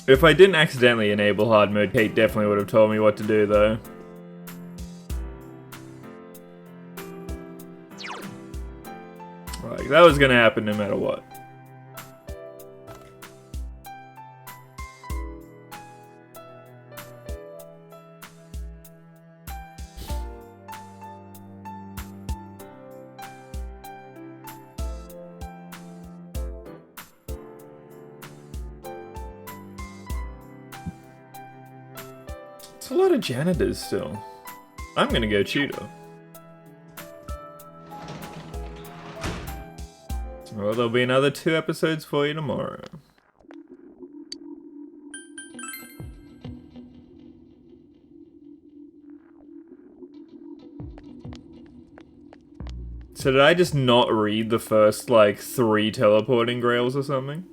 If I didn't accidentally enable hard mode, Kate definitely would have told me what to do, though. Like, that was gonna happen no matter what. It's a lot of janitors still. I'm gonna go tutor. Well, there'll be another 2 episodes for you tomorrow. So did I just not read the first, like, 3 teleporting grails or something?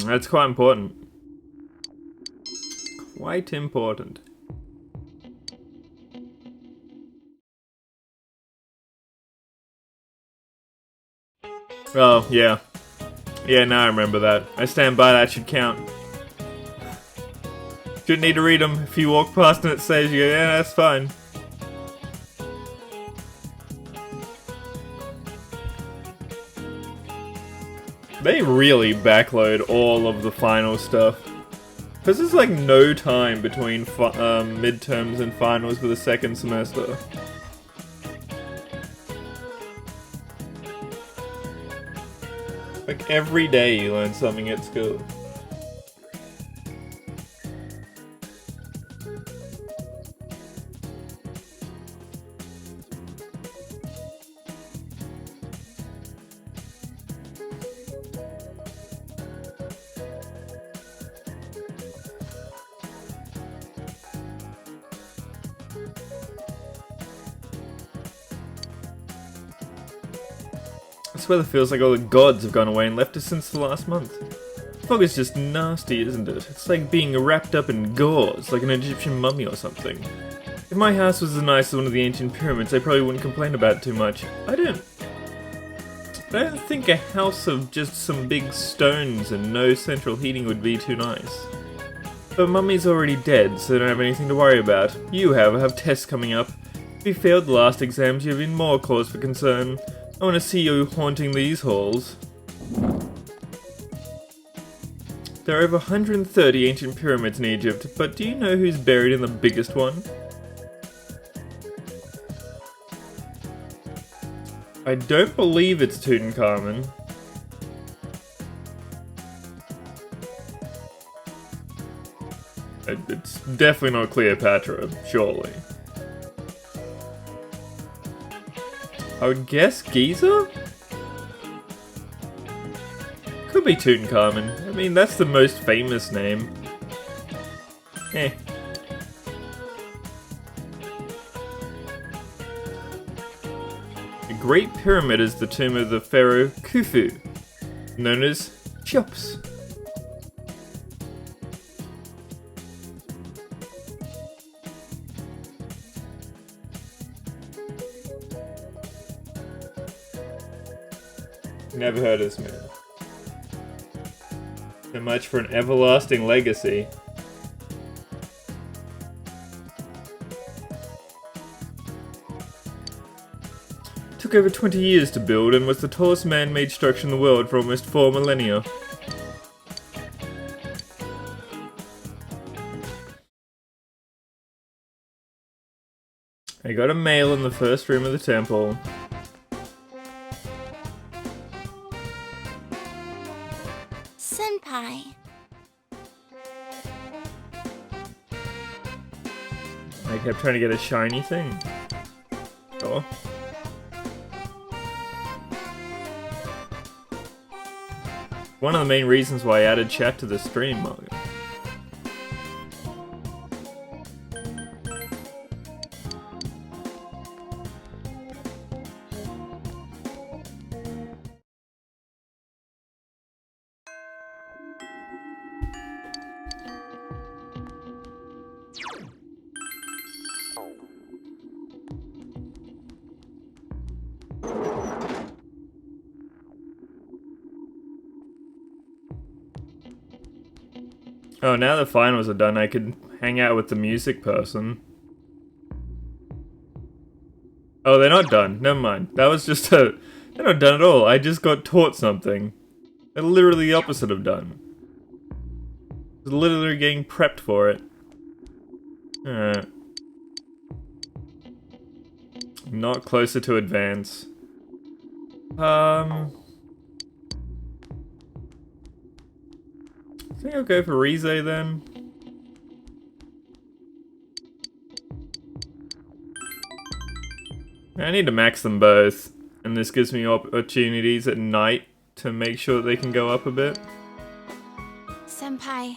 That's quite important. Quite important. Oh, yeah. Yeah, now I remember that. I stand by that, should count. Shouldn't need to read them. If you walk past and it says, you go, yeah, that's fine. They really backload all of the final stuff. Because there's like no time between midterms and finals for the second semester. Like every day you learn something at school. This weather feels like all the gods have gone away and left us since the last month. Fog is just nasty, isn't it? It's like being wrapped up in gauze, like an Egyptian mummy or something. If my house was as nice as one of the ancient pyramids, I probably wouldn't complain about it too much. I don't think a house of just some big stones and no central heating would be too nice. But Mummy's already dead, so they don't have anything to worry about. You, however, have tests coming up. If you failed the last exams, you have even more cause for concern. I want to see you haunting these halls. There are over 130 ancient pyramids in Egypt, but do you know who's buried in the biggest one? I don't believe it's Tutankhamun. It's definitely not Cleopatra, surely. I would guess Giza? Could be Tutankhamun. I mean, that's the most famous name. Eh. The Great Pyramid is the tomb of the pharaoh Khufu, known as Cheops. Never heard of this man. So much for an everlasting legacy. Took over 20 years to build and was the tallest man-made structure in the world for almost 4 millennia. I got a mail in the first room of the temple. Senpai. I kept trying to get a shiny thing. Sure. One of the main reasons why I added chat to the stream, Morgan. Oh, now the finals are done, I can hang out with the music person. Oh, they're not done. Never mind. That was just a... They're not done at all. I just got taught something. They're literally the opposite of done. Literally getting prepped for it. Alright. Not closer to advance. I think I'll go for Rize then. I need to max them both, and this gives me opportunities at night to make sure that they can go up a bit. Senpai,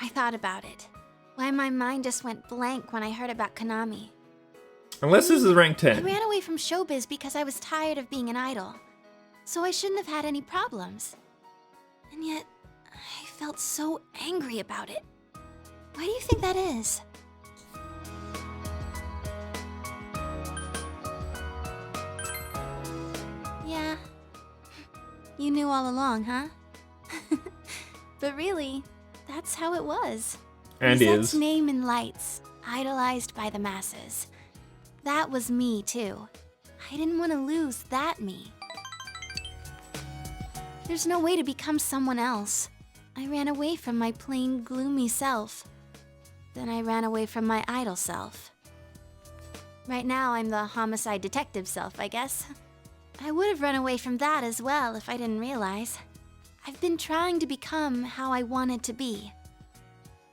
I thought about it. Why my mind just went blank when I heard about Konami. Unless this is rank I 10. ran away from showbiz because I was tired of being an idol. So I shouldn't have had any problems. And yet, I felt so angry about it. Why do you think that is? Yeah. You knew all along, huh? But really, that's how it was. And Rizette's is. name in lights, idolized by the masses. That was me, too. I didn't want to lose that me. There's no way to become someone else. I ran away from my plain, gloomy self. Then I ran away from my idol self. Right now, I'm the homicide detective self, I guess. I would have run away from that as well if I didn't realize. I've been trying to become how I wanted to be.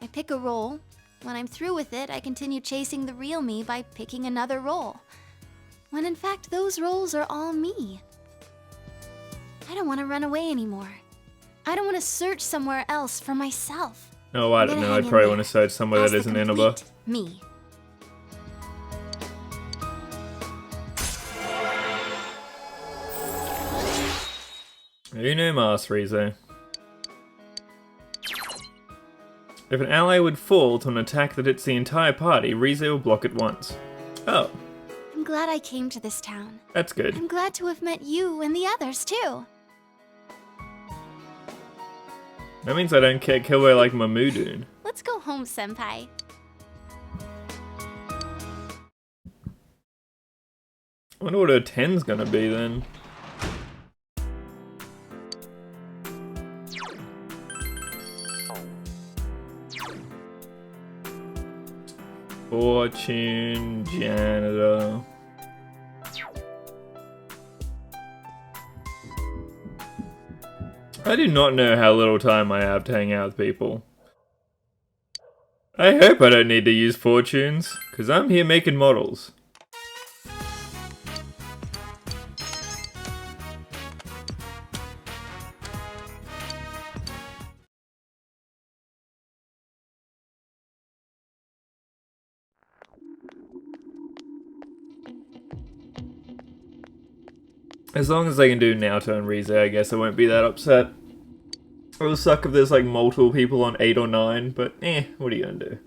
I pick a role. When I'm through with it, I continue chasing the real me by picking another role. When in fact, those roles are all me. I don't want to run away anymore. I don't want to search somewhere else for myself. Oh, I don't know. I'd probably want to search somewhere As that the isn't Inaba. complete me. Uno Mas, Rize. If an ally would fall to an attack that hits the entire party, Rize will block it once. Oh, I'm glad I came to this town. that's good. I'm glad to have met you and the others, too. That means I don't get killed by like Mamudun. Let's go home, Senpai. I wonder what her 10's gonna be then. Fortune, janitor. I do not know how little time I have to hang out with people. I hope I don't need to use fortunes, because I'm here making models. As long as I can do Naoto and Rize, I guess I won't be that upset. It'll suck if there's like multiple people on 8 or 9, but what are you gonna do?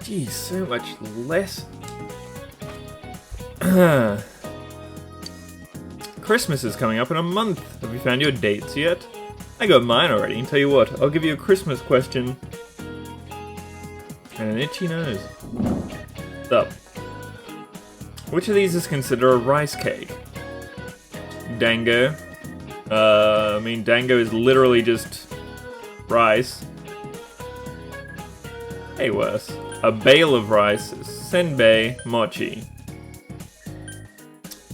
Geez, so much less. Christmas is coming up in a month. Have you found your dates yet? I got mine already, and tell you what, I'll give you a Christmas question. And an itchy nose. What's up? Which of these is considered a rice cake? Dango. I mean, dango is literally just rice. Hey, worse. A bale of rice, senbei, mochi.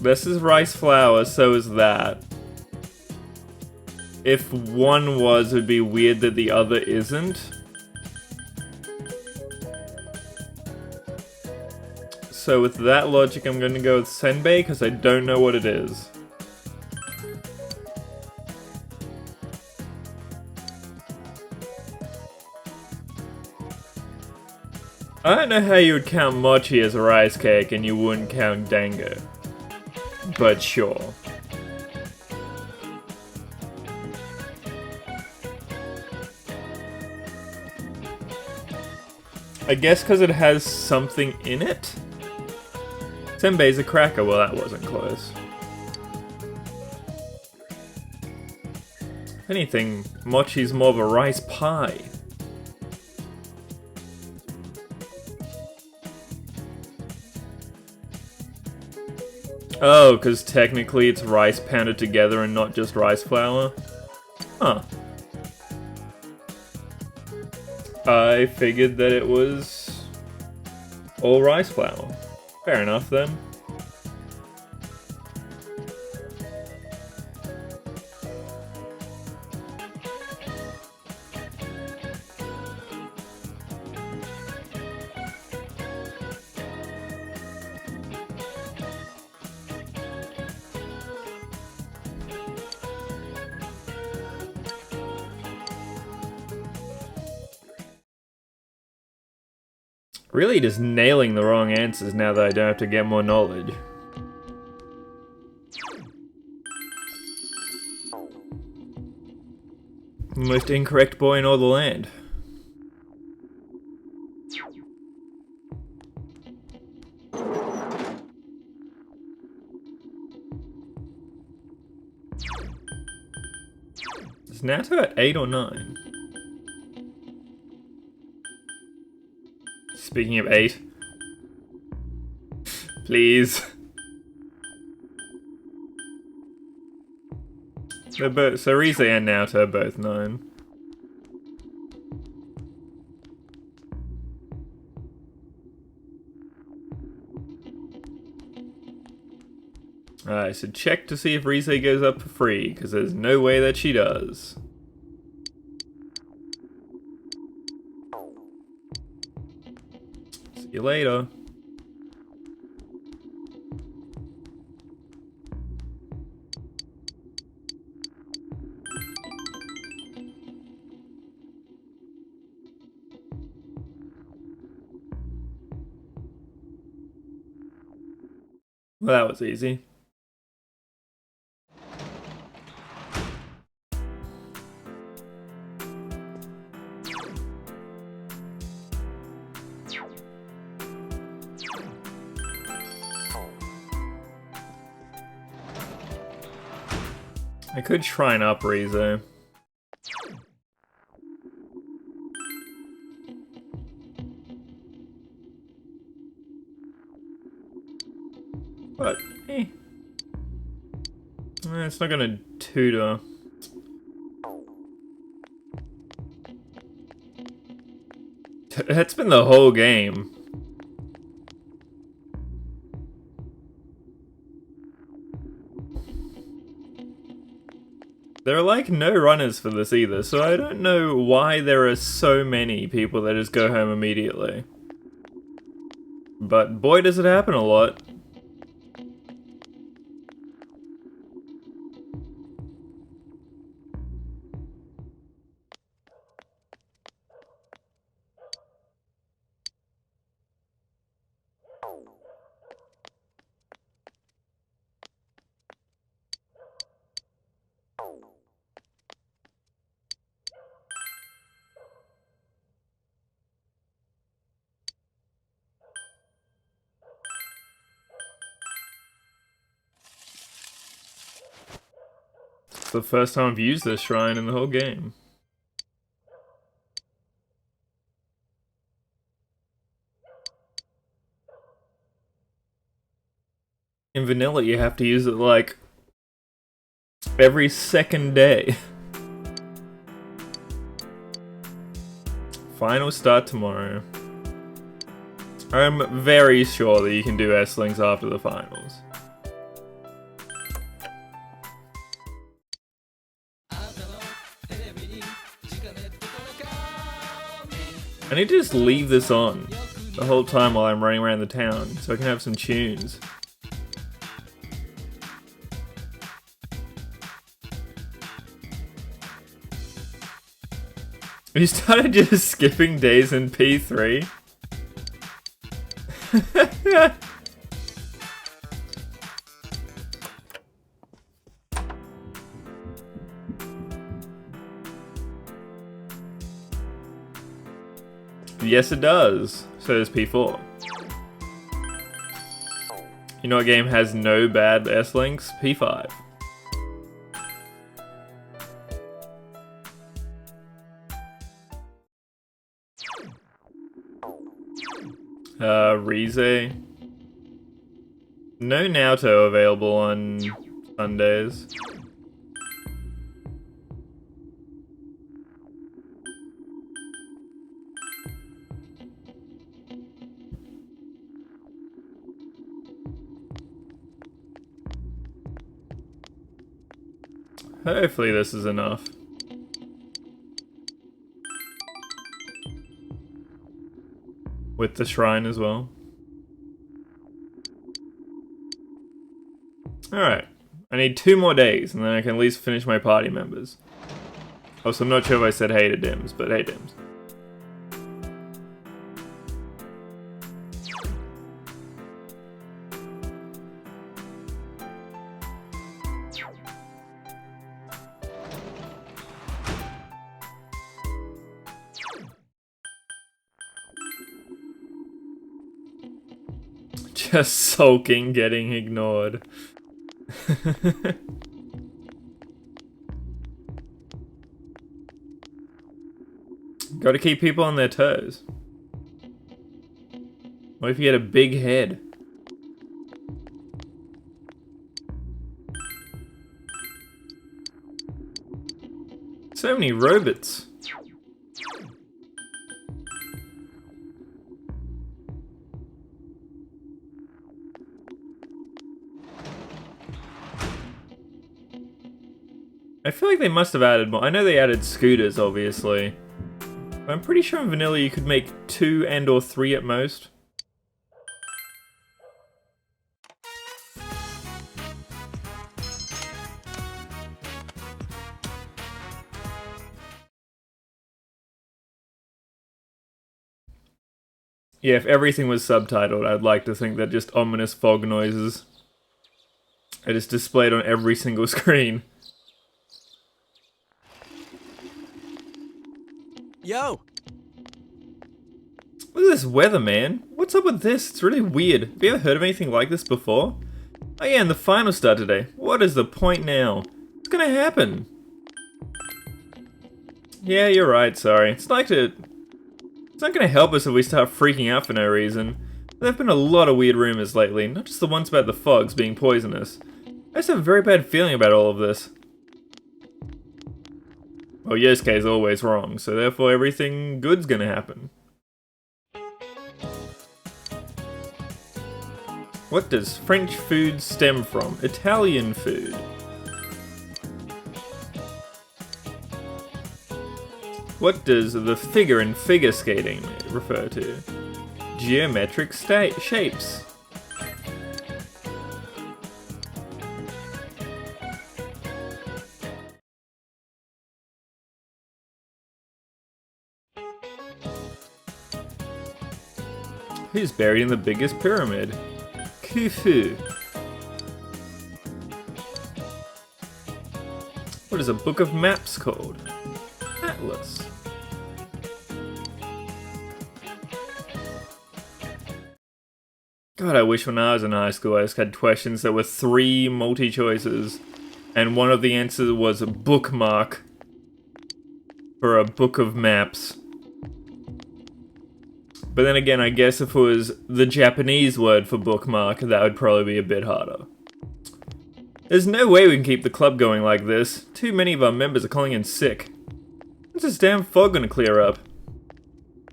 This is rice flour, so is that. If one was, it would be weird that the other isn't. So with that logic, I'm going to go with senbei, because I don't know what it is. I don't know how you would count mochi as a rice cake and you wouldn't count dango. But sure. I guess because it has something in it? Senbei's a cracker. Well, that wasn't close. If anything, mochi's more of a rice pie. Oh, because technically it's rice pounded together and not just rice flour? Huh. I figured that it was all rice flour. Fair enough then. Really just nailing the wrong answers now that I don't have to get more knowledge. Most incorrect boy in all the land. Is Nato at 8 or 9? Speaking of 8. Please. They're both, so Rize and Naoto are both 9. Alright, so check to see if Rize goes up for free, because there's no way that she does. See you later. Well, that was easy. I could try and up Rize. But, it's not gonna tutor. That's been the whole game. There are like no runners for this either, so I don't know why there are so many people that just go home immediately. But boy does it happen a lot. It's the first time I've used this shrine in the whole game. In vanilla, you have to use it like every second day. Final start tomorrow. I'm very sure that you can do S-Links after the finals. I need to just leave this on the whole time while I'm running around the town so I can have some tunes. You started just skipping days in P3? Yes, it does. So does P4. You know what game has no bad S-links? P5. Rize. No Naoto available on Sundays. Hopefully this is enough. With the shrine as well. Alright. I need 2 more days, and then I can at least finish my party members. Also, I'm not sure if I said hey to Dims, but hey Dims. Just sulking, getting ignored. Gotta keep people on their toes. What if you had a big head? So many robots. I feel like they must have added more. I know they added scooters, obviously. But I'm pretty sure in vanilla you could make 2 and or 3 at most. Yeah, if everything was subtitled, I'd like to think that just ominous fog noises are just displayed on every single screen. Yo! Look at this weather, man. What's up with this? It's really weird. Have you ever heard of anything like this before? Oh yeah, and the final start today. What is the point now? What's gonna happen? Yeah, you're right, sorry. It's not gonna help us if we start freaking out for no reason. There have been a lot of weird rumors lately, not just the ones about the fogs being poisonous. I just have a very bad feeling about all of this. Well, Yosuke's always wrong, so therefore everything good's gonna happen. What does French food stem from? Italian food. What does the figure in figure skating refer to? Geometric shapes. Who's buried in the biggest pyramid? Khufu. What is a book of maps called? Atlas. God, I wish when I was in high school I just had questions that were 3 multi-choices, and one of the answers was a bookmark for a book of maps. But then again, I guess if it was the Japanese word for bookmark, that would probably be a bit harder. There's no way we can keep the club going like this. Too many of our members are calling in sick. When's this damn fog gonna clear up?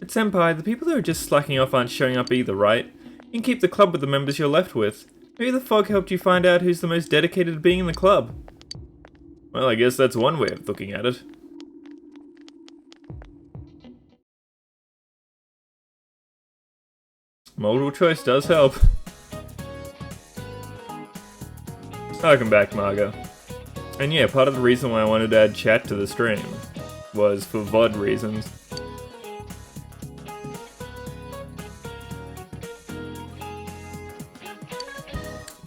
But Senpai, the people that are just slacking off aren't showing up either, right? You can keep the club with the members you're left with. Maybe the fog helped you find out who's the most dedicated to being in the club. Well, I guess that's one way of looking at it. Multiple choice does help. Welcome back, Margo. And yeah, part of the reason why I wanted to add chat to the stream was for VOD reasons.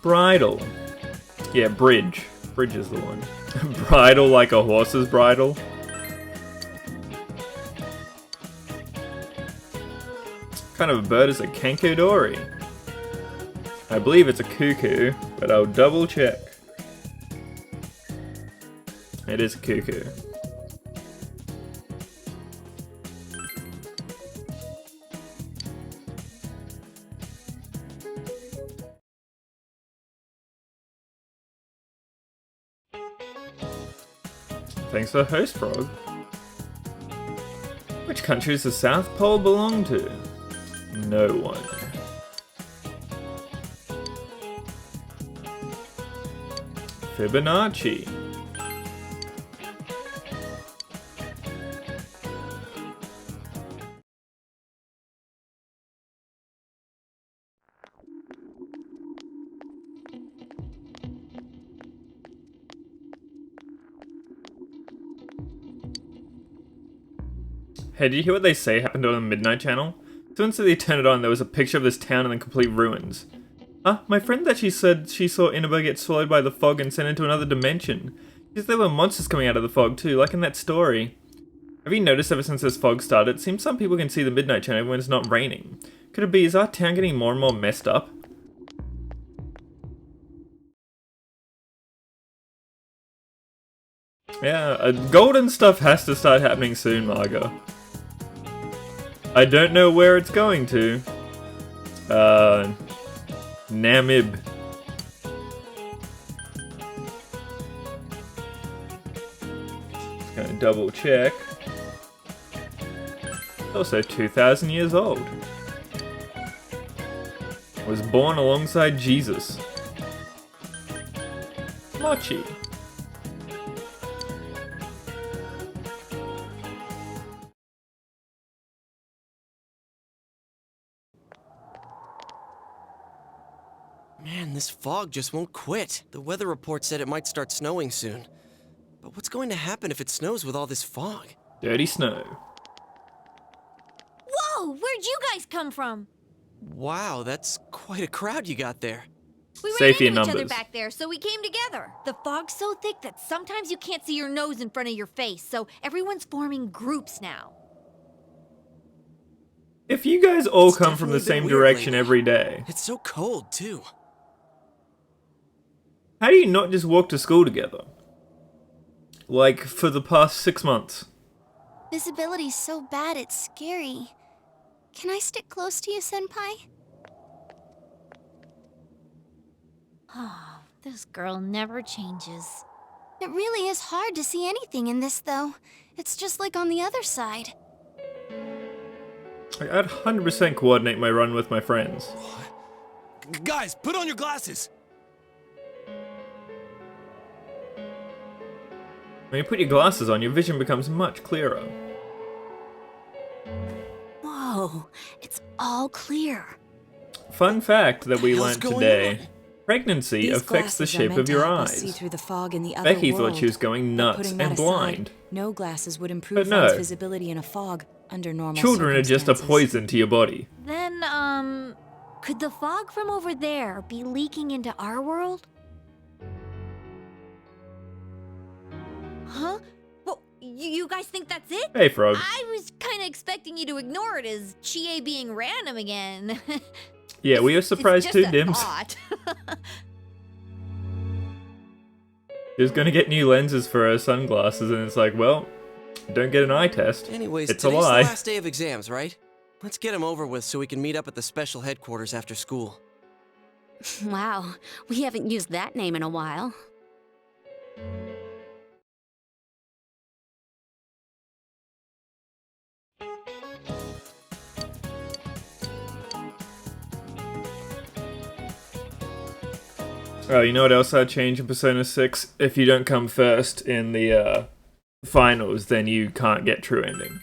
Bridle. Yeah, bridge. Bridge is the one. Bridle like a horse's bridle. kind of a bird is a kankudori? I believe it's a cuckoo, but I'll double check. It is a cuckoo. Thanks for the host, Frog. Which country does the South Pole belong to? No one. Fibonacci. Hey, did you hear what they say happened on the Midnight Channel? Someone said they turned it on, there was a picture of this town and then complete ruins. Ah, my friend that she said she saw Inaba get swallowed by the fog and sent into another dimension. Because there were monsters coming out of the fog too, like in that story. Have you noticed ever since this fog started, it seems some people can see the Midnight Channel when it's not raining. Could it be, is our town getting more and more messed up? Yeah, golden stuff has to start happening soon, Margo. I don't know where it's going to. Namib. Just gonna double check. Also 2,000 years old. Was born alongside Jesus. Mochi. Man, this fog just won't quit. The weather report said it might start snowing soon. But what's going to happen if it snows with all this fog? Dirty snow. Whoa! Where'd you guys come from? Wow, that's quite a crowd you got there. We Safety ran in into each other numbers. back there, so we came together. The fog's so thick that sometimes you can't see your nose in front of your face, so everyone's forming groups now. If you guys all It's come from the definitely same been weird direction lately. every day, It's so cold, too. how do you not just walk to school together? Like, for the past 6 months. Visibility's so bad it's scary. Can I stick close to you, Senpai? Oh, this girl never changes. It really is hard to see anything in this, though. It's just like on the other side. I'd 100% coordinate my run with my friends. Guys, put on your glasses! When you put your glasses on, your vision becomes much clearer. Whoa, it's all clear. Fun fact that we Hell's learned going today. on? Pregnancy These affects the glasses are shape meant of to your help us see eyes. through the fog in the other Becky world. thought she was going But nuts putting that and aside, blind. no glasses would But improve no. one's visibility in a fog under normal Children are just a circumstances. poison to your body. Then, could the fog from over there be leaking into our world? Huh? Well, you guys think that's it? Hey, Frog. I was kind of expecting you to ignore it as Chie being random again. Yeah, we were surprised It's too, just a Dims. thought. She was gonna get new lenses for her sunglasses, and it's like, well, don't get an eye test. Anyways, It's a today's lie. the last day of exams, right? Let's get them over with so we can meet up at the special headquarters after school. Wow, we haven't used that name in a while. Oh, you know what else I'd change in Persona 6? If you don't come first in the finals, then you can't get true ending.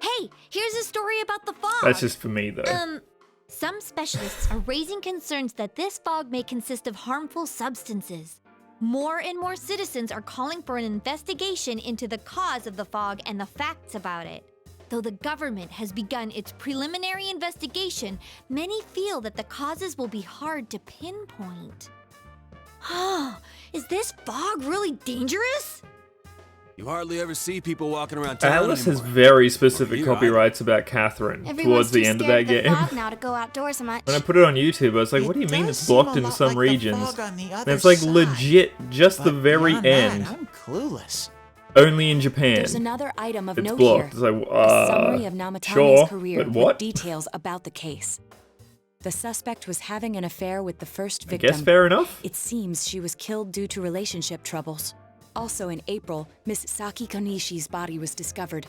Hey, here's a story about the fog. That's just for me, though. Some specialists are raising concerns that this fog may consist of harmful substances. More and more citizens are calling for an investigation into the cause of the fog and the facts about it. Though the government has begun its preliminary investigation, many feel that the causes will be hard to pinpoint. Is this fog really dangerous? You hardly ever see people walking around town Atlas has anymore. very specific Or here, copyrights about Catherine Everyone's towards the too end of scared that the game. fog now to go outdoors much. When I put it on YouTube, I was like, what do you mean it's blocked in some regions? And it's like legit just the very end. I'm clueless. Only in Japan. There's another item of It's note blocked. here. It's like, A summary of Namatame's sure, career but what? with details about the case. The suspect was having an affair with the first I victim. guess fair enough. It seems she was killed due to relationship troubles. Also in April, Miss Saki Konishi's body was discovered.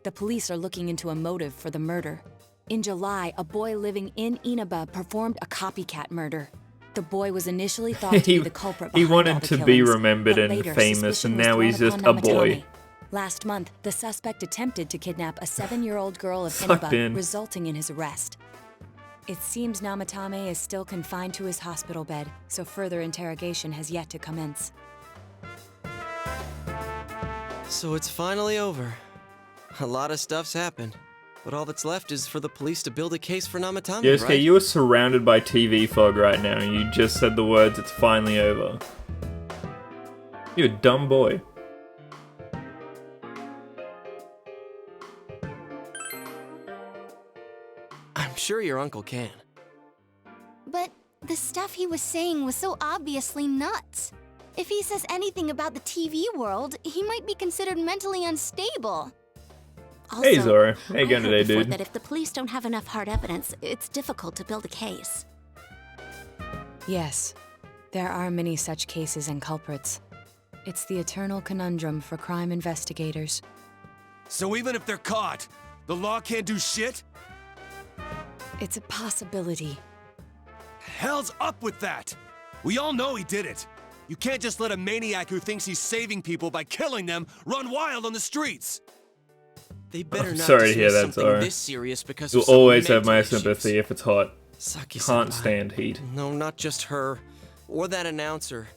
The police are looking into a motive for the murder. In July, a boy living in Inaba performed a copycat murder. The boy was initially thought to be the culprit He behind all wanted the to be killings, remembered but and later, famous, suspicion and was now thrown he's just upon a boy. Namatame. Last month, the suspect attempted to kidnap a 7-year-old girl of Sucked Inaba, in. resulting in his arrest. It seems Namatame is still confined to his hospital bed, so further interrogation has yet to commence. So it's finally over. A lot of stuff's happened. But all that's left is for the police to build a case for Namatame, Yosuke, right? you are surrounded by TV fog right now, and you just said the words, it's finally over. You're a dumb boy. I'm sure your uncle can. But the stuff he was saying was so obviously nuts. If he says anything about the TV world, he might be considered mentally unstable. Also, Hey, Zora. How you I going heard today, before dude? that if the police don't have enough hard evidence, it's difficult to build a case. Yes, there are many such cases and culprits. It's the eternal conundrum for crime investigators. So even if they're caught, the law can't do shit? It's a possibility. Hell's up with that! We all know he did it. You can't just let a maniac who thinks he's saving people by killing them run wild on the streets. They better I'm not sorry to hear dismiss that, something Zora. this serious because You'll of some always have mental my issues. sympathy if it's hot. Saki Can't senpai. stand heat. No, not just her. Or that announcer.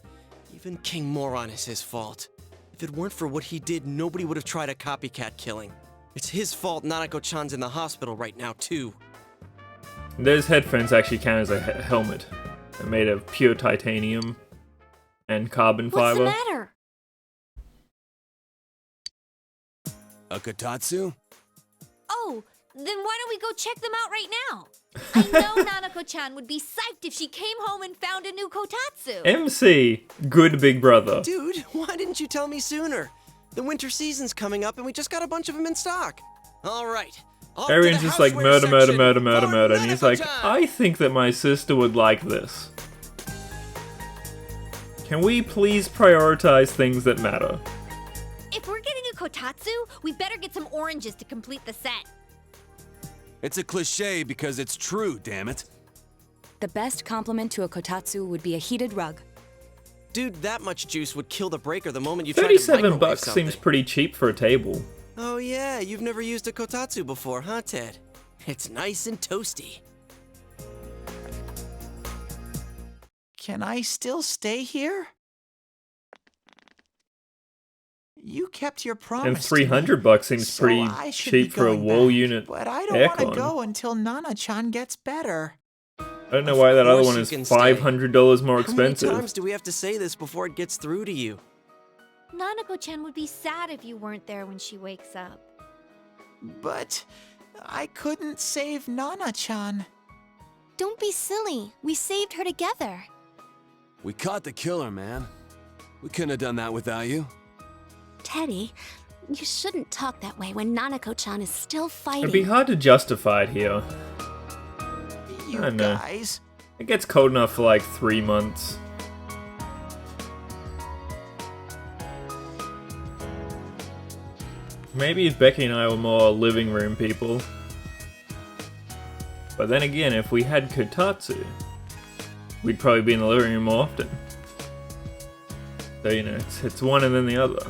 Even King Moron is his fault. If it weren't for what he did, nobody would have tried a copycat killing. It's his fault Nanako-chan's in the hospital right now, too. Those headphones actually count as a helmet. They're made of pure titanium and carbon What's the fiber. matter? A Kotatsu? Oh, then why don't we go check them out right now? I know Nanako-chan would be psyched if she came home and found a new kotatsu. MC, good big brother. Dude, why didn't you tell me sooner? The winter season's coming up and we just got a bunch of them in stock. All right. off to Everyone's the just like houseware murder, murder, section murder, murder, for murder, and he's like, Nanako-chan. I think that my sister would like this. Can we please prioritize things that matter? If we're getting a kotatsu, we better get some oranges to complete the set. It's a cliche because it's true, damn it. The best complement to a kotatsu would be a heated rug. Dude, that much juice would kill the breaker the moment you try to microwave $37 something. seems pretty cheap for a table. Oh yeah, you've never used a kotatsu before, huh, Ted? It's nice and toasty. Can I still stay here? You kept your promise. And $300 seems so pretty I should be cheap for a going wall back, unit But I don't want to aircon. go until Nana-chan gets better. I don't know why that other course one you is can stay. $500 more How expensive. many times do we have to say this before it gets through to you? Nanako-chan would be sad if you weren't there when she wakes up. But I couldn't save Nana-chan. Don't be silly. We saved her together. We caught the killer, man. We couldn't have done that without you. Teddy, you shouldn't talk that way when Nanako-chan is still fighting. It'd be hard to justify it here. You I know. guys. It gets cold enough for like 3 months. Maybe if Becky and I were more living room people. But then again, if we had kotatsu, we'd probably be in the living room more often. So, you know, it's one and then the other.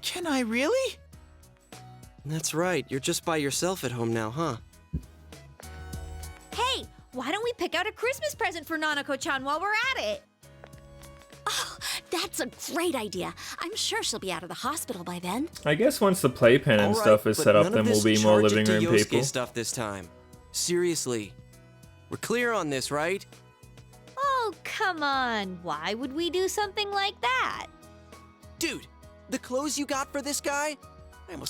Can I really? That's right, you're just by yourself at home now, huh? Hey, why don't we pick out a Christmas present for Nanako-chan while we're at it? That's a great idea. I'm sure she'll be out of the hospital by then. I guess once the playpen and All stuff right, is but set up, none then of we'll this be more charge it living to room Yosuke people. stuff this time. Seriously. We're clear on this, right? Oh, come on. Why would we do something like that? Dude, the clothes you got for this guy?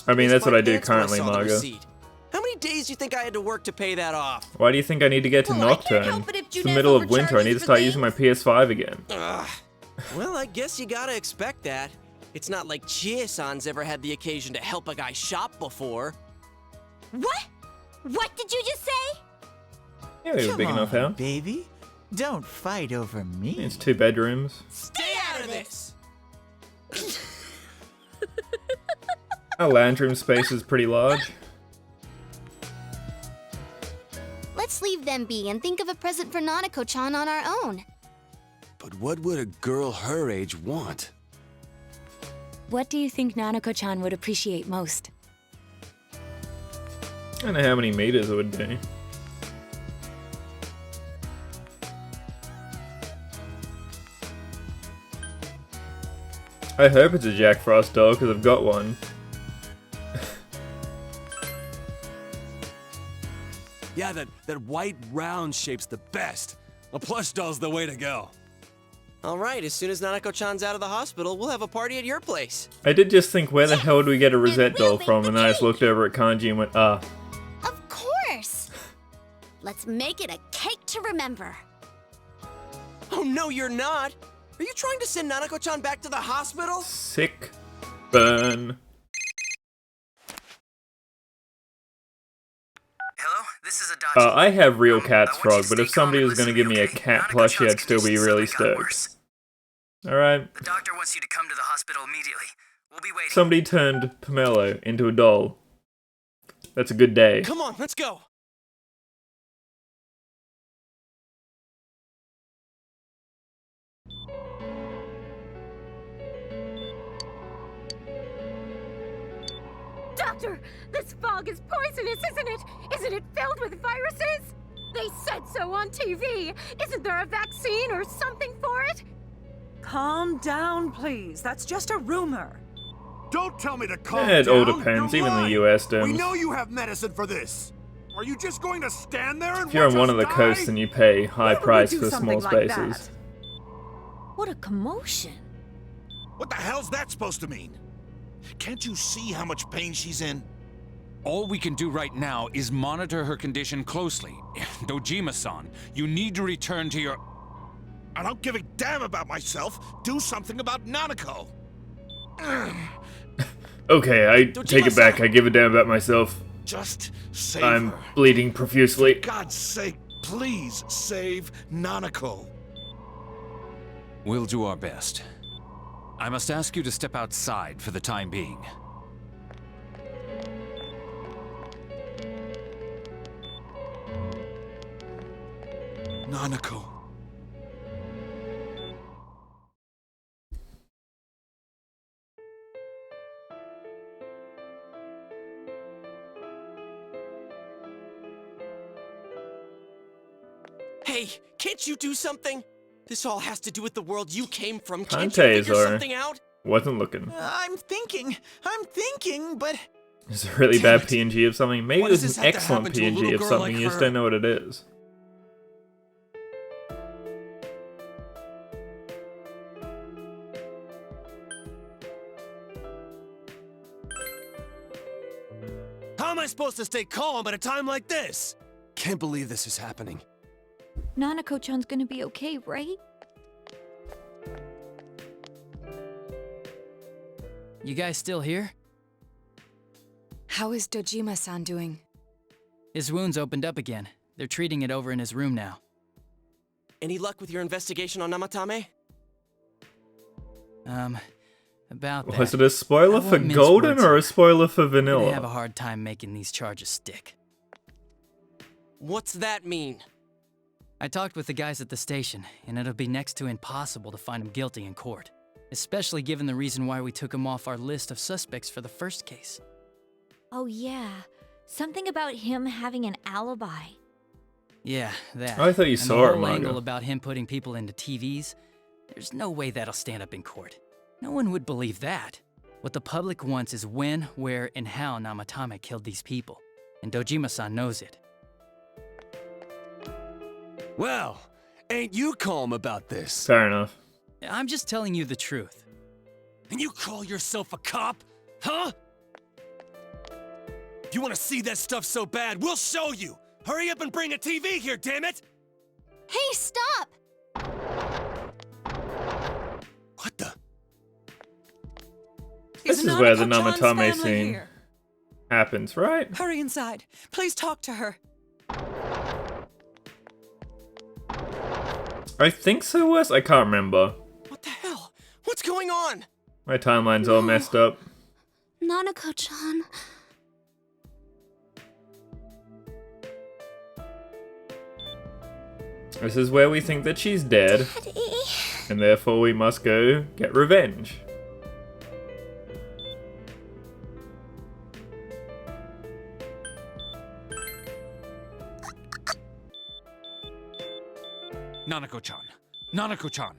I mean, that's what I do pissed my pants currently, when I saw the Margo. receipt. How many days do you think I had to work to pay that off? Why do you think I need to get to Well, I can't Nocturne? help it if It's the Junes middle of winter. I need to overcharges start for using my things. PS5 again. Ugh. Well, I guess you gotta expect that. It's not like Chie-san's ever had the occasion to help a guy shop before. What? What did you just say? Yeah, we have a Come big enough on, house. baby. Don't fight over me. It's 2 bedrooms. Stay out of this! Our lounge room space is pretty large. Let's leave them be and think of a present for Nanako-chan on our own. But what would a girl her age want? What do you think Nanako-chan would appreciate most? I don't know how many meters it would be. I hope it's a Jack Frost doll, because I've got one. Yeah, that white round shape's the best. A plush doll's the way to go. Alright, as soon as Nanako-chan's out of the hospital, we'll have a party at your place. I did just think, where the hell do we get a Rosette doll from? And then I just looked over at Kanji and went, ah. Of course! Let's make it a cake to remember. Oh no, you're not! Are you trying to send Nanako-chan back to the hospital? Sick burn. Hello, this is Adachi. I have real cat's I want you frog, to but stay if somebody calm was and going to give listen me to a me, okay? cat Nanako-chan's plushie, I'd still be condition's really suddenly gotten stoked. worse. Alright. The doctor wants you to come to the hospital immediately. We'll be waiting. Somebody turned Pomelo into a doll. That's a good day. Come on, let's go! Doctor, this fog is poisonous, isn't it? Isn't it filled with viruses? They said so on TV. Isn't there a vaccine or something for it? Calm down, please. That's just a rumor. Don't tell me to calm It down. all depends, You're even the lying. US We does. know you have medicine for this. Are you just going to stand there and If you're watch on one us of the die? coasts, then you pay high Why would we price do for something small like spaces. that? What a commotion. What the hell's that supposed to mean? Can't you see how much pain she's in? All we can do right now is monitor her condition closely. Dojima-san, you need to return to your... I don't give a damn about myself. Do something about Nanako. Okay, I take it back. I give a damn about myself. Just save I'm her. bleeding profusely. For God's sake, please save Nanako. We'll do our best. I must ask you to step outside for the time being. Nanako. Hey, can't you do something? This all has to do with the world you came from. Can't you Dante figure Zora. something out? Wasn't looking. I'm thinking, but... It's a really Damn bad it. PNG of something. Maybe Why it's does an this have to excellent happen to a PNG little of girl something. like You just her? don't know what it is. How am I supposed to stay calm at a time like this? Can't believe this is happening. Nanako-chan's gonna be okay, right? You guys still here? How is Dojima-san doing? His wounds opened up again. They're treating it over in his room now. Any luck with your investigation on Namatame? About that. Was it a spoiler I for won't mince Golden words or a here. spoiler for They have a Vanilla? hard time making these charges stick. What's that mean? I talked with the guys at the station, and it'll be next to impossible to find him guilty in court. Especially given the reason why we took him off our list of suspects for the first case. Oh, yeah. Something about him having an alibi. Yeah, that. I thought you and saw the it, whole Margo. angle about him putting people into TVs. There's no way that'll stand up in court. No one would believe that. What the public wants is when, where, and how Namatame killed these people. And Dojima-san knows it. Well, ain't you calm about this? Fair enough. I'm just telling you the truth. And you call yourself a cop? Huh? If you want to see that stuff so bad, we'll show you! Hurry up and bring a TV here, damn it! Hey, stop! What the? This is where the Namatame scene happens, right? Hurry inside. Please talk to her. I think so, Wes? I can't remember. What the hell? What's going on? My timeline's all messed up. Nanako-chan. This is where we think that she's dead, Daddy. and therefore we must go get revenge. Nanako-chan. Nanako-chan.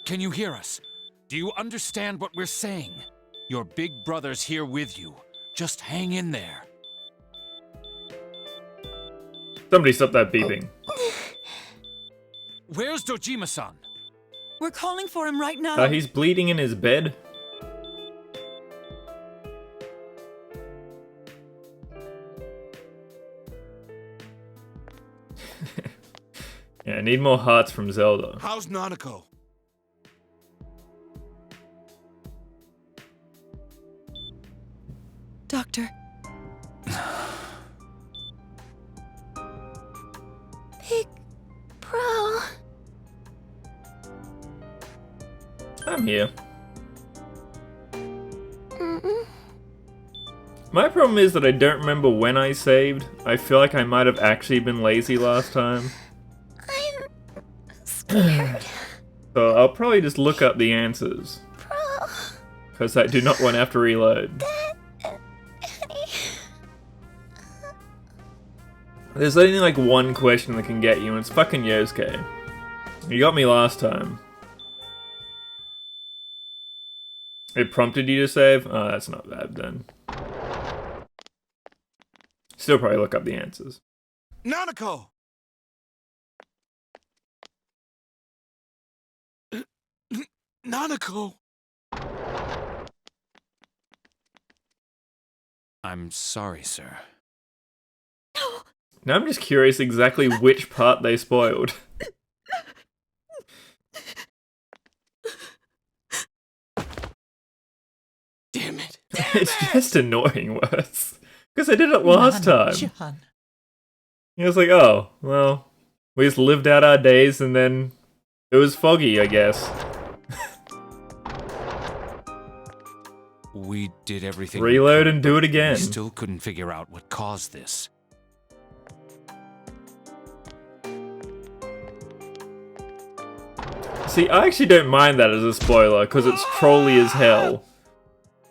Can you hear us? Do you understand what we're saying? Your big brother's here with you. Just hang in there. Somebody stop that beeping. Where's Dojima-san? We're calling for him right now. He's bleeding in his bed. Yeah, I need more hearts from Zelda. How's Nanako? Doctor. Big bro. I'm here. My problem is that I don't remember when I saved. I feel like I might have actually been lazy last time. I'm scared. So I'll probably just look up the answers. Bro. Because I do not want to have to reload. There's only like one question that can get you, and it's fucking Yosuke. You got me last time. It prompted you to save? Oh, that's not bad then. Still probably look up the answers. Nanako! Nanako! I'm sorry, sir. Now I'm just curious exactly which part they spoiled. Damn it. It's just annoying worse. Because I did it last time. It was like, oh, well, we just lived out our days and then it was foggy, I guess. We did everything. Reload and do it again. We still couldn't figure out what caused this. See, I actually don't mind that as a spoiler, because it's trolly as hell.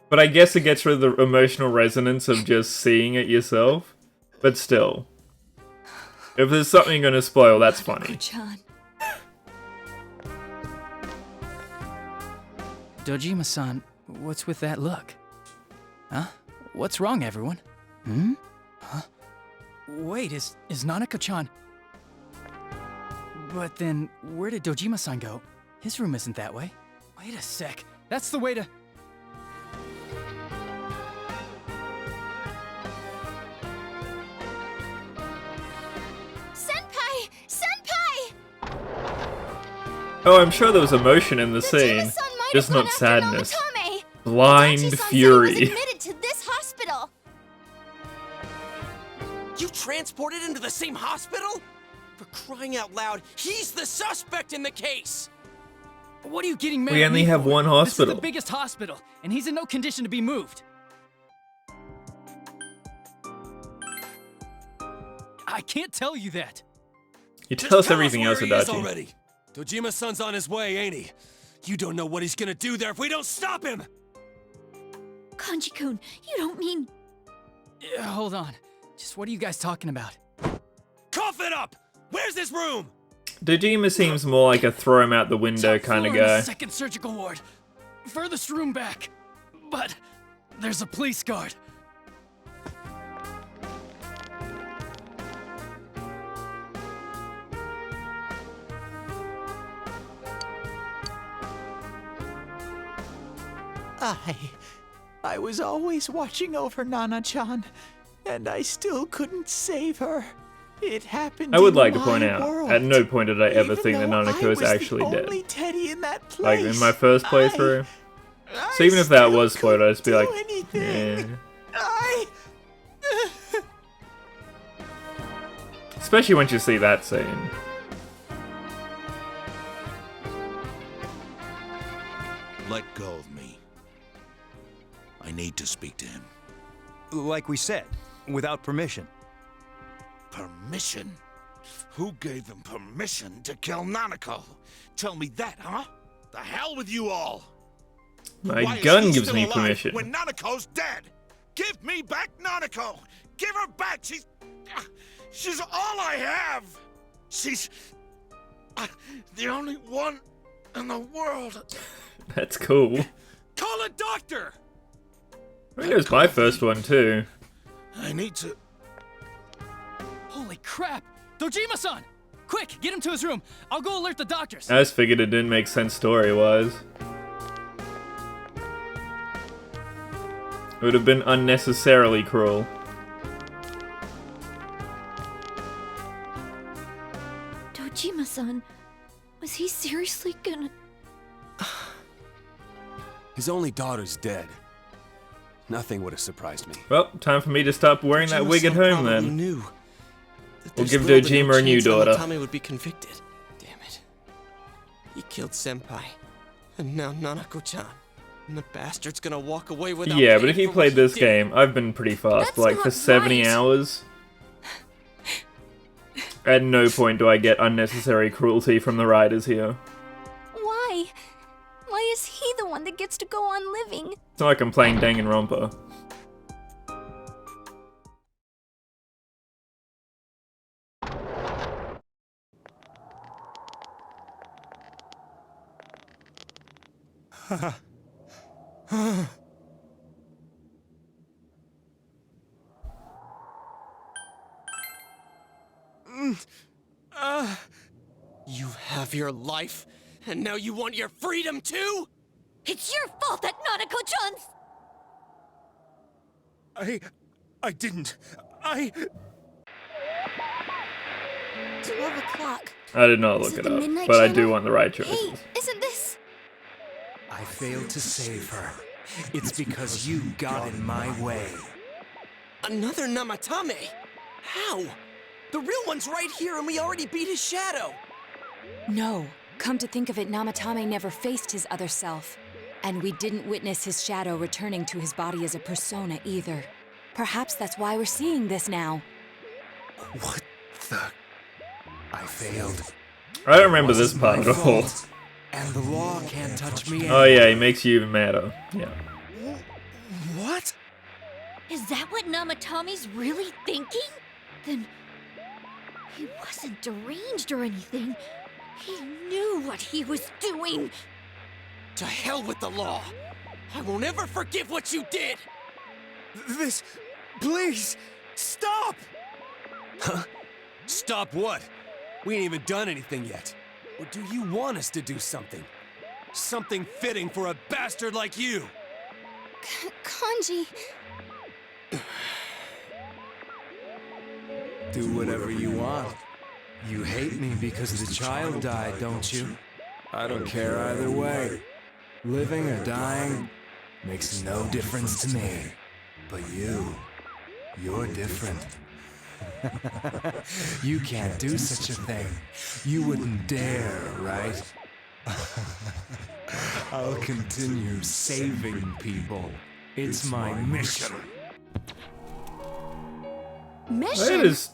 But I guess it gets rid of the emotional resonance of just seeing it yourself. But still. If there's something you're gonna spoil, that's funny. Dojima-san, what's with that look? Huh? What's wrong, everyone? Hmm? Huh? Wait, is Nanako-chan... But then, where did Dojima-san go? His room isn't that way. Wait a sec. That's the way to... Senpai! Senpai! Oh, I'm sure there was emotion in the scene. Just not sadness. Blind fury. Admitted to this hospital. You transported him to the same hospital? For crying out loud, he's the suspect in the case! What are you getting mad We at only me have for? one This is hospital. the biggest hospital, and he's in no condition to be moved. I can't tell you that. You tell us everything else, Adachi. Already. Dojima-san's on his way, ain't he? You don't know what he's gonna do there if we don't stop him! Kanji-kun, you don't mean... Hold on. Just what are you guys talking about? Cough it up! Where's his room? Dojima seems more like a throw him out the window kind of guy. Second surgical ward. Furthest room back. But there's a police guard. I was always watching over Nana-chan, and I still couldn't save her. It happened. I would in like to my point out, world. at no point did I ever Even think that though Nanako is I was actually the dead. only Teddy in that place, Like in my first playthrough. So even if that was spoiled, I'd just be like, yeah. Especially once you see that scene. Let go of me. I need to speak to him. Like we said, without permission. Permission? Who gave them permission to kill Nanako? Tell me that, huh? The hell with you all! My Why is gun he gives still me alive permission. When Nanako's dead! Give me back Nanako! Give her back! She's all I have! She's the only one in the world. That's cool. Call a doctor! I think it was my first one too. I need to... Holy crap! Dojima-san! Quick, get him to his room. I'll go alert the doctors. I just figured it didn't make sense story-wise. It would have been unnecessarily cruel. Dojima-san, was he seriously gonna... His only daughter's dead. Nothing would have surprised me. Well, time for me to stop wearing that wig at home then. Knew that We'll there's give little to no Dojima a new chance daughter. Namatame would be convicted. Damn it. He killed Senpai. And now Nanako-chan. And the bastard's gonna walk away without Yeah, but if paying you for what played he this did. game, I've been pretty fast, That's like for not 70 right. hours. At no point do I get unnecessary cruelty from the writers here. Why? Why is he the one that gets to go on living? It's not like I'm playing Danganronpa. You have your life, and now you want your freedom too? It's your fault that Nanako-chan's... I didn't. 12 o'clock. I did not Is look it it the up, Midnight but I Channel? do want the right choices. Hey, isn't this... I failed to save her. It's because you got in my way. Another Namatame? How? The real one's right here, and we already beat his shadow. No. Come to think of it, Namatame never faced his other self. And we didn't witness his shadow returning to his body as a persona either. Perhaps that's why we're seeing this now. What the... I failed. I don't remember this part at all. And the law can't touch me Oh yeah, he makes you even madder. Yeah. What? Is that what Namatame's really thinking? Then... he wasn't deranged or anything. He knew what he was doing. To hell with the law. I won't ever forgive what you did. This... Please! Stop! Huh? Stop what? We ain't even done anything yet. Or do you want us to do something? Something fitting for a bastard like you! Kanji... Do whatever you want. You hate me because the child died, don't you? I don't care either way. Living or dying makes no difference to me. But you're different. You can't do such a thing. You wouldn't dare, right? I'll continue saving people. It's my mission. Mission? That is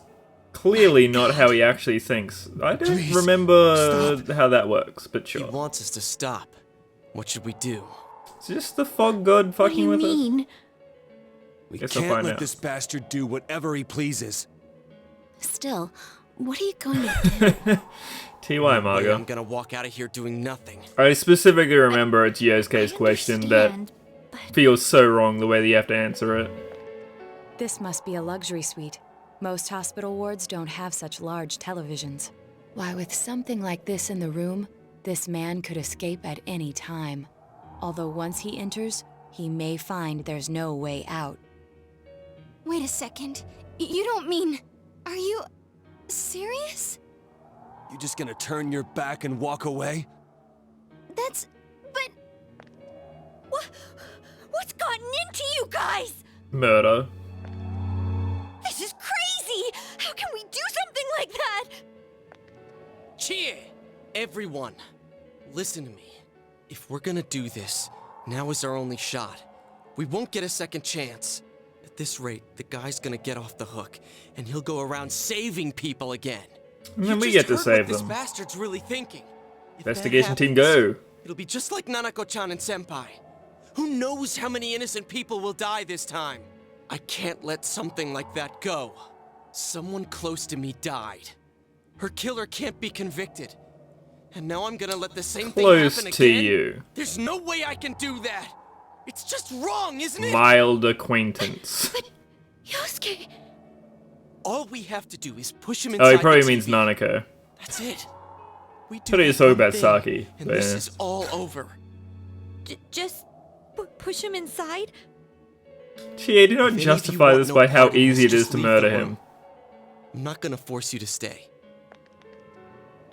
clearly not how he actually thinks. I don't remember how that works, but He sure. wants us to stop. What should we do? Is this the fog god What do fucking you with us? mean? We Guess I'll can't find let out. this bastard do whatever he pleases. Still, What are you going to do? TY, Margo. I'm gonna walk out of here doing nothing. I specifically remember it's Yosuke's question that feels so wrong the way that you have to answer it. This must be a luxury suite. Most hospital wards don't have such large televisions. Why, with something like this in the room, this man could escape at any time. Although once he enters, he may find there's no way out. Wait a second. You don't mean... Are you... serious? You just gonna turn your back and walk away? But... What's gotten into you guys? Murder. This is crazy! How can we do something like that? Chie! Everyone, listen to me. If we're gonna do this, now is our only shot. We won't get a second chance. At this rate, the guy's gonna get off the hook, and he'll go around saving people again. And then we get to save This them. bastard's really thinking. If that Investigation team, happens, go. It'll be just like Nanako-chan and Senpai. Who knows how many innocent people will die this time? I can't let something like that go. Someone close to me died. Her killer can't be convicted. And now I'm gonna let the same thing happen again? Close to you. There's no way I can do that. It's just wrong, isn't it? Mild acquaintance. Yosuke! All we have to do is push him inside. Oh, he probably the means TV. Nanako. That's it. We do Thought he was that talking one about thing, Saki. and But this yeah. is all over. Just push him inside? Chie, do not If any of you justify want this no by how part in easy this, it is just to leave murder the him. room. I'm not gonna force you to stay.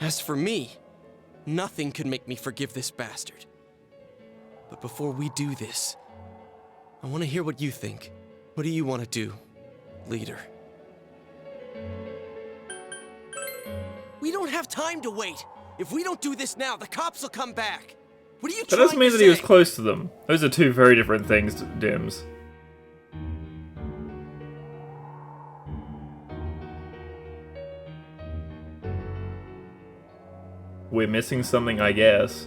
As for me, nothing could make me forgive this bastard. But before we do this, I want to hear what you think. What do you want to do, leader? We don't have time to wait. If we don't do this now, the cops will come back. What are you That trying doesn't mean to that he was say? close to them. Those are two very different things, Dims. We're missing something, I guess.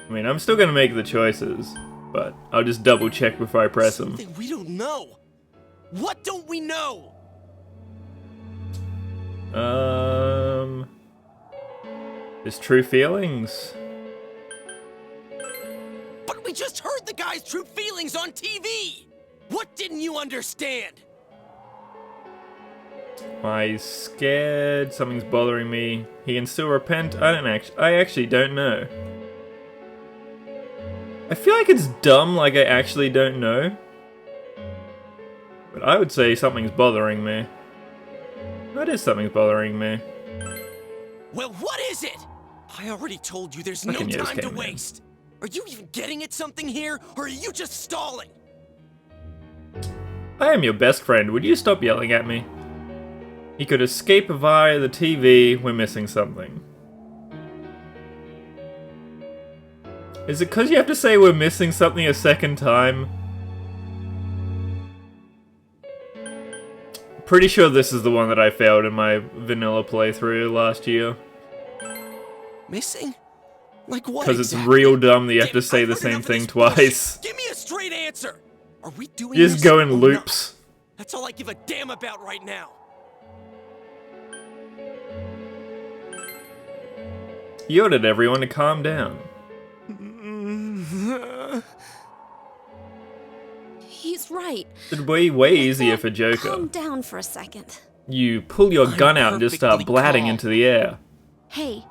I mean, I'm still gonna make the choices, but I'll just double check before I press them. Something we don't know. What don't we know? His true feelings. But we just heard the guy's true feelings on TV. What didn't you understand? I'm scared. Something's bothering me. He can still repent. I actually don't know. I feel like it's dumb, like I actually don't know. But I would say something's bothering me. What is something's bothering me? Well, what is it? I already told you there's no Fucking time to Yosuke, man. waste. Are you even getting at something here, or are you just stalling? I am your best friend. Would you stop yelling at me? He could escape via the TV. We're missing something. Is it because you have to say we're missing something a second time? Pretty sure this is the one that I failed in my vanilla playthrough last year. Missing? Like what? Because it's exactly? real dumb that you have to say the same thing twice. Give me a straight answer. Are we doing You just this go in or not? loops. That's all I give a damn about right now. You ordered everyone to calm down. He's right. It'd be way easier for Joker. Calm down for a second. You pull your gun out and just start perfectly blatting calm. into the air. Hey,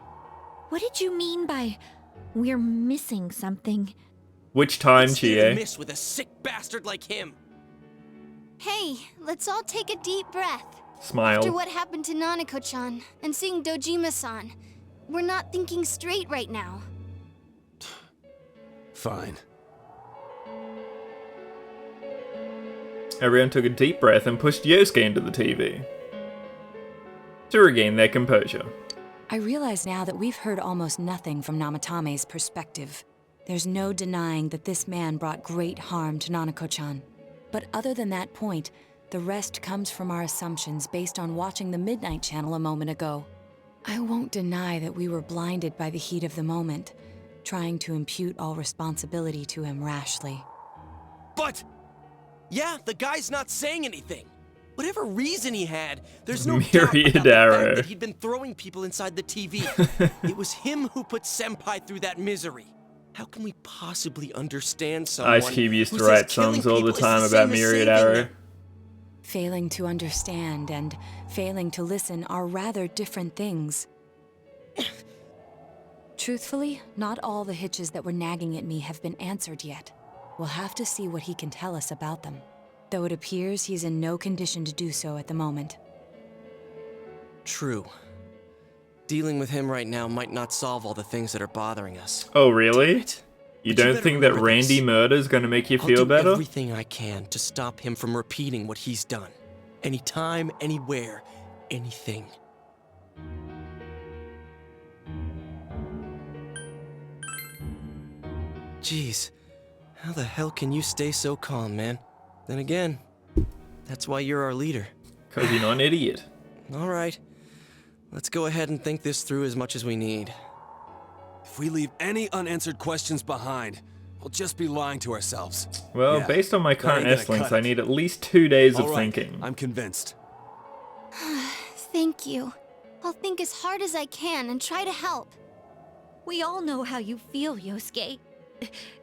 what did you mean by we're missing something? Which time, It's here to Chie? miss with a sick bastard like him. Hey, let's all take a deep breath. Smile. After what happened to Nanako-chan and seeing Dojima-san, we're not thinking straight right now. Fine. Everyone took a deep breath and pushed Yosuke into the TV to regain their composure. I realize now that we've heard almost nothing from Namatame's perspective. There's no denying that this man brought great harm to Nanako-chan. But other than that point, the rest comes from our assumptions based on watching the Midnight Channel a moment ago. I won't deny that we were blinded by the heat of the moment, trying to impute all responsibility to him rashly. But, yeah, the guy's not saying anything. Whatever reason he had, there's no doubt Myriad about the arrow. fact that he'd been throwing people inside the TV. It was him who put Senpai through that misery. How can we possibly understand someone Ice Cube used who to says write killing songs all the people is time same about as Myriad saving Arrow. them? Failing to understand and failing to listen are rather different things. Truthfully, not all the hitches that were nagging at me have been answered yet. We'll have to see what he can tell us about them, though it appears he's in no condition to do so at the moment. True. Dealing with him right now might not solve all the things that are bothering us. Oh, really? You But you don't better think that remember Randy this. murder's gonna make you I'll feel do better? everything I can to stop him from repeating what he's done. Anytime, anywhere, anything. Jeez, how the hell can you stay so calm, man? Then again, that's why you're our leader. 'Cause you're not an idiot. All right, let's go ahead and think this through as much as we need. If we leave any unanswered questions behind, we'll just be lying to ourselves. Well, Yeah, based on my that current ain't gonna S-links, cut I it. need at least 2 days of All right, thinking. I'm convinced. Thank you. I'll think as hard as I can and try to help. We all know how you feel, Yosuke.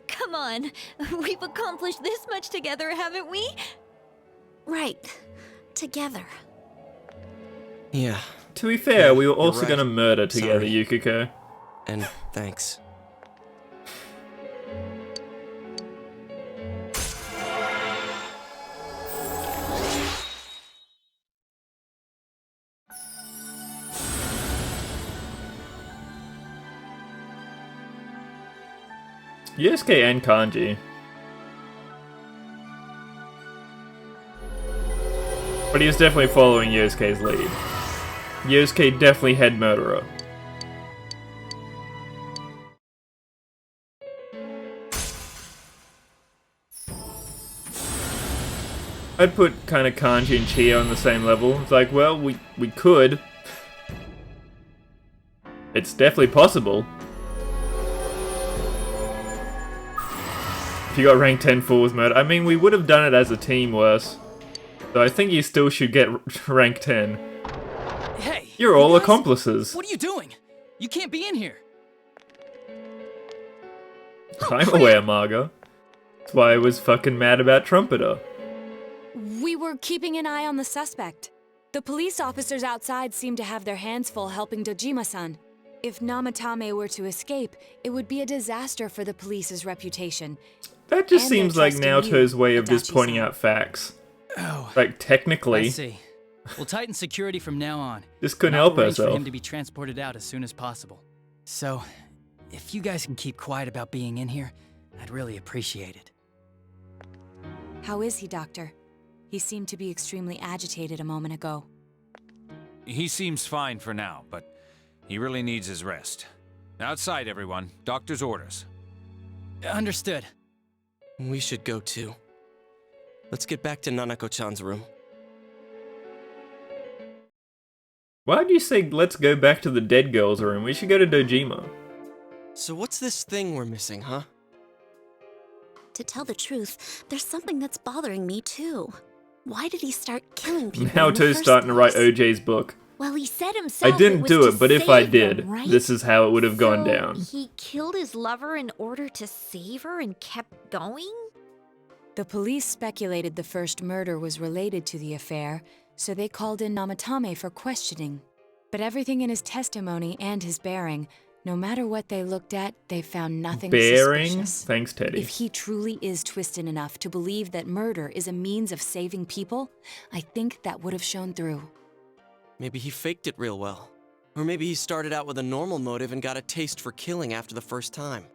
Come on, we've accomplished this much together, haven't we? Right. Together. Yeah, To be fair, Yeah, we were you're also right. gonna murder together, Sorry. Yukiko. and thanks. Yosuke and Kanji. But he was definitely following Yosuke's lead. Yosuke definitely head murderer. I'd put kind of Kanji and Chio on the same level. It's like, well, we could. It's definitely possible. If you got rank 10 full with murder, I mean, we would have done it as a team worse. So I think you still should get rank 10. Hey! You're you all guys- accomplices. What are you doing? You can't be in here. I'm aware, Margo. That's why I was fucking mad about Trumpeter. We were keeping an eye on the suspect. The police officers outside seemed to have their hands full helping Dojima-san. If Namatame were to escape, it would be a disaster for the police's reputation. That just And their seems like trust in Naoto's you, way of just Adachi-san. pointing out facts. Oh, Like, technically, I see. We'll tighten security from now on. just couldn't And I'll help arrange for herself. him to be transported out as soon as possible. So, if you guys can keep quiet about being in here, I'd really appreciate it. How is he, Doctor? He seemed to be extremely agitated a moment ago. He seems fine for now, but he really needs his rest. Outside, everyone. Doctor's orders. Understood. We should go too. Let's get back to Nanako-chan's room. Why'd you say, let's go back to the dead girl's room? We should go to Dojima. So what's this thing we're missing, huh? To tell the truth, there's something that's bothering me too. Why did he start killing people? in the Naoto's first starting to write place? OJ's book. Well, he said himself I didn't was do to it, but if I save did, them, right? this is how it would have gone So down. He killed his lover in order to save her and kept going? The police speculated the first murder was related to the affair, so they called in Namatame for questioning. But everything in his testimony and his bearing, no matter what they looked at, they found nothing Bearing? suspicious. Thanks, Teddy. If he truly is twisted enough to believe that murder is a means of saving people, I think that would have shown through. Maybe he faked it real well. Or maybe he started out with a normal motive and got a taste for killing after the first time.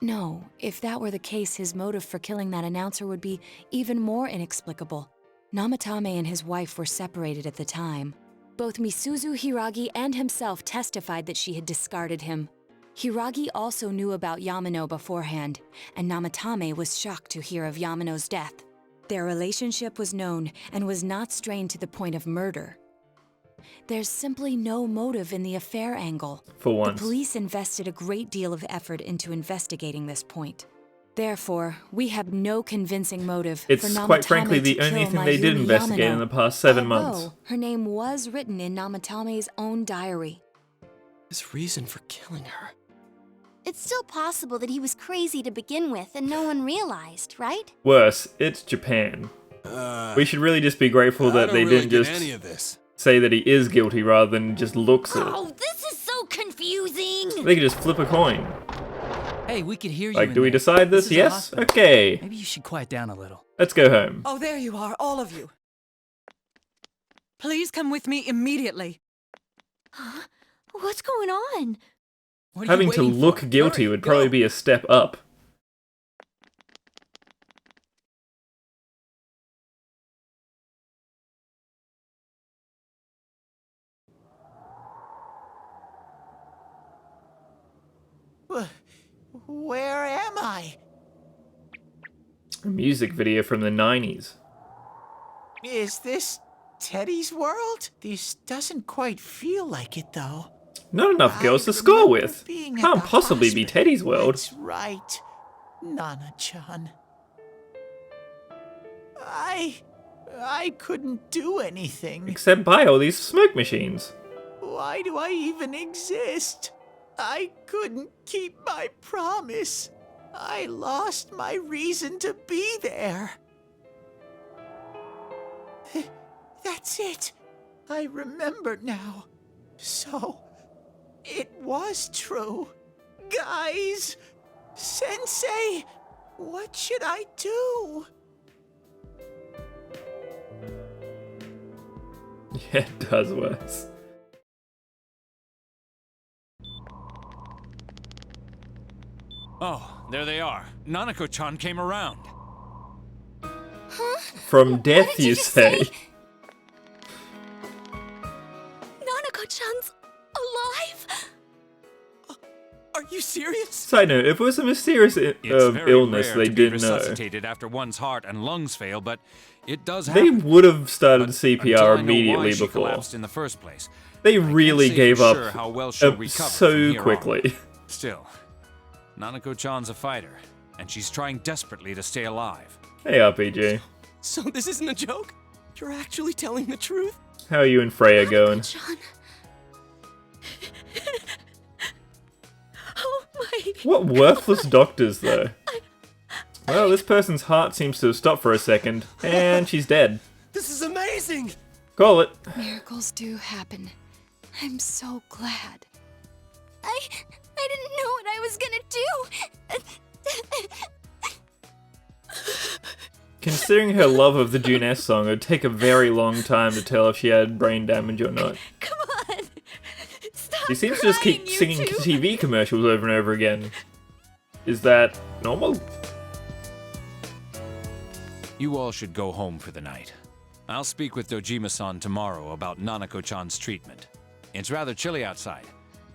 No, if that were the case, his motive for killing that announcer would be even more inexplicable. Namatame and his wife were separated at the time. Both Misuzu Hiragi and himself testified that she had discarded him. Hiragi also knew about Yamano beforehand, and Namatame was shocked to hear of Yamano's death. Their relationship was known and was not strained to the point of murder. There's simply no motive in the affair angle. For once. The police invested a great deal of effort into investigating this point. Therefore, we have no convincing motive for It's quite frankly Namatame the to only kill thing they did Mayumi investigate Yamano, in the past 7 months. although her name was written in Namatame's own diary. His reason for killing her. It's still possible that he was crazy to begin with and no one realized, right? Worse, it's Japan. We should really just be grateful that they didn't just say that he is guilty rather than just looks it. Oh, this is so confusing! They could just flip a coin. Hey, we could hear you. Like, in do we there. decide this? is a Yes? hospital. Okay. Maybe you should quiet down a little. Let's go home. Oh, there you are, all of you. Please come with me immediately. Huh? What's going on? What are you Having to waiting look for? guilty Hurry, would probably go. be a step up. Where am I? A music video from the 90s. Is this Teddy's world? This doesn't quite feel like it, though. Not enough girls I to score remember with. being at Can't the possibly be hospital. Teddy's world. That's right, Nana-chan. I couldn't do anything. Except buy all these smoke machines. Why do I even exist? I couldn't keep my promise. I lost my reason to be there. That's it. I remember now. So, it was true. Guys! Sensei! What should I do? Yeah, it does worse. Oh, there they are. Nanako-chan came around. From death, you say? Nanako-chan's alive? Are you serious? Side note, if it was a mysterious It's very illness rare they to be didn't know, resuscitated after one's heart and lungs fail, but it does they happen. would have started Until I CPR know why immediately she before. collapsed in the first place. They I can't really say gave for up sure how well she'll recover from so here on. quickly. Still, Nanako-chan's a fighter, and she's trying desperately to stay alive. Hey, RPG. So this isn't a joke? You're actually telling the truth? How are you and Freya going? Nanako-chan. Oh my... What worthless doctors, though? Well, this person's heart seems to have stopped for a second, and she's dead. This is amazing! Call it. Miracles do happen. I'm so glad. I didn't know what I was gonna do. Considering her love of the June song, it would take a very long time to tell if she had brain damage or not. Come on! Stop She seems to just keep crying, you singing two. TV commercials over and over again. Is that normal? You all should go home for the night. I'll speak with Dojima-san tomorrow about Nanako-chan's treatment. It's rather chilly outside.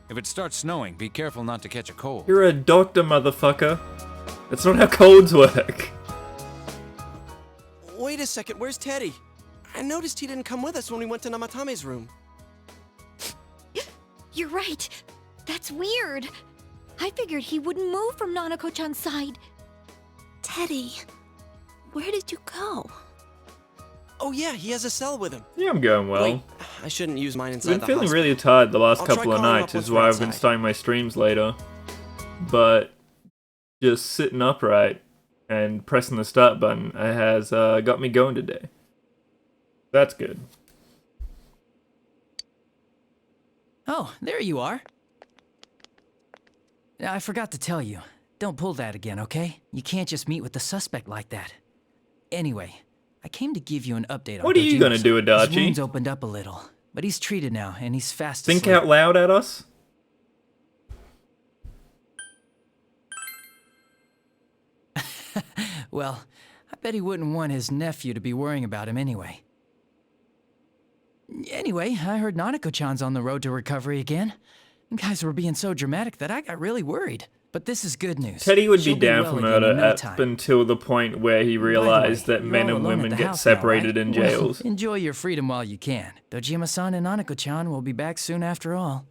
If it starts snowing, be careful not to catch a cold. You're a doctor, motherfucker. That's not how colds work. Wait a second, where's Teddy? I noticed he didn't come with us when we went to Namatame's room. You're right. That's weird. I figured he wouldn't move from Nanako-chan's side. Teddy, where did you go? Oh yeah, he has a cell with him. Yeah, I'm going well. Wait, I shouldn't use mine I've inside been the feeling hospital. really tired the last I'll try couple of calling him nights, up is once we're why I've been outside. starting my streams later. But just sitting upright and pressing the start button has got me going today. That's good. Oh, there you are. I forgot to tell you. Don't pull that again, okay? You can't just meet with the suspect like that. Anyway, I came to give you an update on What are you gonna do, His Adachi? wounds opened up a little, but he's treated now, and he's fast Think asleep. out loud at us? Well, I bet he wouldn't want his nephew to be worrying about him anyway. Anyway, I heard Nanako-chan's on the road to recovery again. You guys were being so dramatic that I got really worried. But this is good news. Teddy would She'll be down well for again murder in no up time. until the point where he By the way, realized that you're men all and alone at women the get house now, separated right? in Well, jails. enjoy your freedom while you can. Dojima-san and Nanako-chan will be back soon after all.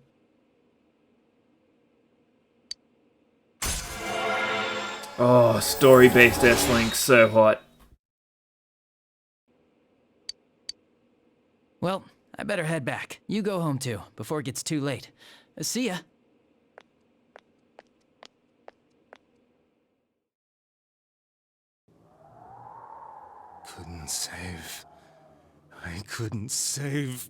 Oh, story-based S-Link, so hot. Well, I better head back. You go home too, before it gets too late. See ya. Couldn't save. I couldn't save.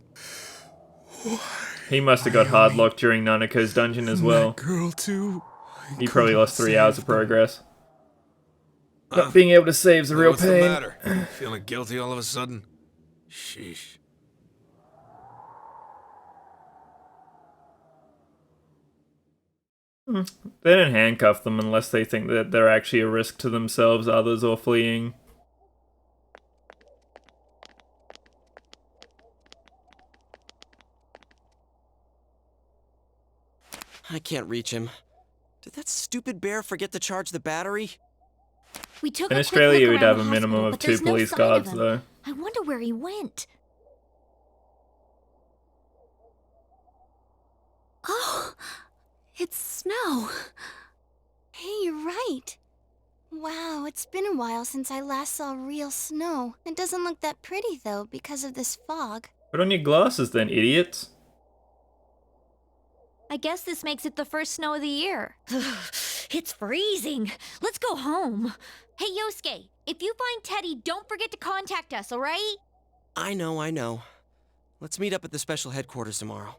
He must have got hard-locked during Nanako's dungeon as well. That girl too. He probably lost 3 hours of progress. Not being able to save's a real What's pain. the matter? Feeling guilty all of a sudden? Sheesh. They don't handcuff them unless they think that they're actually a risk to themselves, others, or fleeing. I can't reach him. Did that stupid bear forget to charge the battery? We took In a Australia, quick you look would around have a the minimum hospital, of but 2 there's no police sign of guards, him. though. I wonder where he went. Oh, it's snow. Hey, you're right. Wow, it's been a while since I last saw real snow. It doesn't look that pretty, though, because of this fog. Put on your glasses then, idiots. I guess this makes it the first snow of the year. It's freezing. Let's go home. Hey, Yosuke, if you find Teddy, don't forget to contact us, alright? I know. Let's meet up at the special headquarters tomorrow.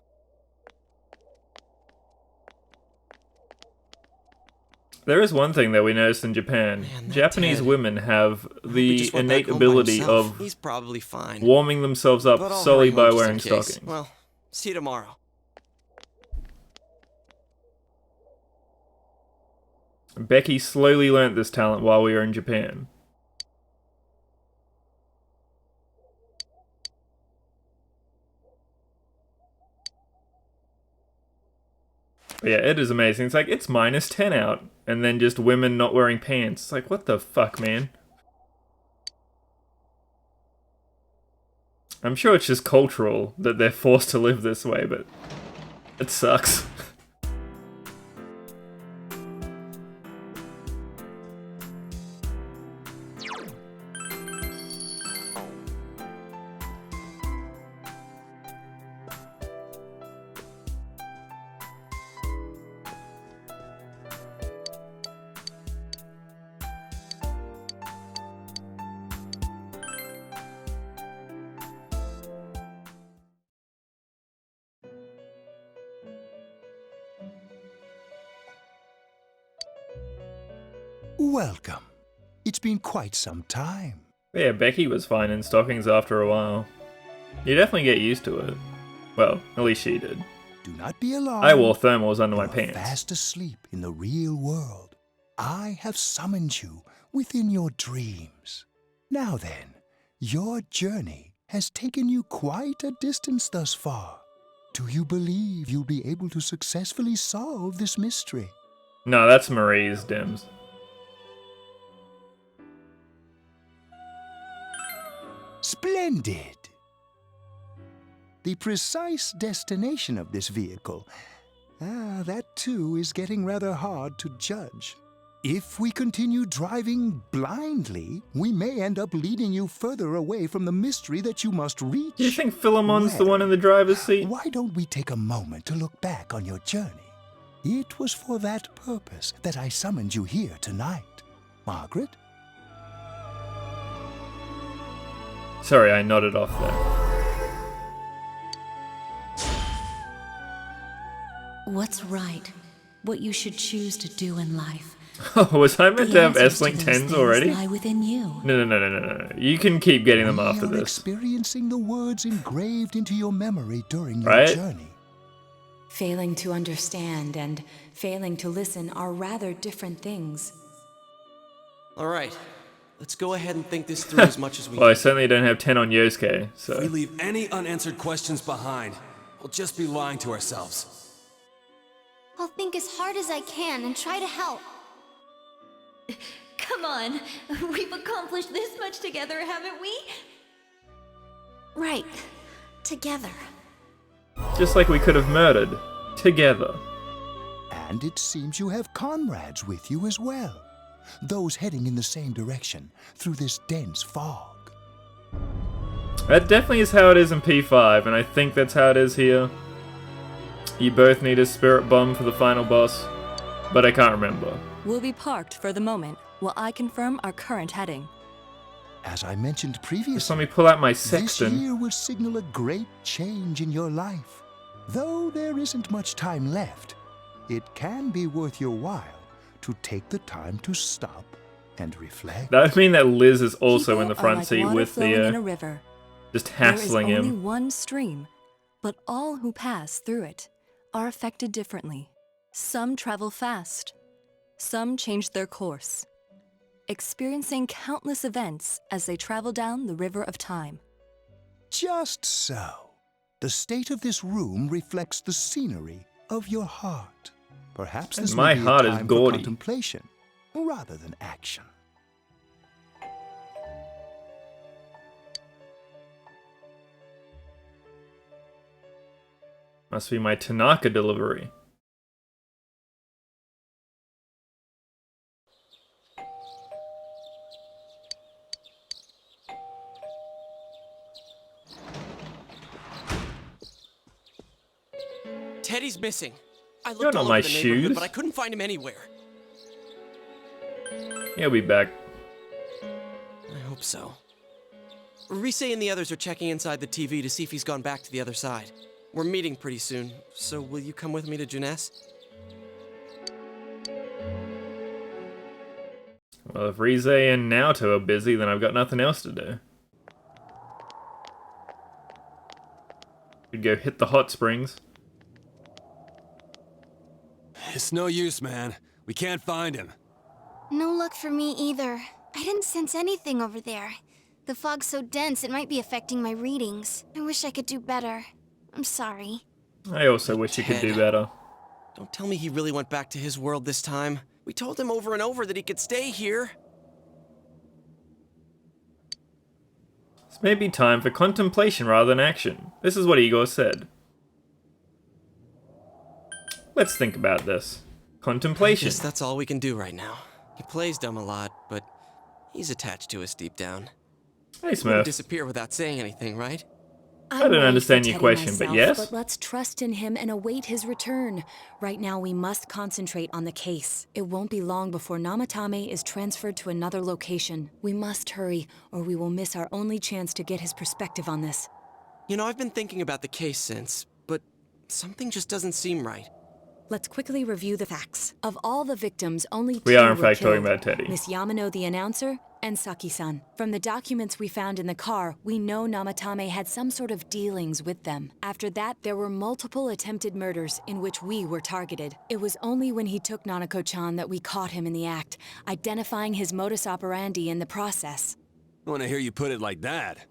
There is one thing that we noticed in Japan. Man, Japanese Ted. women have He the just went back innate home by ability himself. of He's probably fine. warming themselves up But I'll solely hurry by home just wearing in case. stockings. Well, see you tomorrow. Becky slowly learnt this talent while we were in Japan. But yeah, it is amazing. It's like, it's -10 out, and then just women not wearing pants. It's like, what the fuck, man? I'm sure it's just cultural that they're forced to live this way, but it sucks. Welcome. It's been quite some time. But yeah, Becky was fine in stockings after a while. You definitely get used to it. Well, at least she did. Do not be alarmed. I wore thermals under my You are pants. fast asleep in the real world. I have summoned you within your dreams. Now then, your journey has taken you quite a distance thus far. Do you believe you'll be able to successfully solve this mystery? No, that's Marie's dims. Splendid! The precise destination of this vehicle, that too is getting rather hard to judge. If we continue driving blindly, we may end up leading you further away from the mystery that you must reach. Do you think Philemon's the one in the driver's seat? Why don't we take a moment to look back on your journey? It was for that purpose that I summoned you here tonight. Margaret? Sorry, I nodded off there. What's right? What you should choose to do in life. Oh, was I meant to have answers S-Link those 10s things already? lie within you. No. You can keep getting them after We are this. experiencing the words engraved into your memory during your Right? journey. Failing to understand and failing to listen are rather different things. All right, let's go ahead and think this through as much as we Well, I can. certainly don't have 10 on Yosuke, If we so... leave any unanswered questions behind, we'll just be lying to ourselves. I'll think as hard as I can and try to help. Come on. We've accomplished this much together, haven't we? Right. Together. Just like we could have murdered. Together. And it seems you have comrades with you as well. those heading in the same direction through this dense fog. That definitely is how it is in P5, and I think that's how it is here. You both need a spirit bomb for the final boss, but I can't remember. We'll be parked for the moment while I confirm our current heading. As I mentioned previously, Just let me pull out my this sextant. year will signal a great change in your life. Though there isn't much time left, it can be worth your while to take the time to stop and reflect. That would mean that Liz is also People in the are front like seat water with flowing in a the, river. just hassling There is only him. one stream, but all who pass through it are affected differently. Some travel fast, some change their course, experiencing countless events as they travel down the river of time. Just so. The state of this room reflects the scenery of your heart. Perhaps this My may be heart a is time for gaudy. contemplation rather than action. Must be my Tanaka delivery. Teddy's missing. I You're looked not all my over the neighborhood, shoes. but I couldn't find him anywhere. He'll be back. I hope so. Rise and the others are checking inside the TV to see if he's gone back to the other side. We're meeting pretty soon, so will you come with me to Jeunesse? Well, if Rize and Naoto are busy, then I've got nothing else to do. Could go hit the hot springs. It's no use, man. We can't find him. No luck for me either. I didn't sense anything over there. The fog's so dense it might be affecting my readings. I wish I could do better. I'm sorry. I also wish you could do better. Don't tell me he really went back to his world this time. We told him over and over that he could stay here. This may be time for contemplation rather than action. This is what Igor said. Let's think about this. Contemplation. I guess that's all we can do right now. He plays dumb a lot, but he's attached to us deep down. Hey, He wouldn't Smurf. disappear without saying anything, right? I don't worried understand for your Teddy question, but myself, yes? But let's trust in him and await his return. Right now, we must concentrate on the case. It won't be long before Namatame is transferred to another location. We must hurry, or we will miss our only chance to get his perspective on this. You know, I've been thinking about the case since, but something just doesn't seem right. Let's quickly review the facts. Of all the victims, only We two are in were fact talking killed. about Teddy. Miss Yamano, the announcer, and Saki-san. From the documents we found in the car, we know Namatame had some sort of dealings with them. After that, there were multiple attempted murders in which we were targeted. It was only when he took Nanako-chan that we caught him in the act, identifying his modus operandi in the process. I want to hear you put it like that.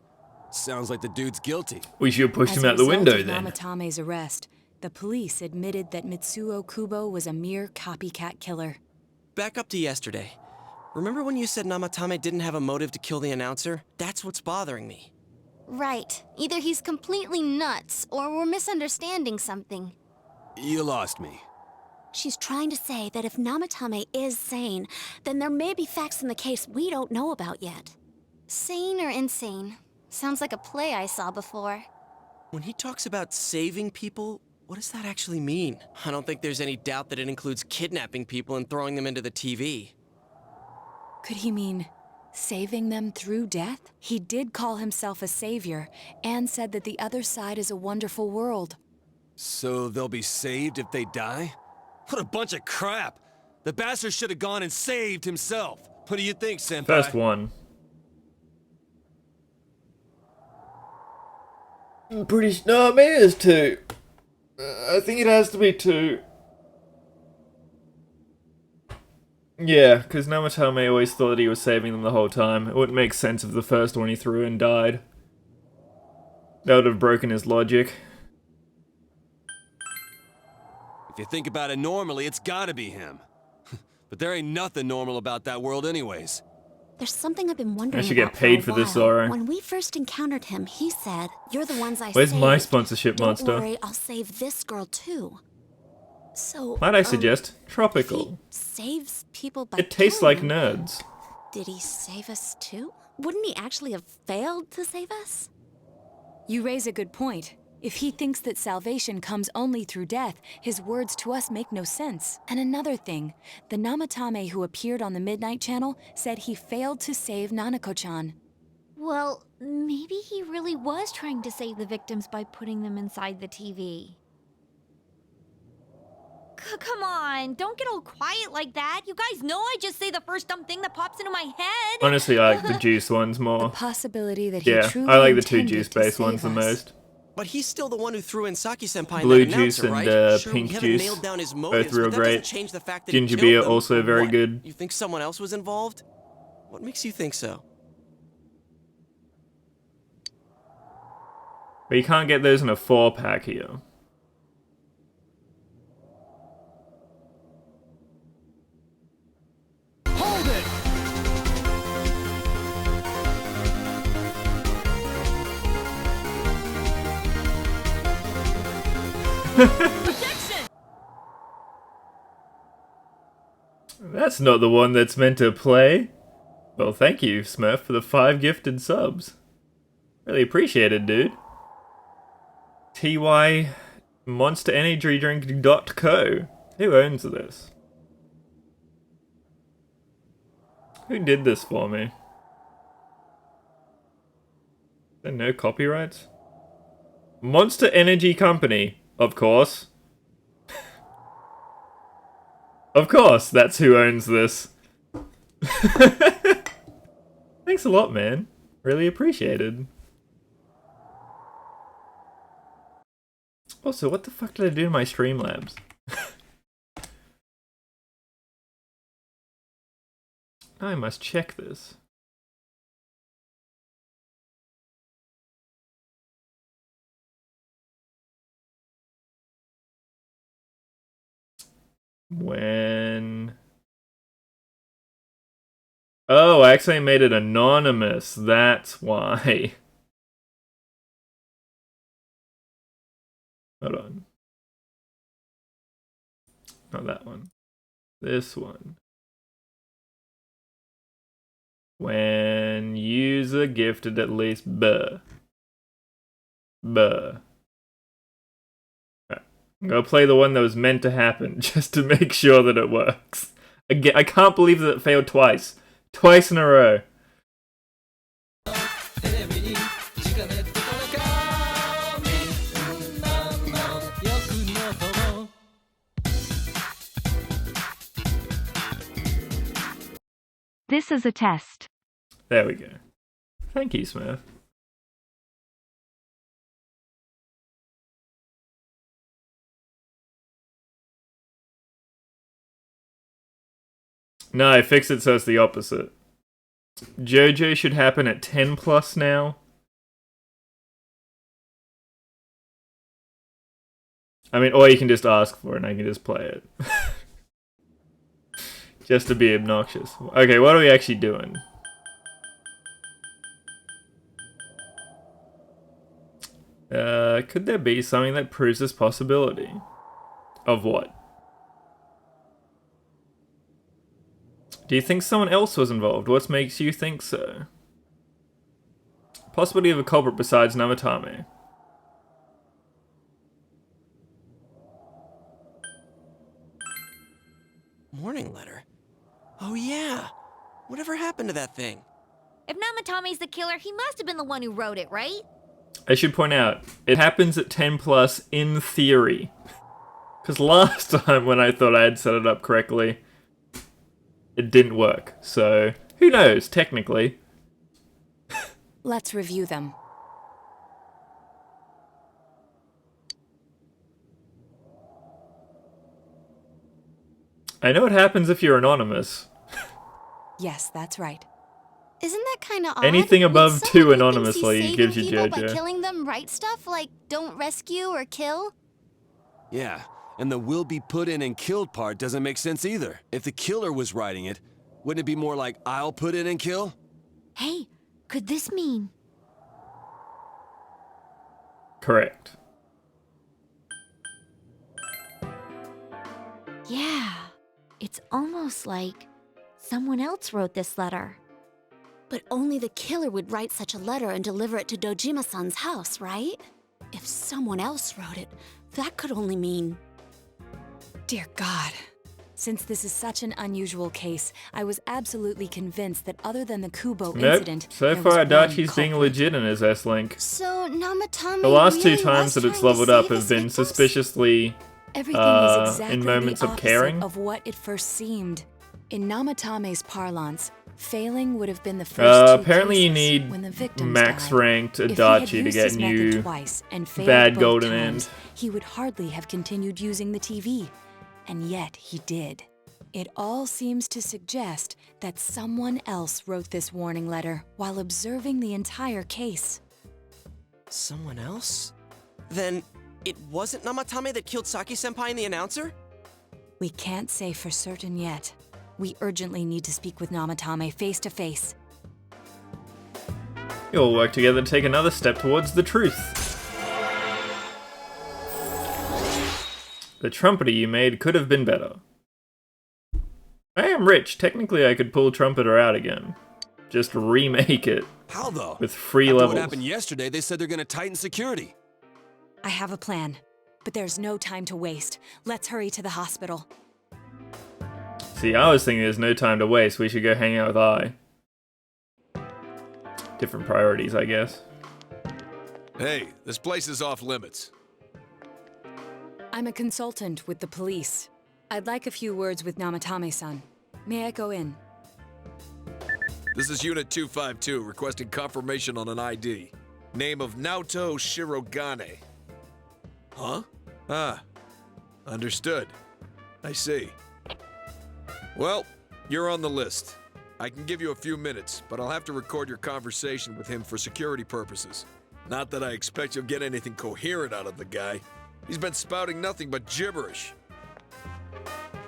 Sounds like the dude's guilty. We should push As him a out the result window of then. Namatame's arrest, the police admitted that Mitsuo Kubo was a mere copycat killer. Back up to yesterday. Remember when you said Namatame didn't have a motive to kill the announcer? That's what's bothering me. Right. Either he's completely nuts, or we're misunderstanding something. You lost me. She's trying to say that if Namatame is sane, then there may be facts in the case we don't know about yet. Sane or insane? Sounds like a play I saw before. When he talks about saving people, what does that actually mean? I don't think there's any doubt that it includes kidnapping people and throwing them into the TV. Could he mean saving them through death? He did call himself a savior and said that the other side is a wonderful world. So they'll be saved if they die? What a bunch of crap! The bastard should have gone and saved himself. What do you think, Senpai? First one. I'm pretty no, maybe there's two. I think it has to be two. Yeah, because Namatame always thought that he was saving them the whole time. It wouldn't make sense if the first one he threw in died. That would have broken his logic. If you think about it normally, it's gotta be him. But there ain't nothing normal about that world anyways. There's something I've been wondering I should about get paid for for a this, while. Zoro. When we first encountered him, he said, "You're the ones I Where's saved. my sponsorship, Don't monster? worry, I'll save this girl too." So, Might I suggest tropical? saves people by It tastes like killing them. nerds. Did he save us too? Wouldn't he actually have failed to save us? You raise a good point. If he thinks that salvation comes only through death, his words to us make no sense. And another thing, the Namatame who appeared on the Midnight Channel said he failed to save Nanako-chan. Well, maybe he really was trying to save the victims by putting them inside the TV. Come on, don't get all quiet like that. You guys know I just say the first dumb thing that pops into my head. Honestly, I like the juice ones more. The possibility that he Yeah, truly I like the two intended juice-based to ones the save us. most. But he's still the one who threw in Saki-senpai Blue and that juice announcer, and right? Sure, pink we haven't juice, nailed down his both motives, real but that great. doesn't change the fact that Ginger he beer killed them. also very What? good. You think someone else was involved? What makes you think so? But you can't get those in a 4-pack here. Hold it! That's not the one that's meant to play. Well, thank you, Smurf, for the 5 gifted subs. Really appreciate it, dude. TY MonsterEnergyDrink.co. Who owns this? Who did this for me? Is there no copyrights? Monster Energy Company, of course. Of course, that's who owns this. Thanks a lot, man. Really appreciated. Also, what the fuck did I do in my Streamlabs? I must check this. When... Oh, I actually made it anonymous. That's why. Hold on. Not that one. This one. When user gifted at least buh. Buh. Right. I'm gonna play the one that was meant to happen just to make sure that it works. Again, I can't believe that it failed twice. Twice in a row. This is a test. There we go. Thank you, Smurf. No, I fixed it so it's the opposite. JoJo should happen at 10 plus now. I mean, or you can just ask for it and I can just play it. Just to be obnoxious. Okay, what are we actually doing? Could there be something that proves this possibility? Of what? Do you think someone else was involved? What makes you think so? Possibility of a culprit besides Namatame. Morning letter? Oh yeah! Whatever happened to that thing? If Namatame's the killer, he must have been the one who wrote it, right? I should point out, it happens at 10 plus in theory. Because last time when I thought I had set it up correctly, it didn't work. So, who knows, technically. Let's review them. I know what happens if you're anonymous. Yes, that's right. Isn't that kind of odd? Anything Would above someone 2 who thinks anonymously he's gives you saving people by JoJo. killing them write stuff like don't rescue or kill? Yeah, and the will be put in and killed part doesn't make sense either. If the killer was writing it, wouldn't it be more like I'll put in and kill? Hey, could this mean? Correct. It's almost like someone else wrote this letter. But only the killer would write such a letter and deliver it to Dojima-san's house, right? If someone else wrote it, that could only mean... Dear God. Since this is such an unusual case, I was absolutely convinced that other than the Kubo incident, So there far was Adachi's one being culprit. legit in his S-Link. So Namatame The last two really times was that it's trying to leveled up save have his been victims? suspiciously Everything is exactly in moments the of opposite caring. of what it first seemed. In Namatame's parlance, failing would have been the first two apparently you cases need when the victims max died. ranked If he had Adachi to used get his method new twice and failed bad both golden times, end. he would hardly have continued using the TV. And yet he did. It all seems to suggest that someone else wrote this warning letter while observing the entire case. Someone else? Then it wasn't Namatame that killed Saki-senpai and the announcer? We can't say for certain yet. We urgently need to speak with Namatame face to face. You'll work together to take another step towards the truth. The trumpeter you made could have been better. I am rich. Technically, I could pull Trumpeter out again. Just remake it. How though? With free After levels. what happened yesterday, they said they're gonna tighten security. I have a plan, but there's no time to waste. Let's hurry to the hospital. See, I was thinking there's no time to waste. We should go hang out with I. Different priorities, I guess. Hey, this place is off limits. I'm a consultant with the police. I'd like a few words with Namatame-san. May I go in? This is Unit 252, requesting confirmation on an ID. Name of Naoto Shirogane. Huh? Ah. Understood. I see. Well, you're on the list. I can give you a few minutes, but I'll have to record your conversation with him for security purposes. Not that I expect you'll get anything coherent out of the guy. He's been spouting nothing but gibberish.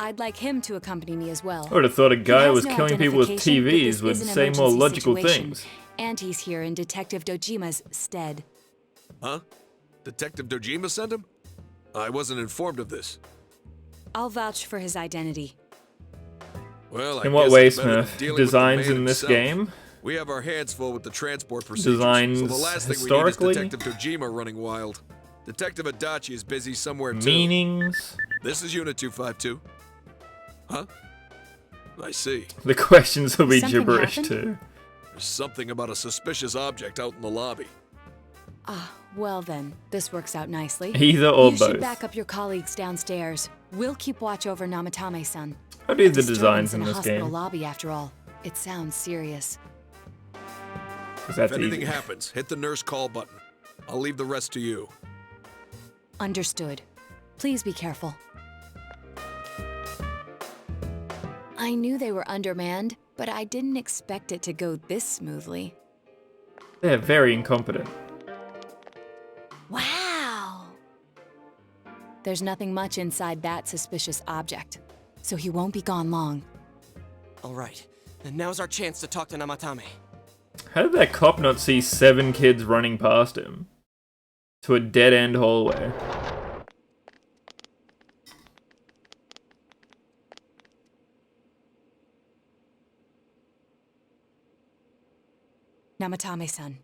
I'd like him to accompany me as well. I would have thought a guy He who has was no killing people with identification, but TVs this would is an say more emergency logical situation, things. And he's here in Detective Dojima's stead. Huh? Detective Dojima sent him? I wasn't informed of this. I'll vouch for his identity. Well, I In what guess way, it's better than Smith? dealing with the Designs man in this himself. game? We have our hands full with the transport procedures, Designs so the last thing historically? we need is Detective Dojima running wild. Detective Adachi is busy somewhere too. Meanings? This is Unit 252. Huh? I see. The questions will be Something gibberish happened? too. There's something about a suspicious object out in the lobby. Ah, well then, this works out nicely. Either or you both. should back up your colleagues downstairs. We'll keep watch over Namatame-san. How do A the disturbance designs in a this hospital game? lobby, after all. It sounds serious. 'Cause that's if anything easy. happens, hit the nurse call button. I'll leave the rest to you. Understood. Please be careful. I knew they were undermanned, but I didn't expect it to go this smoothly. They're very incompetent. Wow! There's nothing much inside that suspicious object, so he won't be gone long. All right, and now's our chance to talk to Namatame. How did that cop not see 7 kids running past him? To a dead-end hallway. Namatame-san,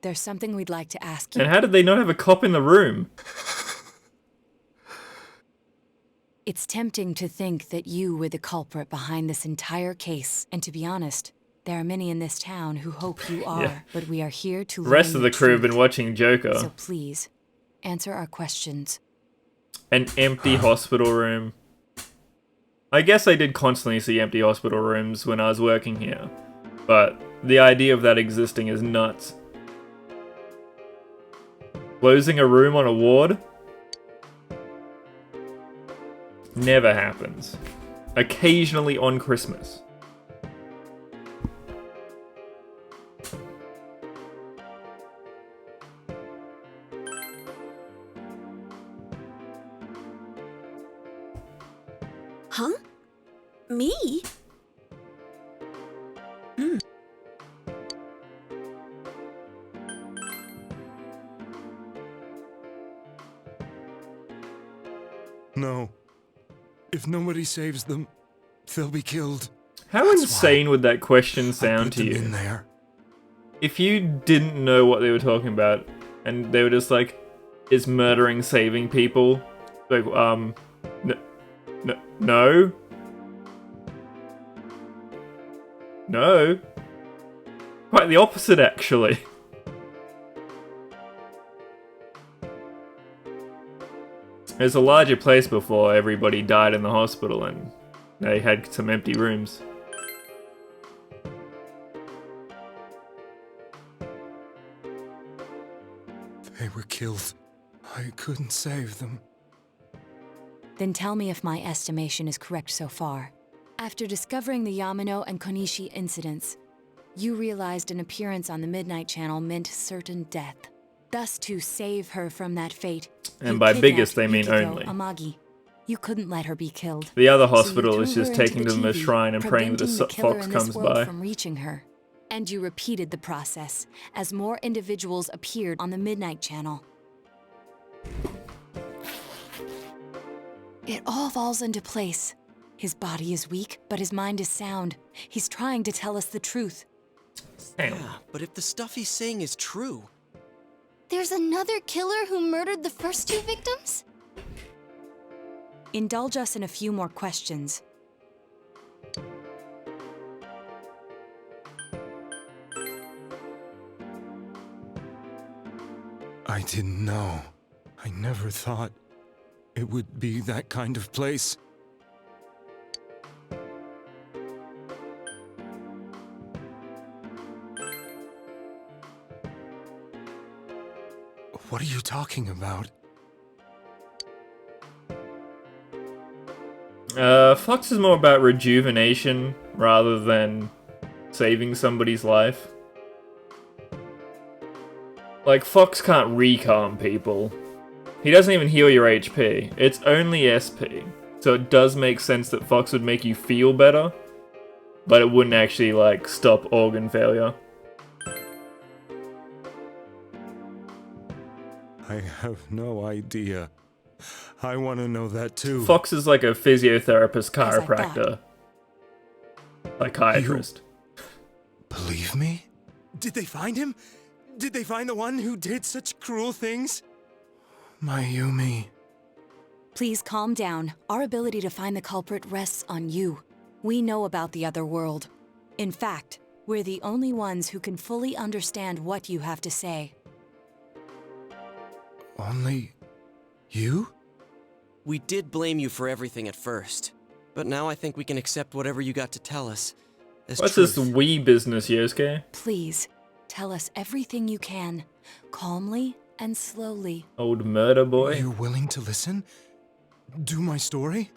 there's something we'd like to ask you. And how did they not have a cop in the room? It's tempting to think that you were the culprit behind this entire case, and to be honest, there are many in this town who hope you are, Yeah. but we are here to The rest learn of the crew have truth. been watching Joker. So please, answer our questions. An empty hospital room. I guess I did constantly see empty hospital rooms when I was working here, but the idea of that existing is nuts. Closing a room on a ward? Never happens. Occasionally on Christmas. Huh? Me? No. If nobody saves them, they'll be killed. How insane would that question sound to you? In there. If you didn't know what they were talking about, and they were just like, is murdering saving people? Like, no? No? Quite the opposite, actually. There's a larger place before everybody died in the hospital and they had some empty rooms. They were killed. I couldn't save them. Then tell me if my estimation is correct so far. After discovering the Yamano and Konishi incidents, you realized an appearance on the Midnight Channel meant certain death. Thus, to save her from that fate, and by biggest they mean Yukiko only. Amagi. You couldn't let her be killed. The other So you hospital threw is just her into taking the to the TV, shrine and praying that preventing a the killer fox in this comes world by. from reaching her. And you repeated the process as more individuals appeared on the Midnight Channel. It all falls into place. His body is weak, but his mind is sound. He's trying to tell us the truth. Yeah, but if the stuff he's saying is true... There's another killer who murdered the first two victims? Indulge us in a few more questions. I didn't know. I never thought it would be that kind of place. What are you talking about? Fox is more about rejuvenation rather than saving somebody's life. Like, Fox can't recalm people. He doesn't even heal your HP. It's only SP. So it does make sense that Fox would make you feel better, but it wouldn't actually, like, stop organ failure. I have no idea. I want to know that too. Fox is like a physiotherapist, As I chiropractor, psychiatrist. Believe me? Did they find him? Did they find the one who did such cruel things? Mayumi. Please calm down. Our ability to find the culprit rests on you. We know about the other world. In fact, we're the only ones who can fully understand what you have to say. Only you? We did blame you for everything at first, but now I think we can accept whatever you got to tell us as What's truth. this wee business, Yosuke? Please, tell us everything you can, calmly and slowly. Old murder boy? You're willing to listen? Do my story?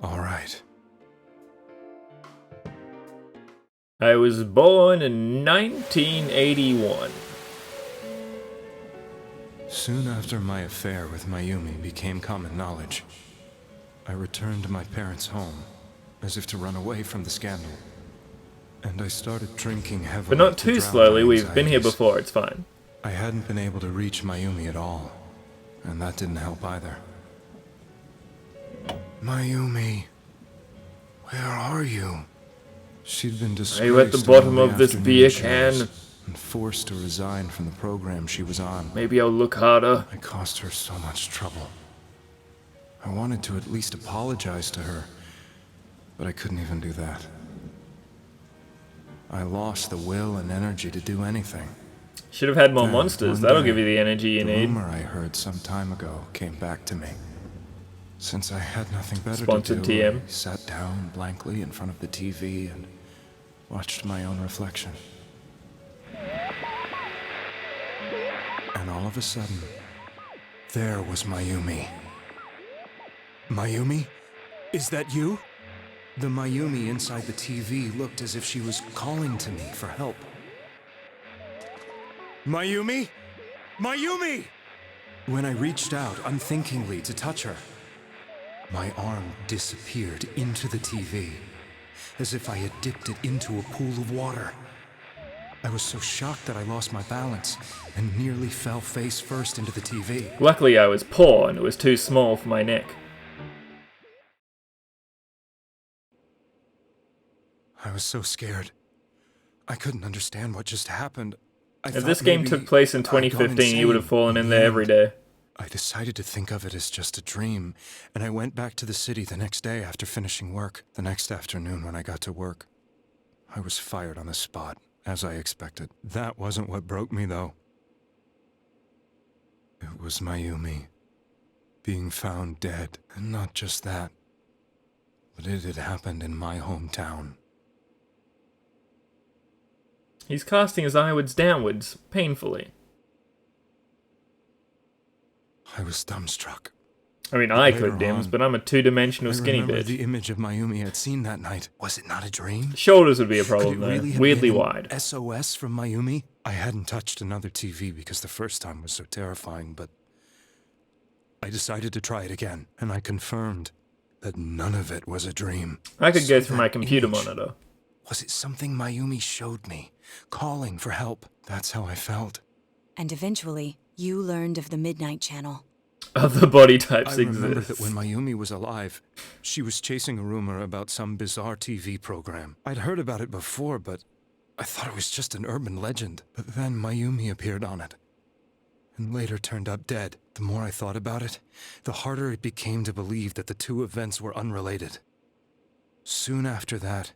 All right. I was born in 1981. Soon after my affair with Mayumi became common knowledge, I returned to my parents' home, as if to run away from the scandal. And I started drinking heavily. But not to too drown slowly, my we've been here anxieties. before, it's fine. I hadn't been able to reach Mayumi at all, and that didn't help either. Mayumi, where are you? She'd been disgraced. Are you at the bottom in all of the this beer afternoon can? shows and forced to resign from the program she was on. Maybe I'll look harder. I caused her so much trouble. I wanted to at least apologize to her, but I couldn't even do that. I lost the will and energy to do anything. Should have had more Then, monsters. one That'll day, give you the energy you the need. rumor I heard some time ago came back to me. Since I had nothing better Sponsored to do, TM. I sat down blankly in front of the TV and watched my own reflection. And all of a sudden, there was Mayumi. Mayumi? Is that you? The Mayumi inside the TV looked as if she was calling to me for help. Mayumi? Mayumi! When I reached out unthinkingly to touch her, my arm disappeared into the TV, as if I had dipped it into a pool of water. I was so shocked that I lost my balance and nearly fell face first into the TV. Luckily I was poor and it was too small for my neck. I was so scared. I couldn't understand what just happened. If this game took place in 2015, you would have fallen in there every day. I decided to think of it as just a dream, and I went back to the city the next day after finishing work. The next afternoon when I got to work, I was fired on the spot, as I expected. That wasn't what broke me, though. It was Mayumi being found dead, and not just that, but it had happened in my hometown. He's casting his eyewards downwards, painfully. I was dumbstruck. I mean, I could, Dims, but I'm a two-dimensional skinny I remember bitch. the image of Mayumi I'd seen that night. Was it not a dream? Shoulders would be a problem, Could it really though. have Weirdly been wide. SOS from Mayumi? I hadn't touched another TV because the first time was so terrifying, but I decided to try it again, and I confirmed that none of it was a dream. I could go through my computer monitor. Was it something Mayumi showed me, calling for help? That's how I felt. And eventually, you learned of the Midnight Channel. Other body types I remember exist. that when Mayumi was alive, she was chasing a rumor about some bizarre TV program. I'd heard about it before, but I thought it was just an urban legend. But then Mayumi appeared on it, and later turned up dead. The more I thought about it, the harder it became to believe that the two events were unrelated. Soon after that,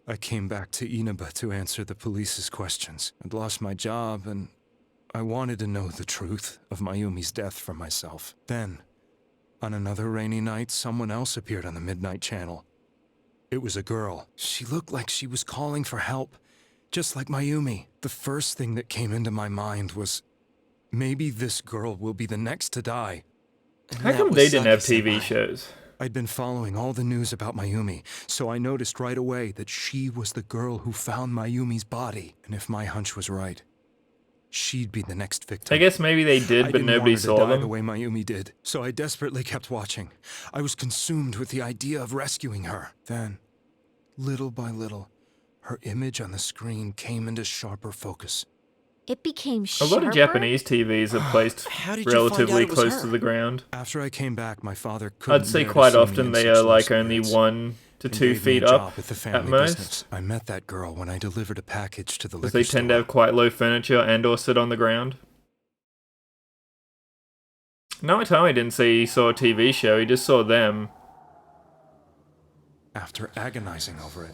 I came back to Inaba to answer the police's questions. I'd lost my job, and I wanted to know the truth of Mayumi's death for myself. Then, on another rainy night, someone else appeared on the Midnight Channel. It was a girl. She looked like she was calling for help, just like Mayumi. The first thing that came into my mind was, maybe this girl will be the next to die. How come they didn't have TV shows? I'd been following all the news about Mayumi, so I noticed right away that she was the girl who found Mayumi's body. And if my hunch was right, she'd be the next victim. I guess maybe they did, but nobody saw I didn't want her to die them. the way Mayumi did, so I desperately kept watching. I was consumed with the idea of rescuing her. Then, little by little, her image on the screen came into sharper focus. It became A sharper? lot of Japanese TVs are placed relatively close to the ground. After I came back, my father couldn't I'd say bear to quite see me often in they such are low like only spirits. 1 to He 2 gave me a feet job up at the at family most. business. I met that girl when I delivered a package to the Because liquor they store. tend to have quite low furniture and or sit on the ground. Naotami didn't say he saw a TV show, he just saw them. After agonizing over it,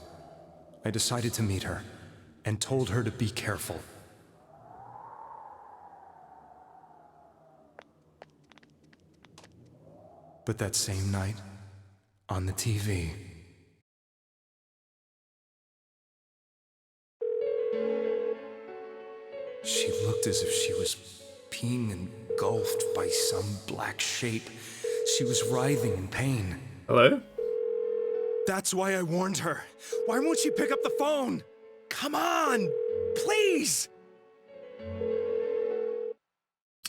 I decided to meet her and told her to be careful. But that same night, on the TV, she looked as if she was being engulfed by some black shape. She was writhing in pain. Hello? That's why I warned her. Why won't she pick up the phone? Come on, please!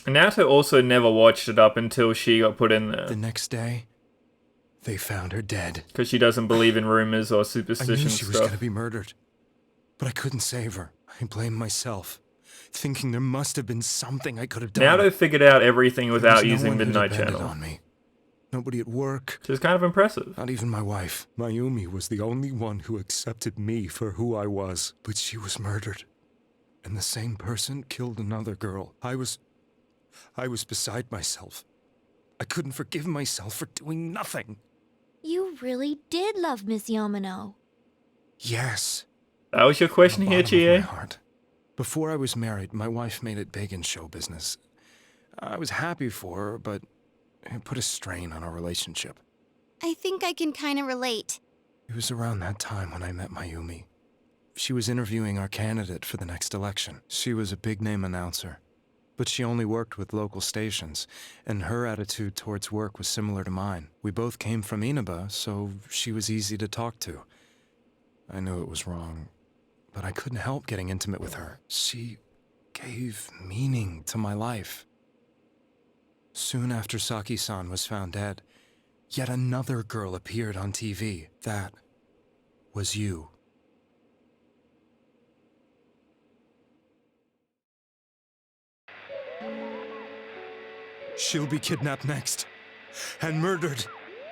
Naoto also never watched it up until she got put in there. The next day, they found her dead. Because she doesn't believe in rumors or I knew superstition she was stuff. gonna be murdered, but I couldn't save her. I blamed myself, thinking there must have been something I could have done. Naoto figured out everything There was without no using one who Midnight depended Channel. on me. Nobody at work. Which is kind of impressive. Not even my wife. Mayumi was the only one who accepted me for who I was. But she was murdered. And the same person killed another girl. I was beside myself. I couldn't forgive myself for doing nothing. You really did love Miss Yamano. Yes. That was your question here, Chie? Before I was married, my wife made it big in show business. I was happy for her, but it put a strain on our relationship. I think I can kind of relate. It was around that time when I met Mayumi. She was interviewing our candidate for the next election. She was a big-name announcer, but she only worked with local stations, and her attitude towards work was similar to mine. We both came from Inaba, so she was easy to talk to. I knew it was wrong, but I couldn't help getting intimate with her. She gave meaning to my life. Soon after Saki-san was found dead, yet another girl appeared on TV. That was you. She'll be kidnapped next. And murdered.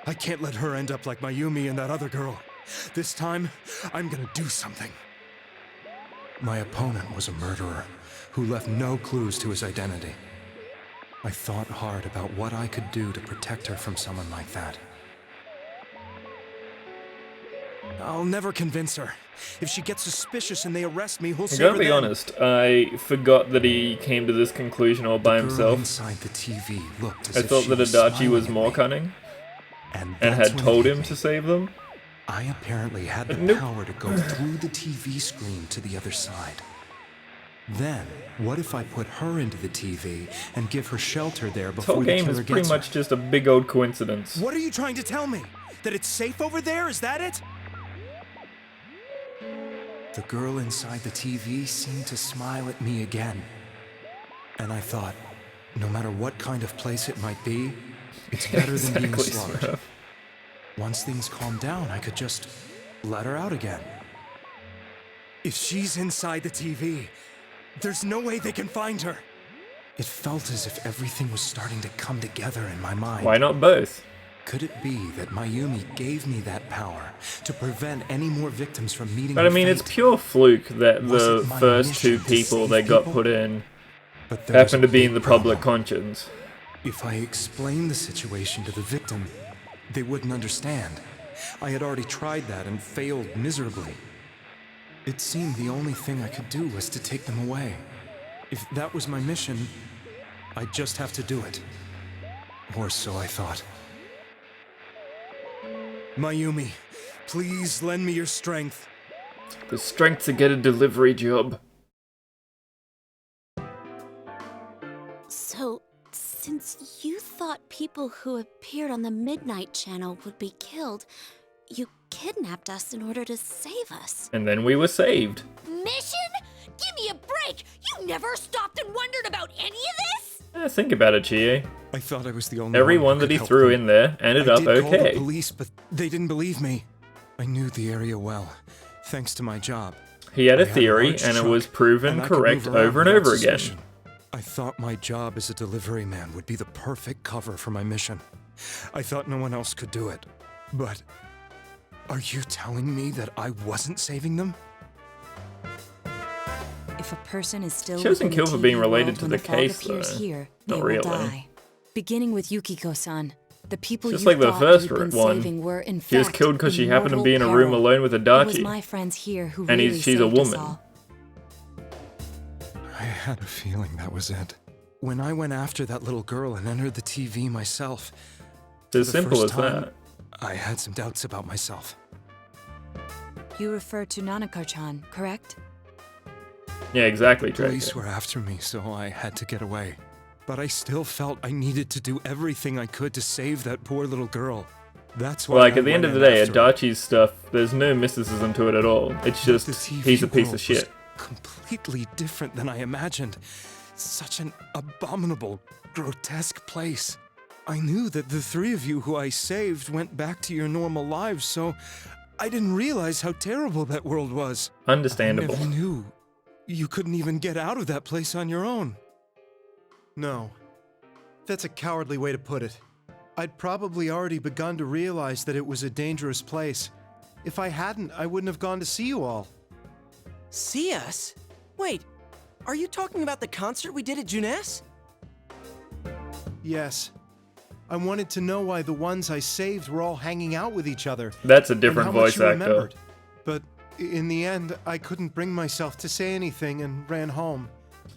I can't let her end up like Mayumi and that other girl. This time, I'm gonna do something. My opponent was a murderer who left no clues to his identity. I thought hard about what I could do to protect her from someone like that. I'll never convince her. If she gets suspicious and they arrest me, we'll I save gotta her be then. honest, I forgot that he came to this conclusion all by The girl himself. inside the TV looked as I if thought she that was Adachi smiling was at more me. cunning And and that's had when told it hit him me. to save them. I apparently had the Nope. power to go through the TV screen to the other side. Then, what if I put her into the TV and give her shelter there This before whole the game is killer pretty gets much her? just a big old coincidence. What are you trying to tell me? That it's safe over there? Is that it? The girl inside the TV seemed to smile at me again. And I thought, no matter what kind of place it might be, it's better than being Exactly, slaughtered. Smurf. Once things calm down, I could just let her out again. If she's inside the TV, there's no way they can find her. It felt as if everything was starting to come together in my mind. Why not both? Could it be that Mayumi gave me that power to prevent any more victims from meeting But her I mean, fate? it's pure fluke that Was the it my first two mission to people save that got people? put in But there was happened a to be in big the public problem. conscience. If I explained the situation to the victim, they wouldn't understand. I had already tried that and failed miserably. It seemed the only thing I could do was to take them away. If that was my mission, I'd just have to do it. Or so I thought. Mayumi, please lend me your strength. The strength to get a delivery job. So, since you thought people who appeared on the Midnight Channel would be killed, you kidnapped us in order to save us. And then we were saved. Mission? Give me a break! You never stopped and wondered about any of this? Think about it, Chie. I thought I was the only Every one one who that could he help threw them. in there ended I up did call the okay. police, but they didn't believe me. I knew the area well, thanks to my job. He had I a theory, large and it truck, was proven and I could correct move around over and without over again. suspicion. I thought my job as a delivery man would be the perfect cover for my mission. I thought no one else could do it. But are you telling me that I wasn't saving them? If a person is still She doesn't within kill the for being TV related world to when the fog case, appears though. here, Not they really. will die. Beginning with Yukiko-san, the people Just you like the thought first you'd been one. saving were in She was fact killed because she in happened to mortal be in a room peril. alone with It was Adachi. my friends here who And really she's a saved us woman. all. I had a feeling that was it. When I went after that little girl and entered the TV myself, It's as for the simple first as time, that. I had some doubts about myself. You refer to Nanako-chan, correct? Yeah, exactly, Police Drake. were after me, so I had to get away. But I still felt I needed to do everything I could to save that poor little girl. That's why Like, I at the end of went the in day, after her. Adachi's stuff, there's no mysticism to it at all. It's just, The TV he's a piece world of shit. was completely different than I imagined. Such an abominable, grotesque place. I knew that the three of you who I saved went back to your normal lives, so I didn't realize how terrible that world was. Understandable. I never knew you couldn't even get out of that place on your own. No. That's a cowardly way to put it. I'd probably already begun to realize that it was a dangerous place. If I hadn't, I wouldn't have gone to see you all. See us? Wait, are you talking about the concert we did at Junes? Yes. I wanted to know why the ones I saved were all hanging out with each other. That's a and different how much voice you actor. remembered. But in the end, I couldn't bring myself to say anything and ran home.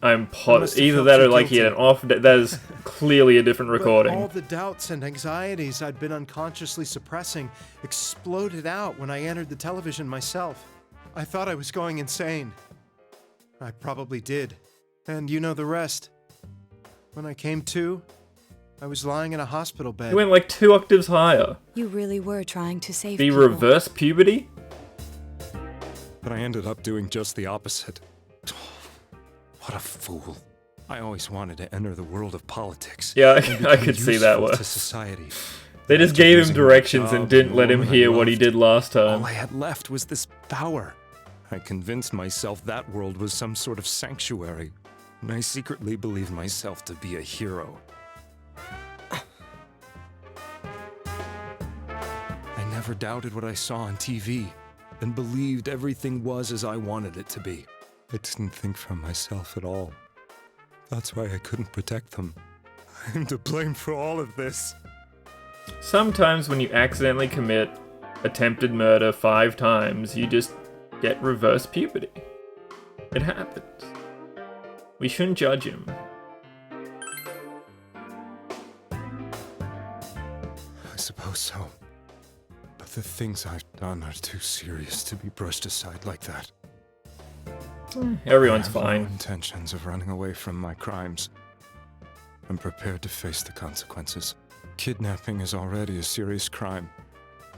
I'm must have either felt that too or like he had an guilty. off day. That is clearly a different But recording. all the doubts and anxieties I'd been unconsciously suppressing exploded out when I entered the television myself. I thought I was going insane. I probably did. And you know the rest. When I came to, I was lying in a hospital bed. He went like 2 octaves higher. You really were trying to save The people. reverse puberty? But I ended up doing just the opposite. What a fool. I always wanted to enter the world of politics. Yeah, and I become could see that useful was. to society. They just After gave him losing my directions job and didn't let the him woman I hear what he loved, did last time. All I had left was this power. I convinced myself that world was some sort of sanctuary, and I secretly believed myself to be a hero. never doubted what I saw on TV and believed everything was as I wanted it to be. I didn't think for myself at all. That's why I couldn't protect them. I'm to blame for all of this. Sometimes when you accidentally commit attempted murder 5 times, you just get reverse puberty. It happens. We shouldn't judge him. I suppose so. But the things I've done are too serious to be brushed aside like that. Everyone's I have fine. no intentions of running away from my crimes. I'm prepared to face the consequences. Kidnapping is already a serious crime.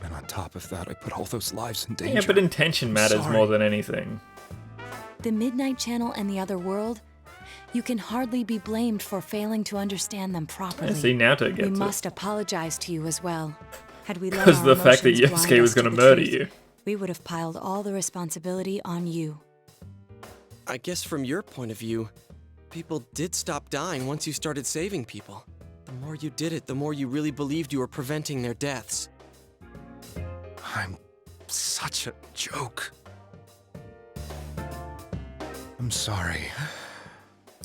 And on top of that, I put all those lives in danger. Yeah, but intention matters more than anything. The Midnight Channel and the other world, you can hardly be blamed for failing to understand them properly. Yeah, see, Naruto gets we it. must apologize to you as well. Had we let Because our the fact that emotions blind Yosuke was us to going to the murder truth, you. we would have piled all the responsibility on you. I guess from your point of view, people did stop dying once you started saving people. The more you did it, the more you really believed you were preventing their deaths. I'm such a joke. I'm sorry.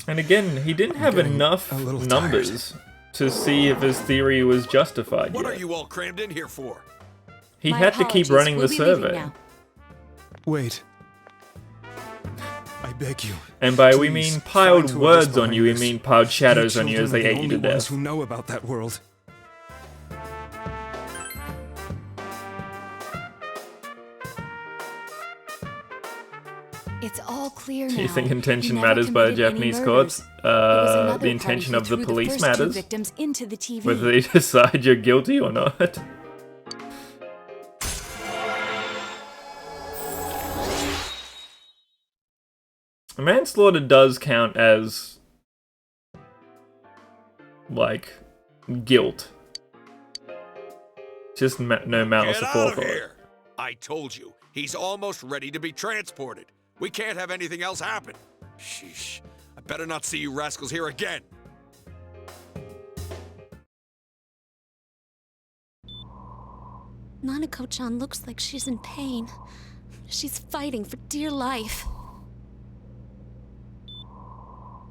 And again, he didn't have enough numbers to see if his theory was justified What yet. are you all crammed in here for? He had to keep running the survey. Wait. I beg you. And by we please mean piled find whoever's words on behind you, we this. mean piled shadows on you children as are they the ate you to only ones death. who know about that world. It's all clear now. Do you think He intention never matters by the committed any Japanese murders. courts? It was another The party intention who of the threw police first two matters? victims into the TV. Whether they decide you're guilty or not. Manslaughter does count as, like, guilt. Just no malice Get out of aforethought. here! I told you, he's almost ready to be transported. We can't have anything else happen. Sheesh. I better not see you rascals here again. Nanako-chan looks like she's in pain. She's fighting for dear life.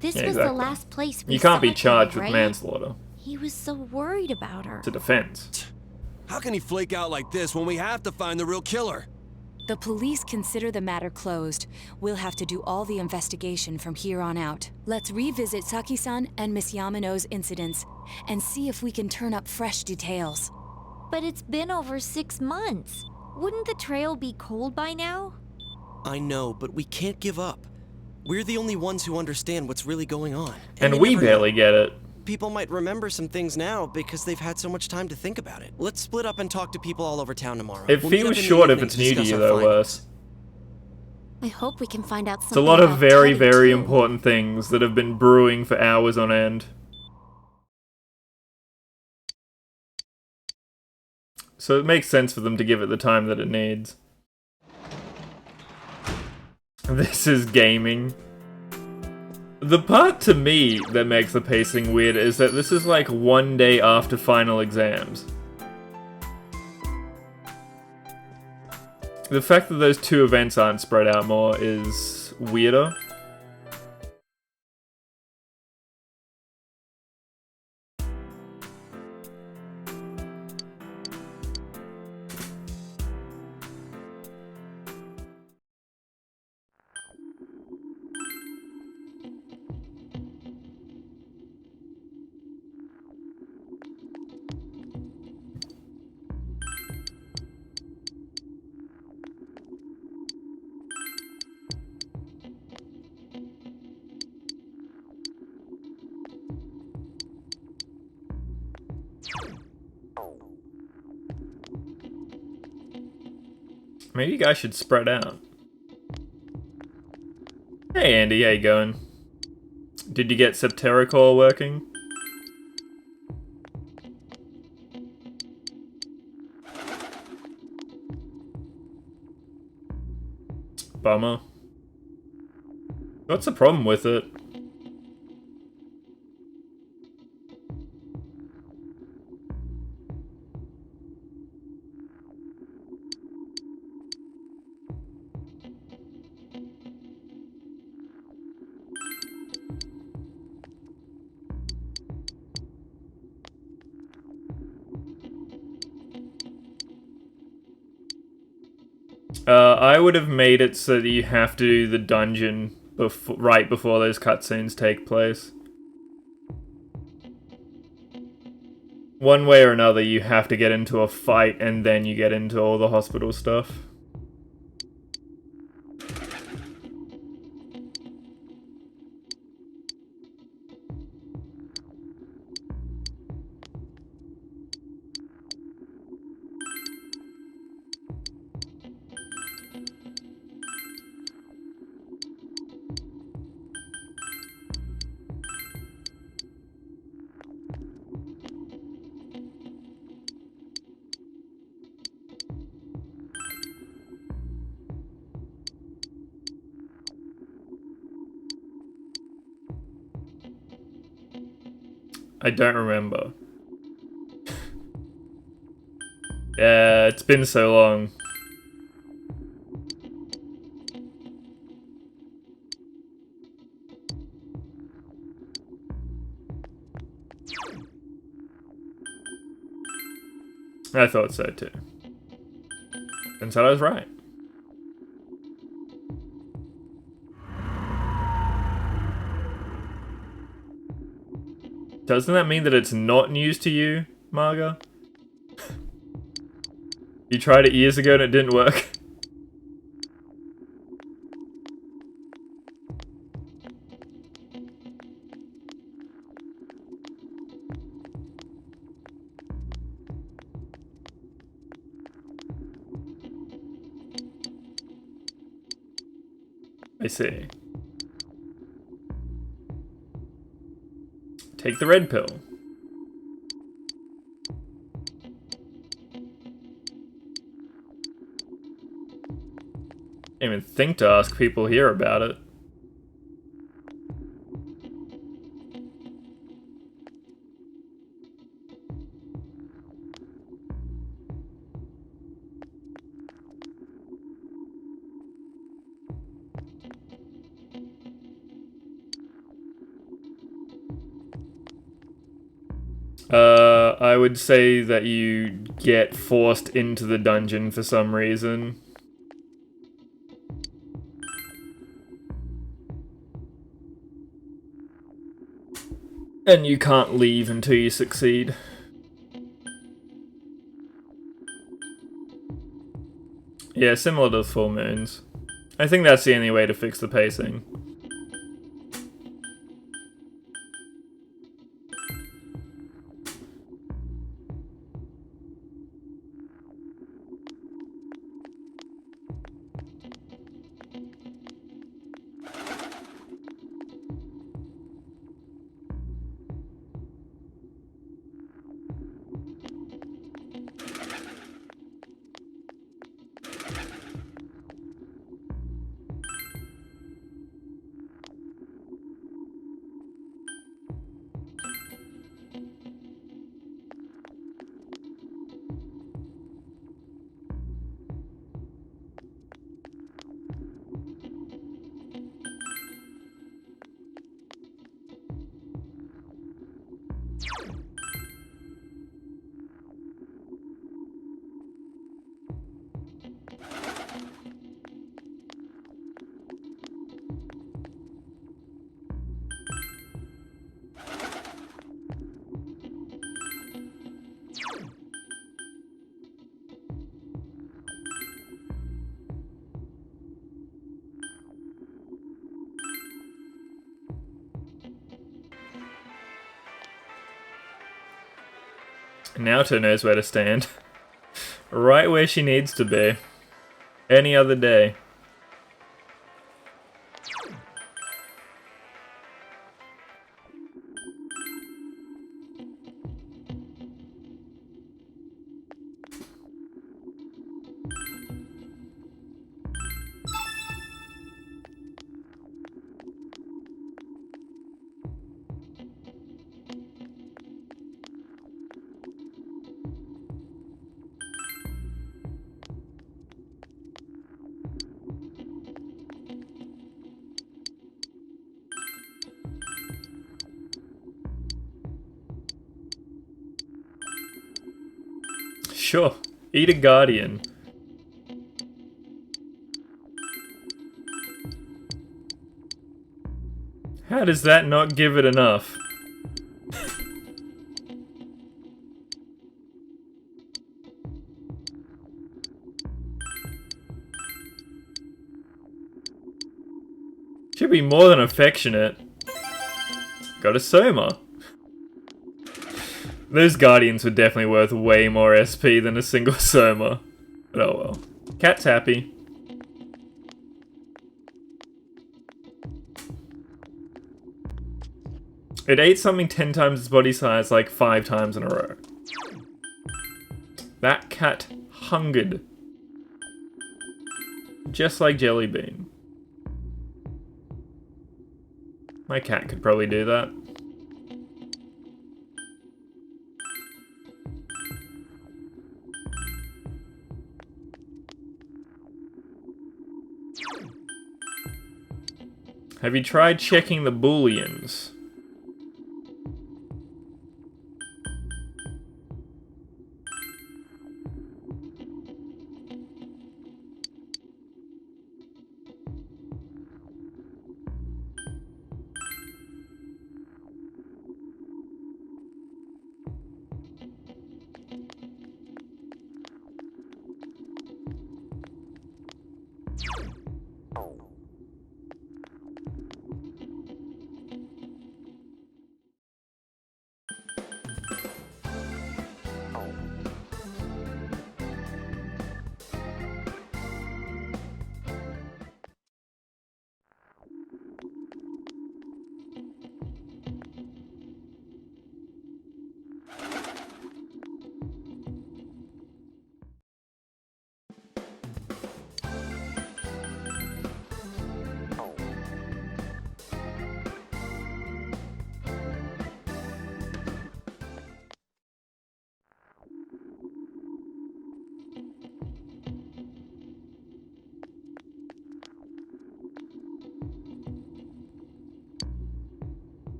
This Yeah, was the exactly. last place we You can't be saw charged Kay, with right? manslaughter. He was so worried about her. It's a defense. How can he flake out like this when we have to find the real killer? The police consider the matter closed. We'll have to do all the investigation from here on out. Let's revisit Saki-san and Miss Yamano's incidents and see if we can turn up fresh details. But it's been over 6 months. Wouldn't the trail be cold by now? I know, but we can't give up. We're the only ones who understand what's really going on. And you we never barely know. get it. People might remember some things now because they've had so much time to think about it. Let's split up and talk to people all over town tomorrow. It We'll meet feels up in the short if evening it's new to discuss you, our though, findings. worse. I hope we can find out something It's a lot of about very, Teddy, very too. important things that have been brewing for hours on end. So it makes sense for them to give it the time that it needs. This is gaming. The part to me that makes the pacing weird is that this is like one day after final exams. The fact that those two events aren't spread out more is weirder. Maybe you guys should spread out. Hey Andy, how you going? Did you get Septericor working? Bummer. What's the problem with it? I would have made it so that you have to do the dungeon right before those cutscenes take place. One way or another, you have to get into a fight and then you get into all the hospital stuff. I don't remember. Yeah, it's been so long. I thought so too. And so I was right. Doesn't that mean that it's not news to you, Marga? You tried it years ago and it didn't work. I see. Take the red pill. Didn't even think to ask people here about it. I would say that you get forced into the dungeon for some reason. And you can't leave until you succeed. Yeah, similar to the full moons. I think that's the only way to fix the pacing. Naoto knows where to stand. Right where she needs to be. Any other day. Sure, eat a guardian. How does that not give it enough? Should be more than affectionate. Got a Soma. Those Guardians were definitely worth way more SP than a single Soma. But oh well. Cat's happy. It ate something 10 times its body size like 5 times in a row. That cat hungered. Just like Jelly Bean. My cat could probably do that. Have you tried checking the booleans?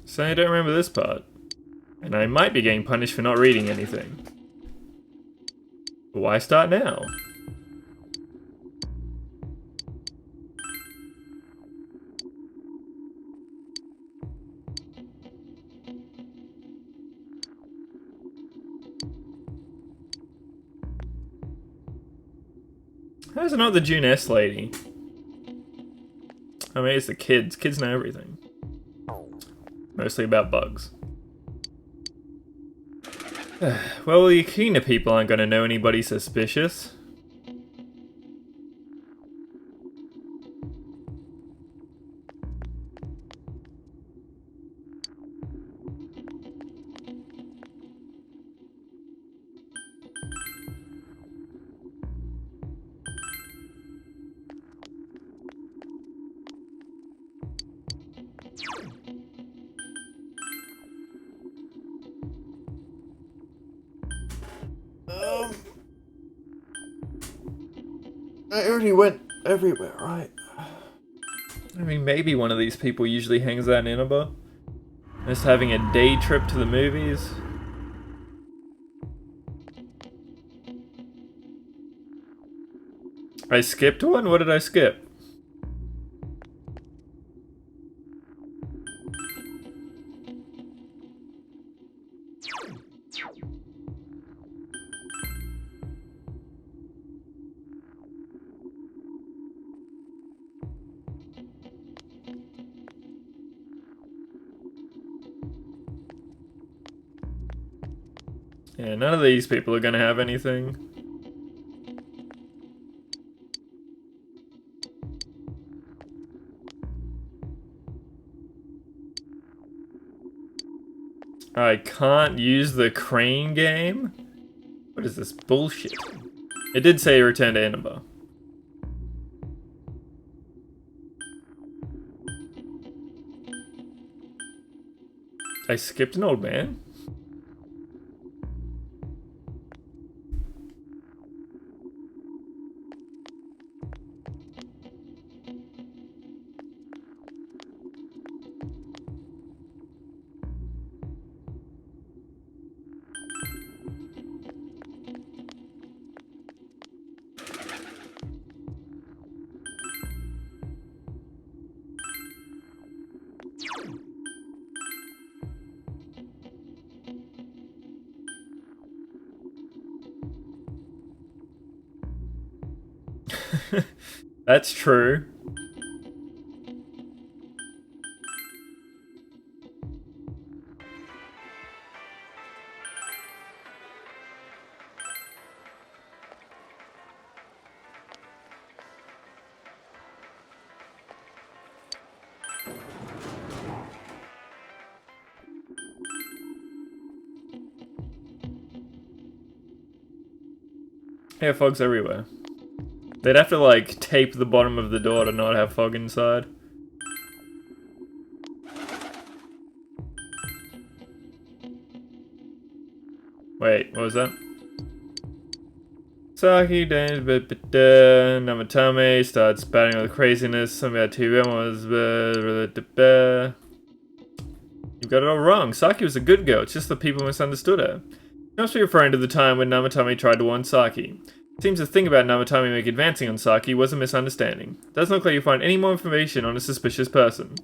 So I don't remember this part. And I might be getting punished for not reading anything. But why start now? How's it not the June S lady? I mean, it's the kids. Kids know everything. Mostly about bugs. Well, the Akina people aren't gonna know anybody suspicious. I already went everywhere, right? I mean, maybe one of these people usually hangs out in Inaba. Just having a day trip to the movies. I skipped one? What did I skip? Yeah, none of these people are gonna have anything. I can't use the crane game? What is this bullshit? It did say return to Inaba. I skipped an old man? That's true. Yeah, fog's everywhere. They'd have to, like, tape the bottom of the door to not have fog inside. Wait, what was that? Saki, Namatame starts spouting with craziness. Something about TV was. You got it all wrong. Saki was a good girl, it's just the people misunderstood her. You must be referring to the time when Namatame tried to warn Saki. It seems the thing about Namatame make advancing on Saki was a misunderstanding. It doesn't look like you find any more information on a suspicious person.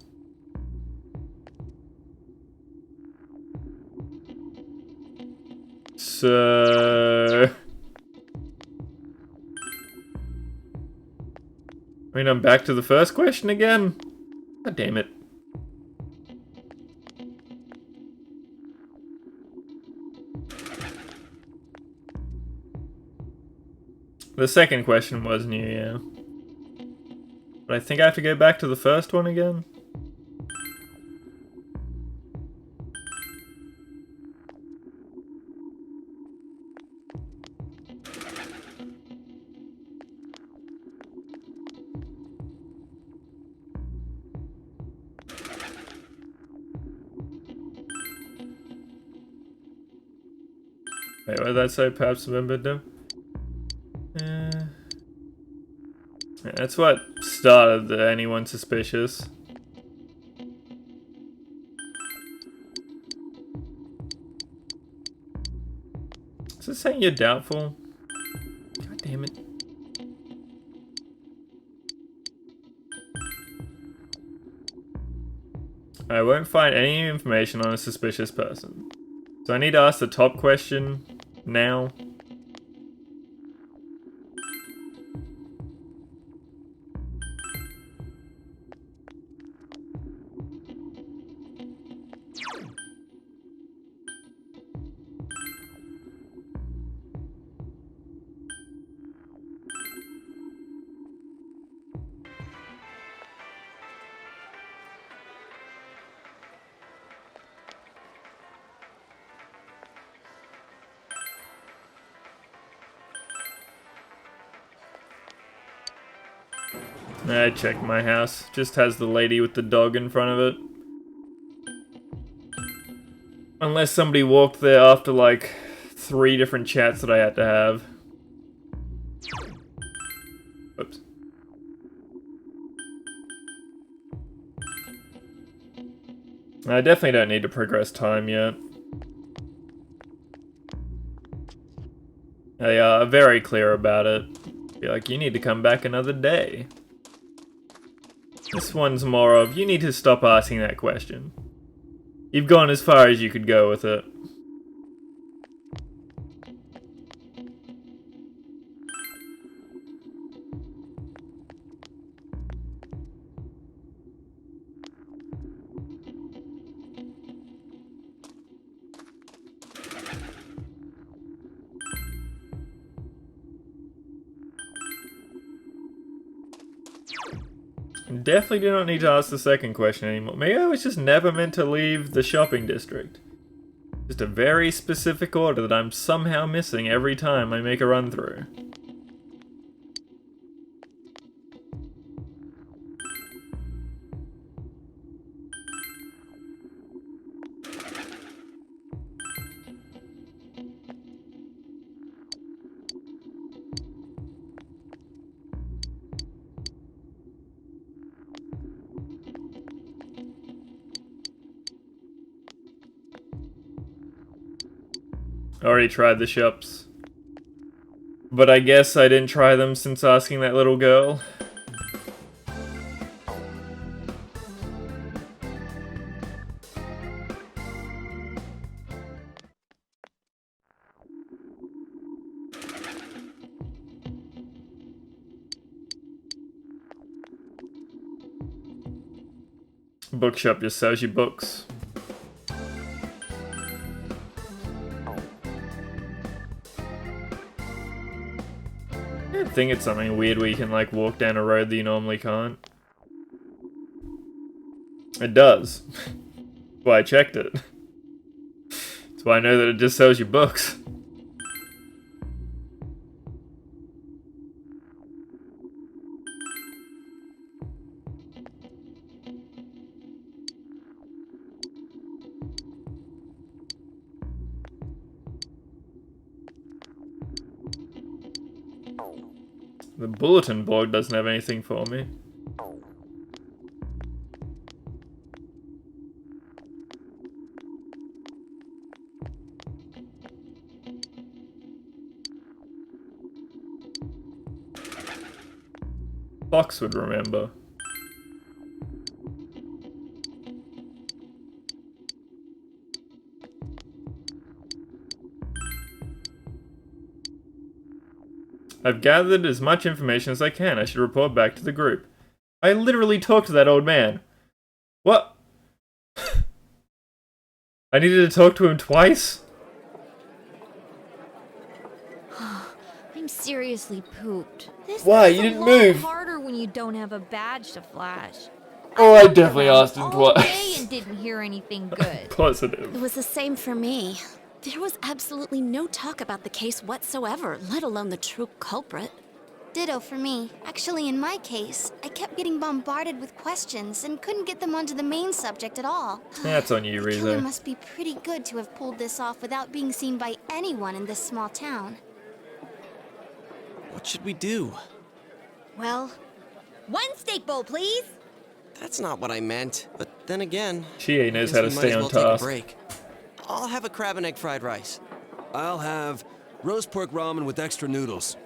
So... I mean, I'm back to the first question again? God damn it. The second question was new, yeah. But I think I have to go back to the first one again? Wait, what did that say? Perhaps remember them? Yeah, that's what started anyone suspicious. Is it saying you're doubtful? God damn it. I won't find any information on a suspicious person. So I need to ask the top question now. I checked my house. Just has the lady with the dog in front of it. Unless somebody walked there after like 3 different chats that I had to have. Oops. I definitely don't need to progress time yet. They are very clear about it. Be like, you need to come back another day. This one's more of, you need to stop asking that question. You've gone as far as you could go with it. Definitely do not need to ask the second question anymore. Maybe I was just never meant to leave the shopping district. Just a very specific order that I'm somehow missing every time I make a run through. Already tried the shops. But I guess I didn't try them since asking that little girl. Bookshop just sells you books. I think it's something weird where you can like walk down a road that you normally can't. It does. That's why I checked it. That's why I know that it just sells you books. The bulletin board doesn't have anything for me. Fox would remember. I've gathered as much information as I can. I should report back to the group. I literally talked to that old man. What? I needed to talk to him twice? I'm seriously pooped. This Why? is You a didn't lot move. harder when you don't have a badge to flash. Oh, I definitely asked him All day twice. and didn't hear anything good. Positive. It was the same for me. There was absolutely no talk about the case whatsoever, let alone the true culprit. Ditto for me. Actually, in my case, I kept getting bombarded with questions and couldn't get them onto the main subject at all. That's on you, The killer Rizzo. must be pretty good to have pulled this off without being seen by anyone in this small town. What should we do? Well, one steak bowl, please. That's not what I meant. But then again, Chie knows guess how to we might stay as on well take a task. break. I'll have a crab and egg fried rice. I'll have roast pork ramen with extra noodles.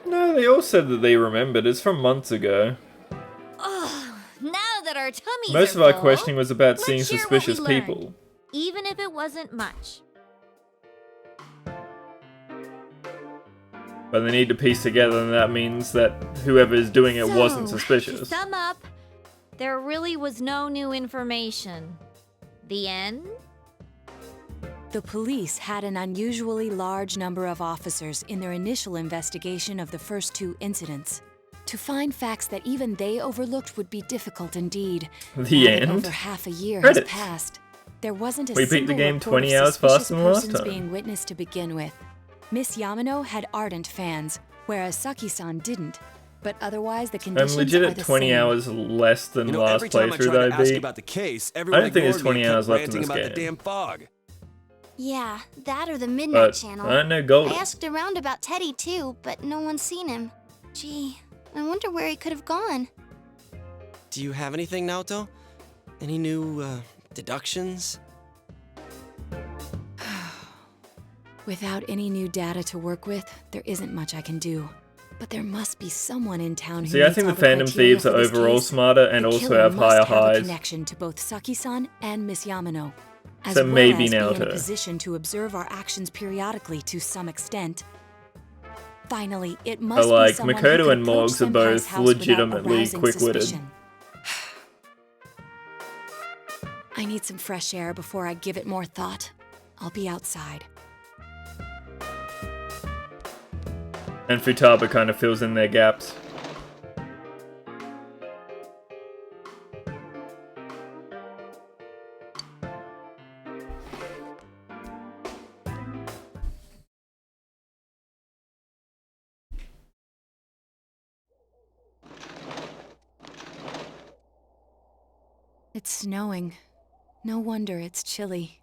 No, they all said that they remembered. It's from months ago. Ugh, now that our tummies Most are of our full, questioning was about let's seeing share what suspicious we learned, people. even if it wasn't much. But they need to piece together, and that means that whoever is doing it wasn't To suspicious. sum up, there really was no new information. The end? The police had an unusually large number of officers in their initial investigation of the first two incidents. To find facts that even they overlooked would be difficult indeed. The Now that end? over half a year Credits. has passed. There wasn't a We beat the single game report 20 of hours suspicious faster than last persons time. being witnessed to begin with. Miss Yamano had ardent fans, whereas Saki-san didn't. But otherwise, the I'm conditions legit are at the 20 same. hours less than last every time I playthrough tried that to I ask beat. about the case, I everyone don't think there's ignored me 20 and hours kept left in ranting this about the game. damn fog. Yeah, that or the Midnight But Channel. I know Golden. I asked around about Teddy too, but no one's seen him. Gee, I wonder where he could have gone. Do you have anything, Naoto? Any new, deductions? Without any new data to work with, there isn't much I can do. But there must be someone in town who See, I meets think all the the fandom criteria thieves are for this overall case. smarter and The also killer have must higher have a highs. connection to both Saki-san and Miss Yamano, as So well maybe as being in a Naoto. position to observe our actions periodically to some extent. Finally, it But must be like, someone who Makoto could and approach Morgs are Senpai's both house without legitimately arousing quick-witted. suspicion. I need some fresh air before I give it more thought. I'll be outside. And Futaba kind of fills in their gaps. It's snowing. No wonder it's chilly.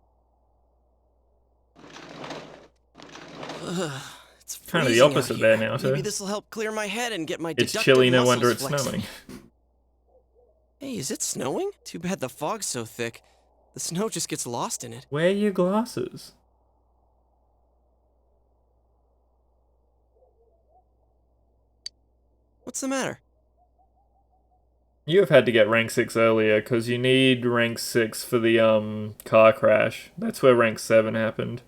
Ugh, it's Kind of the freezing out opposite here. there, Naoto. Maybe this will help clear my head and get my It's deductive chilly, no muscles wonder it's flexing. snowing. Hey, is it snowing? Too bad the fog's so thick. The snow just gets lost in it. Wear your glasses. What's the matter? You have had to get rank 6 earlier, because you need rank 6 for the, car crash. That's where rank 7 happened.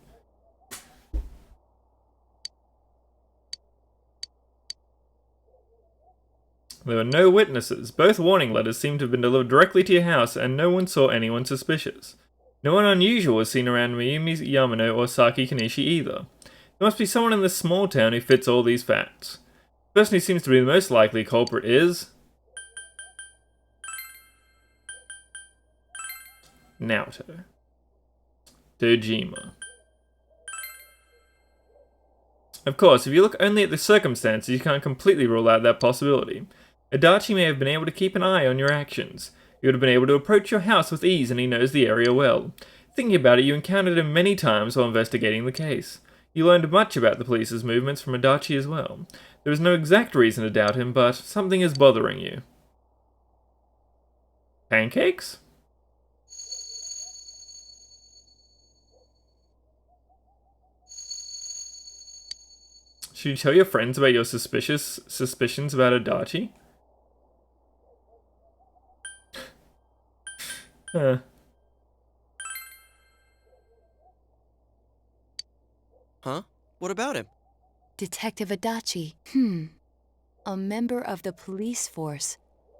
There were no witnesses. Both warning letters seem to have been delivered directly to your house, and no one saw anyone suspicious. No one unusual was seen around Mayumi Yamano or Saki Kanishi either. There must be someone in this small town who fits all these facts. The person who seems to be the most likely culprit is... Naoto. Dojima. Of course, if you look only at the circumstances, you can't completely rule out that possibility. Adachi may have been able to keep an eye on your actions. He would have been able to approach your house with ease, and he knows the area well. Thinking about it, you encountered him many times while investigating the case. You learned much about the police's movements from Adachi as well. There is no exact reason to doubt him, but something is bothering you. Pancakes? Should you tell your friends about your suspicions about Adachi? Huh? What about him? Detective Adachi. A member of the police force.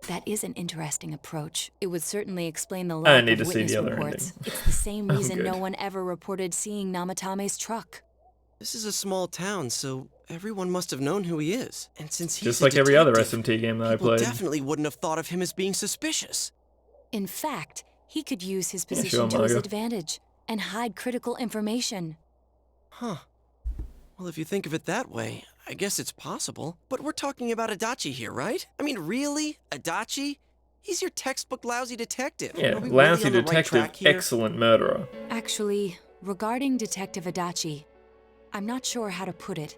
That is an interesting approach. It would certainly explain the lack of witness reports. It's the same reason no one ever reported seeing Namatame's truck. This is a small town, so everyone must have known who he is. And since he's just like every other SMT game that I played, people definitely wouldn't have thought of him as being suspicious. In fact, he could use his position to his advantage and hide critical information. Huh. Well, if you think of it that way, I guess it's possible. But we're talking about Adachi here, right? I mean, really? Adachi? He's your textbook lousy detective. Yeah, lousy detective, excellent murderer. Actually, regarding Detective Adachi, I'm not sure how to put it,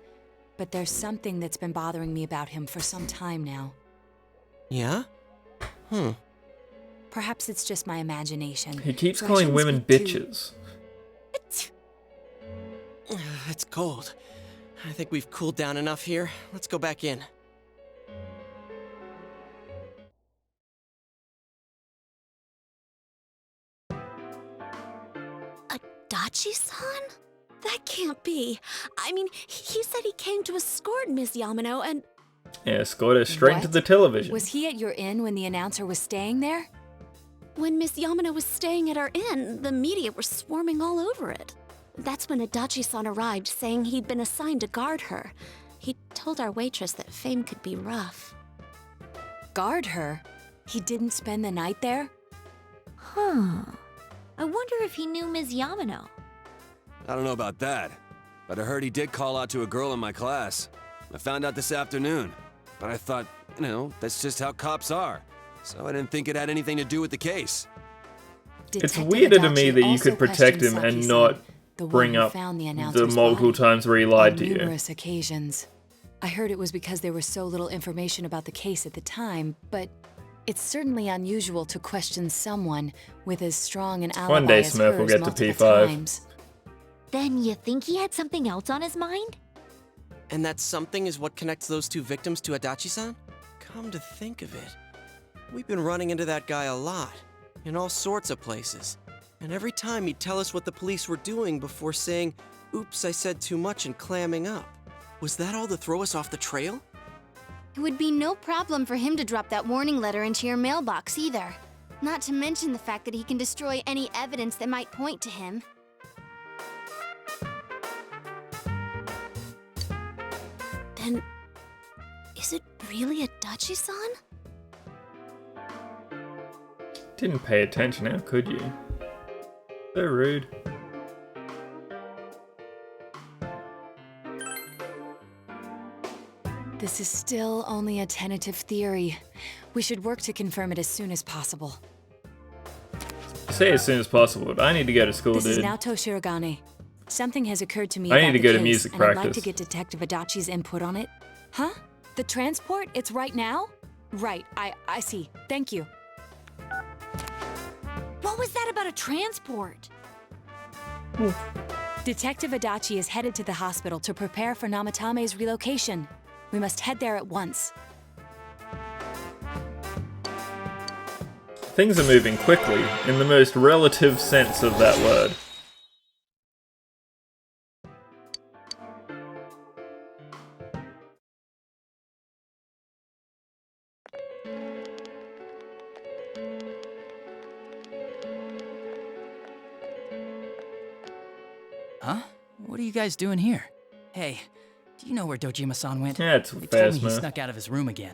but there's something that's been bothering me about him for some time now. Yeah? Perhaps it's just my imagination. He keeps calling women bitches. It's cold. I think we've cooled down enough here. Let's go back in. Adachi-san? That can't be. I mean, he said he came to escort Miss Yamano and... Yeah, escort her straight to the television. Was he at your inn when the announcer was staying there? When Miss Yamano was staying at our inn, the media were swarming all over it. That's when Adachi-san arrived, saying he'd been assigned to guard her. He told our waitress that fame could be rough. Guard her? He didn't spend the night there? Huh. I wonder if he knew Ms. Yamano. I don't know about that, but I heard he did call out to a girl in my class. I found out this afternoon, but I thought, that's just how cops are. So I didn't think it had anything to do with the case. It's weirder to me that you could protect him and not bring up the multiple times where he lied to you. Numerous occasions. I heard it was because there was so little information about the case at the time, but it's certainly unusual to question someone with as strong an alibi One day as Smurf will hers get to multiple P5. times. Then you think he had something else on his mind? And that something is what connects those two victims to Adachi-san? Come to think of it, we've been running into that guy a lot, in all sorts of places. And every time he'd tell us what the police were doing before saying, "Oops, I said too much," and clamming up. Was that all to throw us off the trail? It would be no problem for him to drop that warning letter into your mailbox either. Not to mention the fact that he can destroy any evidence that might point to him. Then, is it really Adachi-san? Didn't pay attention, how could you? So rude. This is still only a tentative theory. We should work to confirm it as soon as possible. Say as soon as possible, but I need to go to school, This is dude. Naoto Shirogane. Something has occurred to me I about need to the go to case, music and I'd like practice. to get Detective Adachi's input on it. Huh? The transport? It's right now? Right, I see. Thank you. What was that about a transport? Detective Adachi is headed to the hospital to prepare for Namatame's relocation. We must head there at once. Things are moving quickly, in the most relative sense of that word. Huh? What are you guys doing here? Hey, do you know where Dojima-san went? Yeah, it's They fair, told me he Smurf. snuck out of his room again.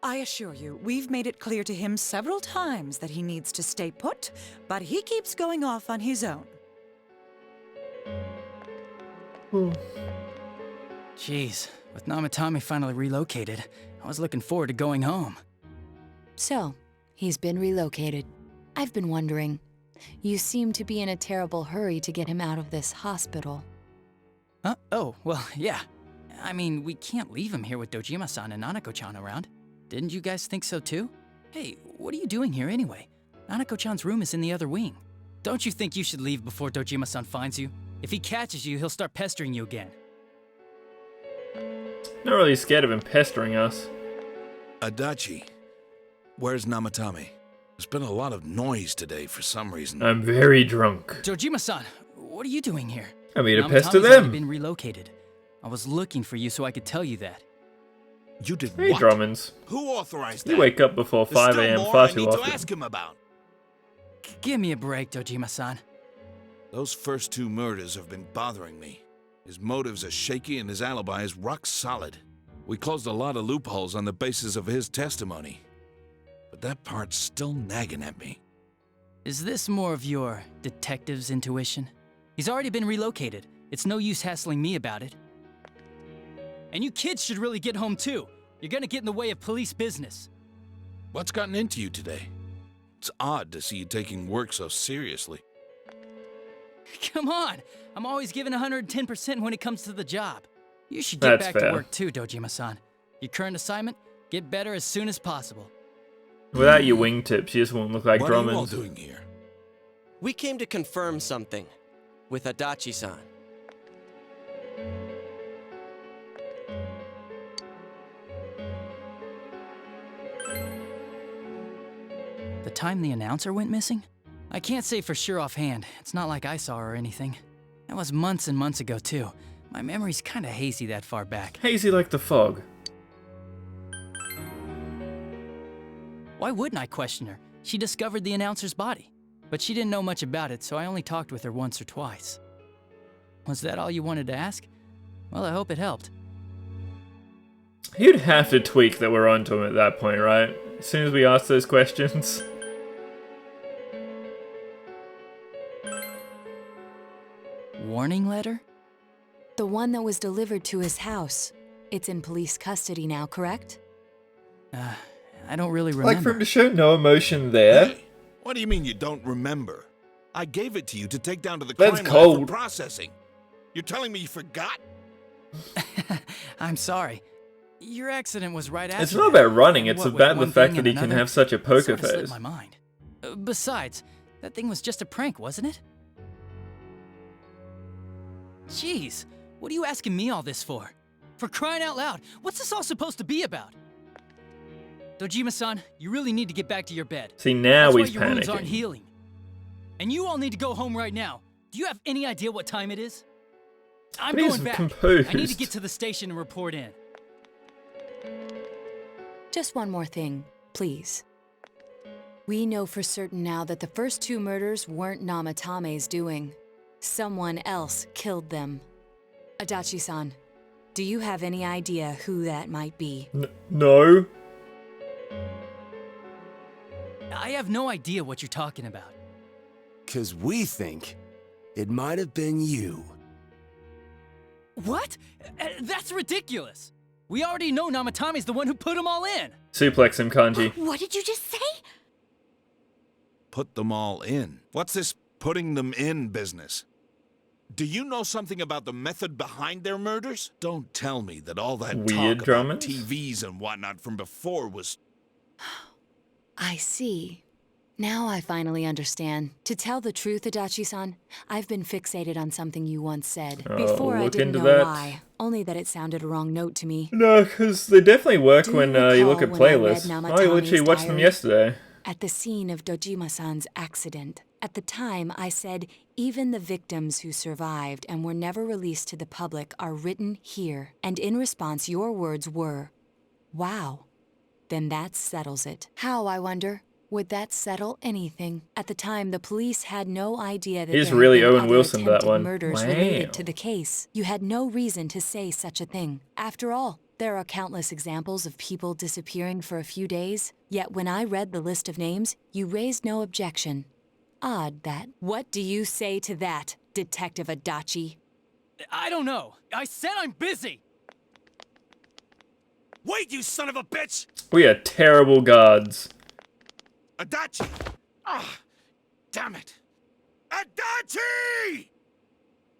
I assure you, we've made it clear to him several times that he needs to stay put, but he keeps going off on his own. Jeez, with Namatame finally relocated, I was looking forward to going home. So, he's been relocated. I've been wondering. You seem to be in a terrible hurry to get him out of this hospital. Huh? Oh, well, yeah. I mean, we can't leave him here with Dojima-san and Nanako-chan around. Didn't you guys think so too? Hey, what are you doing here anyway? Nanako-chan's room is in the other wing. Don't you think you should leave before Dojima-san finds you? If he catches you, he'll start pestering you again. Not really scared of him pestering us. Adachi, where's Namatame? There's been a lot of noise today for some reason. I'm very drunk. Dojima-san, what are you doing here? I'm here to pester Namatame's already them. been relocated. I was looking for you so I could tell you that. You did Hey, what? Drummonds. Who authorized You that? wake up before There's 5 still a.m. more far I too need to often. ask him about. Give me a break, Dojima-san. Those first two murders have been bothering me. His motives are shaky and his alibi is rock solid. We closed a lot of loopholes on the basis of his testimony. But that part's still nagging at me. Is this more of your detective's intuition? He's already been relocated. It's no use hassling me about it. And you kids should really get home too. You're gonna get in the way of police business. What's gotten into you today? It's odd to see you taking work so seriously. Come on! I'm always giving 110% when it comes to the job. You should get That's back fair. to work too, Dojima-san. Your current assignment? Get better as soon as possible. Without your wingtips, you just won't look like What are you Drummonds. all doing here? We came to confirm something with Adachi-san. The time the announcer went missing? I can't say for sure offhand. It's not like I saw her or anything. That was months and months ago too. My memory's kinda hazy that far back. Hazy like the fog. Why wouldn't I question her? She discovered the announcer's body. But she didn't know much about it, so I only talked with her once or twice. Was that all you wanted to ask? Well, I hope it helped. He'd have to tweak that we're onto him at that point, right? As soon as we ask those questions. Warning letter? The one that was delivered to his house. It's in police custody now, correct? I don't really remember. Like for him to show no emotion there. Hey, what do you mean you don't remember? I gave it to you to take down to the That's crime lab for cold. processing. You're telling me you forgot? I'm sorry. Your accident was right after It's not that. about running, it's What, with about the one fact thing that he and can another, have such a it poker sorta slipped face. my mind. Besides, that thing was just a prank, wasn't it? Jeez, what are you asking me all this for? For crying out loud, what's this all supposed to be about? Dojima-san, you really need to get back to your bed. See, now That's why he's your wounds aren't panicking. healing. And you all need to go home right now. Do you have any idea what time it is? I'm But he's going back. composed. I need to get to the station and report in. Just one more thing, please. We know for certain now that the first two murders weren't Namatame's doing. Someone else killed them. Adachi-san, do you have any idea who that might be? No. I have no idea what you're talking about. 'Cause we think it might have been you. What? That's ridiculous. We already know Namatame's the one who put them all in. Suplex him, Kanji. What did you just say? Put them all in. What's this putting them in business? Do you know something about the method behind their murders? Don't tell me that all that Weird talk Drummond? about TVs and whatnot from before was... I see. Now I finally understand. To tell the truth, Adachi-san, I've been fixated on something you once said. Oh, Before I look didn't into know that. why, only that it sounded a wrong note to me. No, because they definitely work Do you when you look at recall when I read playlists. I Namatame's literally watched them diary? yesterday. At the scene of Dojima-san's accident, at the time I said, even the victims who survived and were never released to the public are written here. And in response, your words were, wow. Then that settles it. How, I wonder? Would that settle anything? At the time, the police had no idea that He's there really had been Owen other Wilson, that attempted one. murders Wow. related to the case. You had no reason to say such a thing. After all, there are countless examples of people disappearing for a few days. Yet when I read the list of names, you raised no objection. Odd that. What do you say to that, Detective Adachi? I don't know. I said I'm busy. Wait, you son of a bitch! We are terrible guards. Adachi! Ah, damn it! Adachi!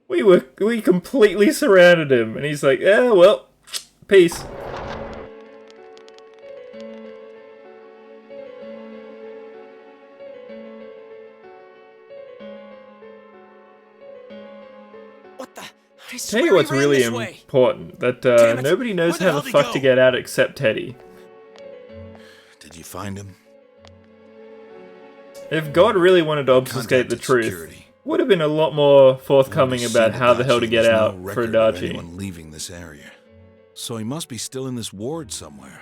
We completely surrounded him, and he's like, "Yeah, well, peace." What the? I Tell swear you what's he ran really this way. important, that Damn it. nobody knows Where the how hell the did he fuck to go? get out except Teddy. Did you find him? If God really wanted to obfuscate the truth, would have been a lot more forthcoming about how the hell to get out for Adachi. Anyone leaving this area. So he must be still in this ward somewhere.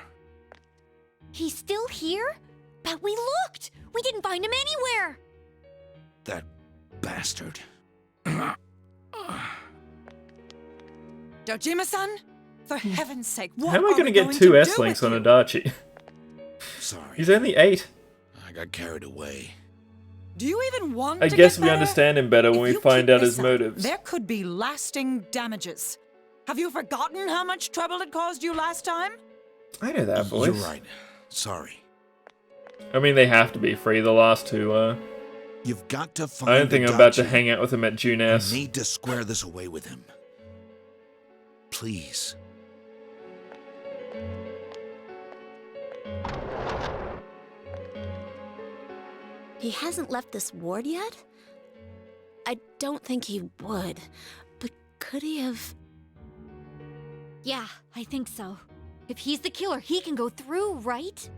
He's still here? But we looked! We didn't find him anywhere! That bastard. Dojima-san? For heaven's sake, what How am I are going we to get going two to S do links with on you? Adachi? Sorry, He's only 8. I got carried away. Do you even want I to guess get we better? understand him better when If we you find keep out his this up, motives. There could be lasting damages. Have you forgotten how much trouble it caused you last time? I know that voice. You're right. Sorry. I mean, they have to be free. The last two, You've got to find I don't think I'm about to Adachi. hang out with him at June S. I need to square this away with him. Please. He hasn't left this ward yet? I don't think he would. But could he have... Yeah, I think so. If he's the killer, he can go through, right?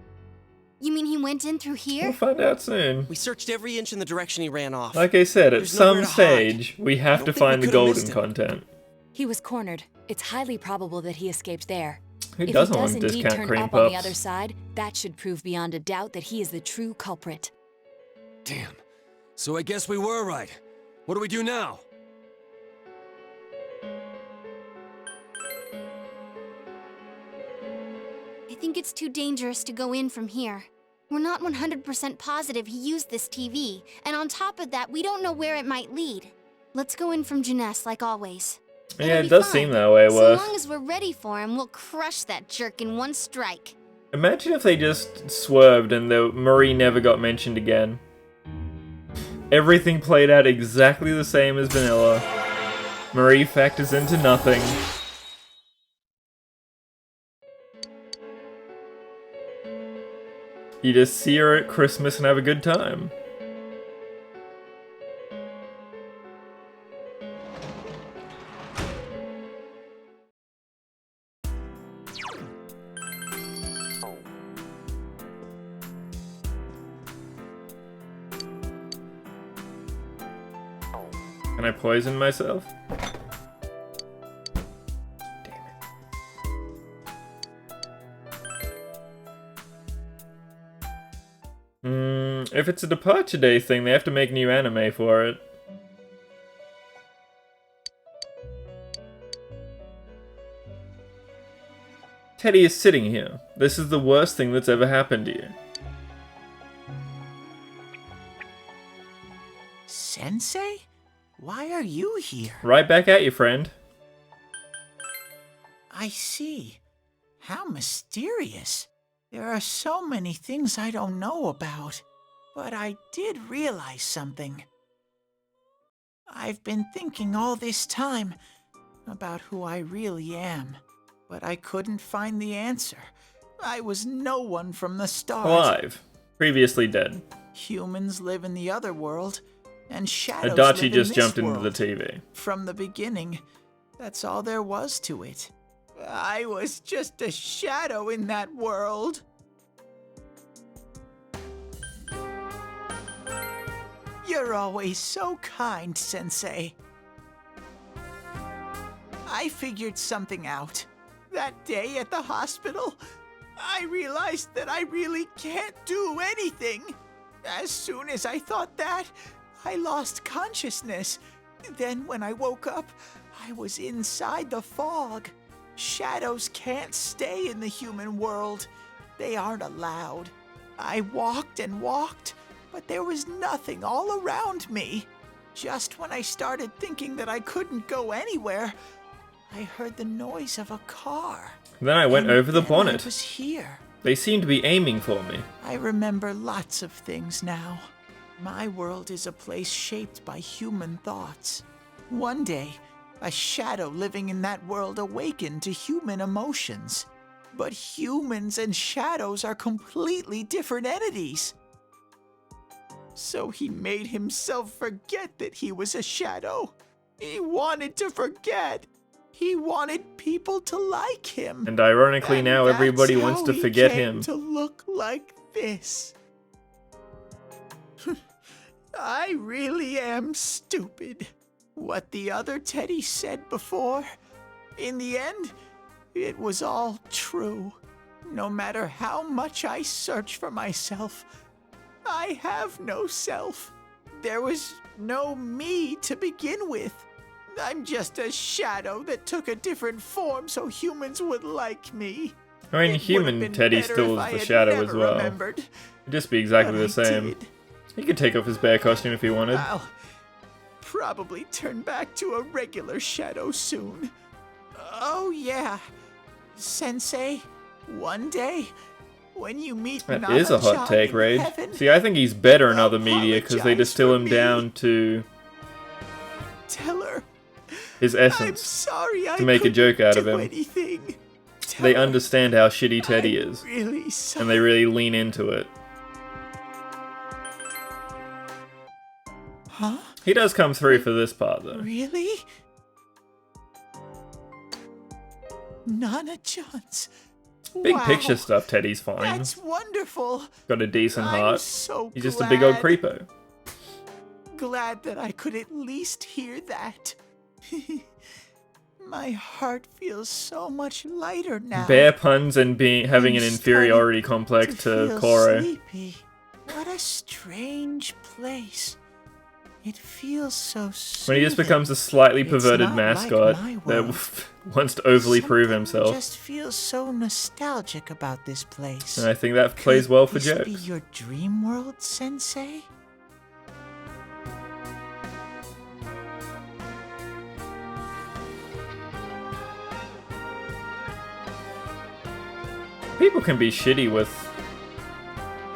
You mean he went in through here? We'll find out soon. We searched every inch in the direction he ran off. Like I said, at There's nowhere some to hide. stage, we have to Don't think find we the could've golden missed him. content. He was cornered. It's highly probable that he escaped there. Who If he doesn't does want indeed discount turn cream up on the puffs? other side, that should prove beyond a doubt that he is the true culprit. Damn. So I guess we were right. What do we do now? I think it's too dangerous to go in from here. We're not 100% positive he used this TV, and on top of that, we don't know where it might lead. Let's go in from Jeunesse like always. Yeah, It'll it be does fine. seem that way, So Worth. long as we're ready for him, we'll crush that jerk in one strike. Imagine if they just swerved and Marie never got mentioned again. Everything played out exactly the same as vanilla. Marie factors into nothing. You just see her at Christmas and have a good time. Can I poison myself? If it's a departure day thing, they have to make new anime for it. Teddy is sitting here. This is the worst thing that's ever happened to you. Sensei? Why are you here? Right back at you, friend. I see. How mysterious. There are so many things I don't know about. But I did realize something. I've been thinking all this time about who I really am, but I couldn't find the answer. I was no one from the start. Alive. Previously dead. Humans live in the other world, and shadows Adachi live just in this jumped into world. the TV. From the beginning, that's all there was to it. I was just a shadow in that world. You're always so kind, Sensei. I figured something out. That day at the hospital, I realized that I really can't do anything. As soon as I thought that, I lost consciousness. Then when I woke up, I was inside the fog. Shadows can't stay in the human world. They aren't allowed. I walked and walked, but there was nothing all around me. Just when I started thinking that I couldn't go anywhere, I heard the noise of a car. Then I went over the then bonnet. I was here. They seemed to be aiming for me. I remember lots of things now. My world is a place shaped by human thoughts. One day, a shadow living in that world awakened to human emotions. But humans and shadows are completely different entities. So he made himself forget that he was a shadow. He wanted to forget. He wanted people to like him. And ironically now everybody That's wants how to he forget came him. to look like this. I really am stupid. What the other Teddy said before, in the end, it was all true. No matter how much I search for myself, I have no self. There was no me to begin with. I'm just a shadow that took a different form so humans would like me. I mean, It would have human been Teddy better still if I is the had shadow as never well. remembered. It'd just be exactly But the I same. did. He could take off his bear costume if he wanted. I'll probably turn back to a regular shadow soon. Oh yeah, Sensei, one day, when you meet That is a hot Nana-chan take, in Rage. heaven, See, I think he's better in other media because they apologize distill for him me. down to tell her his I'm essence sorry I to make a couldn't joke out of do him. anything. Tell They her understand how shitty Teddy I'm is. really And they really lean into it. Huh? He does come through for this part though. Really? Nana-chan's. Big Wow. picture stuff, Teddy's fine. That's wonderful. Got a decent I'm heart. so He's just a big old glad. creepo. Glad that I could at least hear that. My heart feels so much lighter now. Bear puns and having an I'm inferiority starting complex to feel Koro. sleepy. What a strange place. It feels so soothing. When he just becomes a slightly It's perverted not mascot like my that world. wants to overly prove Something himself. just feels so nostalgic about this place. And I think that plays well for Could this jokes. be your dream world, Sensei? People can be shitty with,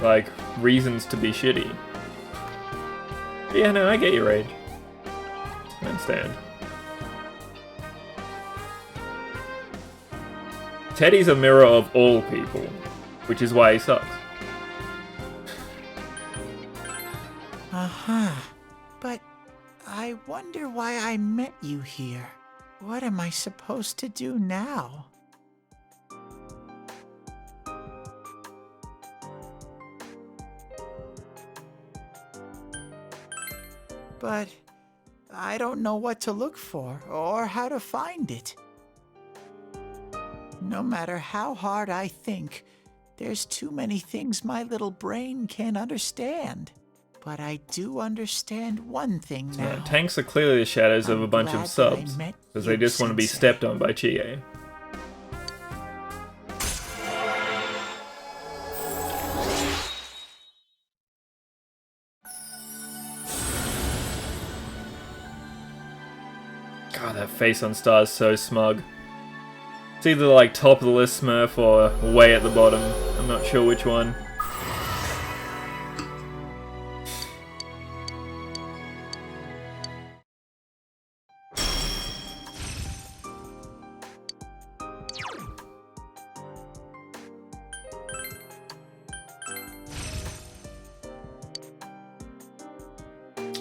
like, reasons to be shitty. Yeah, no, I get your rage. I understand. Teddy's a mirror of all people, which is why he sucks. Uh-huh. But I wonder why I met you here. What am I supposed to do now? But I don't know what to look for or how to find it. No matter how hard I think, there's too many things my little brain can't understand. But I do understand one thing now. Tanks are clearly the shadows of a bunch glad of that I subs, met because they you, just want to be Sensei. stepped on by Chie. God, that face on Star is so smug. It's either like top of the list Smurf or way at the bottom. I'm not sure which one.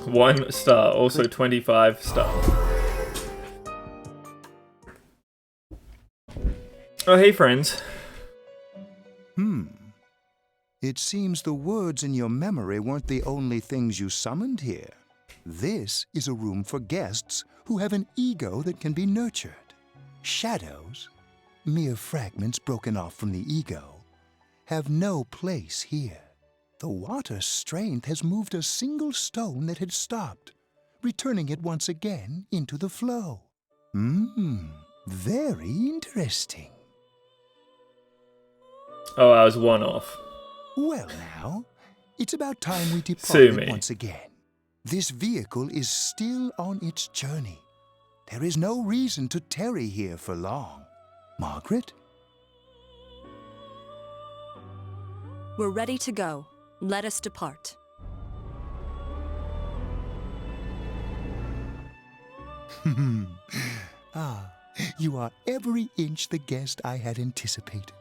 One star, also 25 star. Oh, hey friends. It seems the words in your memory weren't the only things you summoned here. This is a room for guests who have an ego that can be nurtured. Shadows, mere fragments broken off from the ego, have no place here. The water's strength has moved a single stone that had stopped, returning it once again into the flow. Very interesting. Oh, I was one off. Well now, it's about time we Sue departed me. once again. This vehicle is still on its journey. There is no reason to tarry here for long. Margaret? We're ready to go. Let us depart. You are every inch the guest I had anticipated.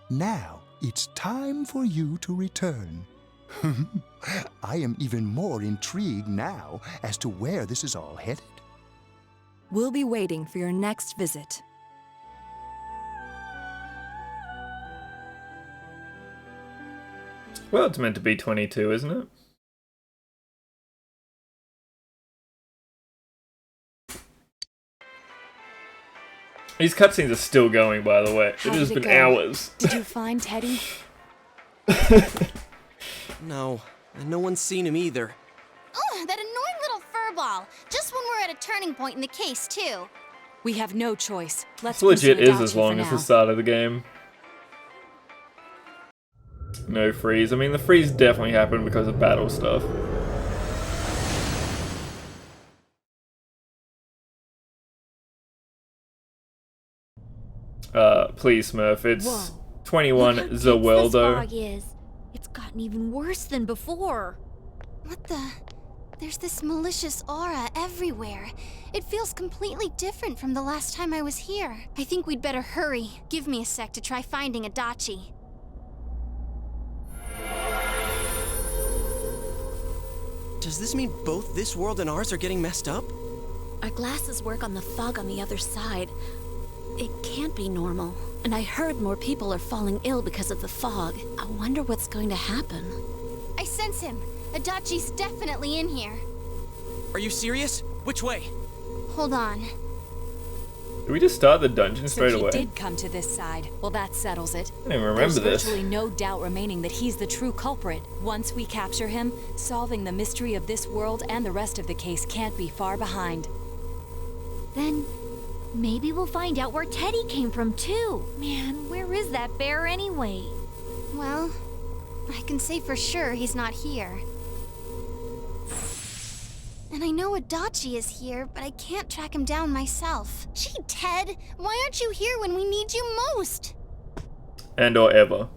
Now it's time for you to return. I am even more intrigued now as to where this is all headed. We'll be waiting for your next visit. Well, it's meant to be 22, isn't it? These cutscenes are still going, by the way. How It has did it been go? hours. Did you find Teddy? No, and no one's seen him either. Oh, that annoying little furball. Just when we're at a turning point in the case, too. We have no choice. Let's This legit pursue is as Adachi long for as the now. start of the game. No freeze. I mean, the freeze definitely happened because of battle stuff. Please, Smurf. It's Whoa. 21 Look how dense Zaweldo. this fog is. It's gotten even worse than before. What the? There's this malicious aura everywhere. It feels completely different from the last time I was here. I think we'd better hurry. Give me a sec to try finding Adachi. Does this mean both this world and ours are getting messed up? Our glasses work on the fog on the other side. It can't be normal. And I heard more people are falling ill because of the fog. I wonder what's going to happen. I sense him. Adachi's definitely in here. Are you serious? Which way? Hold on. Did we just start the dungeon So straight he away? did come to this side. Well, that settles it. I don't even remember There's this. virtually no doubt remaining that he's the true culprit. Once we capture him, solving the mystery of this world and the rest of the case can't be far behind. Then maybe we'll find out where Teddy came from too. Man, where is that bear anyway? Well, I can say for sure he's not here. And I know Adachi is here, but I can't track him down myself. Gee, Ted, why aren't you here when we need you most? And or ever.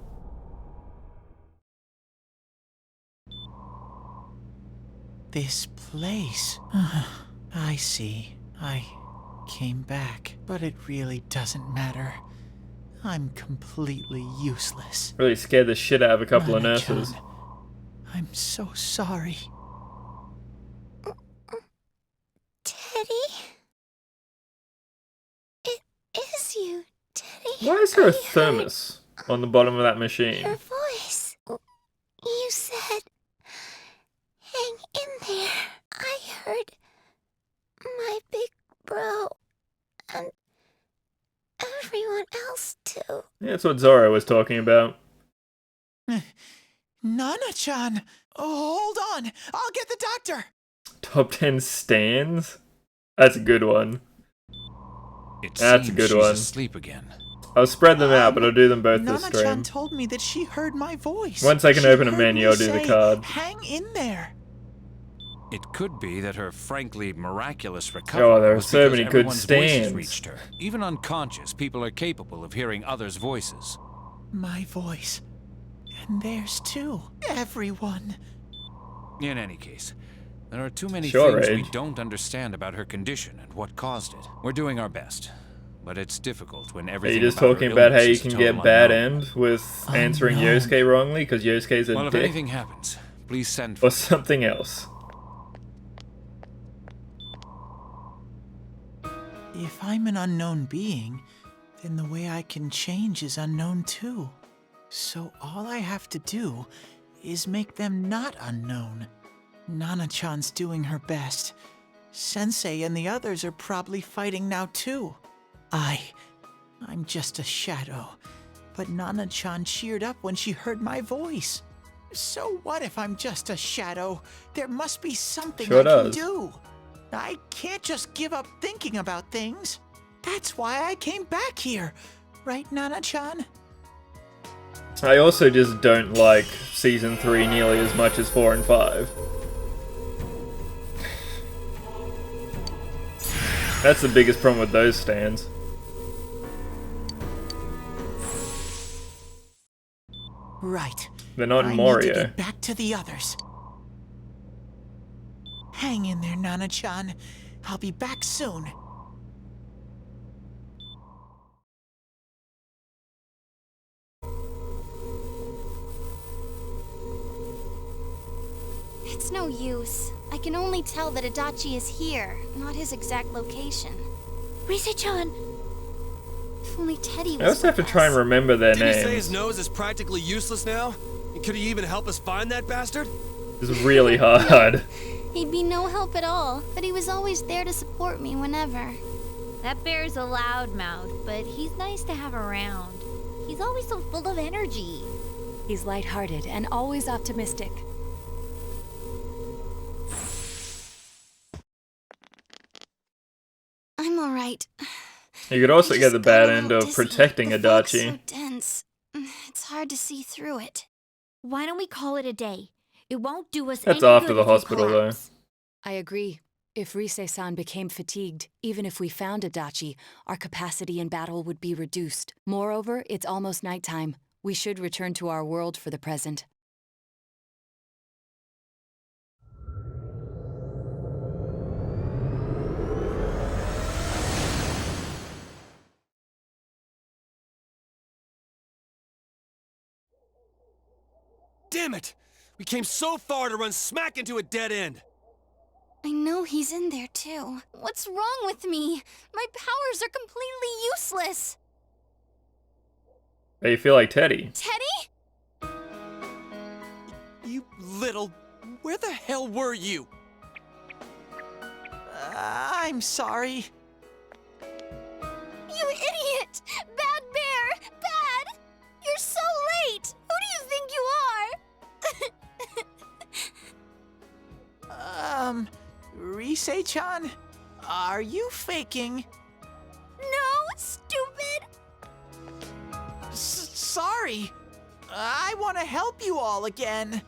This place. I see. I came back, but it really doesn't matter. I'm completely useless. Really scared the shit out of a couple of Nana-chan, nurses. I'm so sorry. Teddy? It is you, Teddy. Why is there a thermos on the bottom of that machine? Your voice. You said, hang in there. I heard my big bro and everyone else too. Yeah, that's what Zoro was talking about. Nana-chan! Oh, hold on! I'll get the doctor! Top 10 stands? That's a good one. That's a seems good she's one. asleep again. I'll spread them out, but I'll do them both this Nana-chan stream. told me that she heard my voice. Once I can She open a heard menu, me I'll do the say, card. Hang in there. It could be that her frankly miraculous recovery Oh, there are was so because many good everyone's voices stands. reached her. Even unconscious, people are capable of hearing others' voices. My voice. And theirs too. Everyone. In any case, there are too many Sure, things we Rage. don't understand about her condition and what caused it. We're doing our best, but it's difficult when Are everything you just about her talking about how illness you is can total get bad unknown. end with answering Unknown. Yosuke wrongly because Yosuke's a Well, if dick? anything happens, please send for Or something else? If I'm an unknown being, then the way I can change is unknown too. So all I have to do is make them not unknown. Nana-chan's doing her best. Sensei and the others are probably fighting now too. I'm just a shadow. But Nana-chan cheered up when she heard my voice. So what if I'm just a shadow? There must be something Sure I can does. do. I can't just give up thinking about things. That's why I came back here. Right, Nana-chan? I also just don't like Season 3 nearly as much as 4 and 5. That's the biggest problem with those stands. Right. They're not I Mario. need to get back to the others. Hang in there, Nana-chan. I'll be back soon. It's no use. I can only tell that Adachi is here, not his exact location. Rise-chan! If only Teddy was I also have to try and remember their Did he say names. his nose is practically useless now? And could he even help us find that bastard? It's really hard. He'd be no help at all, but he was always there to support me whenever. That bear's a loudmouth, but he's nice to have around. He's always so full of energy. He's lighthearted and always optimistic. I'm alright. You could also I get the just got bad a end little of dizzy. protecting The fog's Adachi. so dense. It's hard to see through it. Why don't we call it a day? It won't do us That's any after good the if we hospital, though. collapse. I agree. If Rise-san became fatigued, even if we found Adachi, our capacity in battle would be reduced. Moreover, it's almost nighttime. We should return to our world for the present. Damn it! We came so far to run smack into a dead end. I know he's in there too. What's wrong with me? My powers are completely useless. Hey, you feel like Teddy. Teddy? You little... Where the hell were you? I'm sorry. You idiot! Bad bear! Bad! You're so late! Who do you think you are? Rise-chan? Are you faking? No, stupid! Sorry. I want to help you all again.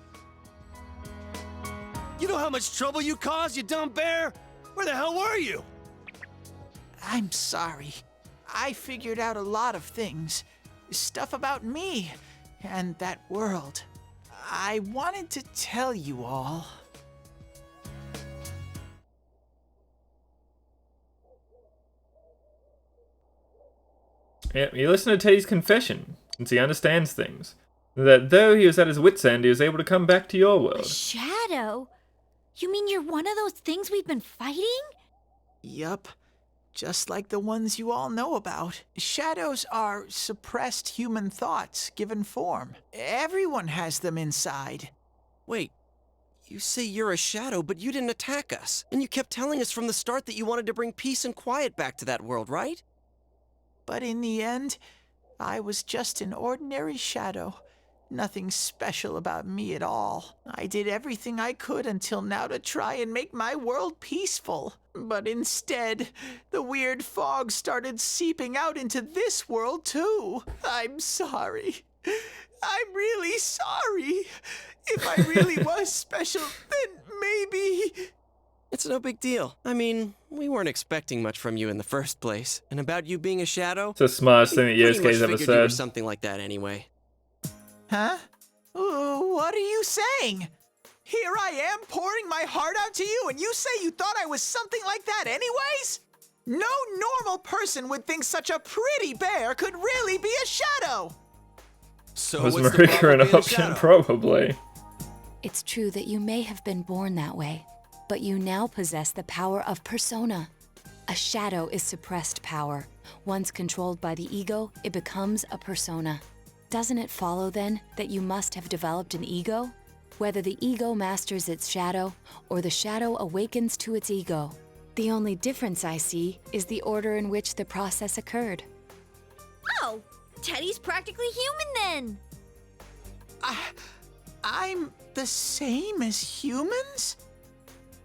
You know how much trouble you caused, you dumb bear? Where the hell were you? I'm sorry. I figured out a lot of things. Stuff about me and that world. I wanted to tell you all. Yeah, you listen to Teddy's confession, since he understands things. That though he was at his wit's end, he was able to come back to your A world. shadow? You mean you're one of those things we've been fighting? Yup. Just like the ones you all know about. Shadows are suppressed human thoughts given form. Everyone has them inside. Wait, you say you're a shadow, but you didn't attack us. And you kept telling us from the start that you wanted to bring peace and quiet back to that world, right? But in the end, I was just an ordinary shadow. Nothing special about me at all. I did everything I could until now to try and make my world peaceful. But instead, the weird fog started seeping out into this world too. I'm sorry. I'm really sorry. If I really was special, then maybe... It's no big deal. I mean, we weren't expecting much from you in the first place. And about you being a shadow... It's the smartest thing that we pretty Yosuke's much ever figured you were said. something like that anyway. Huh? What are you saying? Here I am pouring my heart out to you, and you say you thought I was something like that anyways? No normal person would think such a pretty bear could really be a shadow. So Was what's the Marika problem an being a option? shadow? Probably. It's true that you may have been born that way, but you now possess the power of persona. A shadow is suppressed power. Once controlled by the ego, it becomes a persona. Doesn't it follow then that you must have developed an ego? Whether the ego masters its shadow or the shadow awakens to its ego. The only difference I see is the order in which the process occurred. Oh, Teddy's practically human then. I'm the same as humans?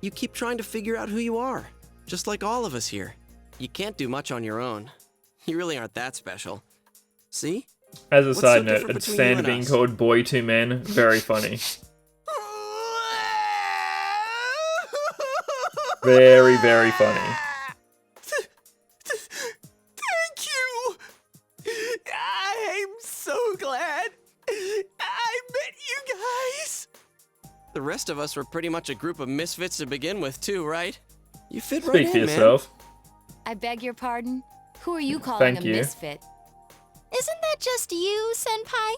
You keep trying to figure out who you are, just like all of us here. You can't do much on your own. You really aren't that special. See? As a What's side so note, different it's between you Sand and being us? called Boy to Men, very funny. Very, very funny. Thank you! I'm so glad I met you guys! The rest of us were pretty much a group of misfits to begin with, too, right? You fit right Speak in, for yourself. I beg your pardon? Who are you calling Thank a you. misfit? Isn't that just you, Senpai?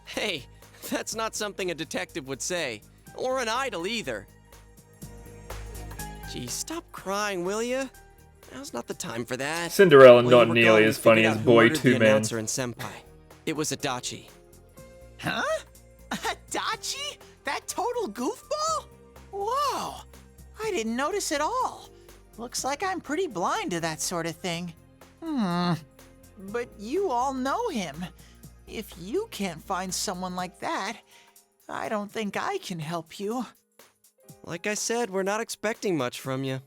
Hey, that's not something a detective would say. Or an idol, either. Gee, stop crying, will ya? Now's not the time for that. Cinderella Well, not you were nearly gone as and funny figured as out who Boy murdered to the Men. announcer and Senpai. It was Adachi. Huh? Adachi? That total goofball? Whoa! I didn't notice at all. Looks like I'm pretty blind to that sort of thing. But you all know him. If you can't find someone like that, I don't think I can help you. Like I said, we're not expecting much from you.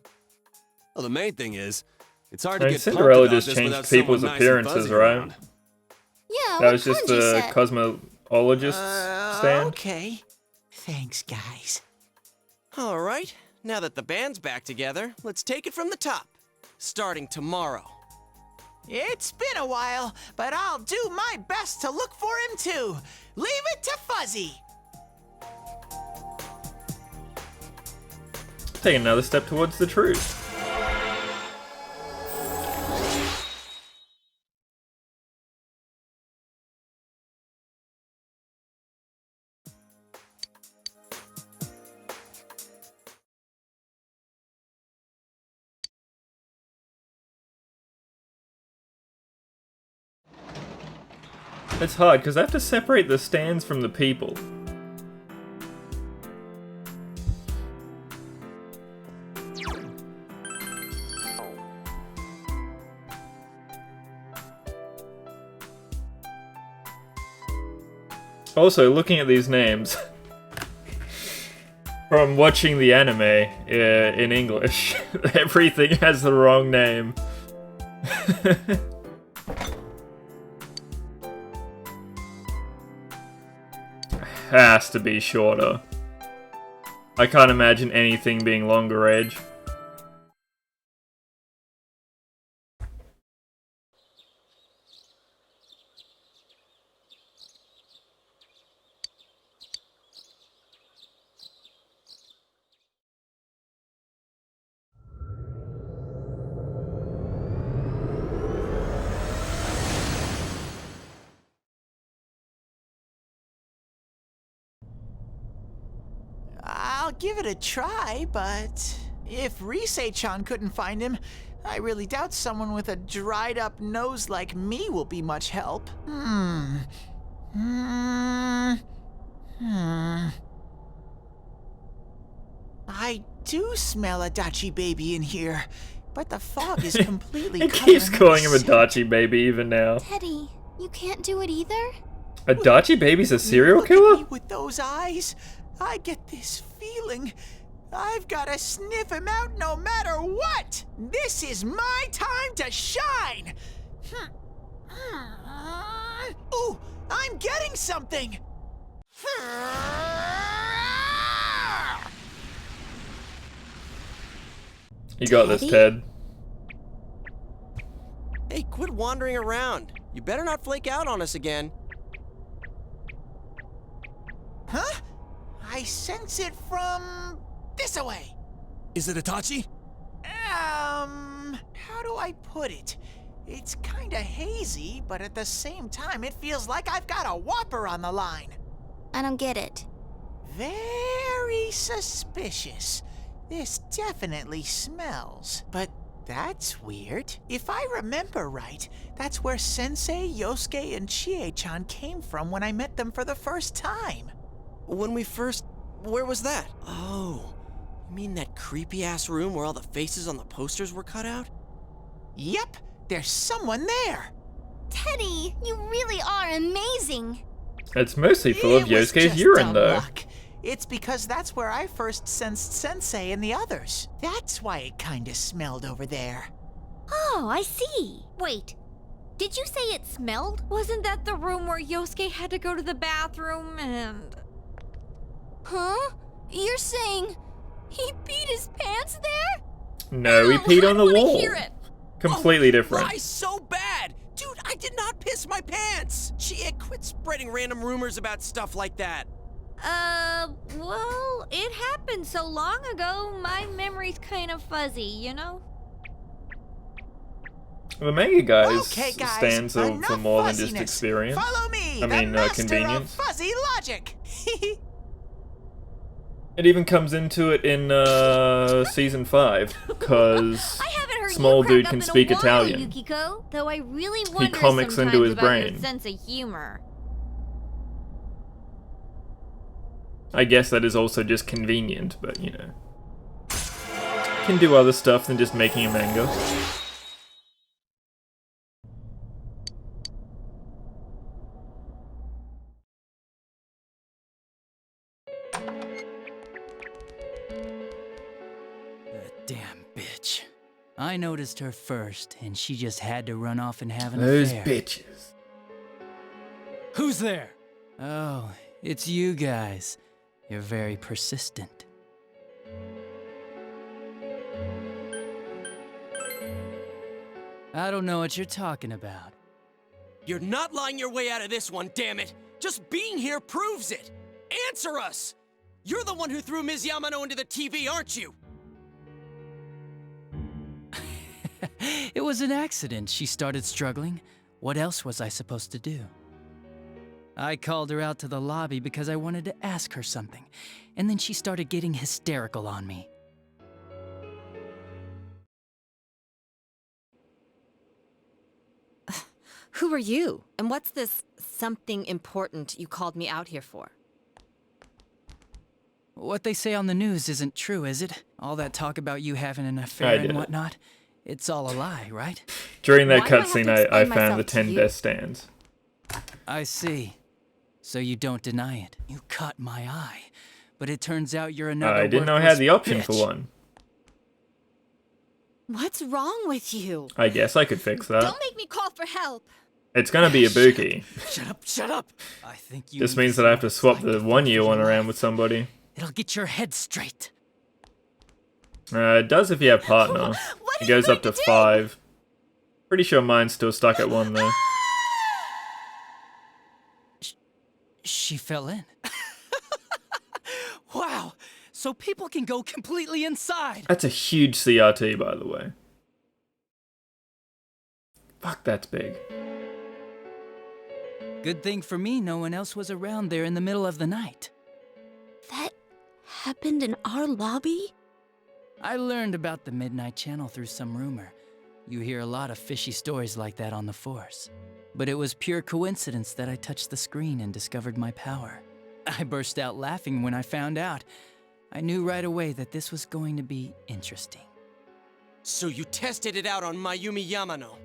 Well, the main thing is, it's hard I to mean, get Cinderella pumped about just this changed without people's someone nice and appearances, fuzzy right? around. Yeah, That what was just Kanji the said. cosmologist's stand. Okay. Thanks, guys. All right, now that the band's back together, let's take it from the top. Starting tomorrow. It's been a while, but I'll do my best to look for him too. Leave it to Fuzzy. Take another step towards the truth. It's hard because I have to separate the stands from the people. Also, looking at these names, from watching the anime in English, everything has the wrong name. Has to be shorter. I can't imagine anything being longer age. I'll give it a try, but if Risei-chan couldn't find him, I really doubt someone with a dried up nose like me will be much help. I do smell Adachi baby in here, but the fog is completely He keeps covering calling him the scent. Adachi Baby even now. Teddy, you can't do it either? Adachi Baby's a serial Look at killer? me with those eyes. I get this feeling. I've got to sniff him out no matter what. This is my time to shine. Ooh, I'm getting something. You got this, Ted. Hey, quit wandering around. You better not flake out on us again. Huh? I sense it from this away. Is it Itachi? How do I put it? It's kinda hazy, but at the same time, it feels like I've got a whopper on the line. I don't get it. Very suspicious. This definitely smells, but that's weird. If I remember right, that's where Sensei, Yosuke, and Chie-chan came from when I met them for the first time. When we first... Where was that? Oh, you mean that creepy-ass room where all the faces on the posters were cut out? Yep, there's someone there. Teddy, you really are amazing. It's mostly full of It was Yosuke's just urine, dumb though. luck. It's because that's where I first sensed Sensei and the others. That's why it kinda smelled over there. Oh, I see. Wait, did you say it smelled? Wasn't that the room where Yosuke had to go to the bathroom and... Huh? You're saying he peed his pants there? No, he peed on the wall. Hear it. Completely different. Why so bad? Dude, I did not piss my pants. Shit, quit spreading random rumors about stuff like that. Well, it happened so long ago, my memory's kind of fuzzy, you know? The manga guys Okay, guys, stands for enough more than just fuzziness. experience. Follow me, I the mean, master convenience. of fuzzy logic. It even comes into it in season 5, because small dude can speak Italian. Yukiko, though I really wonder comics sometimes into his about brain. your sense of humor. I guess that is also just convenient, but you know. Can do other stuff than just making a manga. That damn bitch. I noticed her first, and she just had to run off and have an Those affair. bitches. Who's there? Oh, it's you guys. You're very persistent. I don't know what you're talking about. You're not lying your way out of this one, damn it. Just being here proves it. Answer us. You're the one who threw Ms. Yamano into the TV, aren't you? It was an accident. She started struggling. What else was I supposed to do? I called her out to the lobby because I wanted to ask her something, and then she started getting hysterical on me. Who are you? And what's this something important you called me out here for? What they say on the news isn't true, is it? All that talk about you having an I affair did and it. whatnot? It's all a lie, right? During that Why do I have to cutscene, I explain found myself the to 10 you? best stands. I see. So you don't deny it. You caught my eye. But it turns out you're another I didn't know I had the option bitch. for one. What's wrong with you? I guess I could fix that. Don't make me call for help. It's gonna be Ibuki. Shut up, shut up! I think you This need means that I have to swap the 1-year one around with somebody. It'll get your head straight. It does if you have partner. It goes up to 5. Pretty sure mine's still stuck at 1 though. She fell in. Wow! So people can go completely inside! That's a huge CRT, by the way. Fuck, that's big. Good thing for me, no one else was around there in the middle of the night. That happened in our lobby? I learned about the Midnight Channel through some rumor. You hear a lot of fishy stories like that on the Force. But it was pure coincidence that I touched the screen and discovered my power. I burst out laughing when I found out. I knew right away that this was going to be interesting. So you tested it out on Mayumi Yamano.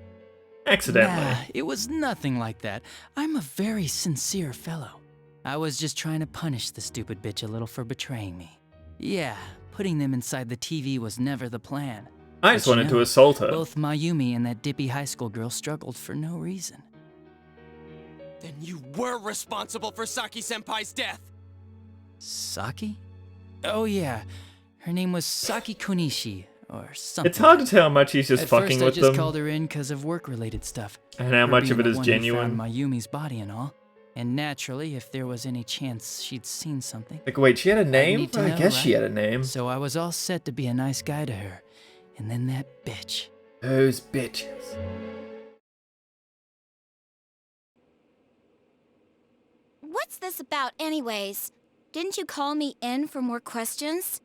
Accidentally. Nah, it was nothing like that. I'm a very sincere fellow. I was just trying to punish the stupid bitch a little for betraying me. Yeah, putting them inside the TV was never the plan. I just But you wanted to know, assault her. Both Mayumi and that dippy high school girl struggled for no reason. Then you were responsible for Saki-senpai's death. Saki? Oh yeah, her name was Saki Konishi, or something. It's hard to tell how much he's just At fucking first, with I just them. called her in because of work-related stuff. And how Her much of being it the is one who genuine. found Mayumi's body and all. And naturally, if there was any chance she'd seen something. Like, wait, she had a I'd name? need to I know, guess she right? had a name. So I was all set to be a nice guy to her. And then that bitch. Those bitches. What's this about, anyways? Didn't you call me in for more questions?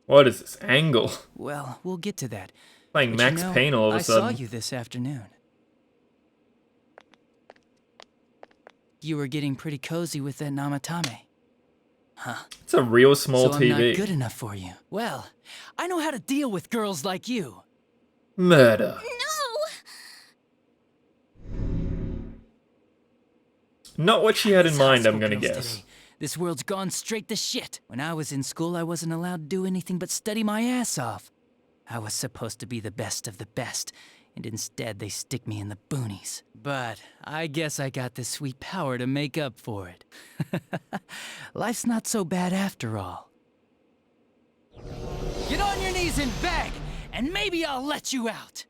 What is this angle? Well, we'll get to that. Playing But Max you know, Payne all of a I sudden. saw you this afternoon. You were getting pretty cozy with that Namatame. Huh. It's a real small so TV. I'm not good enough for you. Well, I know how to deal with girls like you. Murder. Not what she had in This mind, high I'm gonna school girls guess. today, this world's gone straight to shit. When I was in school, I wasn't allowed to do anything but study my ass off. I was supposed to be the best of the best, and instead they stick me in the boonies. But I guess I got the sweet power to make up for it. Life's not so bad after all. Get on your knees and beg, and maybe I'll let you out.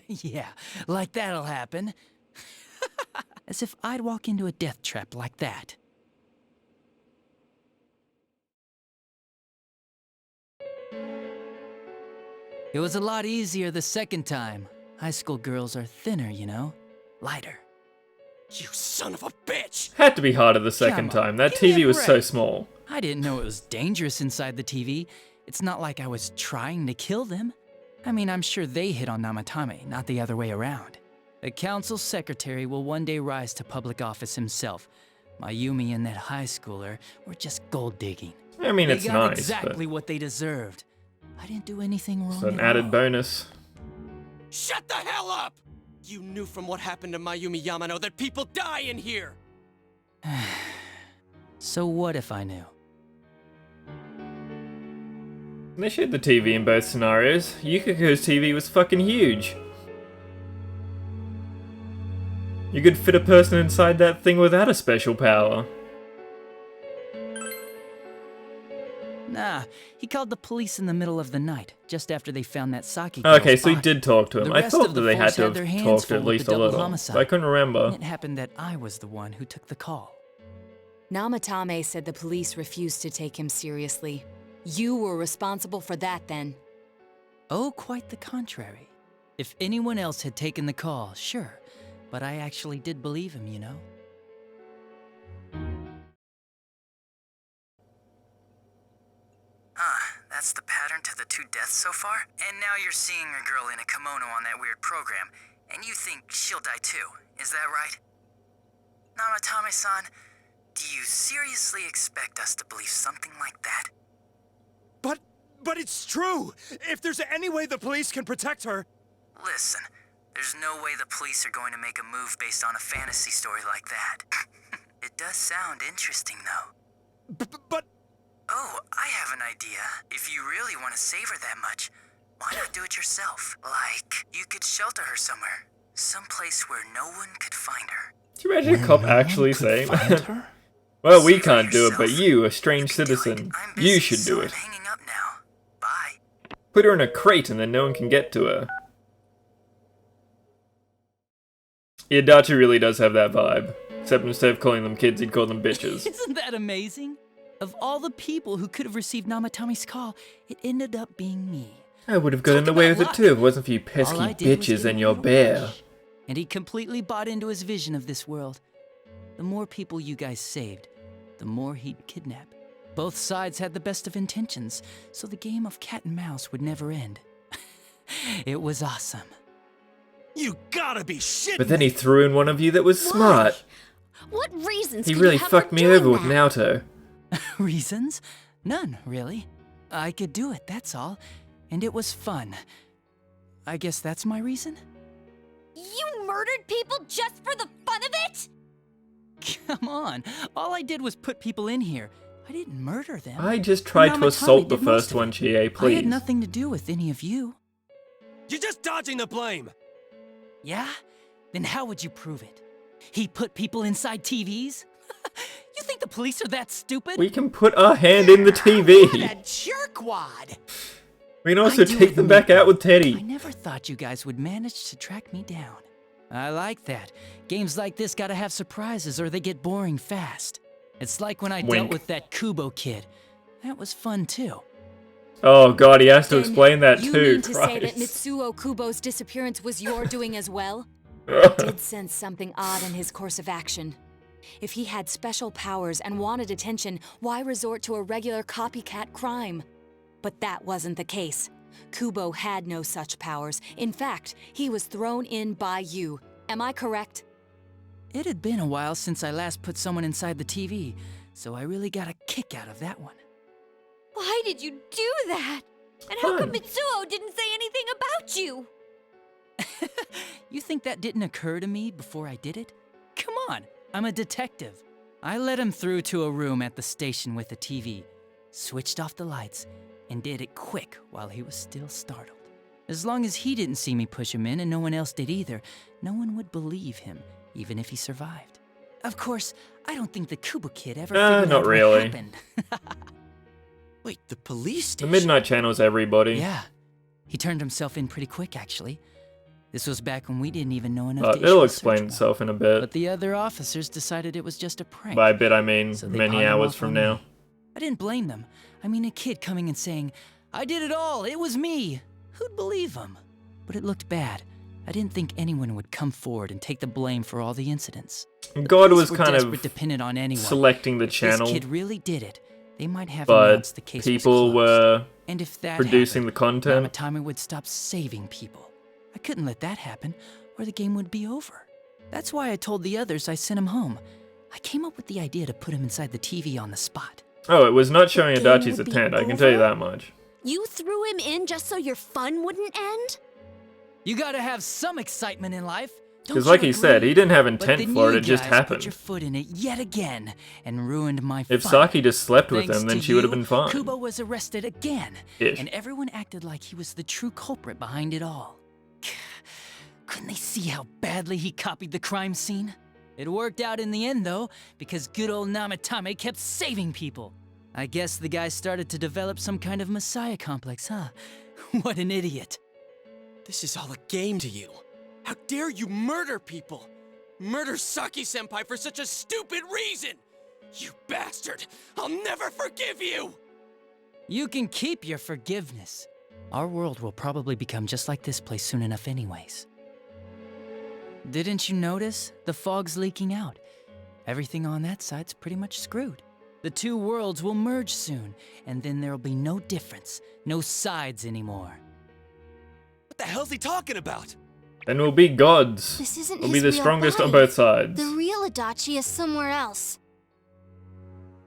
Yeah, like that'll happen. As if I'd walk into a death trap like that. It was a lot easier the second time. High school girls are thinner, you know? Lighter. You son of a bitch! Had to be harder the second Come on, time. That give me a TV was so break. small. I didn't know it was dangerous inside the TV. It's not like I was trying to kill them. I mean, I'm sure they hit on Namatame, not the other way around. The council secretary will one day rise to public office himself. Mayumi and that high schooler were just gold digging. I mean, They it's got nice, exactly but what they deserved. I didn't do anything wrong. it's an at added all. bonus. Shut the hell up! You knew from what happened to Mayumi Yamano that people die in here! So what if I knew? They showed the TV in both scenarios. Yukiko's TV was fucking huge. You could fit a person inside that thing without a special power. Nah, he called the police in the middle of the night, just after they found that Saki Okay, girl's so he body. did talk to him. The I rest thought of that the they had force to their have hands talked full at with least the a double little. homicide. But I couldn't remember. It happened that I was the one who took the call. Namatame said the police refused to take him seriously. You were responsible for that then. Oh, quite the contrary. If anyone else had taken the call, sure. But I actually did believe him, you know? That's the pattern to the 2 deaths so far? And now you're seeing a girl in a kimono on that weird program, and you think she'll die too, is that right? Namatame-san, do you seriously expect us to believe something like that? But it's true! If there's any way the police can protect her... Listen, there's no way the police are going to make a move based on a fantasy story like that. It does sound interesting, though. But... Oh, I have an idea. If you really want to save her that much, why not do it yourself? Like, you could shelter her somewhere. Someplace where no one could find her. Can you imagine a cop actually saying that? Well, we can't do it, but you, a strange citizen, you should do it. Put her in a crate and then no one can get to her. Yeah, Dachi really does have that vibe. Except instead of calling them kids, he'd call them bitches. Isn't that amazing? Of all the people who could have received Namatame's call, it ended up being me. I would have gotten away with it too if it wasn't for you pesky All I did was bitches give and him your a little bear. push, and he completely bought into his vision of this world. The more people you guys saved, the more he'd kidnap. Both sides had the best of intentions, so the game of cat and mouse would never end. It was awesome. You gotta be shitting But then he threw in one of you that was smart. What reasons He could really you have fucked for me doing over with that? Naoto. Reasons? None, really. I could do it, that's all. And it was fun. I guess that's my reason? You murdered people just for the fun of it? Come on. All I did was put people in here. I didn't murder them. I just tried to Namatame assault the did most first of one, it. Chie, I had please. nothing to do with any of you. You're just dodging the blame! Yeah? Then how would you prove it? He put people inside TVs? You think the police are that stupid? We can put our hand in the TV. What a jerkwad! We can also I do take them back admit, out with I Teddy. never thought you guys would manage to track me down. I like that. Games like this gotta have surprises or they get boring fast. It's like when I dealt Wink. with that Kubo kid. That was fun too. Oh god, he has to explain that You too. mean to say that Christ. Mitsuo Kubo's disappearance was your doing as well? I did sense something odd in his course of action. If he had special powers and wanted attention, why resort to a regular copycat crime? But that wasn't the case. Kubo had no such powers. In fact, he was thrown in by you. Am I correct? It had been a while since I last put someone inside the TV, so I really got a kick out of that one. Why did you do that? And how come Mitsuo didn't say anything about you? You think that didn't occur to me before I did it? Come on, I'm a detective. I led him through to a room at the station with a TV, switched off the lights, and did it quick while he was still startled. As long as he didn't see me push him in and no one else did either, no one would believe him, even if he survived. Of course, I don't think the Kubo Kid ever figured not out really. what happened. Wait, the police The station? Midnight Channel's everybody. Yeah, he turned himself in pretty quick, actually. This was back when we didn't even know enough to It'll issue a explain search itself in a warrant. bit. But the other officers decided it was just a prank. By a bit, I mean So they many pawned him hours off from on now. me. I didn't blame them. I mean, a kid coming and saying, "I did it all, it was me." Who'd believe him? But it looked bad. I didn't think anyone would come forward and take the blame for all the incidents. God was Were kind desperate of to pin it on anyone. selecting the If channel, this kid really did it, they might have but announced the case was people closed. were And if that producing the happened, content. Namatame would stop saving people. I couldn't let that happen, or the game would be over. That's why I told the others I sent him home. I came up with the idea to put him inside the TV on the spot. Oh, it was not showing game Adachi's would at be 10, I can tell you over? that much. You threw him in just so your fun wouldn't end? You gotta have some excitement in life. Because like he said, he didn't have intent for it, it just Put your happened. foot in it yet again and ruined my If fun. Saki just slept with Thanks him, then to she would have you, been fine. Kubo was arrested again, Ish. and everyone acted like he was the true culprit behind it all. Couldn't they see how badly he copied the crime scene? It worked out in the end, though, because good old Namatame kept saving people. I guess the guy started to develop some kind of messiah complex, huh? What an idiot. This is all a game to you. How dare you murder people? Murder Saki-senpai for such a stupid reason! You bastard! I'll never forgive you! You can keep your forgiveness. Our world will probably become just like this place soon enough anyways. Didn't you notice? The fog's leaking out. Everything on that side's pretty much screwed. The two worlds will merge soon, and then there'll be no difference, no sides anymore. What the hell's he talking about? Then we'll be gods. This isn't We'll his be the real strongest on body. both sides. The real Adachi is somewhere else.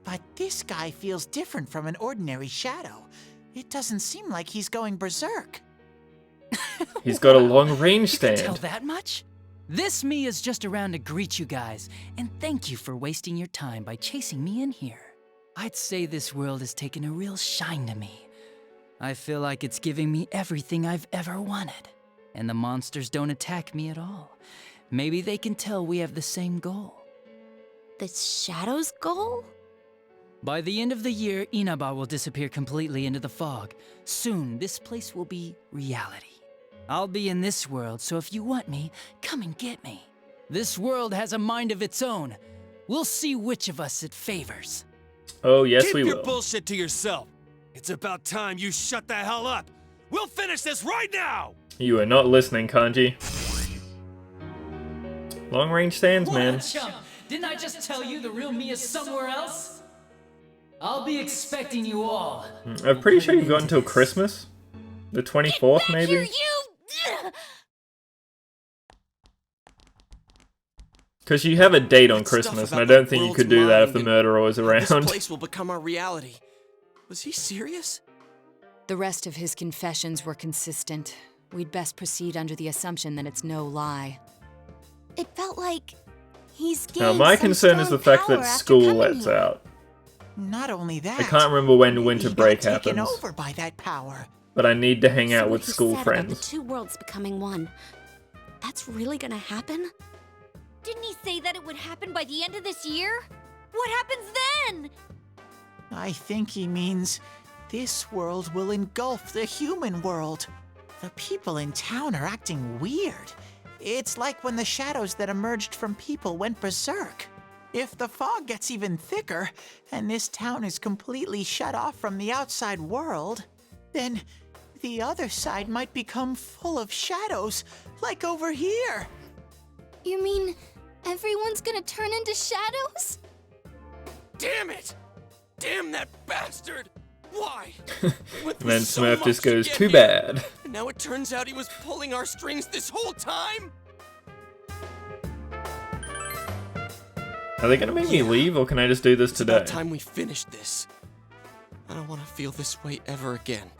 But this guy feels different from an ordinary shadow. It doesn't seem like he's going berserk. He's got a long range You can tell stand. that much? This me is just around to greet you guys, and thank you for wasting your time by chasing me in here. I'd say this world has taken a real shine to me. I feel like it's giving me everything I've ever wanted. And the monsters don't attack me at all. Maybe they can tell we have the same goal. The Shadow's goal? By the end of the year, Inaba will disappear completely into the fog. Soon, this place will be reality. I'll be in this world, so if you want me, come and get me. This world has a mind of its own. We'll see which of us it favors. Oh, yes, Keep we your will. bullshit to yourself. It's about time you shut the hell up. We'll finish this right now! You are not listening, Kanji. Long range stands, man. Chump! Didn't I just tell you the real me is somewhere else? I'll be expecting you all. I'm pretty sure you've got until Christmas. The 24th, maybe? Because you have a date on Christmas, and I don't think you could do that if the murderer was This around. place will become our reality. Was he serious? The rest of his confessions were consistent. We'd best proceed under the assumption that it's no lie. It felt like he's Now, gained my some concern is the strong fact power that after school coming lets here. out. Not only that, I can't remember when maybe winter he break got taken happens, over by that power. but I need to hang out So with what he school said about friends. the two worlds becoming one. That's really gonna happen? Didn't he say that it would happen by the end of this year? What happens then? I think he means this world will engulf the human world. The people in town are acting weird. It's like when the shadows that emerged from people went berserk. If the fog gets even thicker, and this town is completely shut off from the outside world, then the other side might become full of shadows, like over here. You mean everyone's gonna turn into shadows? Damn it! Damn that bastard! Why? And then Smurf just goes, get too here. bad. And now it turns out he was pulling our strings this whole time? Are they gonna make me leave, or can I just do this It's today? about time we finished this. I don't want to feel this way ever again.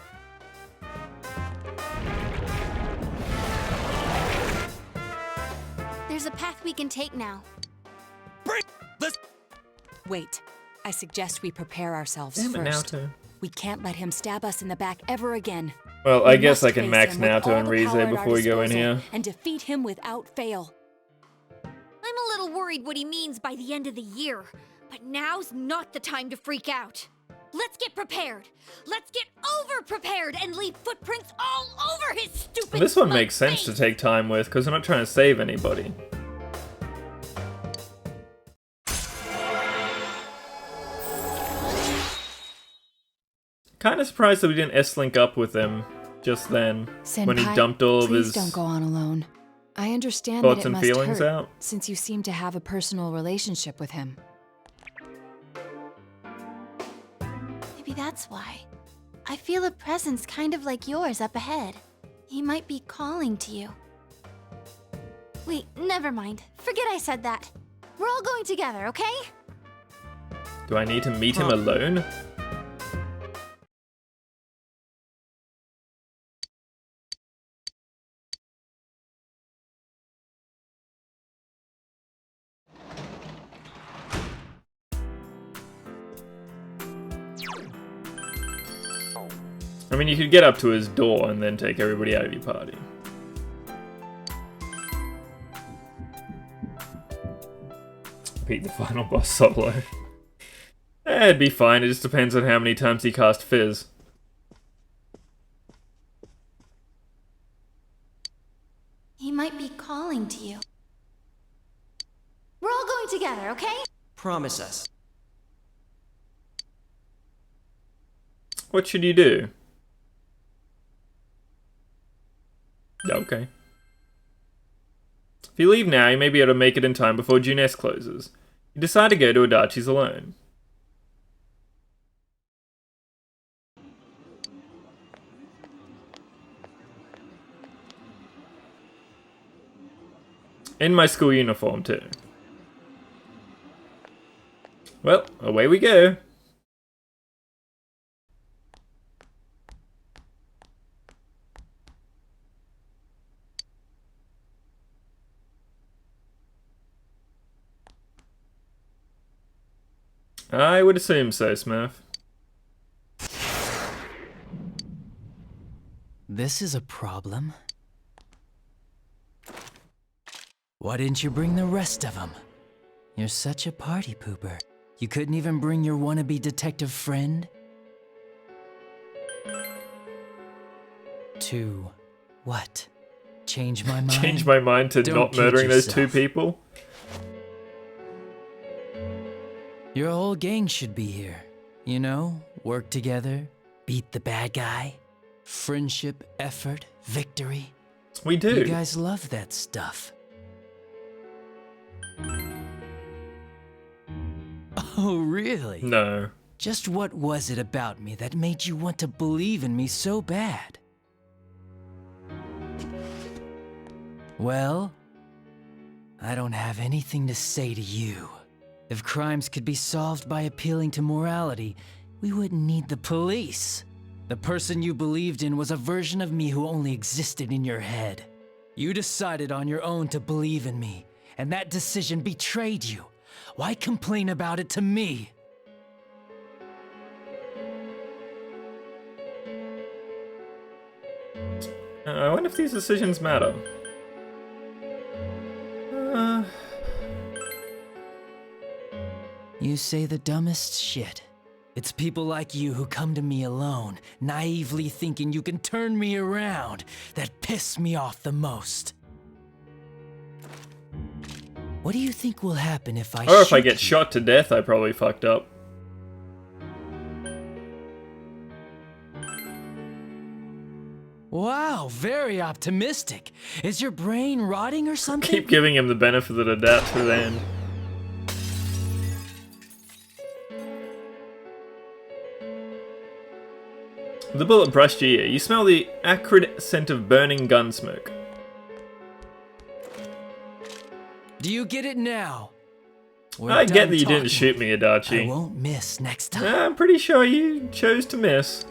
There's a path we can take now. Wait. I suggest we prepare ourselves Damn it, first. Naoto. We can't let him stab us in the back ever again. Well, We I guess must I can face max him with Naoto all and the Rize power at our before we go in disposal here. and defeat him without fail. I'm a little worried what he means by the end of the year, but now's not the time to freak out. Let's get prepared. Let's get over-prepared and leave footprints all over his stupid This one smug makes sense face. to take time with, because we're not trying to save anybody. Kinda surprised that we didn't S-link up with him just then, when he Senpai, dumped all of please his don't go on alone. I understand thoughts that it and must feelings hurt, out. since you seem to have a personal relationship with him. Maybe that's why. I feel a presence kind of like yours up ahead. He might be calling to you. Wait, never mind. Forget I said that. We're all going together, okay? Do I need to meet him alone? I mean, you could get up to his door and then take everybody out of your party. Beat the final boss solo. It'd be fine, it just depends on how many times he cast Fizz. He might be calling to you. We're all going together, okay? Promise us. What should you do? Okay. If you leave now, you may be able to make it in time before June S closes. You decide to go to Adachi's alone. In my school uniform, too. Well, away we go. I would assume so, Smurf. This is a problem. Why didn't you bring the rest of them? You're such a party pooper. You couldn't even bring your wannabe detective friend? To what? Change my mind? Change my mind to Don't not kid murdering those two yourself. people? Your whole gang should be here. You know, work together, beat the bad guy. Friendship, effort, victory. We do. You guys love that stuff. Oh, really? No. Just what was it about me that made you want to believe in me so bad? Well, I don't have anything to say to you. If crimes could be solved by appealing to morality, we wouldn't need the police. The person you believed in was a version of me who only existed in your head. You decided on your own to believe in me, and that decision betrayed you. Why complain about it to me? I wonder if these decisions matter. You say the dumbest shit. It's people like you who come to me alone, naively thinking you can turn me around, that piss me off the most. What do you think will happen if I Or if I shoot get you? shot to death, I probably fucked up. Wow, very optimistic. Is your brain rotting or something? Keep giving him the benefit of the doubt to the end. The bullet brushed your ear. You smell the acrid scent of burning gun smoke. Do you get it now? We're I get done that you didn't talking. shoot me, Adachi. I won't miss next time. I'm pretty sure you chose to miss.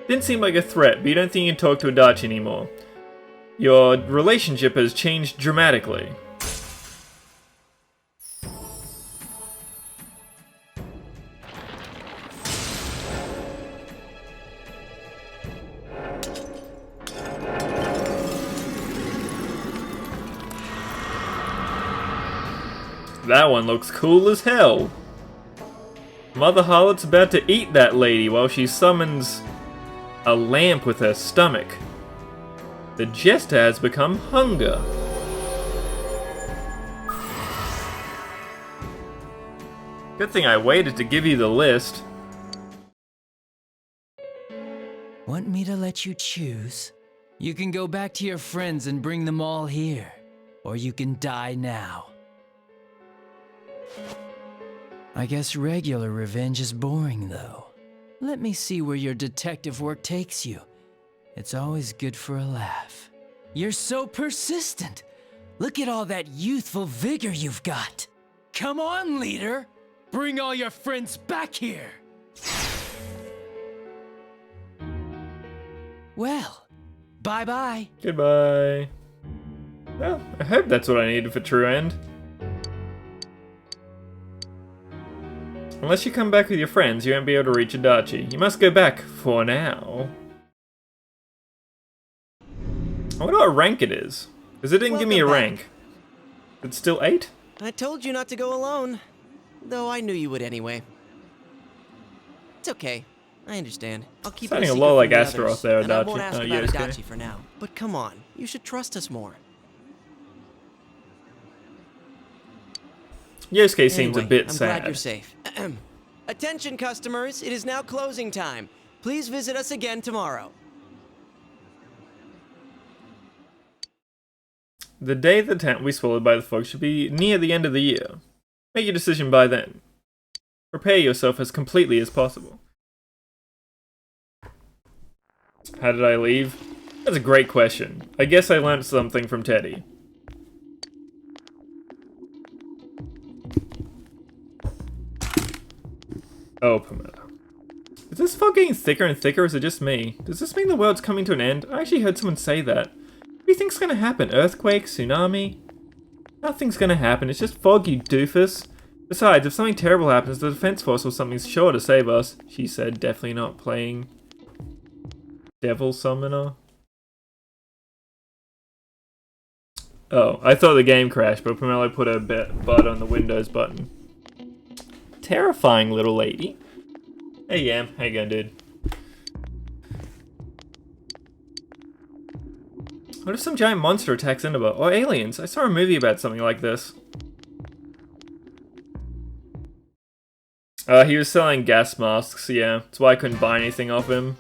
Didn't seem like a threat, but you don't think you can talk to Adachi anymore. Your relationship has changed dramatically. That one looks cool as hell. Mother Harlot's about to eat that lady while she summons a lamp with her stomach. The jester has become hunger. Good thing I waited to give you the list. Want me to let you choose? You can go back to your friends and bring them all here. Or you can die now. I guess regular revenge is boring, though. Let me see where your detective work takes you. It's always good for a laugh. You're so persistent. Look at all that youthful vigor you've got. Come on, leader. Bring all your friends back here. Well, bye-bye. Goodbye. Well, I hope that's what I needed for True End. Unless you come back with your friends, you won't be able to reach Adachi. You must go back for now. I wonder what rank it is. Because it didn't give me a rank. It's still 8? I told you not to go alone. Though I knew you would anyway. It's okay. I understand. I'll keep it a Sounding a secret lot like from the Astaroth others, there, and I Adachi. won't ask Oh, about Yosuke. Adachi for now. But come on, you should trust us more. Yosuke seems a bit I'm sad. glad you're safe. Attention customers, it is now closing time. Please visit us again tomorrow. The day the town will be swallowed by the fog should be near the end of the year. Make your decision by then. Prepare yourself as completely as possible. How did I leave? That's a great question. I guess I learned something from Teddy. Oh, Pamela. Is this fog getting thicker and thicker, or is it just me? Does this mean the world's coming to an end? I actually heard someone say that. What do you think's gonna happen? Earthquake? Tsunami? Nothing's gonna happen, it's just fog, you doofus. Besides, if something terrible happens, the defense force or something's sure to save us, she said, definitely not playing Devil Summoner. Oh, I thought the game crashed, but Pamela put her butt on the Windows button. Terrifying little lady. Hey Yam, how you going, dude? What if some giant monster attacks Inaba? Or aliens? I saw a movie about something like this. He was selling gas masks, yeah. That's why I couldn't buy anything off him.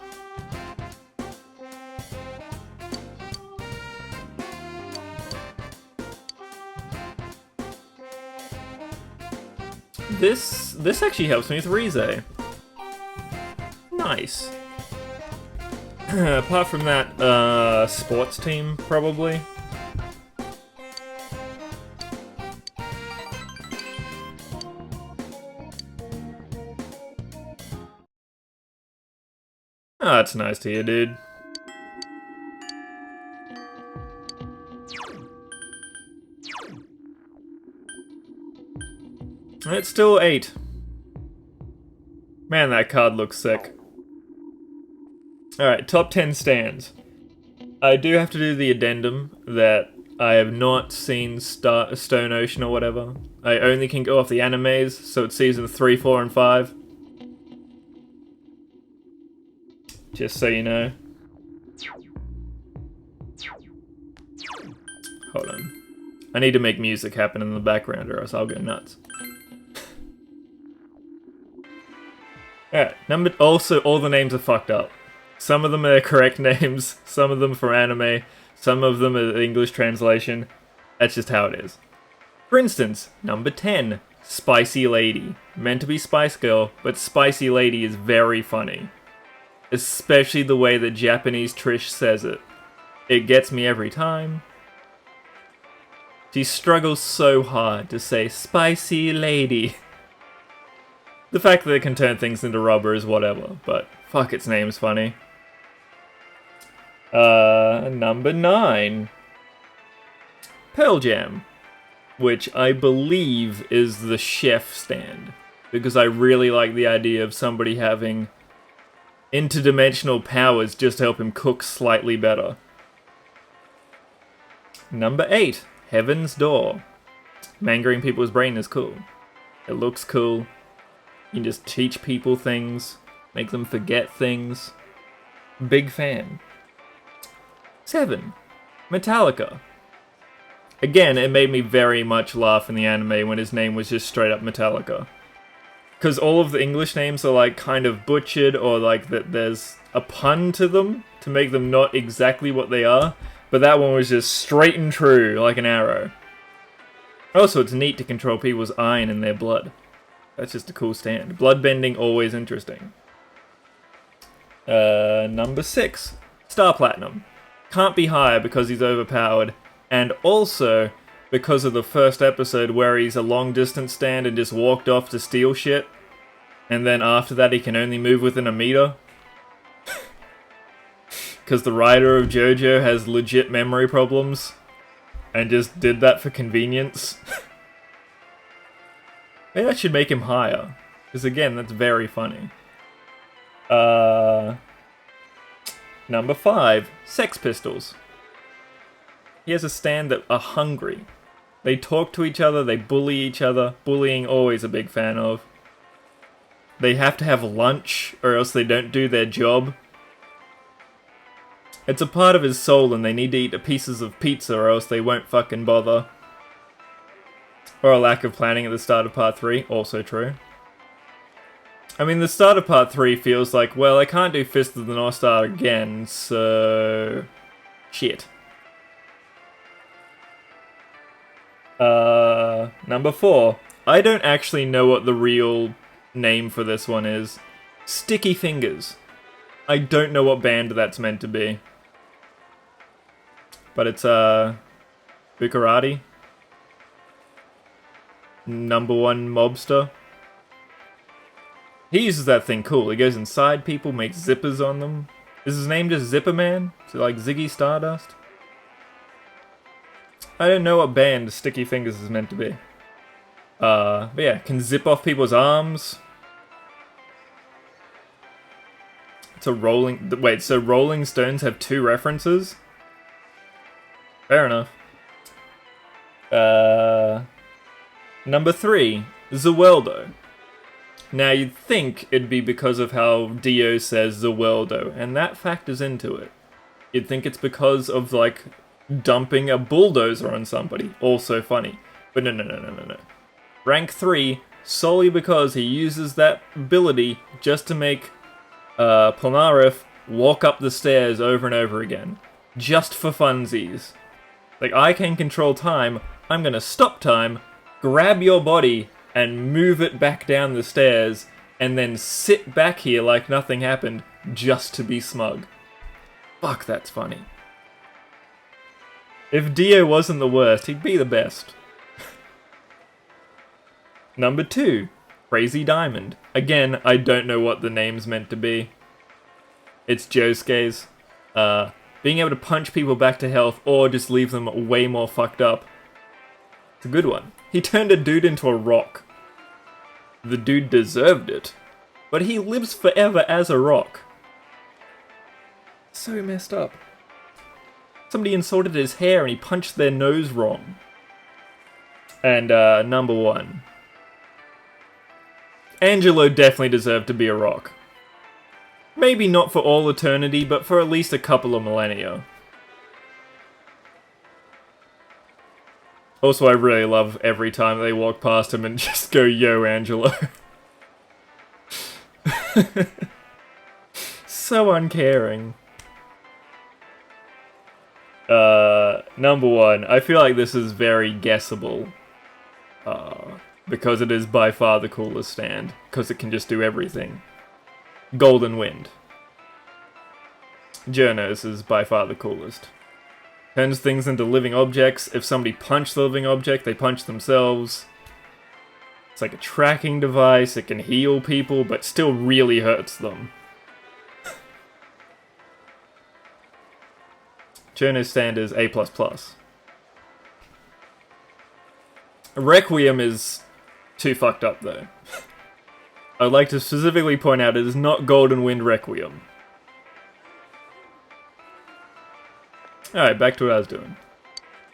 This actually helps me with Rize. Nice. Apart from that, sports team, probably. Oh, that's nice to hear, dude. It's still 8. Man, that card looks sick. Alright, top 10 stands. I do have to do the addendum that I have not seen Stone Ocean or whatever. I only can go off the animes, so it's season 3, 4, and 5. Just so you know. Hold on. I need to make music happen in the background or else I'll go nuts. Alright, also all the names are fucked up. Some of them are correct names, some of them from anime, some of them are English translation. That's just how it is. For instance, number 10, Spicy Lady. Meant to be Spice Girl, but Spicy Lady is very funny. Especially the way that Japanese Trish says it. It gets me every time. She struggles so hard to say Spicy Lady. The fact that it can turn things into rubber is whatever, but fuck, its name's funny. Number 9. Pearl Jam. Which I believe is the chef stand. Because I really like the idea of somebody having interdimensional powers just to help him cook slightly better. Number 8. Heaven's Door. Mangaring people's brain is cool. It looks cool. You can just teach people things, make them forget things. Big fan. 7. Metallica. Again, it made me very much laugh in the anime when his name was just straight up Metallica. Because all of the English names are like kind of butchered, or like that there's a pun to them to make them not exactly what they are. But that one was just straight and true, like an arrow. Also, it's neat to control people's iron in their blood. That's just a cool stand. Bloodbending, always interesting. Number 6. Star Platinum. Can't be higher because he's overpowered. And also, because of the first episode where he's a long distance stand and just walked off to steal shit. And then after that he can only move within a meter. Because the writer of JoJo has legit memory problems. And just did that for convenience. Maybe that should make him higher. Because again, that's very funny. Number 5. Sex Pistols. He has a stand that are hungry. They talk to each other, they bully each other. Bullying, always a big fan of. They have to have lunch, or else they don't do their job. It's a part of his soul and they need to eat pieces of pizza or else they won't fucking bother. Or a lack of planning at the start of part 3, also true. I mean, the start of part 3 feels like, well, I can't do Fist of the North Star again, so... shit. Number 4. I don't actually know what the real name for this one is. Sticky Fingers. I don't know what band that's meant to be. But it's, Bukarati. Number 1 mobster. He uses that thing cool. He goes inside people, makes zippers on them. Is his name just Zipper Man? Is it like Ziggy Stardust? I don't know what band Sticky Fingers is meant to be. But yeah, can zip off people's arms. It's a rolling... Wait, so Rolling Stones have 2 references? Fair enough. Number 3, Zaweldo. Now you'd think it'd be because of how Dio says Zaweldo, and that factors into it. You'd think it's because of, like, dumping a bulldozer on somebody. Also funny. But no. Rank 3, solely because he uses that ability just to make Polnareff walk up the stairs over and over again. Just for funsies. Like, I can control time, I'm gonna stop time, grab your body, and move it back down the stairs, and then sit back here like nothing happened, just to be smug. Fuck, that's funny. If Dio wasn't the worst, he'd be the best. Number 2, Crazy Diamond. Again, I don't know what the name's meant to be. It's Josuke's. Being able to punch people back to health, or just leave them way more fucked up. It's a good one. He turned a dude into a rock. The dude deserved it. But he lives forever as a rock. So messed up. Somebody insulted his hair and he punched their nose wrong. And, number 1. Angelo definitely deserved to be a rock. Maybe not for all eternity, but for at least a couple of millennia. Also, I really love every time they walk past him and just go, yo, Angelo. So uncaring. Number 1. I feel like this is very guessable. Because it is by far the coolest stand. Because it can just do everything. Golden Wind. Journos is by far the coolest. Turns things into living objects. If somebody punched the living object, they punch themselves. It's like a tracking device. It can heal people, but still really hurts them. Journo's stand is A++. Requiem is too fucked up, though. I'd like to specifically point out it is not Golden Wind Requiem. Alright, back to what I was doing.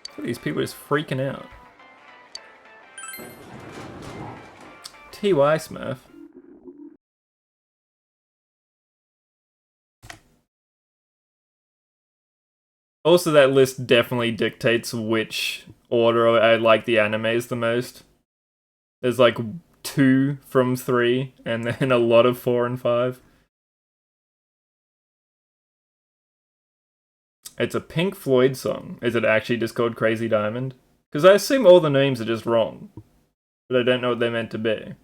Look at these people just freaking out. TY Smurf. Also, that list definitely dictates which order I like the animes the most. There's like 2 from 3, and then a lot of 4 and 5. It's a Pink Floyd song. Is it actually just called Crazy Diamond? Because I assume all the names are just wrong. But I don't know what they're meant to be.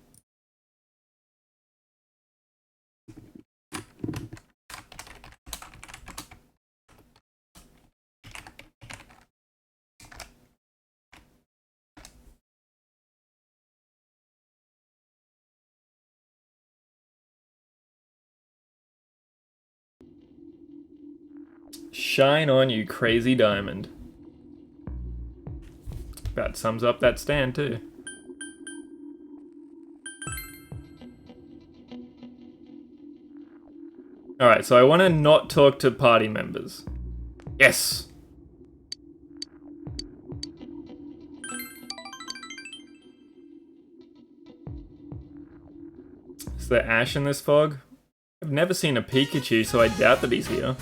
Shine on, you crazy diamond. That sums up that stand too. Alright, so I want to not talk to party members. Yes! Is there ash in this fog? I've never seen a Pikachu, so I doubt that he's here.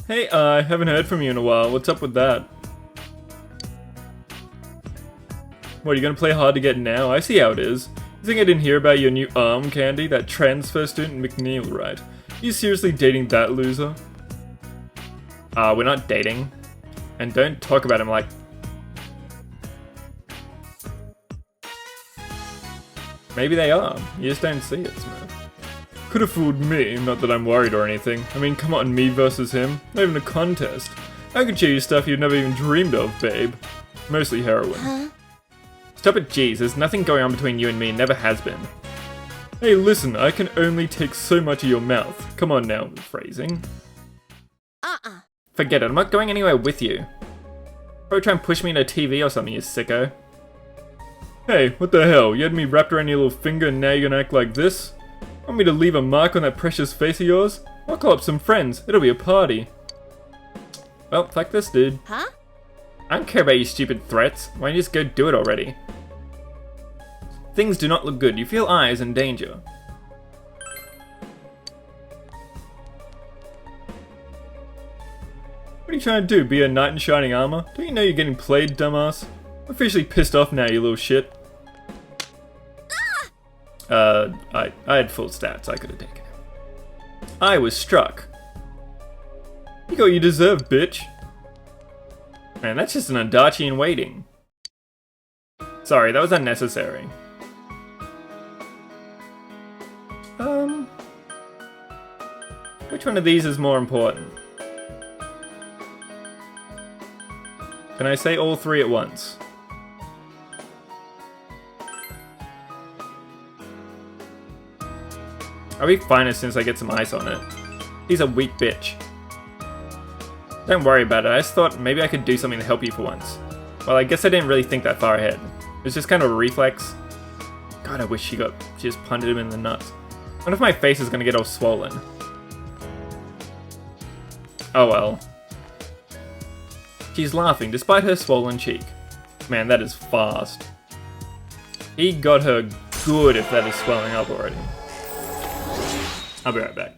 Hey, I haven't heard from you in a while. What's up with that? What, are you gonna play hard to get now? I see how it is. You think I didn't hear about your new arm candy? That transfer student McNeil, right? You seriously dating that loser? We're not dating. And don't talk about him like... Maybe they are. You just don't see it, Smurf. Could have fooled me, not that I'm worried or anything. I mean, come on, me versus him? Not even a contest. I could show you stuff you've never even dreamed of, babe. Mostly heroin. Huh? Stop it, jeez. There's nothing going on between you and me, and never has been. Hey, listen, I can only take so much of your mouth. Come on now, phrasing. Forget it, I'm not going anywhere with you. Probably try and push me into a TV or something, you sicko. Hey, what the hell? You had me wrapped around your little finger and now you're gonna act like this? Want me to leave a mark on that precious face of yours? I'll call up some friends. It'll be a party. Well, fuck this, dude. Huh? I don't care about your stupid threats. Why don't you just go do it already? Things do not look good. You feel eyes in danger. What are you trying to do? Be a knight in shining armor? Don't you know you're getting played, dumbass? I'm officially pissed off now, you little shit. I had full stats. I could have taken it. I was struck. You got what you deserve, bitch. Man, that's just an Adachi in waiting. Sorry, that was unnecessary. Which one of these is more important? Can I say all 3 at once? I'll be fine as soon as I get some ice on it. He's a weak bitch. Don't worry about it, I just thought maybe I could do something to help you for once. Well, I guess I didn't really think that far ahead. It was just kind of a reflex. God, I wish she just punted him in the nuts. What if my face is gonna get all swollen? Oh well. She's laughing despite her swollen cheek. Man, that is fast. He got her good if that is swelling up already. I'll be right back.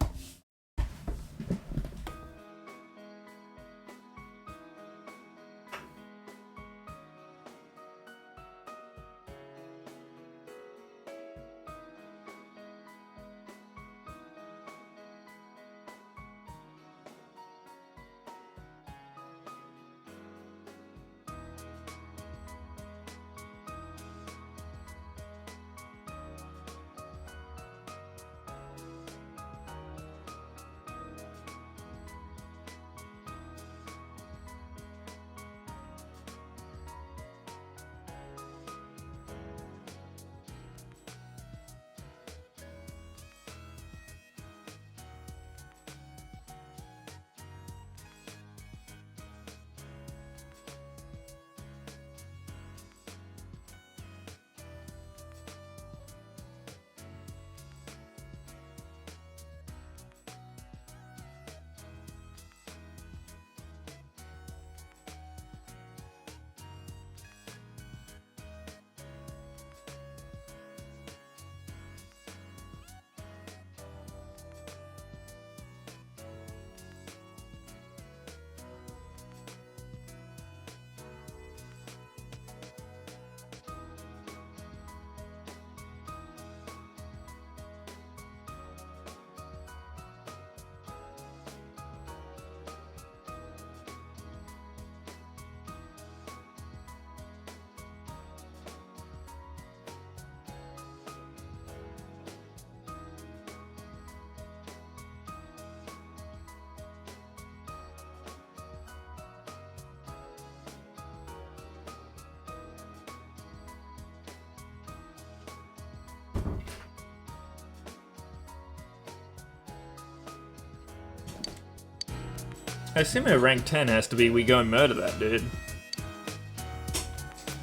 I assume a rank 10 has to be we go and murder that dude.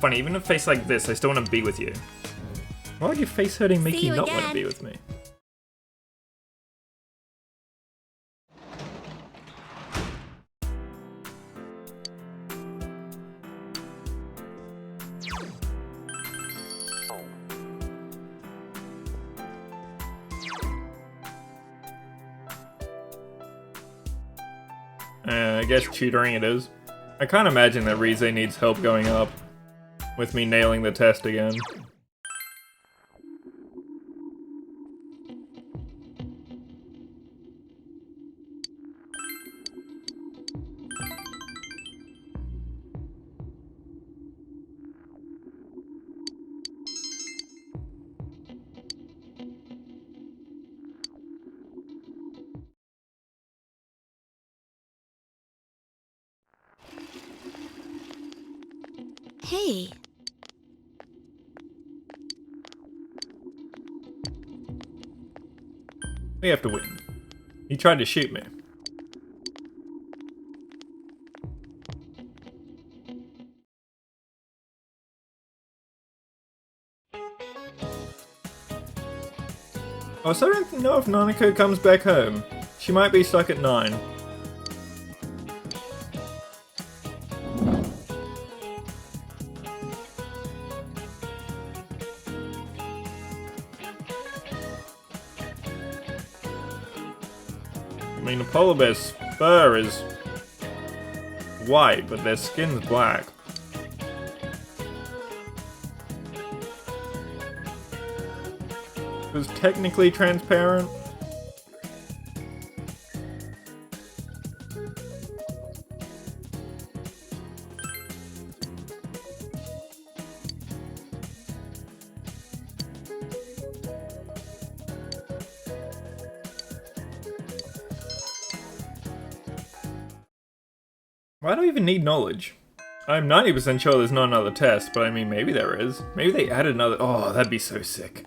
Funny, even a face like this, I still want to be with you. Why would your face hurting make you not want to be with me? I guess tutoring it is. I can't imagine that Rize needs help going up with me nailing the test again. Hey. We have to win. He tried to shoot me. Also, I don't know if Nanako comes back home. She might be stuck at 9. I mean, the polar bear's fur is white, but their skin's black. It was technically transparent. Why do I even need knowledge? I'm 90% sure there's not another test, but I mean, maybe there is. Maybe they added another. Oh, that'd be so sick.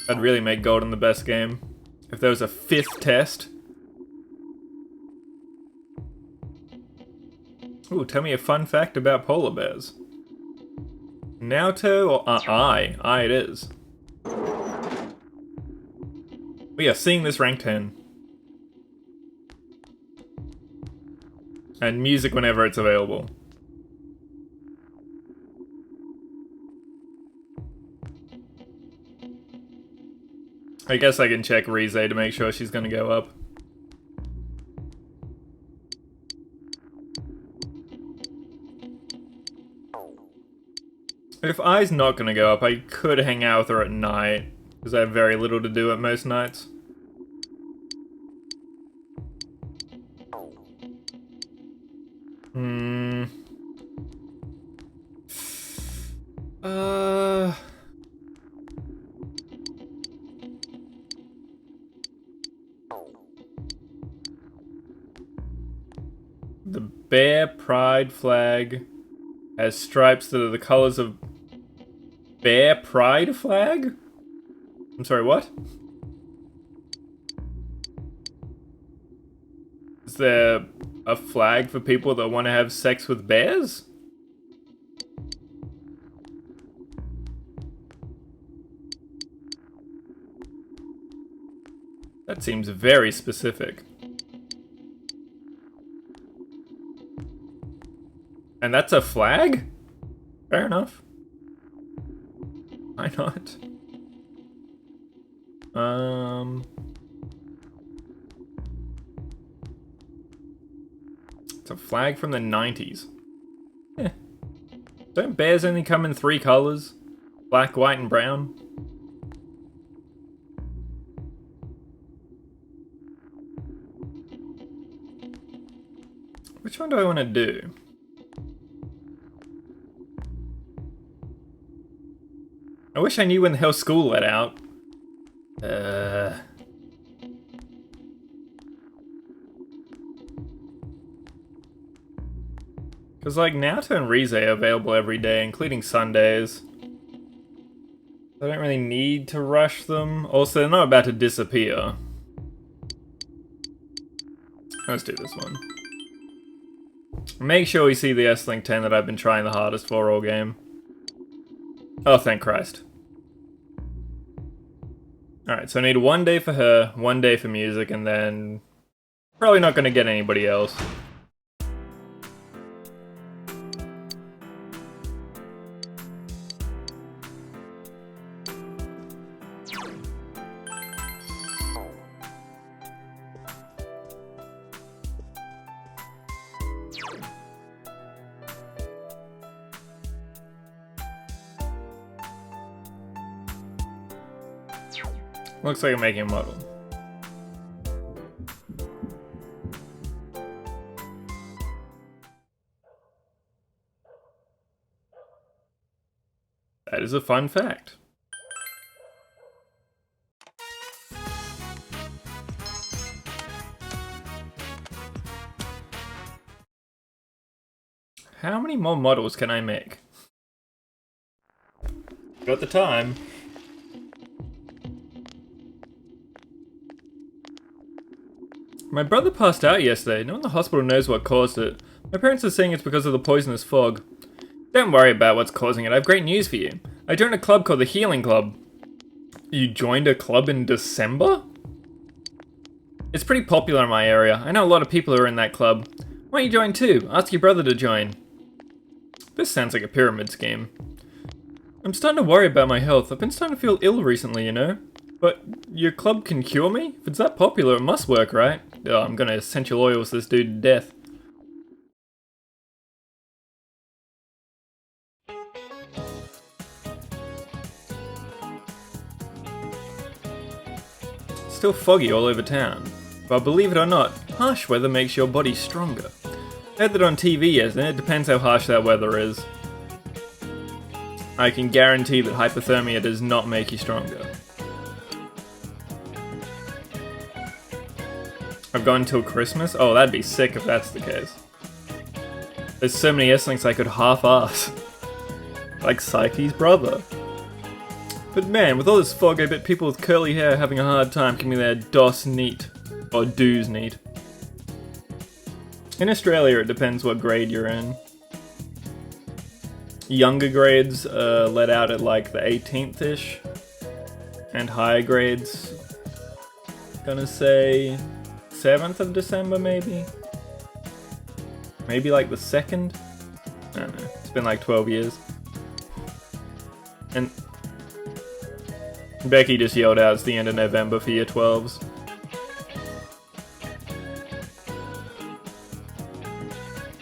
That'd really make Golden the best game. If there was a 5th test. Ooh, tell me a fun fact about polar bears. Naoto or I? I it is. We are seeing this rank 10. And music whenever it's available. I guess I can check Rize to make sure she's gonna go up. If I's not gonna go up, I could hang out with her at night, because I have very little to do at most nights. The Bear Pride flag has stripes that are the colors of Bear Pride flag? I'm sorry, what? Is there a flag for people that want to have sex with bears? That seems very specific. And that's a flag? Fair enough. Why not? It's a flag from the 90s. Eh. Don't bears only come in 3 colors? Black, white, and brown? Which one do I want to do? I wish I knew when the hell school let out. Because, like, Naoto and Rize are available every day, including Sundays. I don't really need to rush them. Also, they're not about to disappear. Let's do this one. Make sure we see the S-Link 10 that I've been trying the hardest for all game. Oh, thank Christ. Alright, so I need 1 day for her, 1 day for music, and then... probably not gonna get anybody else. Looks like I'm making a model. That is a fun fact. How many more models can I make? Got the time. My brother passed out yesterday. No one in the hospital knows what caused it. My parents are saying it's because of the poisonous fog. Don't worry about what's causing it. I have great news for you. I joined a club called the Healing Club. You joined a club in December? It's pretty popular in my area. I know a lot of people who are in that club. Why don't you join too? Ask your brother to join. This sounds like a pyramid scheme. I'm starting to worry about my health. I've been starting to feel ill recently, you know? But your club can cure me? If it's that popular, it must work, right? Oh, I'm gonna essential oils this dude to death. Still foggy all over town. But believe it or not, harsh weather makes your body stronger. I heard that on TV, yes, and it depends how harsh that weather is. I can guarantee that hypothermia does not make you stronger. I've gone until Christmas? Oh, that'd be sick if that's the case. There's so many S-Links I could half-ass. Like Psyche's brother. But man, with all this fog, I bet people with curly hair are having a hard time keeping their DOS neat. Or do's neat. In Australia, it depends what grade you're in. Younger grades let out at like the 18th-ish. And higher grades, gonna say 7th of December maybe? Maybe like the 2nd? I don't know, it's been like 12 years. And Becky just yelled out it's the end of November for year 12s.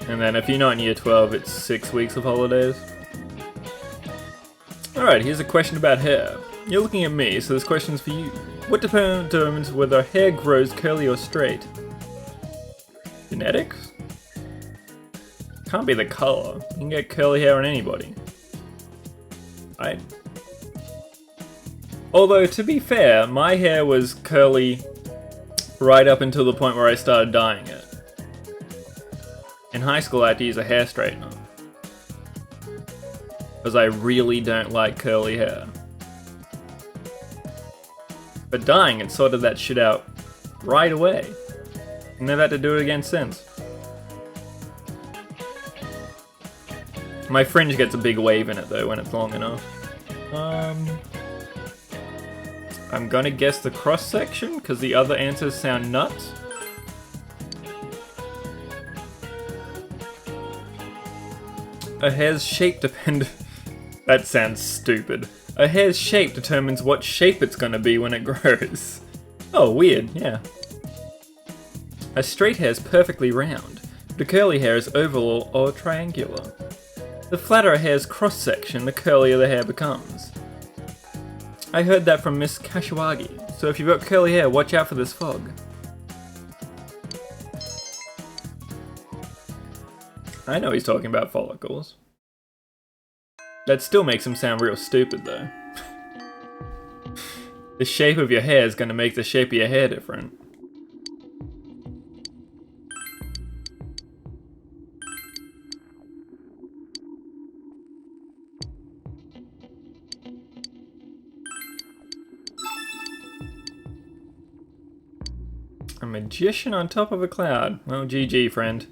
And then if you're not in year 12, it's 6 weeks of holidays. Alright, here's a question about hair. You're looking at me, so this question's for you. What determines whether hair grows curly or straight? Genetics? Can't be the color. You can get curly hair on anybody. Right? Although, to be fair, my hair was curly right up until the point where I started dyeing it. In high school, I had to use a hair straightener. Because I really don't like curly hair. But dyeing it sorted that shit out right away. Never had to do it again since. My fringe gets a big wave in it though when it's long enough. I'm gonna guess the cross section because the other answers sound nuts. A hair's shape That sounds stupid. A hair's shape determines what shape it's gonna be when it grows. Oh, weird, yeah. A straight hair is perfectly round, but a curly hair is oval or triangular. The flatter a hair's cross-section, the curlier the hair becomes. I heard that from Miss Kashiwagi, so if you've got curly hair, watch out for this fog. I know he's talking about follicles. That still makes him sound real stupid though. The shape of your hair is going to make the shape of your hair different. magician on top of a cloud. Well, GG, friend.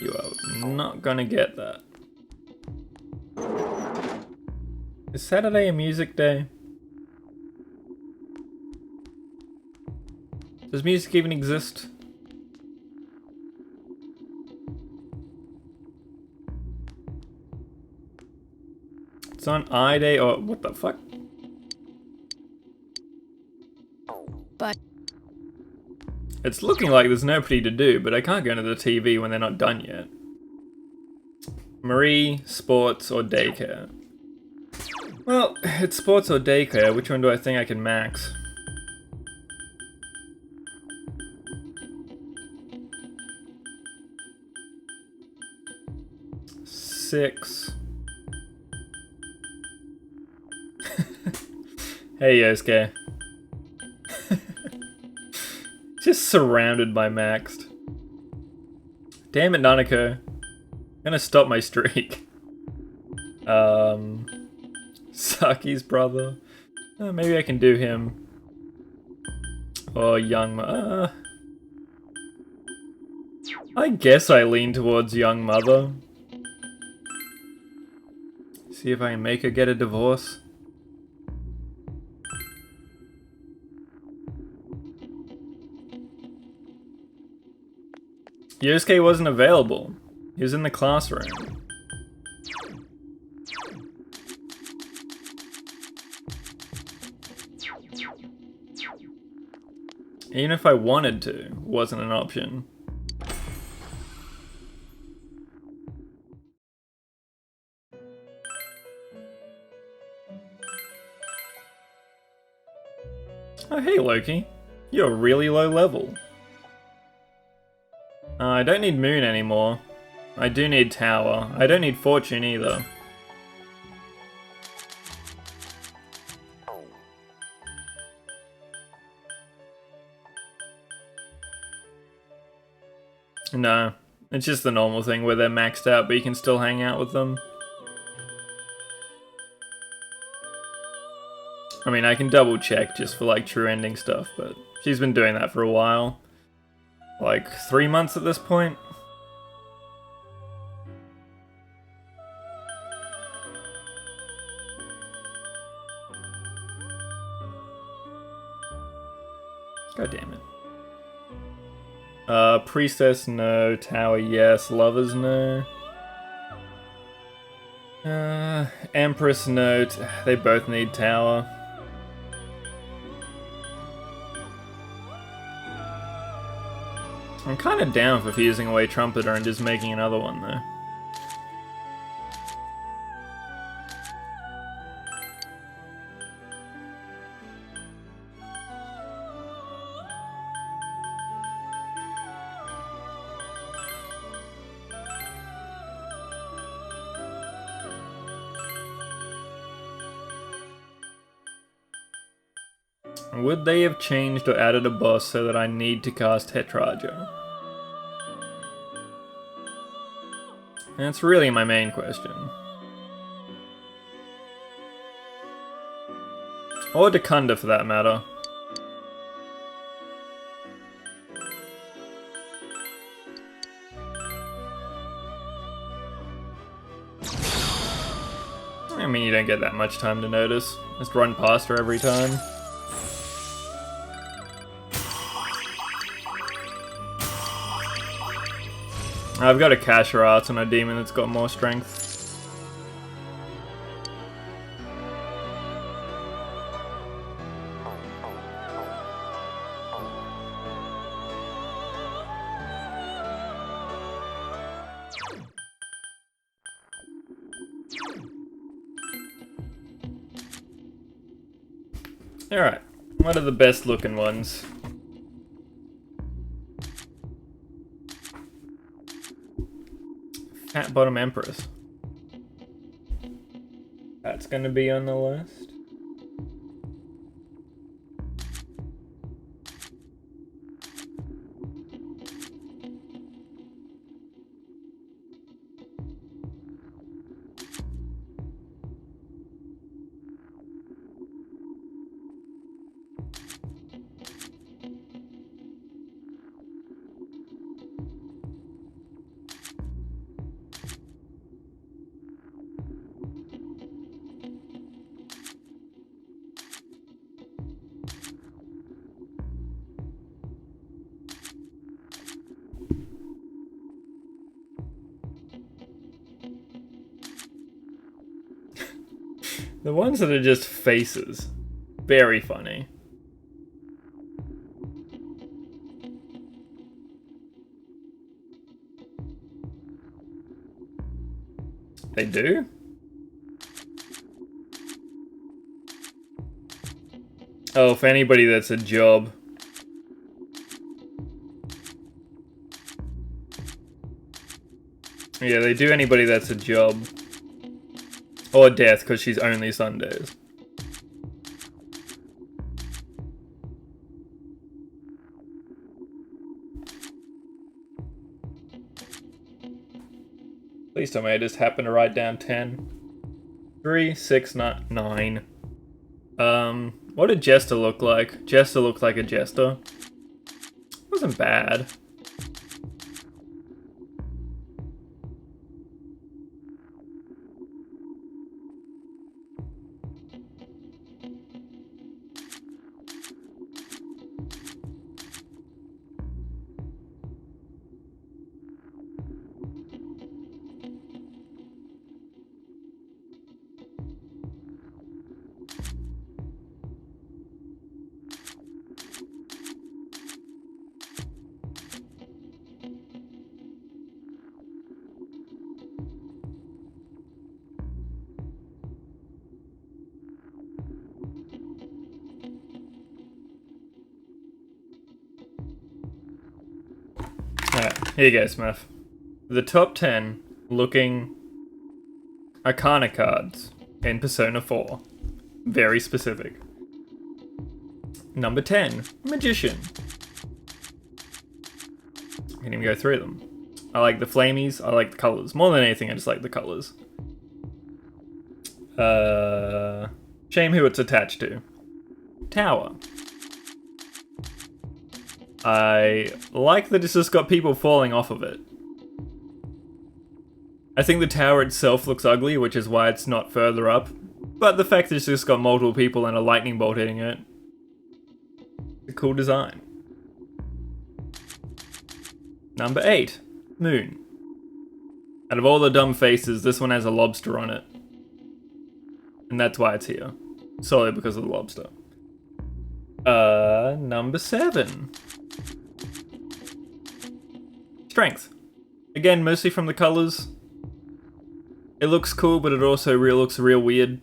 You are not gonna get that. Is Saturday a music day? Does music even exist? It's on I Day or what the fuck? But it's looking like there's nobody to do, but I can't go into the TV when they're not done yet. Marie, sports, or daycare? Well, it's sports or daycare. Which one do I think I can max? Six. Hey, Yosuke. Just surrounded by maxed. Damn it, Nanako. I'm gonna stop my streak. Saki's brother. Maybe I can do him. Or Young I guess I lean towards Young Mother. See if I can make her get a divorce. Yosuke wasn't available. He was in the classroom. Even if I wanted to, wasn't an option. Oh hey Loki, you're really low level. I don't need Moon anymore. I do need Tower. I don't need Fortune either. No, it's just the normal thing where they're maxed out but you can still hang out with them. I mean, I can double check just for like true ending stuff, but she's been doing that for a while. Like 3 months at this point. God damn it. Priestess, no. Tower, yes. Lovers, no. Empress, no. They both need Tower. I'm kind of down for fusing away Trumpeter and just making another one, though. Would they have changed or added a boss so that I need to cast Tetraja? That's really my main question. Or Dekunda for that matter. I mean, you don't get that much time to notice. Just run past her every time. I've got a Kasher Arts on a demon that's got more strength. Alright, what are the best looking ones? Fat Bottom Empress. That's gonna be on the list. The ones that are just faces. Very funny. They do? Oh, for anybody that's a job. Yeah, they do anybody that's a job. Or death, because she's only Sundays. Please tell me I just happened to write down 10. 3, 6, 9. What did Jester look like? Jester looked like a jester. Wasn't bad. Alright, here you go, Smith. The top 10 looking Arcana cards in Persona 4. Very specific. Number 10, Magician. I can even go through them. I like the flamies, I like the colours. More than anything, I just like the colours. Shame who it's attached to. Tower. I like that it's just got people falling off of it. I think the tower itself looks ugly, which is why it's not further up. But the fact that it's just got multiple people and a lightning bolt hitting it. It's a cool design. Number 8. Moon. Out of all the dumb faces, this one has a lobster on it. And that's why it's here. Solely because of the lobster. Number 7. Strength. Again, mostly from the colors. It looks cool, but it also looks real weird.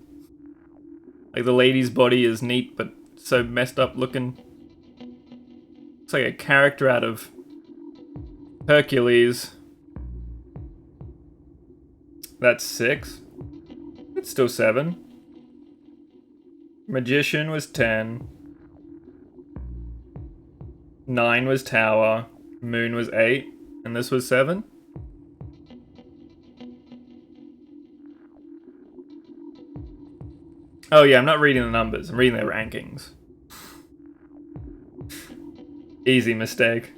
Like the lady's body is neat, but so messed up looking. Looks like a character out of Hercules. That's 6. It's still 7. Magician was 10. 9 was Tower. Moon was 8. And this was 7? Oh yeah, I'm not reading the numbers. I'm reading their rankings. Easy mistake.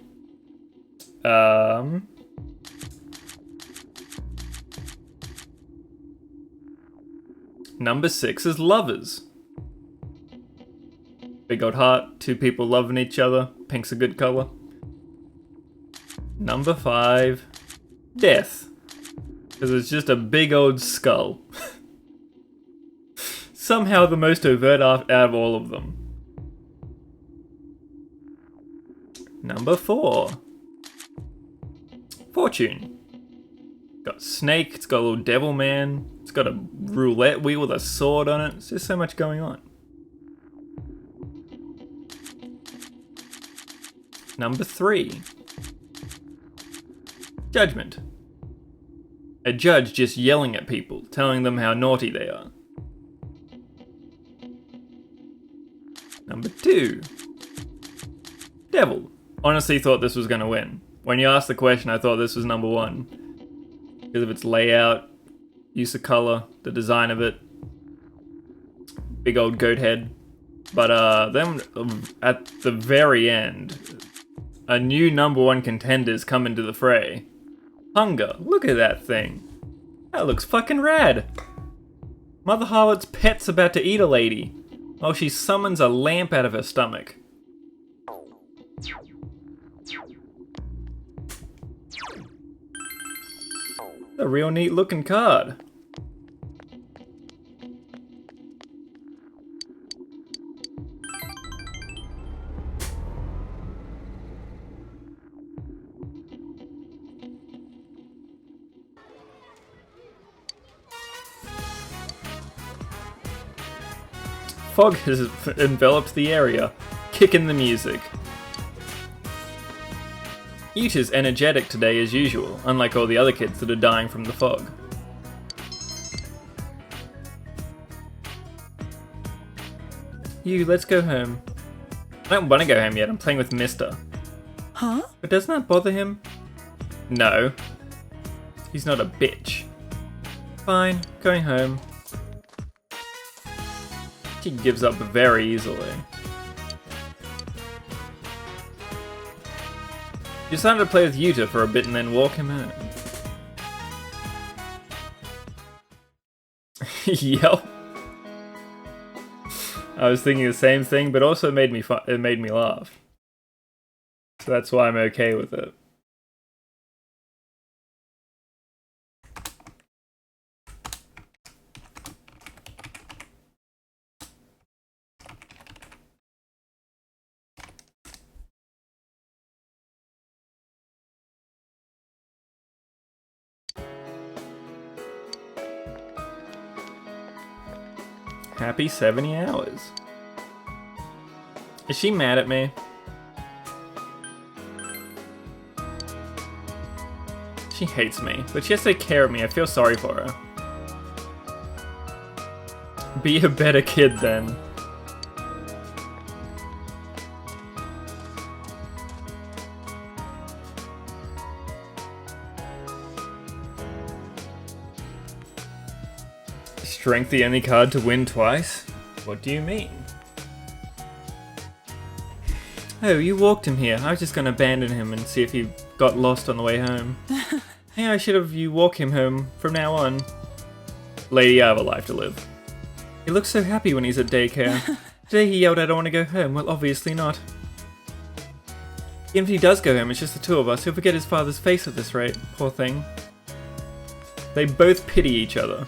Number 6 is Lovers. Big old heart, 2 people loving each other. Pink's a good color. Number 5, Death. Because it's just a big old skull. Somehow the most overt out of all of them. Number 4, Fortune. Got Snake, it's got a little devil man, it's got a roulette wheel with a sword on it. It's just so much going on. Number 3, Judgment. A judge just yelling at people, telling them how naughty they are. Number 2, Devil. Honestly thought this was going to win. When you asked the question, I thought this was number 1. Because of its layout, use of color, the design of it. Big old goat head. But then at the very end, a new number 1 contender's come into the fray. Hunger. Look at that thing. That looks fucking rad. Mother Harlot's pet's about to eat a lady. Oh, she summons a lamp out of her stomach. A real neat looking card. fog has enveloped the area, kicking the music. Yuta's energetic today as usual, unlike all the other kids that are dying from the fog. Let's go home. I don't want to go home yet, I'm playing with Mister. Huh? But doesn't that bother him? No. He's not a bitch. Fine, going home. She gives up very easily. Decided to play with Yuta for a bit and then walk him home. Yep. I was thinking the same thing, but also it made me laugh. So that's why I'm okay with it. Happy 70 hours. Is she mad at me? She hates me, but she has to take care of me. I feel sorry for her. Be a better kid then. Strength the only card to win twice? What do you mean? Oh, you walked him here. I was just gonna abandon him and see if he got lost on the way home. Yeah, I should have you walk him home from now on. Lady, I have a life to live. He looks so happy when he's at daycare. Today he yelled I don't want to go home. Well, obviously not. Even if he does go home, it's just the two of us. He'll forget his father's face at this rate. Poor thing. They both pity each other.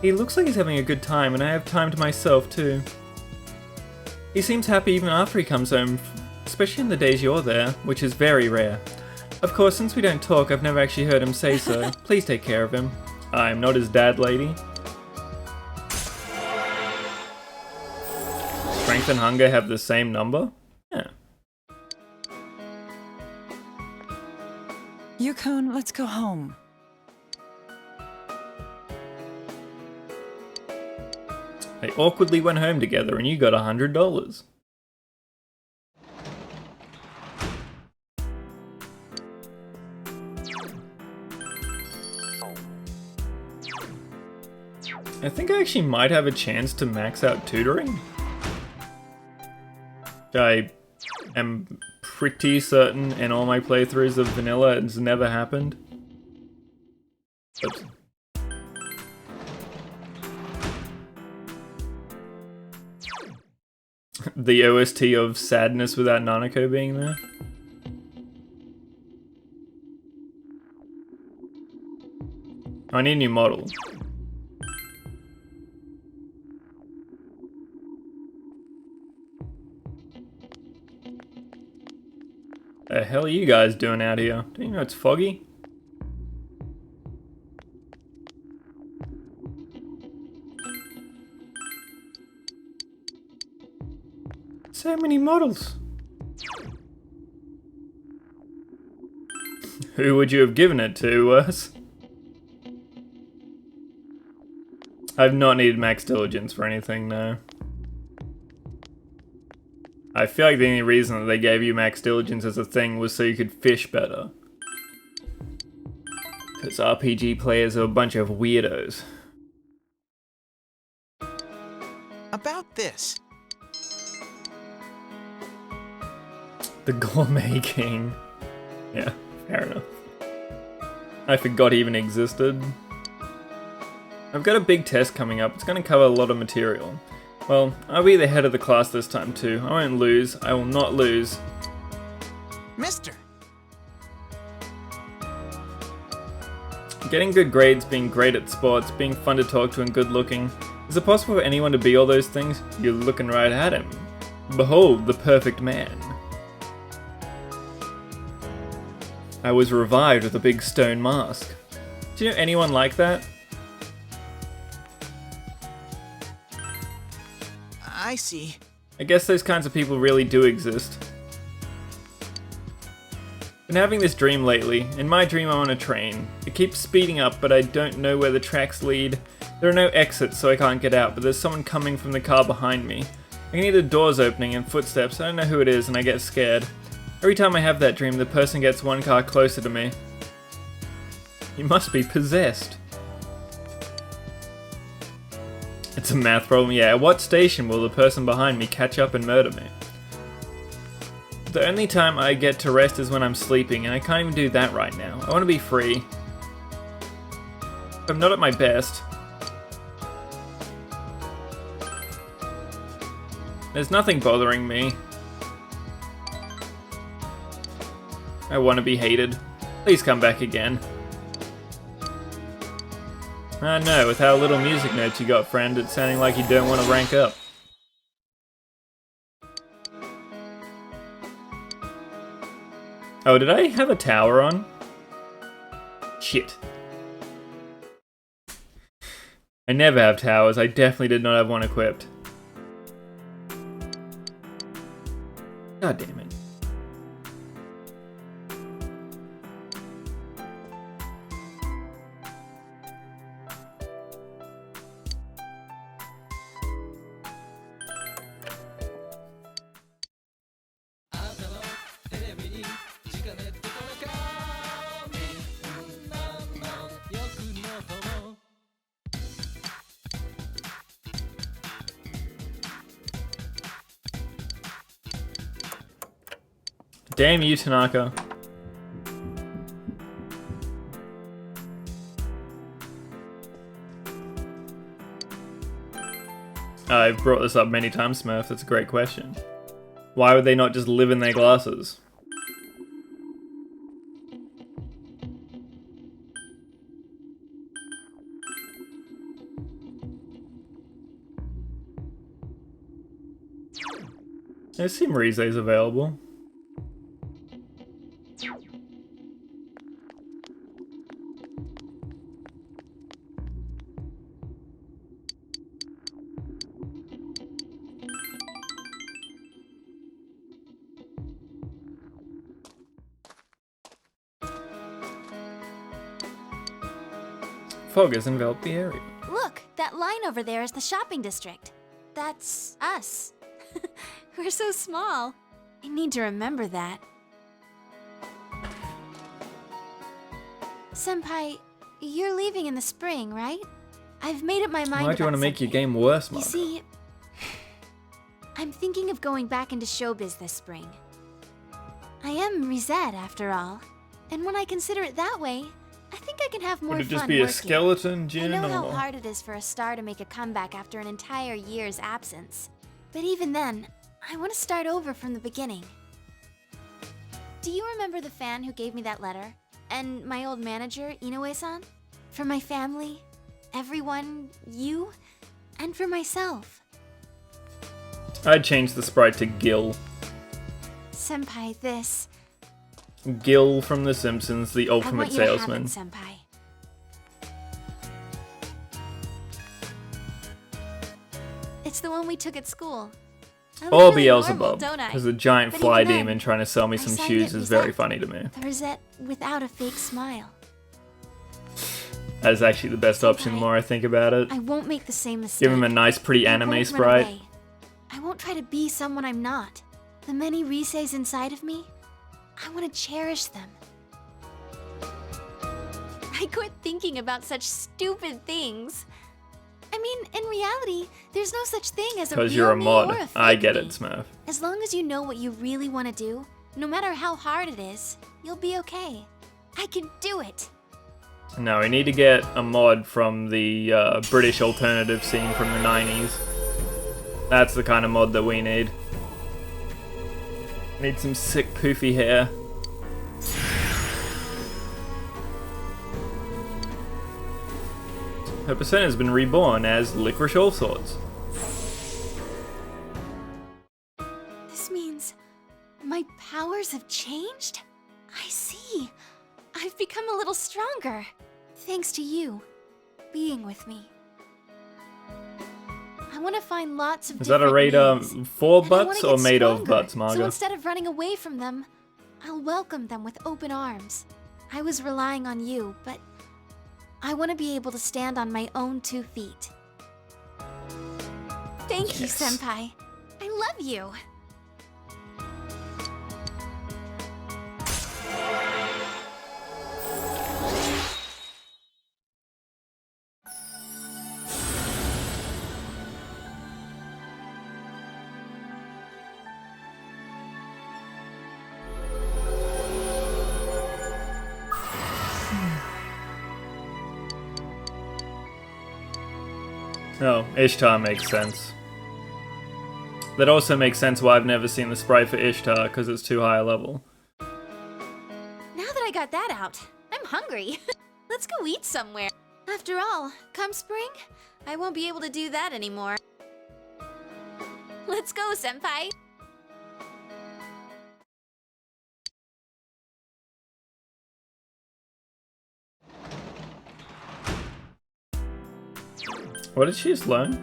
He looks like he's having a good time, and I have time to myself too. He seems happy even after he comes home, especially in the days you're there, which is very rare. Of course, since we don't talk, I've never actually heard him say so. Please take care of him. I'm not his dad, lady. Strength and hunger have the same number? Yeah. Yukon, let's go home. They awkwardly went home together and you got $100. I think I actually might have a chance to max out tutoring. I am pretty certain in all my playthroughs of vanilla it's never happened. Oops. The OST of Sadness without Nanako being there. I need a new model. The hell are you guys doing out here? Do you know it's foggy? So many models. Who would you have given it to, worse? I've not needed max diligence for anything, no. I feel like the only reason that they gave you max diligence as a thing was so you could fish better. Because RPG players are a bunch of weirdos. About this. The Gourmet King. Yeah, fair enough. I forgot he even existed. I've got a big test coming up. It's going to cover a lot of material. Well, I'll be the head of the class this time too. I won't lose. I will not lose. Mister! Getting good grades, being great at sports, being fun to talk to and good looking. Is it possible for anyone to be all those things? You're looking right at him. Behold, the perfect man. I was revived with a big stone mask. Do you know anyone like that? I see. I guess those kinds of people really do exist. Been having this dream lately. In my dream I'm on a train. It keeps speeding up, but I don't know where the tracks lead. There are no exits, so I can't get out, but there's someone coming from the car behind me. I can hear the doors opening and footsteps. I don't know who it is, and I get scared. Every time I have that dream, the person gets one car closer to me. You must be possessed. It's a math problem, yeah. At what station will the person behind me catch up and murder me? The only time I get to rest is when I'm sleeping, and I can't even do that right now. I want to be free. I'm not at my best. There's nothing bothering me. I want to be hated. Please come back again. Ah no, with how little music notes you got, friend, it's sounding like you don't want to rank up. Oh, did I have a tower on? Shit. I never have towers. I definitely did not have one equipped. God damn it. Damn you, Tanaka. I've brought this up many times, Smurf. That's a great question. Why would they not just live in their glasses? There's some Rize's available. Fog has enveloped the area. Look, that line over there is the shopping district. That's us. We're so small. I need to remember that. Senpai, you're leaving in the spring, right? I've made up my mind. Why do you want to make your game worse, Mark? You see, I'm thinking of going back into showbiz this spring. I am Rizette, after all. And when I consider it that way, I think I can have more fun working. Would it just be a skeleton, Jin? I know how hard it is for a star to make a comeback after an entire year's absence. But even then, I want to start over from the beginning. Do you remember the fan who gave me that letter? And my old manager, Inoue-san? For my family, everyone, you, and for myself. I'd change the sprite to Gil. Senpai, this... Gil from The Simpsons, the ultimate salesman. I want you to have it, Senpai. It's the one we took at school. Or really Beelzebub, normal, because a giant but fly even then, demon trying to sell me I some signed shoes it is very Rizette. funny to me. Rizette without a fake smile. That is actually the best option the more I think about it. I won't make the same mistake. Give him a nice pretty I anime won't run sprite. away. I won't try to be someone I'm not. The many Riseis inside of me, I want to cherish them. I quit thinking about such stupid things. I mean, in reality, there's no such thing as a real Because you're a me mod. or a I fake get me. it, Smurf. As long as you know what you really want to do, no matter how hard it is, you'll be okay. I can do it. No, we need to get a mod from the British alternative scene from the 90s. That's the kind of mod that we need. Need some sick poofy hair. Her persona has been reborn as Licorice Allswords. This means my powers have changed? I see. I've become a little stronger. Thanks to you being with me. I want to find lots of Is that a different radar ways, for and I wanna butts get or made of stronger. butts, So Margo? instead of running away from them, I'll welcome them with open arms. I was relying on you, but I want to be able to stand on my own 2 feet. Thank you, Senpai. I love you. Oh, Ishtar makes sense. That also makes sense why I've never seen the sprite for Ishtar, because it's too high a level. Now that I got that out, I'm hungry. Let's go eat somewhere. After all, come spring, I won't be able to do that anymore. Let's go, Senpai. What did she just learn?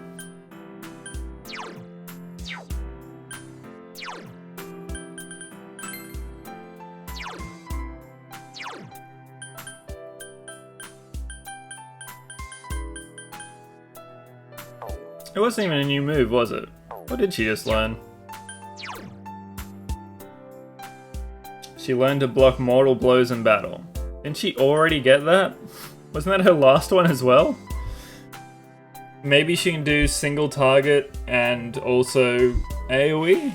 It wasn't even a new move, was it? What did she just learn? She learned to block mortal blows in battle. Didn't she already get that? Wasn't that her last one as well? Maybe she can do single target and also AoE?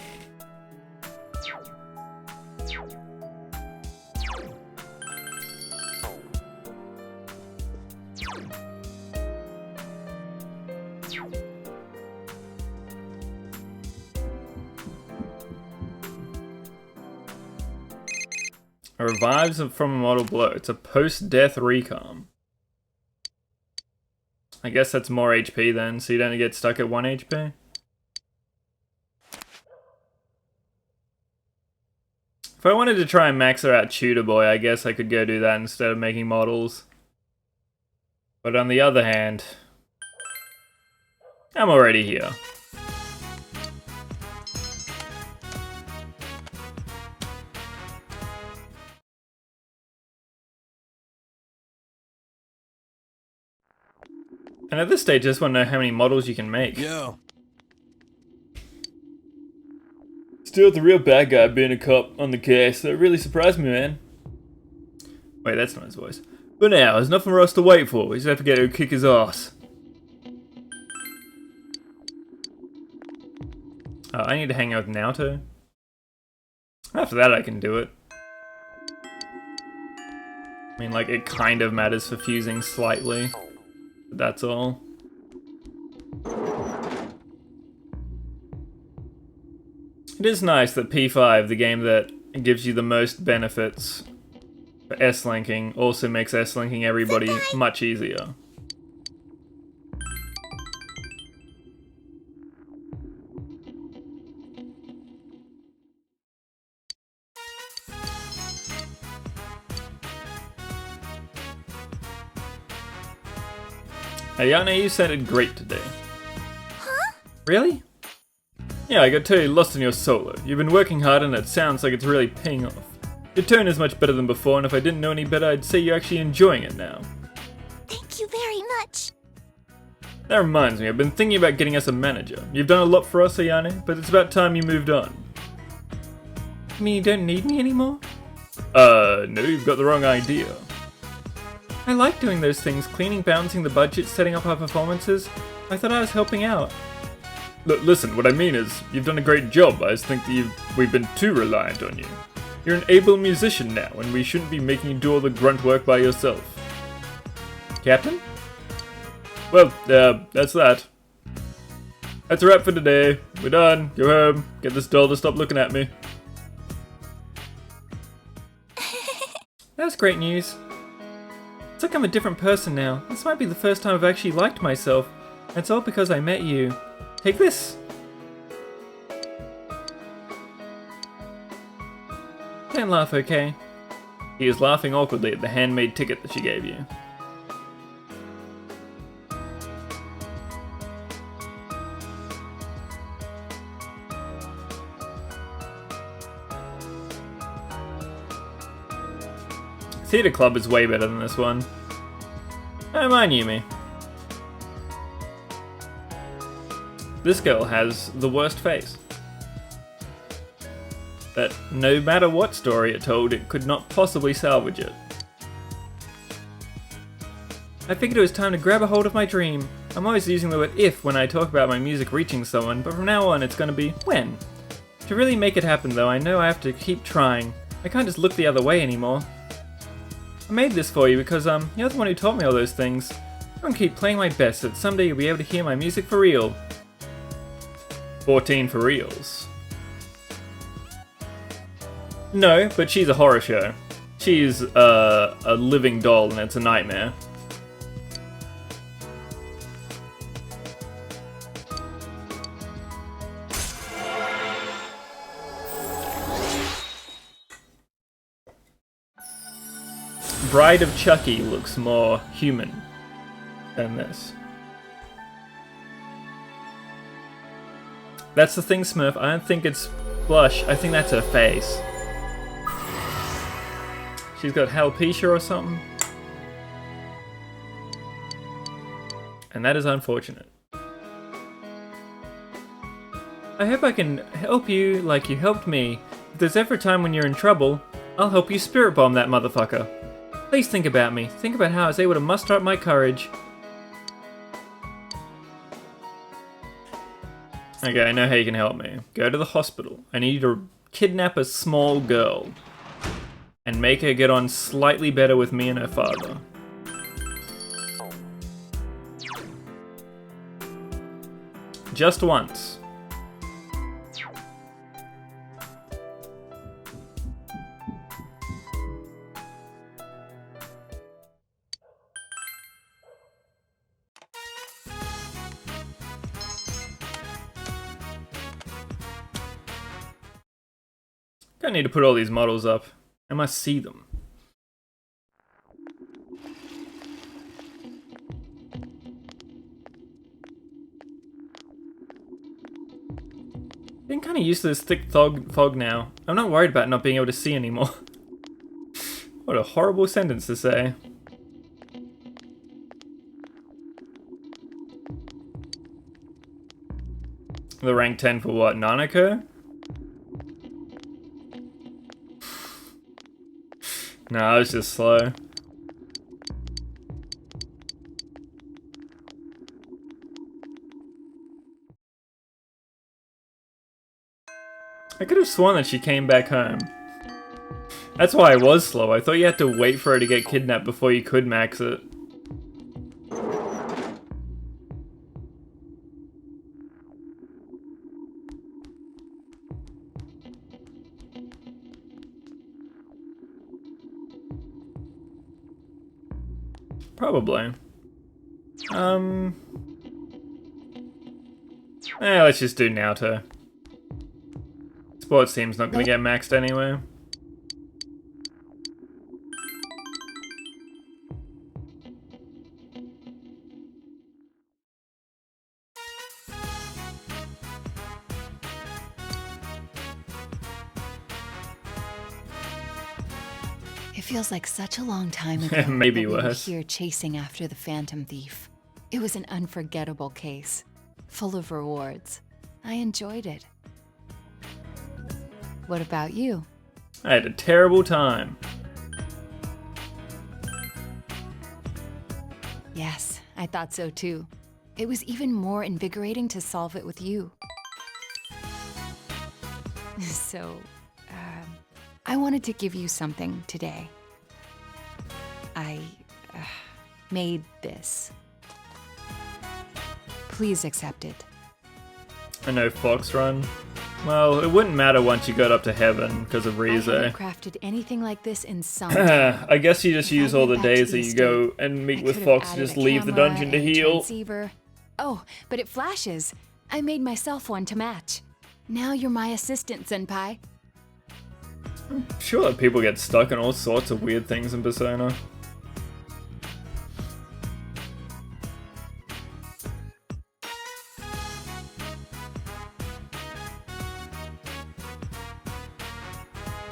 It revives from a mortal blow. It's a post-death recalm. I guess that's more HP then, so you don't get stuck at 1 HP. If I wanted to try and max her out Tutor Boy, I guess I could go do that instead of making models. But on the other hand, I'm already here. And at this stage, I just want to know how many models you can make. Yo. Still the real bad guy being a cop on the case. That really surprised me, man. Wait, that's not his voice. But now, there's nothing for us to wait for. We just have to get her to kick his ass. Oh, I need to hang out with Naoto. After that, I can do it. I mean, like, it kind of matters for fusing slightly. But that's all. It is nice that P5, the game that gives you the most benefits for S-linking, also makes S-linking everybody much easier. Ayana, you sounded great today. Huh? Really? Yeah, I got totally lost in your solo. You've been working hard and it sounds like it's really paying off. Your tone is much better than before, and if I didn't know any better, I'd say you're actually enjoying it now. Thank you very much. That reminds me, I've been thinking about getting us a manager. You've done a lot for us, Ayane, but it's about time you moved on. You mean you don't need me anymore? No, you've got the wrong idea. I like doing those things, cleaning, balancing the budget, setting up our performances. I thought I was helping out. Listen, what I mean is, you've done a great job. I just think that we've been too reliant on you. You're an able musician now, and we shouldn't be making you do all the grunt work by yourself. Captain? Well, that's that. That's a wrap for today. We're done. Go home. Get this doll to stop looking at me. That's great news. It's like I'm a different person now. This might be the first time I've actually liked myself. It's all because I met you. Take this. Don't laugh, okay? He is laughing awkwardly at the handmade ticket that she gave you. Theatre Club is way better than this one. Oh, mind you me. This girl has the worst face. That no matter what story it told, it could not possibly salvage it. I figured it was time to grab a hold of my dream. I'm always using the word if when I talk about my music reaching someone, but from now on it's gonna be when. To really make it happen though, I know I have to keep trying. I can't just look the other way anymore. I made this for you because you're the one who taught me all those things. I'm gonna keep playing my best so that someday you'll be able to hear my music for real. 14 for reals. No, but she's a horror show. She's a living doll and it's a nightmare. Bride of Chucky looks more human than this. That's the thing, Smurf. I don't think it's blush. I think that's her face. She's got alopecia or something. And that is unfortunate. I hope I can help you like you helped me. If there's ever a time when you're in trouble, I'll help you spirit bomb that motherfucker. Please think about me. Think about how I was able to muster up my courage. Okay, I know how you can help me. Go to the hospital. I need you to kidnap a small girl and make her get on slightly better with me and her father. Just once. I need to put all these models up. I must see them. Getting kind of used to this thick fog now. I'm not worried about not being able to see anymore. What a horrible sentence to say. The rank 10 for what? Nanako? No, I was just slow. I could have sworn that she came back home. That's why I was slow. I thought you had to wait for her to get kidnapped before you could max it. Probably. Let's just do Naoto. Sports team's not gonna get maxed anyway. It feels like such a long time ago. Maybe that we were worse. here chasing after the Phantom Thief. It was an unforgettable case, full of rewards. I enjoyed it. What about you? I had a terrible time. Yes, I thought so too. It was even more invigorating to solve it with you. So, I wanted to give you something today. I made this. Please accept it. I know Fox Run. Well, it wouldn't matter once you got up to heaven because of Rize. I haven't crafted anything like this in some I guess you just use all the went back to days the that you go and meet with could've Fox, added just a leave the camera dungeon to and a heal. transceiver. Oh, but it flashes. I made myself one to match. Now you're my assistant, Senpai. I'm sure that people get stuck in all sorts of weird things in Persona.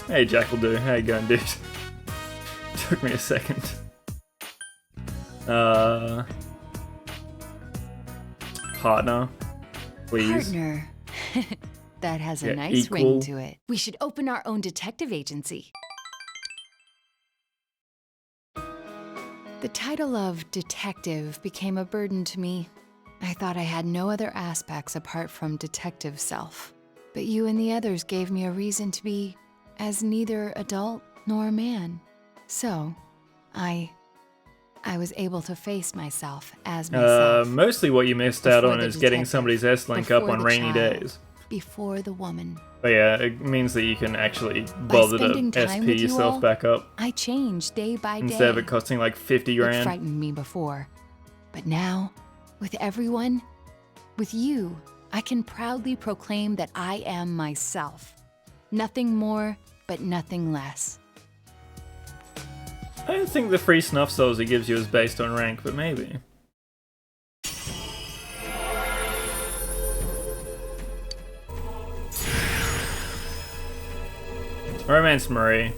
Hey Jackal Dude, how you going, dude? Took me a second. Partner, please. Partner. That has a Yeah, nice equal. ring to it. We should open our own detective agency. The title of detective became a burden to me. I thought I had no other aspects apart from detective self. But you and the others gave me a reason to be as neither adult nor man. So, I was able to face myself as myself. Mostly what you missed out Before on the is getting detective, somebody's S-Link up before on the rainy child, days. Before the woman. But yeah, it means that you can actually By bother spending to time SP with you yourself all, back up. I changed day by day. Instead of it costing like 50 It grand. frightened me before. But now, with everyone, with you, I can proudly proclaim that I am myself. Nothing more, but nothing less. I don't think the free snuff souls it gives you is based on rank, but maybe. Romance Marie.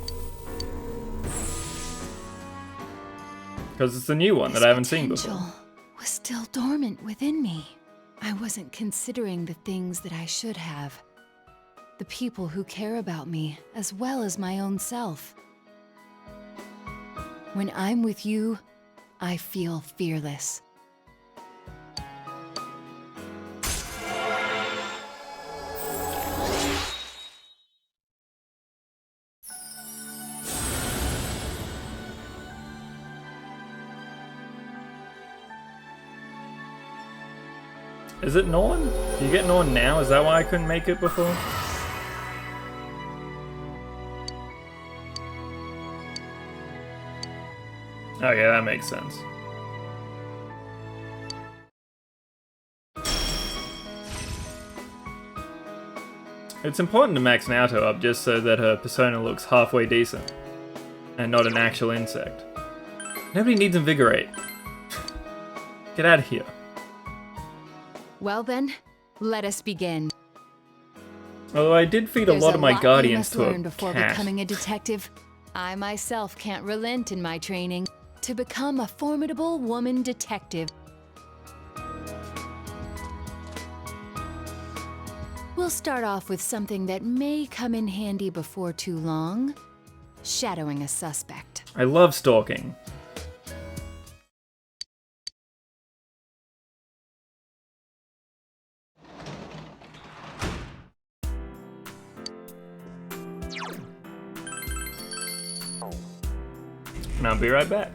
Because it's the new one that I haven't seen before. Potential was still dormant within me. I wasn't considering the things that I should have. The people who care about me, as well as my own self. When I'm with you, I feel fearless. Is it Norn? Do you get Norn now? Is that why I couldn't make it before? Oh yeah, that makes sense. It's important to max Naoto up just so that her persona looks halfway decent. And not an actual insect. Nobody needs Invigorate. Get out of here. Well then, let us begin. Although I did feed There's a lot of my you guardians must to a learn before cat. becoming a detective. I myself can't relent in my training to become a formidable woman detective. We'll start off with something that may come in handy before too long. Shadowing a suspect. I love stalking. And I'll be right back.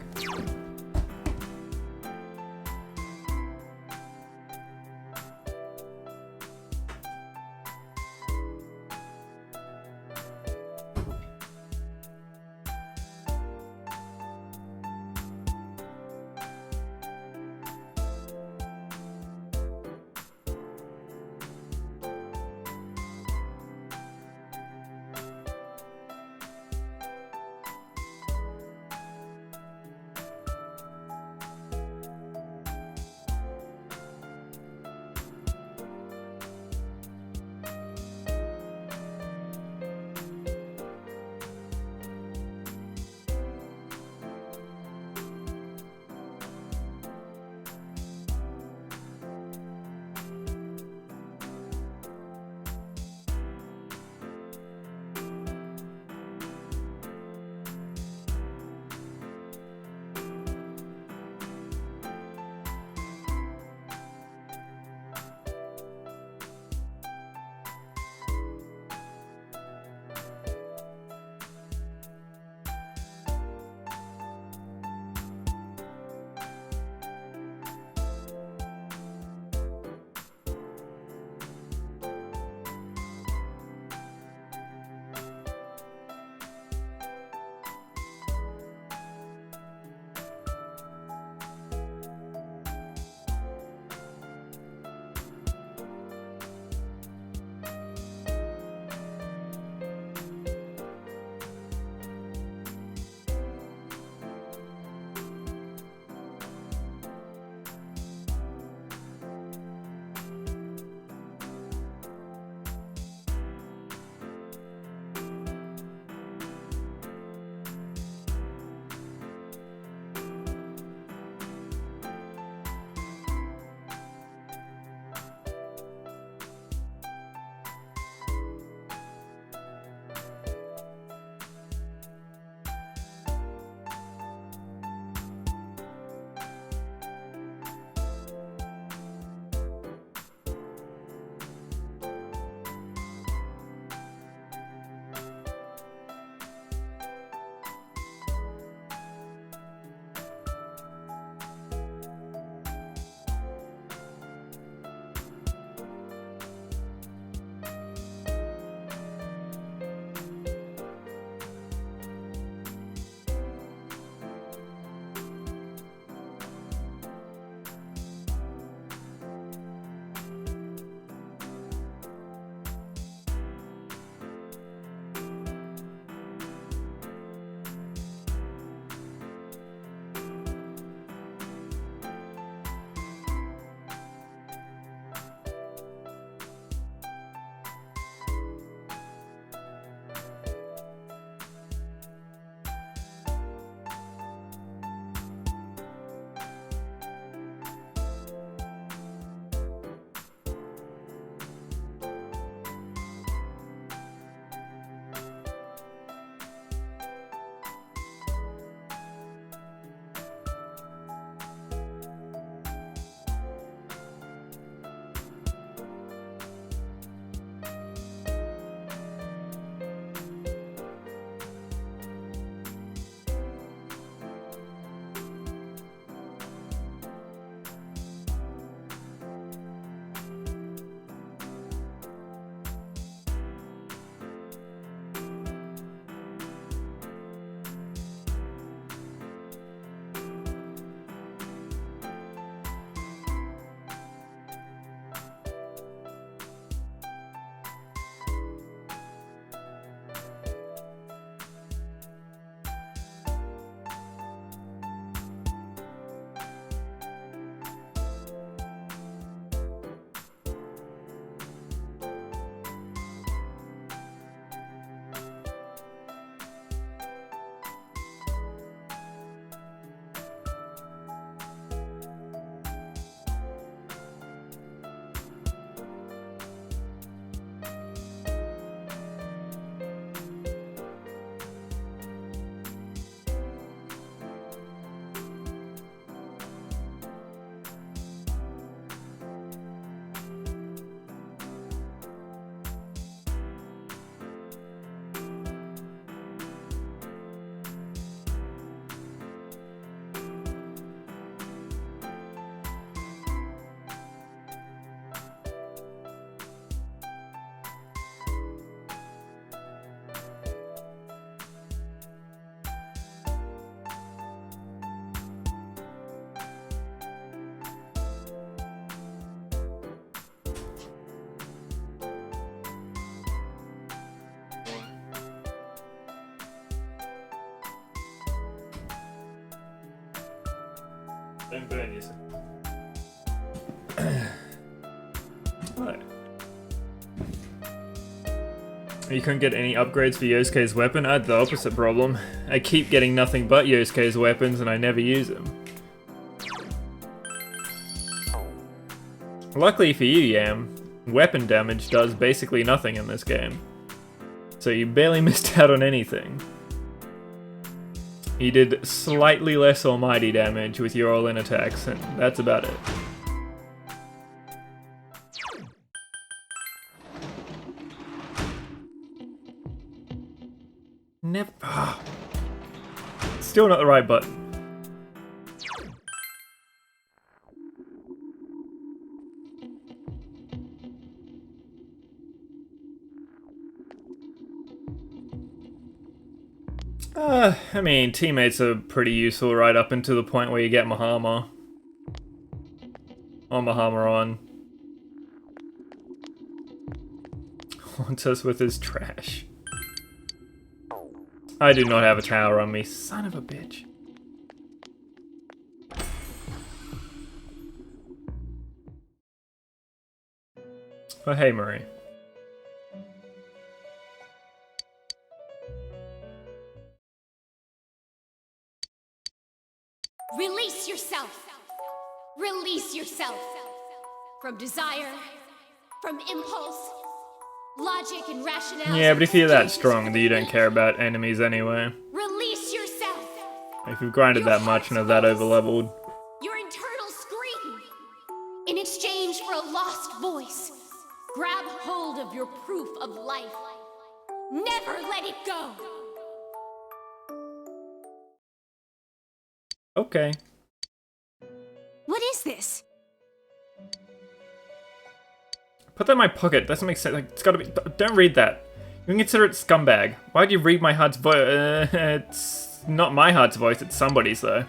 Don't burn yourself. What? You couldn't get any upgrades for Yosuke's weapon? I had the opposite problem. I keep getting nothing but Yosuke's weapons and I never use them. Luckily for you, Yam, weapon damage does basically nothing in this game. So you barely missed out on anything. You did slightly less almighty damage with your all-in attacks, and that's about it. Never. Still not the right button. I mean, teammates are pretty useful right up until the point where you get Mahama. Or Mahama on. Haunts us with his trash. I do not have a tower on me, son of a bitch. Oh, hey, Marie. Release yourself! Release yourself! From desire, from impulse, logic and rationale. Yeah, but if you're that strong, then you don't care about enemies anyway. Release yourself! If you've grinded that much and are that overleveled. Your internal scream! In exchange for a lost voice, grab hold of your proof of life. Never let it go! Okay. What is this? Put that in my pocket. Doesn't make sense. Like, it's gotta be. Don't read that. You can consider it scumbag. Why'd you read my heart's voice? It's not my heart's voice. It's somebody's though.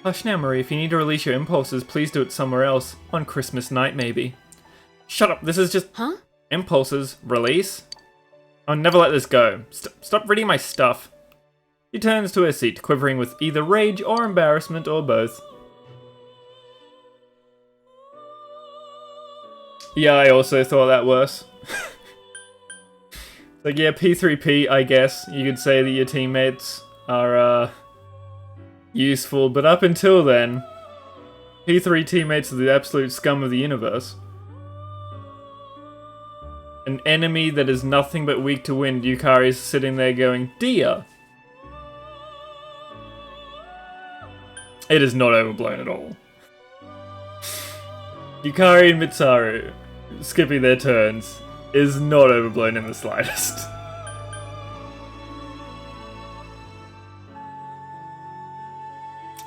Hush now, Marie. If you need to release your impulses, please do it somewhere else. On Christmas night, maybe. Shut up. This is just. Huh? Impulses. Release? I'll never let this go. Stop reading my stuff. He turns to her seat, quivering with either rage or embarrassment or both. Yeah, I also thought that worse. Like, yeah, P3P, I guess. You could say that your teammates are, useful, but up until then, P3 teammates are the absolute scum of the universe. An enemy that is nothing but weak to wind, Yukari is sitting there going, dear. It is not overblown at all. Yukari and Mitsaru skipping their turns is not overblown in the slightest.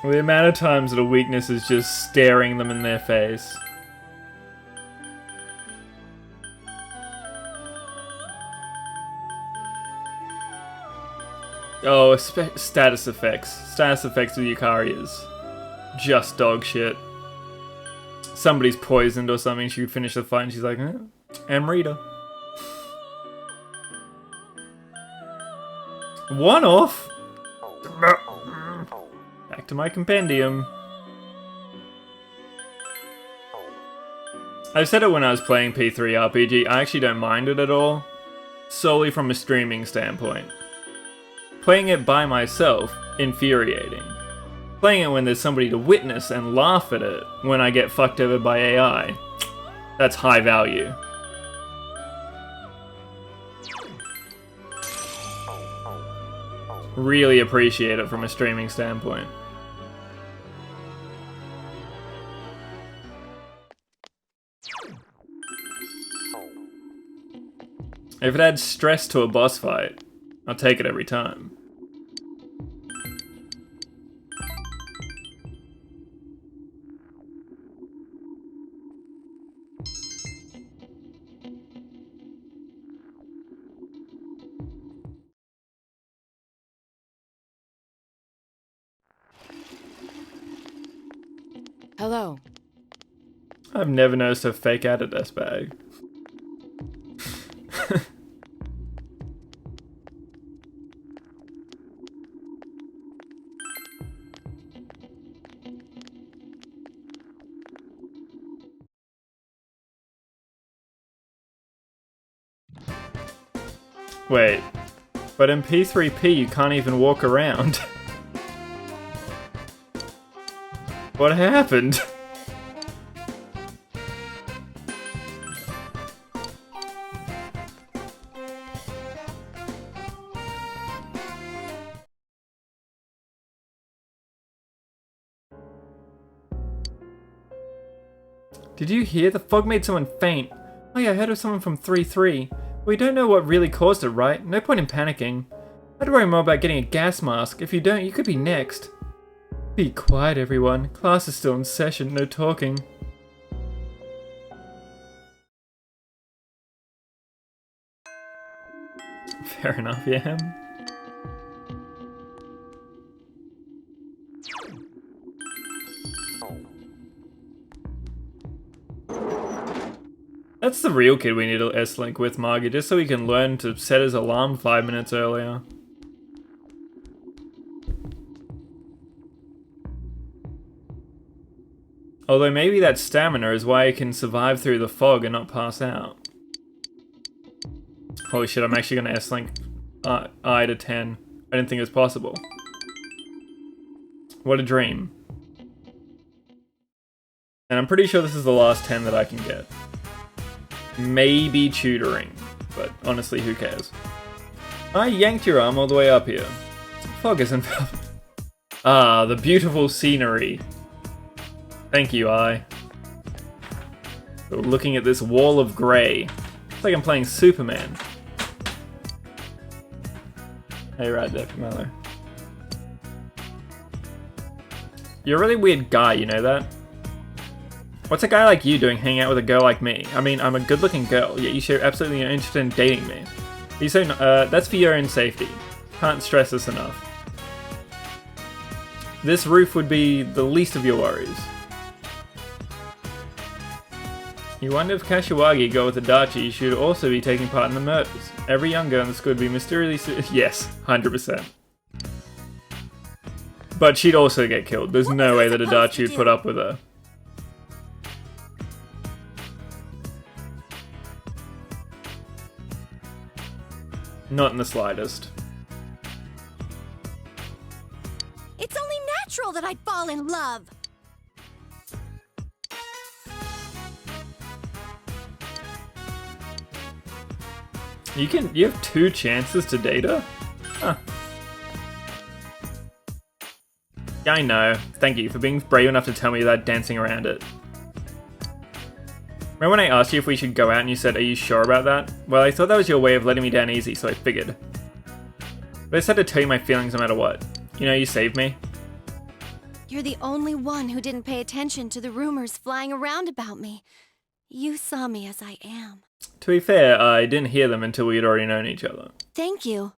The amount of times that a weakness is just staring them in their face. Oh, status effects. Status effects with Yukari is just dog shit. Somebody's poisoned or something, she could finish the fight and she's like, Amrita. One off? Back to my compendium. I said it when I was playing P3 RPG, I actually don't mind it at all. Solely from a streaming standpoint. Playing it by myself, infuriating. Playing it when there's somebody to witness and laugh at it when I get fucked over by AI. That's high value. Really appreciate it from a streaming standpoint. If it adds stress to a boss fight, I'll take it every time. Hello. I've never noticed a fake out of this bag. Wait, but in P3P you can't even walk around. What happened? Did you hear? The fog made someone faint. Oh yeah, I heard of someone from 3-3. We don't know what really caused it, right? No point in panicking. I'd worry more about getting a gas mask. If you don't, you could be next. Be quiet, everyone. Class is still in session, no talking. Fair enough, yeah. That's the real kid we need to S-Link with, Margie, just so he can learn to set his alarm 5 minutes earlier. Although maybe that stamina is why he can survive through the fog and not pass out. Holy shit, I'm actually gonna S-Link I to 10. I didn't think it was possible. What a dream. And I'm pretty sure this is the last 10 that I can get. Maybe tutoring, but honestly, who cares? I yanked your arm all the way up here. Fog isn't... Ah, the beautiful scenery. Thank you, I. Looking at this wall of grey. It's like I'm playing Superman. Hey, right there, Camelo. You're a really weird guy, you know that? What's a guy like you doing hanging out with a girl like me? I mean, I'm a good-looking girl, yet you show absolutely no interest in dating me. You say, that's for your own safety. Can't stress this enough. This roof would be the least of your worries. You wonder if Kashiwagi go with Adachi should also be taking part in the murders. Every young girl in the school would be mysteriously... Yes, 100%. But she'd also get killed. There's no way that Adachi would put up with her. Not in the slightest. It's only natural that I'd fall in love. You have 2 chances to date her? Huh. Yeah, I know. Thank you for being brave enough to tell me without dancing around it. Remember when I asked you if we should go out and you said, are you sure about that? Well, I thought that was your way of letting me down easy, so I figured. But I just had to tell you my feelings no matter what. You know, you saved me. You're the only one who didn't pay attention to the rumors flying around about me. You saw me as I am. To be fair, I didn't hear them until we had already known each other. Thank you.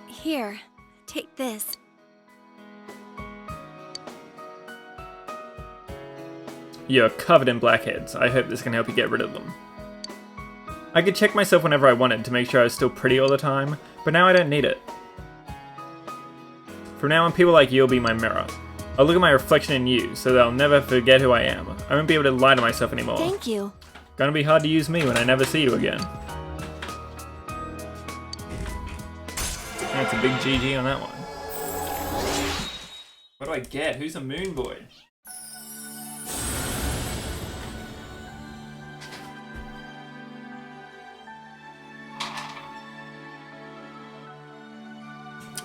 Here, take this. You're covered in blackheads. I hope this can help you get rid of them. I could check myself whenever I wanted to make sure I was still pretty all the time, but now I don't need it. From now on, people like you will be my mirror. I'll look at my reflection in you, so that I'll never forget who I am. I won't be able to lie to myself anymore. Thank you. Gonna be hard to use me when I never see you again. That's a big GG on that one. What do I get? Who's a moon boy?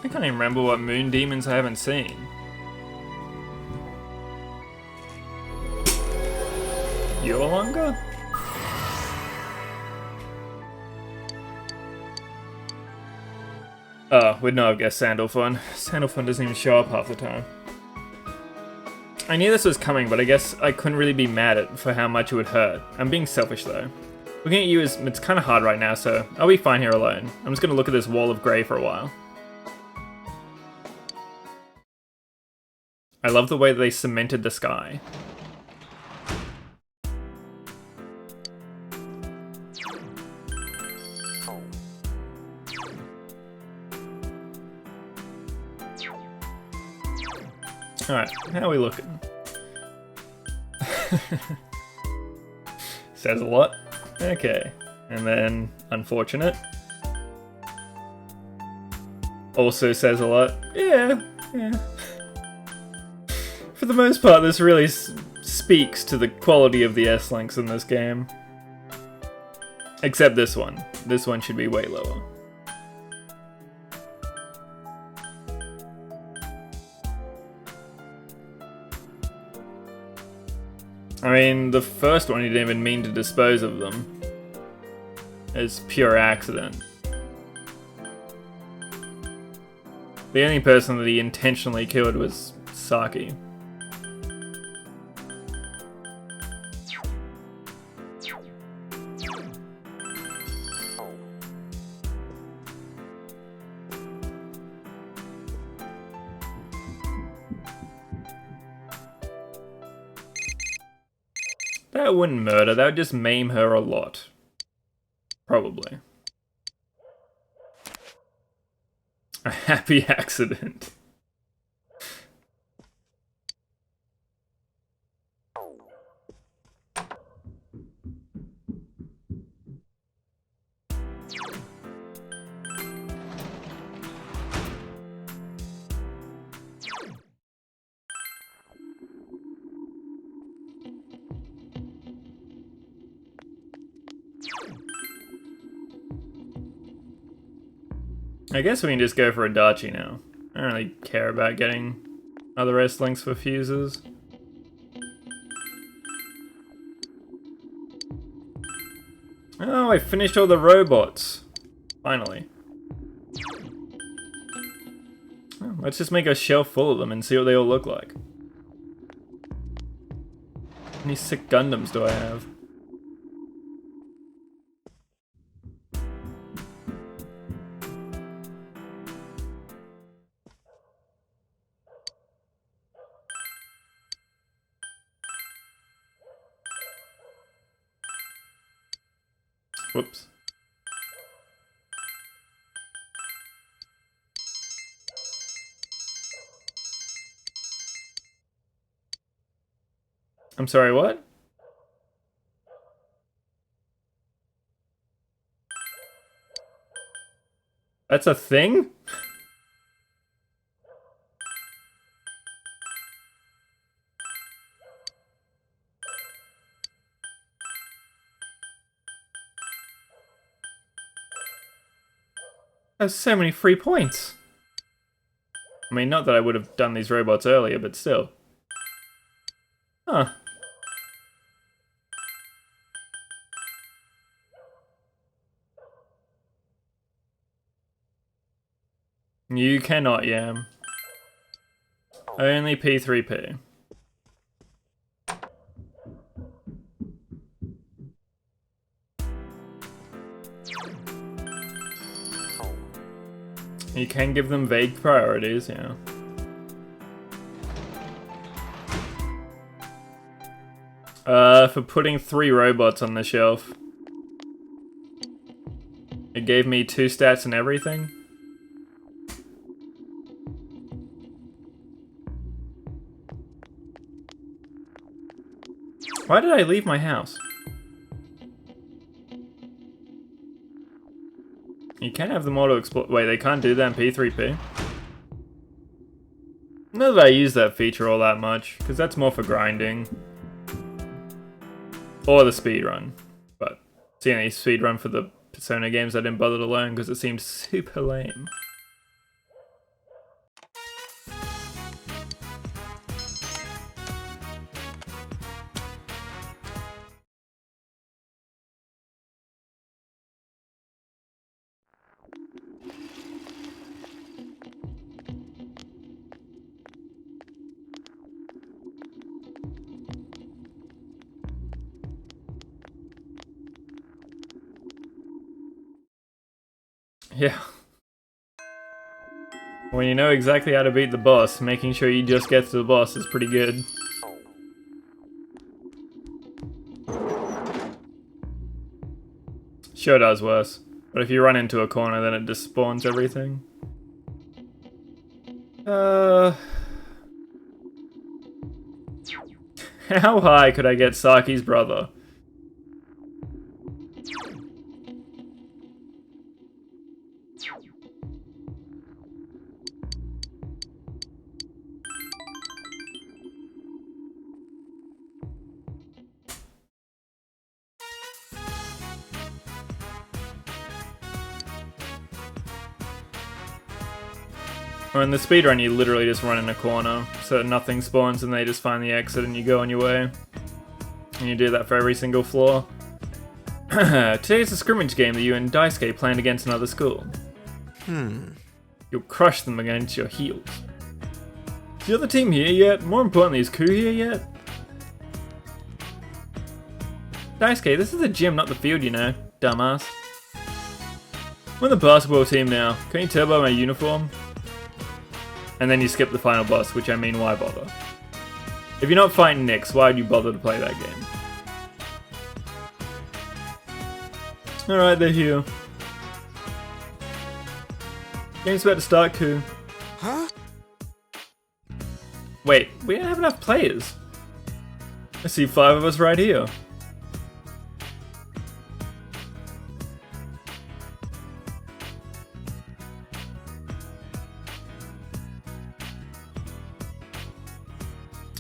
I can't even remember what moon demons I haven't seen. You're longer? Oh, we'd not have guessed Sandalphon. Sandalphon doesn't even show up half the time. I knew this was coming, but I guess I couldn't really be mad at for how much it would hurt. I'm being selfish though. Looking at you is, it's kind of hard right now, so I'll be fine here alone. I'm just gonna look at this wall of grey for a while. I love the way that they cemented the sky. Alright, how are we looking? Says a lot. Okay. And then unfortunate. Also says a lot. Yeah. For the most part, this really speaks to the quality of the S-Links in this game. Except this one. This one should be way lower. I mean, the first one he didn't even mean to dispose of them. It's pure accident. The only person that he intentionally killed was Saki. That wouldn't murder, that would just maim her a lot. Probably. A happy accident. I guess we can just go for Adachi now. I don't really care about getting other S-Links for fuses. Oh, I finished all the robots. Finally. Oh, let's just make a shelf full of them and see what they all look like. How many sick Gundams do I have? Whoops. I'm sorry, what? That's a thing? That's so many free points. I mean, not that I would have done these robots earlier, but still. Huh. You cannot, Yam. Only P3P. You can give them vague priorities, yeah. For putting 3 robots on the shelf. It gave me 2 stats and everything. Why did I leave my house? You can have them auto-explode. Wait, they can't do that in P3P? Not that I use that feature all that much, because that's more for grinding. Or the speedrun. But seeing a speedrun for the Persona games I didn't bother to learn because it seemed super lame. Yeah. When you know exactly how to beat the boss, making sure you just get to the boss is pretty good. Sure does worse. But if you run into a corner, then it just spawns everything. How high could I get Saki's brother? Or in the speedrun, you literally just run in a corner, so nothing spawns and they just find the exit and you go on your way. And you do that for every single floor. Today's a scrimmage game that you and Daisuke planned against another school. You'll crush them against your heels. Is the other team here yet? More importantly, is Ku here yet? Daisuke, this is the gym, not the field, you know, dumbass. I'm on the basketball team now. Can you tell by my uniform? And then you skip the final boss, which I mean, why bother? If you're not fighting Nyx, why would you bother to play that game? Alright, they're here. Game's about to start, Ku. Huh? Wait, we don't have enough players. I see 5 of us right here.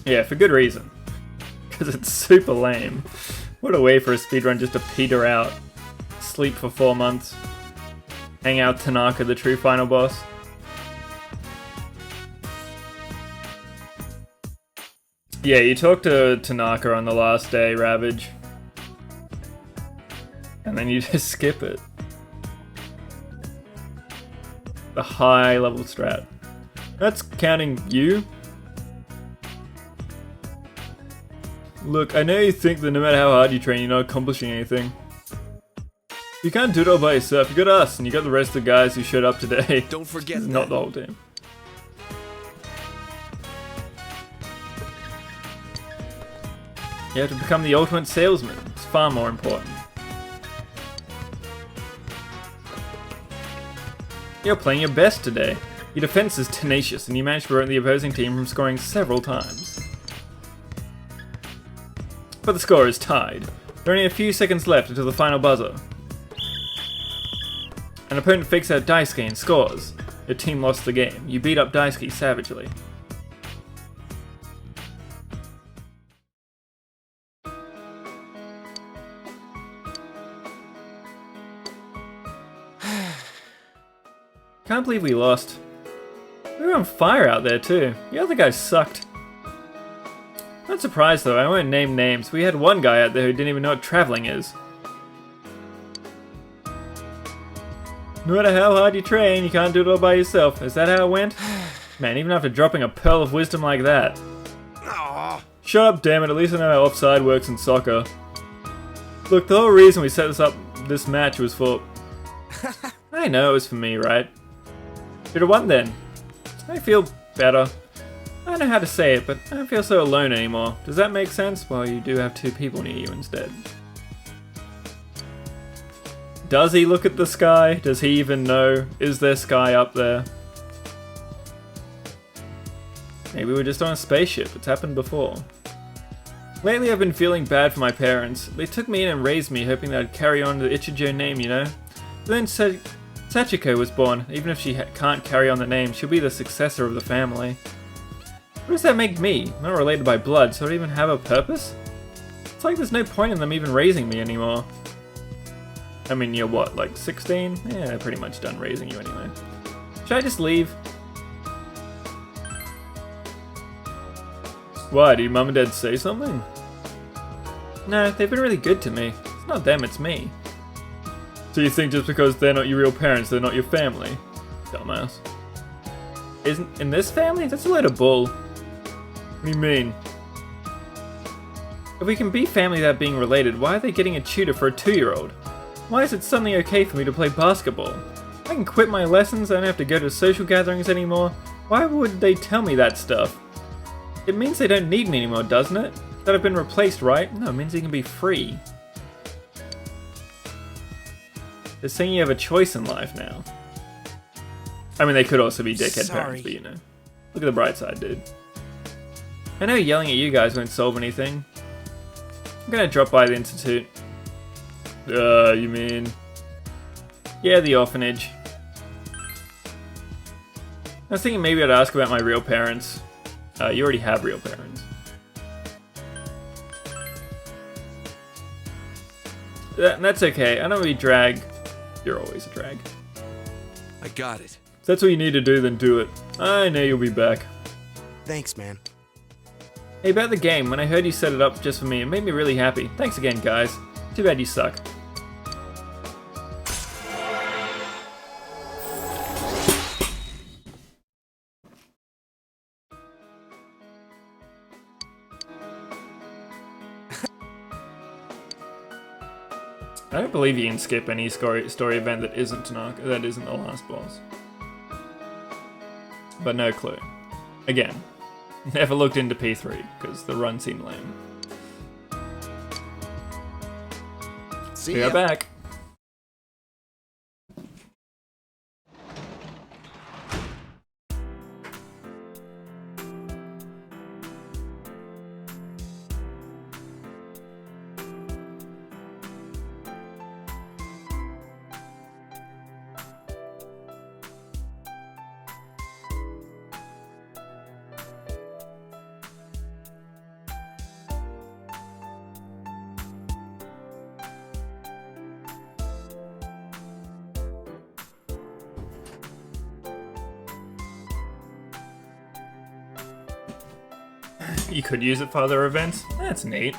Yeah, for good reason. Because it's super lame. What a way for a speedrun just to peter out. Sleep for 4 months. Hang out with Tanaka, the true final boss. Yeah, you talk to Tanaka on the last day, Ravage. And then you just skip it. The high level strat. That's counting you. Look, I know you think that no matter how hard you train, you're not accomplishing anything. You can't do it all by yourself. You got us, and you got the rest of the guys who showed up today. Don't forget that. Not the whole team. You have to become the ultimate salesman. It's far more important. You're playing your best today. Your defense is tenacious, and you managed to prevent the opposing team from scoring several times. But the score is tied. There are only a few seconds left until the final buzzer. An opponent fakes out Daisuke and scores. Your team lost the game. You beat up Daisuke savagely. Can't believe we lost. We were on fire out there too. The other guys sucked. Not surprised though, I won't name names. We had one guy out there who didn't even know what traveling is. No matter how hard you train, you can't do it all by yourself. Is that how it went? Man, even after dropping a pearl of wisdom like that. Shut up, damn it, at least I know how offside works in soccer. Look, the whole reason we set this match was for... I know it was for me, right? Should have won then. I feel better. I don't know how to say it, but I don't feel so alone anymore. Does that make sense? Well, you do have 2 people near you instead. Does he look at the sky? Does he even know? Is there sky up there? Maybe we're just on a spaceship. It's happened before. Lately I've been feeling bad for my parents. They took me in and raised me, hoping that I'd carry on the Ichijo name, you know? But then Sachiko was born. Even if she can't carry on the name, she'll be the successor of the family. What does that make me? I'm not related by blood, so I don't even have a purpose? It's like there's no point in them even raising me anymore. I mean, you're what, like 16? Yeah, they're pretty much done raising you anyway. Should I just leave? Why, did your mum and dad say something? No, they've been really good to me. It's not them, it's me. So you think just because they're not your real parents, they're not your family? Dumbass. Isn't in this family? That's a load of bull. What do you mean? If we can be family without being related, why are they getting a tutor for a 2-year-old? Why is it suddenly okay for me to play basketball? I can quit my lessons, I don't have to go to social gatherings anymore. Why would they tell me that stuff? It means they don't need me anymore, doesn't it? That I've been replaced, right? No, it means you can be free. They're saying you have a choice in life now. I mean, they could also be dickhead parents, but you know. Look at the bright side, dude. I know yelling at you guys won't solve anything. I'm gonna drop by the institute. You mean... Yeah, the orphanage. I was thinking maybe I'd ask about my real parents. You already have real parents. That's okay. I don't really drag. You're always a drag. I got it. If that's what you need to do, then do it. I know you'll be back. Thanks, man. Hey, about the game, when I heard you set it up just for me, it made me really happy. Thanks again, guys. Too bad you suck. I don't believe you can skip any story event that isn't Tanaka, that isn't the last boss. But no clue. Again, never looked into P3 because the run seemed lame. See We ya. are back. You could use it for other events. That's neat.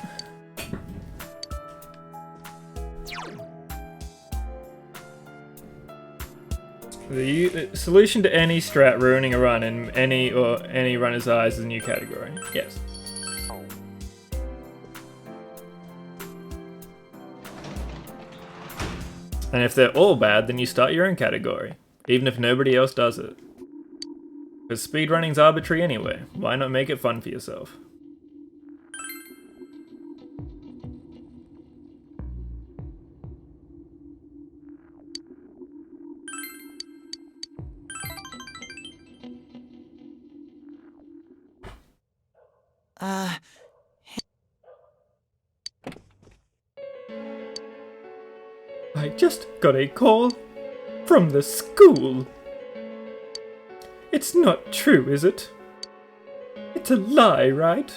The solution to any strat ruining a run in any runner's eyes is a new category. Yes. And if they're all bad, then you start your own category, even if nobody else does it. Because speedrunning's arbitrary anyway. Why not make it fun for yourself? I just got a call from the school. It's not true, is it? It's a lie, right?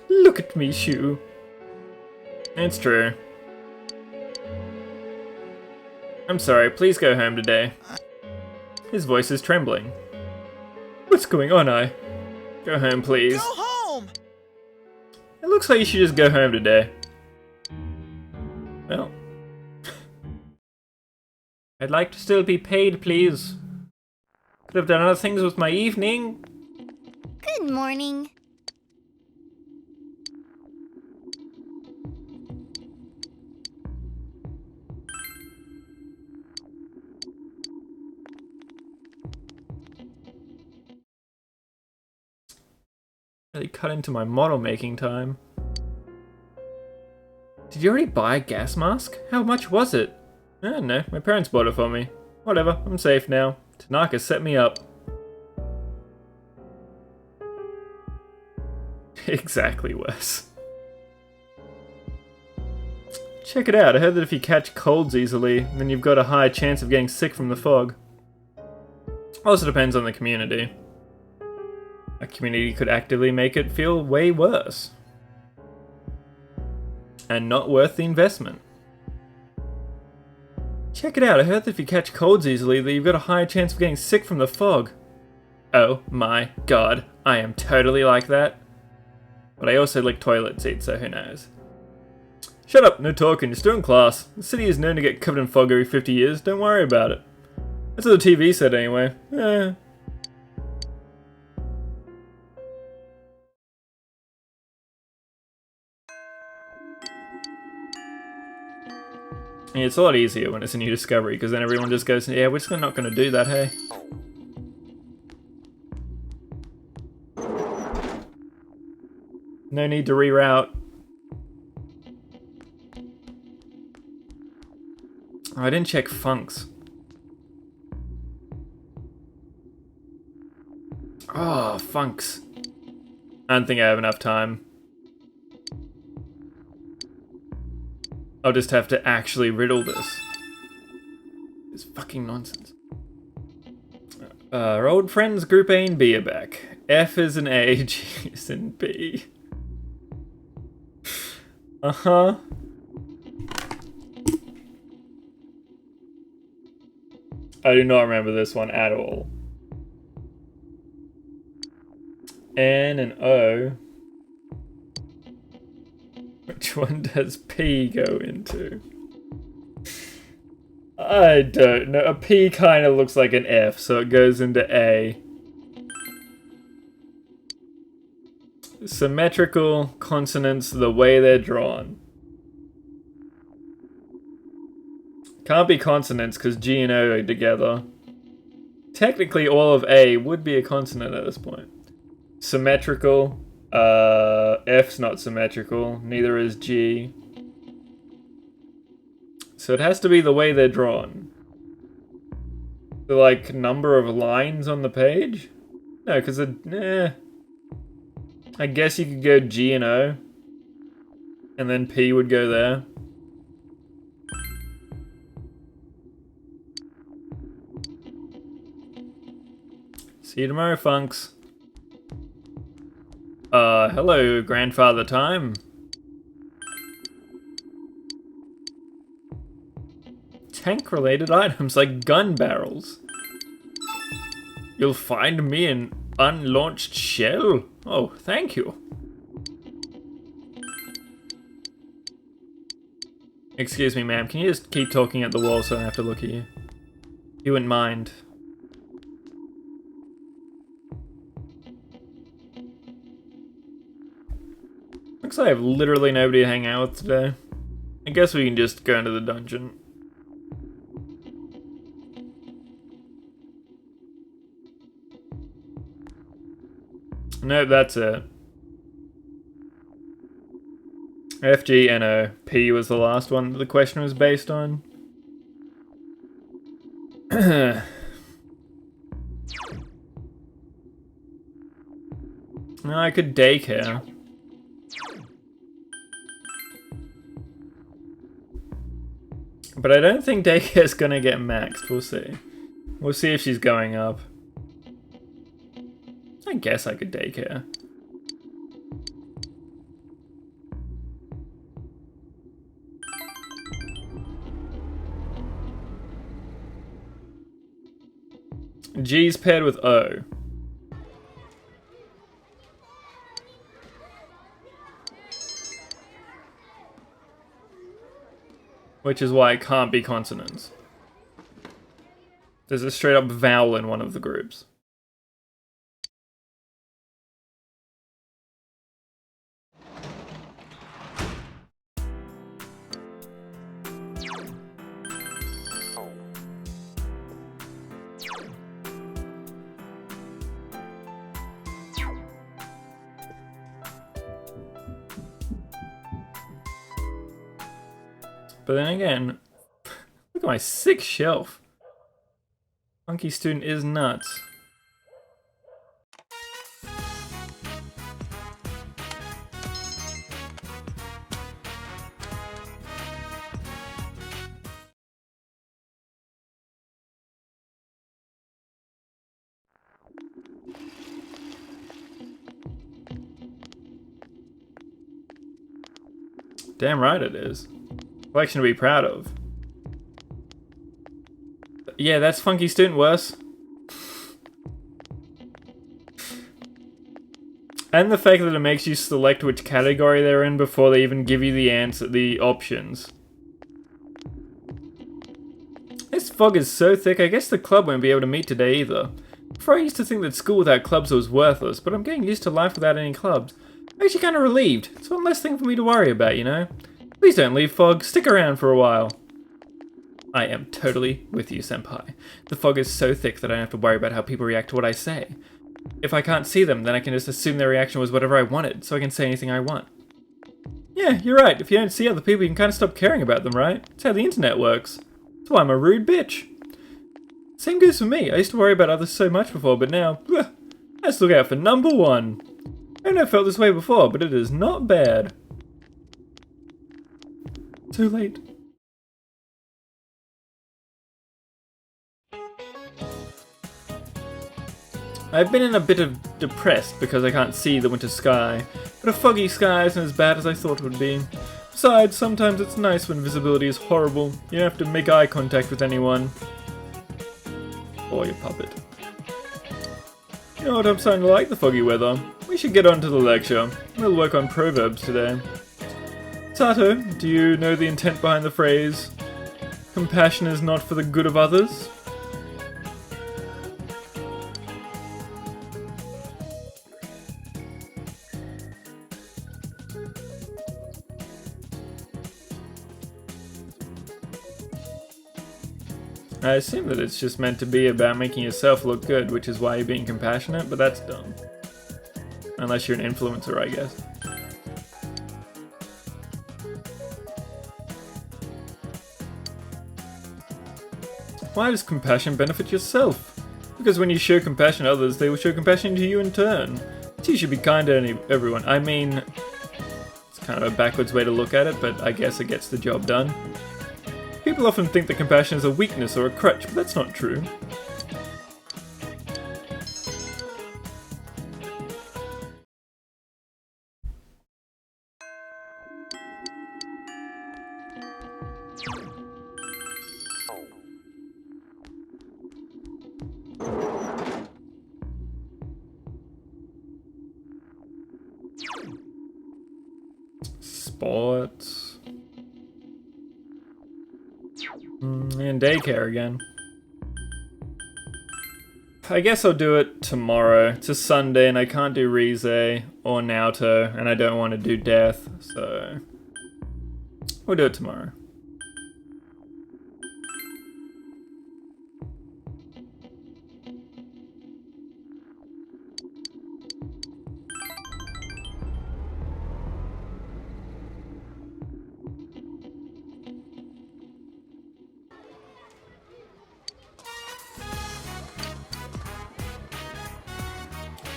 Look at me, Shu. It's true. I'm sorry, please go home today. His voice is trembling. What's going on, Go home, please. Go home! It looks like you should just go home today. Well. I'd like to still be paid, please. Could have done other things with my evening. Good morning. Really cut into my model making time. Did you already buy a gas mask? How much was it? I don't know, my parents bought it for me. Whatever, I'm safe now. Tanaka set me up. Exactly, Wes. Check it out, I heard that if you catch colds easily, then you've got a higher chance of getting sick from the fog. Also depends on the community. A community could actively make it feel way worse. And not worth the investment. Check it out, I heard that if you catch colds easily, that you've got a higher chance of getting sick from the fog. Oh my god, I am totally like that. But I also lick toilet seats, so who knows. Shut up, no talking, you're still in class. The city is known to get covered in fog every 50 years, don't worry about it. That's what the TV said anyway. Yeah, it's a lot easier when it's a new discovery, because then everyone just goes, yeah, we're just not going to do that, hey? No need to reroute. Oh, I didn't check funks. Oh, funks. I don't think I have enough time. I'll just have to actually riddle this. It's fucking nonsense. Our old friends Group A and B are back. F is an A, G is an B. I do not remember this one at all. N and O. Which one does P go into? I don't know. A P kind of looks like an F, so it goes into A. Symmetrical consonants, the way they're drawn. Can't be consonants because G and O are together. Technically, all of A would be a consonant at this point. Symmetrical. F's not symmetrical. Neither is G. So it has to be the way they're drawn. The, like, number of lines on the page? No, because I guess you could go G and O. And then P would go there. See you tomorrow, Funks. Hello, Grandfather Time. Tank-related items like gun barrels. You'll find me an unlaunched shell? Oh, thank you. Excuse me, ma'am. Can you just keep talking at the wall so I don't have to look at you? You wouldn't mind. Looks like I have literally nobody to hang out with today. I guess we can just go into the dungeon. Nope, that's it. F, G, N, O. P was the last one that the question was based on. No, I could daycare. But I don't think daycare's gonna get maxed. We'll see. We'll see if she's going up. I guess I could daycare. G's paired with O. Which is why it can't be consonants. There's a straight up vowel in one of the groups. But then again, look at my sick shelf. Funky Student is nuts. Damn right it is. Collection to be proud of. Yeah, that's Funky Student worse. And the fact that it makes you select which category they're in before they even give you the answer, the options. This fog is so thick, I guess the club won't be able to meet today either. Before I used to think that school without clubs was worthless, but I'm getting used to life without any clubs. I'm actually kind of relieved. It's one less thing for me to worry about, you know? Please don't leave, Fog. Stick around for a while. I am totally with you, Senpai. The fog is so thick that I don't have to worry about how people react to what I say. If I can't see them, then I can just assume their reaction was whatever I wanted, so I can say anything I want. Yeah, you're right. If you don't see other people, you can kind of stop caring about them, right? That's how the internet works. That's why I'm a rude bitch. Same goes for me. I used to worry about others so much before, but now, I just look out for number one. I never felt this way before, but it is not bad. Too late. I've been in a bit of depressed because I can't see the winter sky, but a foggy sky isn't as bad as I thought it would be. Besides, sometimes it's nice when visibility is horrible. You don't have to make eye contact with anyone. Boy puppet. You know what, I'm starting to like the foggy weather. We should get on to the lecture. We'll work on proverbs today. Tato, do you know the intent behind the phrase, compassion is not for the good of others? I assume that it's just meant to be about making yourself look good, which is why you're being compassionate, but that's dumb. Unless you're an influencer, I guess. Why does compassion benefit yourself? Because when you show compassion to others, they will show compassion to you in turn. So you should be kind to everyone. I mean, it's kind of a backwards way to look at it, but I guess it gets the job done. People often think that compassion is a weakness or a crutch, but that's not true. Sports. And daycare again. I guess I'll do it tomorrow. It's a Sunday and I can't do Rize or Naoto and I don't want to do Death, so we'll do it tomorrow.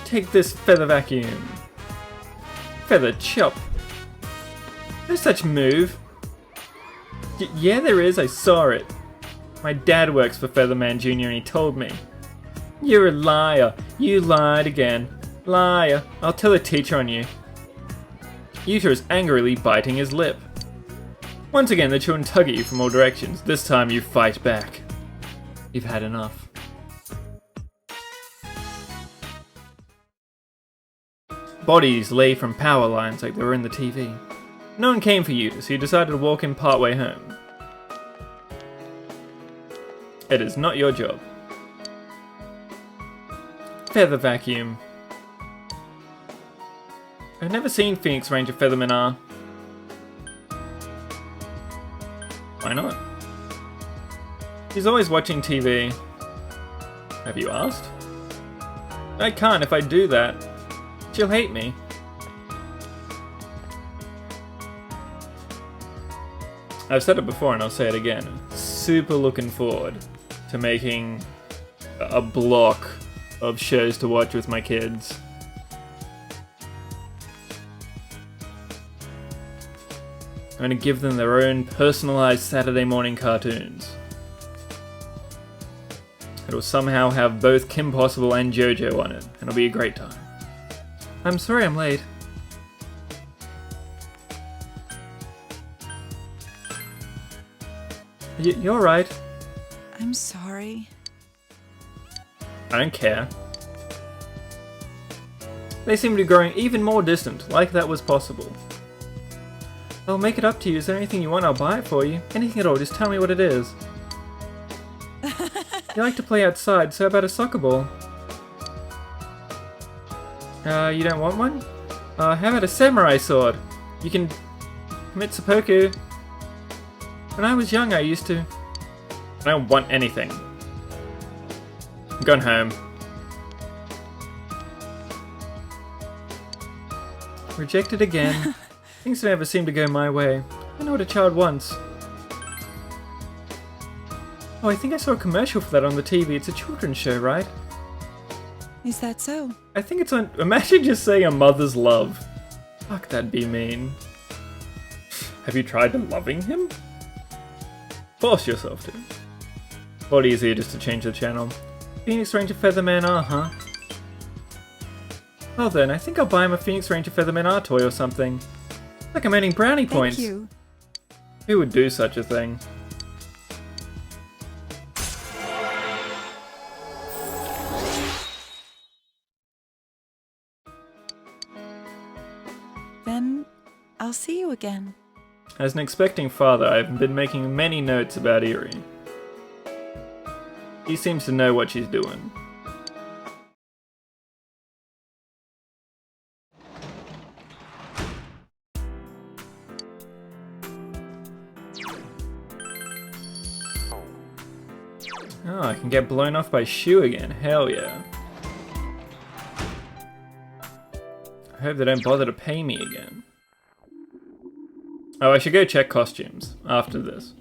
Take this feather vacuum. Feather chop. No such move. Yeah, there is. I saw it. My dad works for Featherman Jr. and he told me. You're a liar. You lied again. Liar. I'll tell the teacher on you. Yuta is angrily biting his lip. Once again, the children tug at you from all directions. This time you fight back. You've had enough. Bodies lay from power lines like they were in the TV. No one came for Yuta, so you decided to walk in partway home. It is not your job. Feather vacuum. I've never seen Phoenix Ranger Featherman R. Why not? He's always watching TV. Have you asked? I can't. If I do that, she'll hate me. I've said it before and I'll say it again. Super looking forward to making a block of shows to watch with my kids. I'm going to give them their own personalized Saturday morning cartoons. It'll somehow have both Kim Possible and JoJo on it, and it'll be a great time. I'm sorry I'm late. You're right. I'm sorry. I don't care. They seem to be growing even more distant, like that was possible. I'll make it up to you. Is there anything you want? I'll buy it for you. Anything at all, just tell me what it is. You like to play outside, so how about a soccer ball? You don't want one? How about a samurai sword? You can commit seppuku. When I was young, I used to... I don't want anything. I'm going home. Rejected again. Things don't ever seem to go my way. I know what a child wants. Oh, I think I saw a commercial for that on the TV. It's a children's show, right? Is that so? I think it's on... Imagine just saying a mother's love. Fuck, that'd be mean. Have you tried loving him? Force yourself to. A lot easier just to change the channel. Phoenix Ranger Featherman R, huh? Well then, I think I'll buy him a Phoenix Ranger Featherman R toy or something. Like I'm earning brownie points. Thank you. Who would do such a thing? Then I'll see you again. As an expecting father, I've been making many notes about Eerie. He seems to know what she's doing. Oh, I can get blown off by Shu again. Hell yeah. I hope they don't bother to pay me again. Oh, I should go check costumes after this.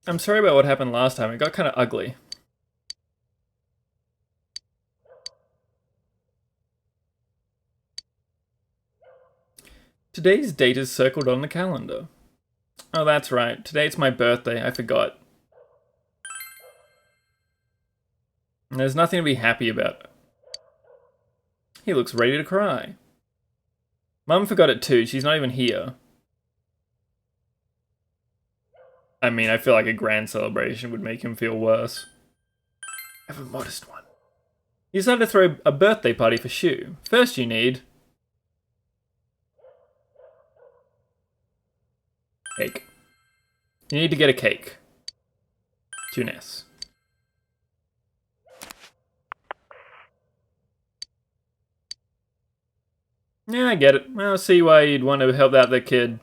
I'm sorry about what happened last time. It got kind of ugly. Today's date is circled on the calendar. Oh, that's right. Today's my birthday. I forgot. There's nothing to be happy about. He looks ready to cry. Mum forgot it too. She's not even here. I mean, I feel like a grand celebration would make him feel worse. Have a modest one. You decided to throw a birthday party for Shu. First you need... cake. You need to get a cake. Tunes. Yeah, I get it. I'll see why you'd want to help out the kid.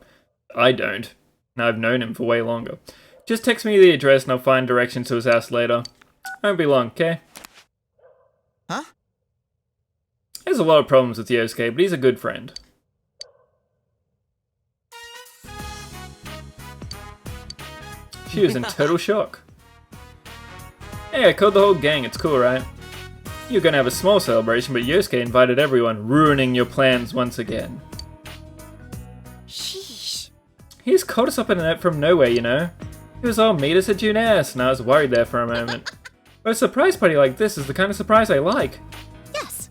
I don't. I've known him for way longer. Just text me the address and I'll find directions to his house later. Won't be long, okay? Huh? There's a lot of problems with Yosuke, but he's a good friend. She was in total shock. Hey, I called the whole gang, it's cool, right? You're gonna have a small celebration, but Yosuke invited everyone, ruining your plans once again. Sheesh. He just called us up in a note from nowhere, you know? He was all meet us at Junes, and I was worried there for a moment. But a surprise party like this is the kind of surprise I like. Yes.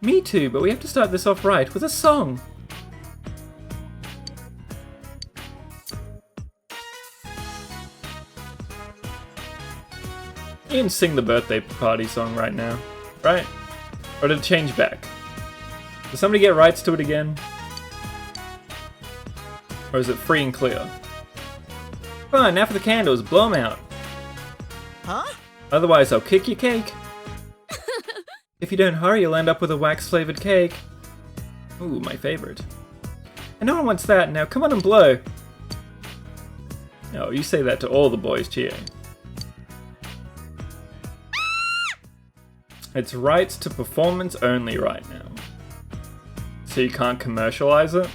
Me too, but we have to start this off right with a song. You can sing the birthday party song right now, right? Or did it change back? Does somebody get rights to it again? Or is it free and clear? Fine, now for the candles, blow them out. Huh? Otherwise I'll kick your cake. If you don't hurry, you'll end up with a wax-flavored cake. Ooh, my favorite. And no one wants that, now come on and blow. Oh, you say that to all the boys cheering. It's rights to performance only right now. So you can't commercialize it?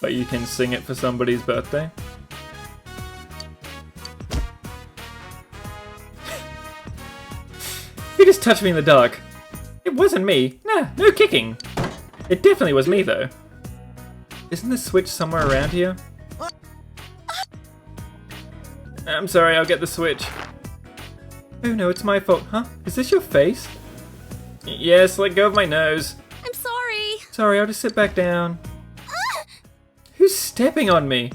But you can sing it for somebody's birthday? You just touched me in the dark. It wasn't me. Nah, no kicking. It definitely was me though. Isn't the switch somewhere around here? I'm sorry, I'll get the switch. Oh no, it's my fault. Huh? Is this your face? Yes, let go of my nose. I'm sorry. Sorry, I'll just sit back down. Who's stepping on me?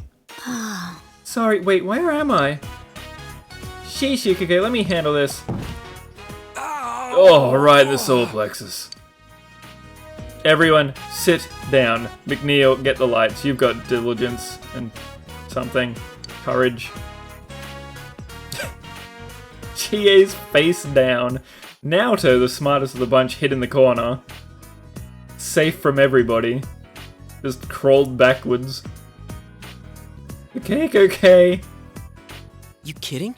Sorry, wait, where am I? Sheesh, Yukike, let me handle this. Oh, right in the solar plexus. Everyone, sit down. McNeil, get the lights. You've got diligence and something. Courage. Chie's face down. Naoto, the smartest of the bunch, hid in the corner. Safe from everybody. Just crawled backwards. The cake okay? You kidding?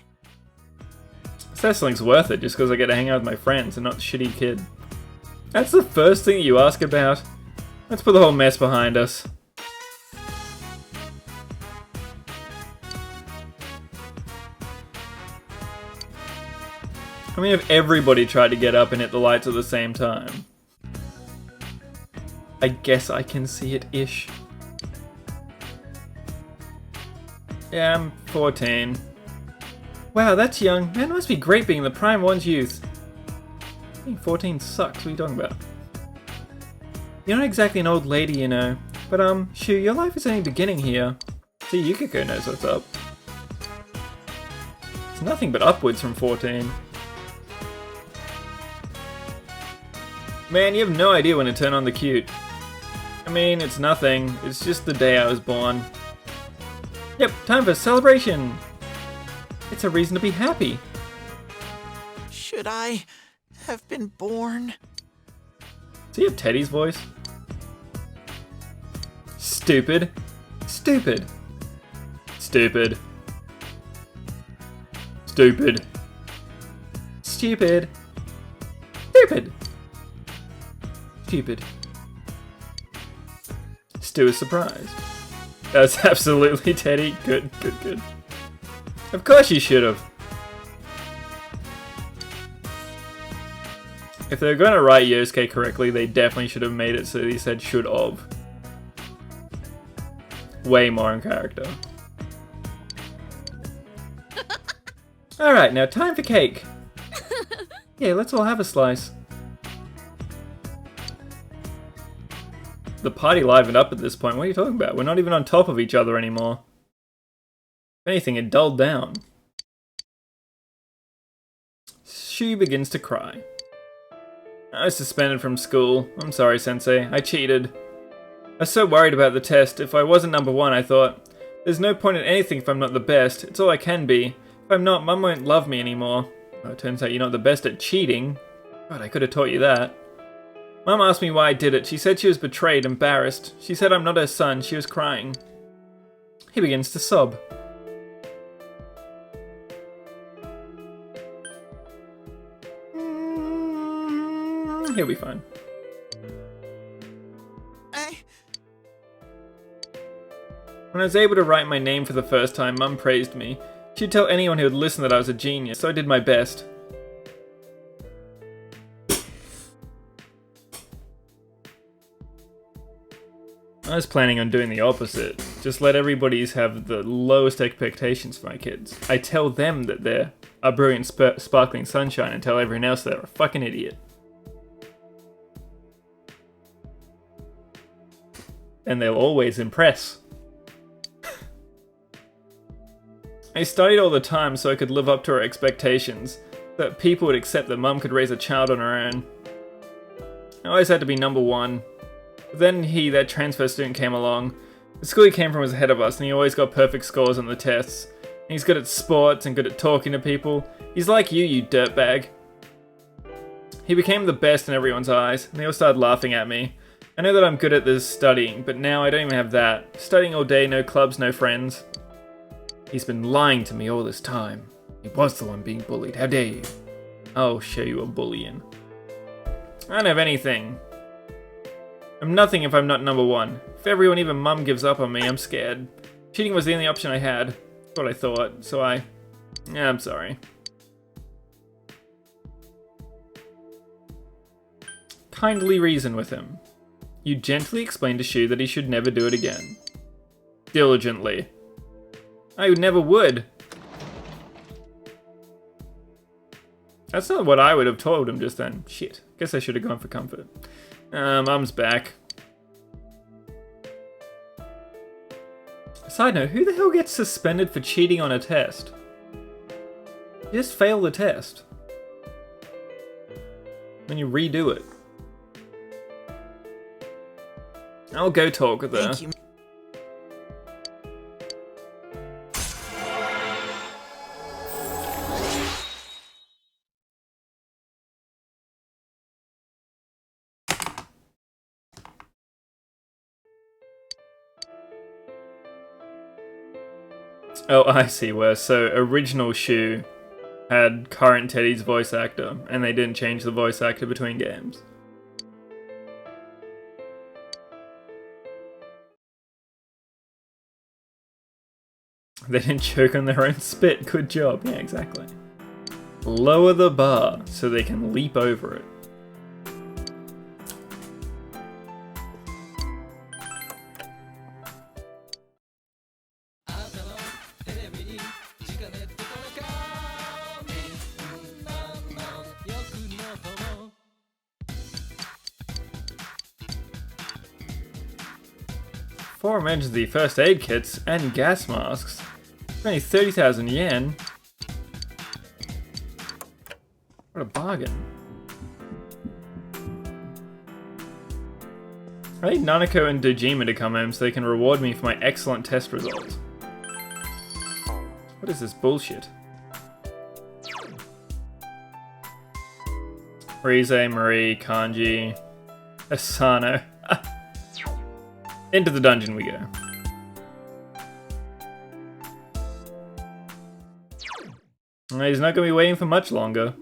Ceciling's worth it just because I get to hang out with my friends and not the shitty kid. That's the first thing you ask about? Let's put the whole mess behind us. I mean, if everybody tried to get up and hit the lights at the same time. I guess I can see it-ish. Yeah, I'm 14. Wow, that's young. Man, it must be great being the prime of one's youth. Being 14 sucks, what are you talking about? You're not exactly an old lady, you know. But Shu, your life is only beginning here. See, Yukiko knows what's up. It's nothing but upwards from 14. Man, you have no idea when to turn on the cute. I mean, it's nothing. It's just the day I was born. Yep, time for celebration! It's a reason to be happy. Should I have been born? Do you have Teddy's voice? Stupid. Stupid. Stupid. Stupid. Stupid. Stupid. Stupid. Stu is surprised. That's absolutely Teddy. Good, good, good. Of course you should have. If they were going to write Yosuke correctly, they definitely should have made it so he said should of. Way more in character. Alright, now time for cake. Yeah, let's all have a slice. The party livened up at this point. What are you talking about? We're not even on top of each other anymore. If anything, it dulled down. Shu begins to cry. I was suspended from school. I'm sorry, Sensei. I cheated. I was so worried about the test. If I wasn't number one, I thought, there's no point in anything if I'm not the best. It's all I can be. If I'm not, Mum won't love me anymore. Well, it turns out you're not the best at cheating. God, I could have taught you that. Mum asked me why I did it. She said she was betrayed, embarrassed. She said I'm not her son. She was crying. He begins to sob. He'll be fine. When I was able to write my name for the first time, Mum praised me. She'd tell anyone who would listen that I was a genius, so I did my best. I was planning on doing the opposite. Just let everybody have the lowest expectations for my kids. I tell them that they're a brilliant sparkling sunshine and tell everyone else they're a fucking idiot. And they'll always impress. I studied all the time so I could live up to her expectations, that people would accept that Mum could raise a child on her own. I always had to be number one. But then that transfer student came along. The school he came from was ahead of us, and he always got perfect scores on the tests. And he's good at sports and good at talking to people. He's like you dirtbag. He became the best in everyone's eyes, and they all started laughing at me. I know that I'm good at this studying, but now I don't even have that. Studying all day, no clubs, no friends. He's been lying to me all this time. He was the one being bullied. How dare you? I'll show you a bullying. I don't have anything. I'm nothing if I'm not number one. If everyone, even Mum, gives up on me, I'm scared. Cheating was the only option I had. That's what I thought, so yeah, I'm sorry. Kindly reason with him. You gently explain to Shu that he should never do it again. Diligently. I never would. That's not what I would have told him just then. Shit. Guess I should have gone for comfort. Mum's back. Side note, who the hell gets suspended for cheating on a test? You just fail the test. Then you redo it. I'll go talk with her. Thank you. Oh, I see where. So, original Shu had current Teddy's voice actor, and they didn't change the voice actor between games. They didn't choke on their own spit. Good job. Yeah, exactly. Lower the bar so they can leap over it. 4 emergency first aid kits and gas masks. Only 30,000 yen. What a bargain. I need Nanako and Dojima to come home so they can reward me for my excellent test results. What is this bullshit? Rize, Marie, Kanji, Asano. Into the dungeon we go. He's not going to be waiting for much longer.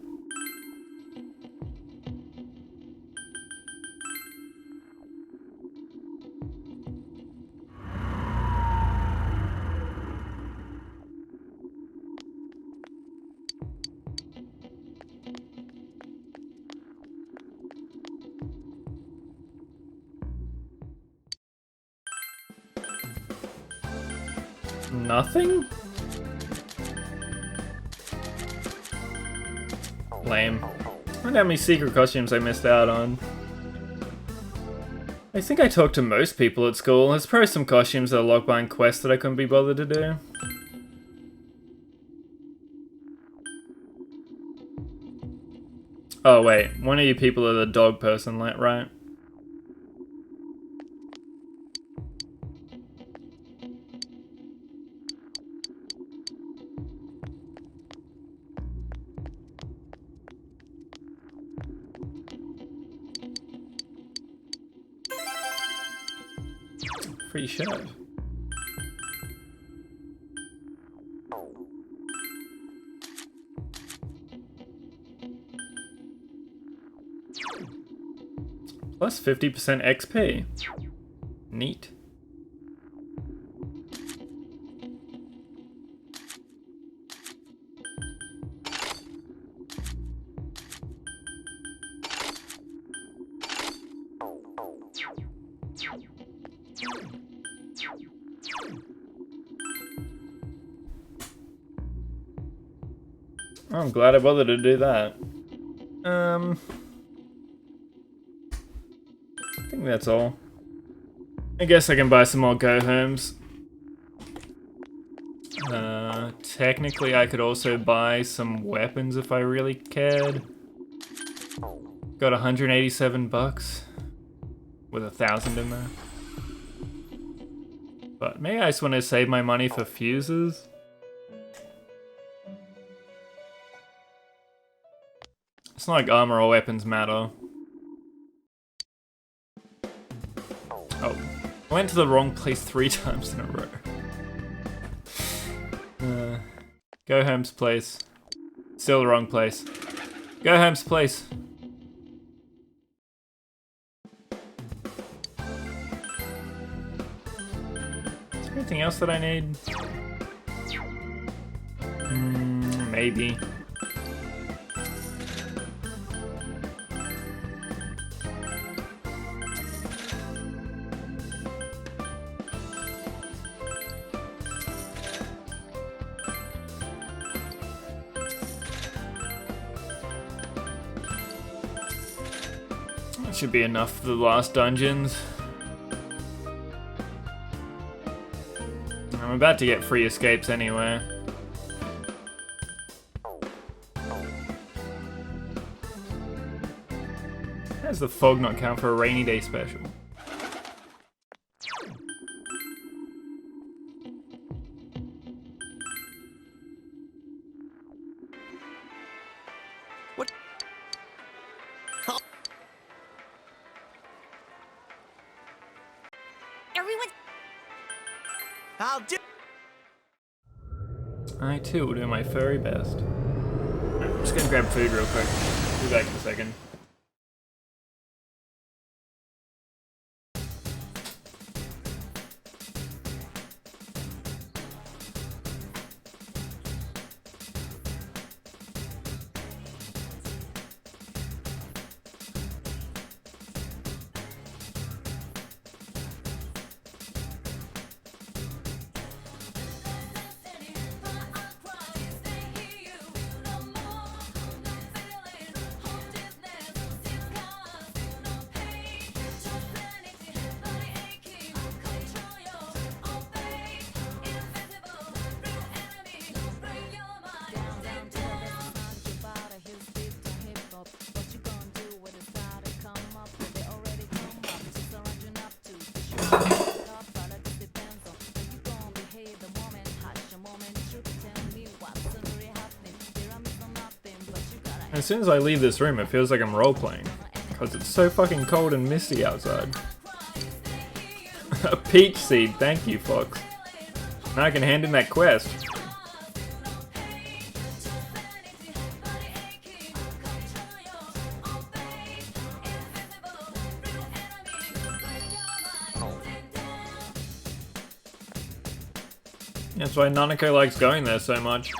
Nothing? Lame. I wonder how many secret costumes I missed out on. I think I talked to most people at school. There's probably some costumes that are locked behind quests that I couldn't be bothered to do. Oh wait, one of you people are the dog person, right? Free shirt. Plus 50% XP. Neat. I'm glad I bothered to do that. I think that's all. I guess I can buy some more go-homes. Technically I could also buy some weapons if I really cared. Got 187 bucks. With 1,000 in there. But maybe I just want to save my money for fuses. It's not like armor or weapons matter. Oh, I went to the wrong place 3 times in a row. Go home's place. Still the wrong place. Go home's place. Is there anything else that I need? Maybe. Should be enough for the last dungeons. I'm about to get free escapes anyway. How does the fog not count for a rainy day special? I too will do my very best. I'm just gonna grab food real quick. Be back in a second. soon as I leave this room, it feels like I'm role-playing. Because it's so fucking cold and misty outside. A peach seed, thank you, Fox. Now I can hand in that quest. That's why Nanako likes going there so much.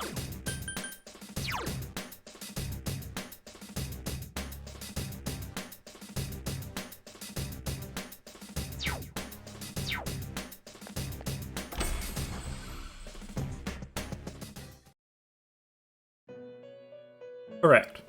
Correct.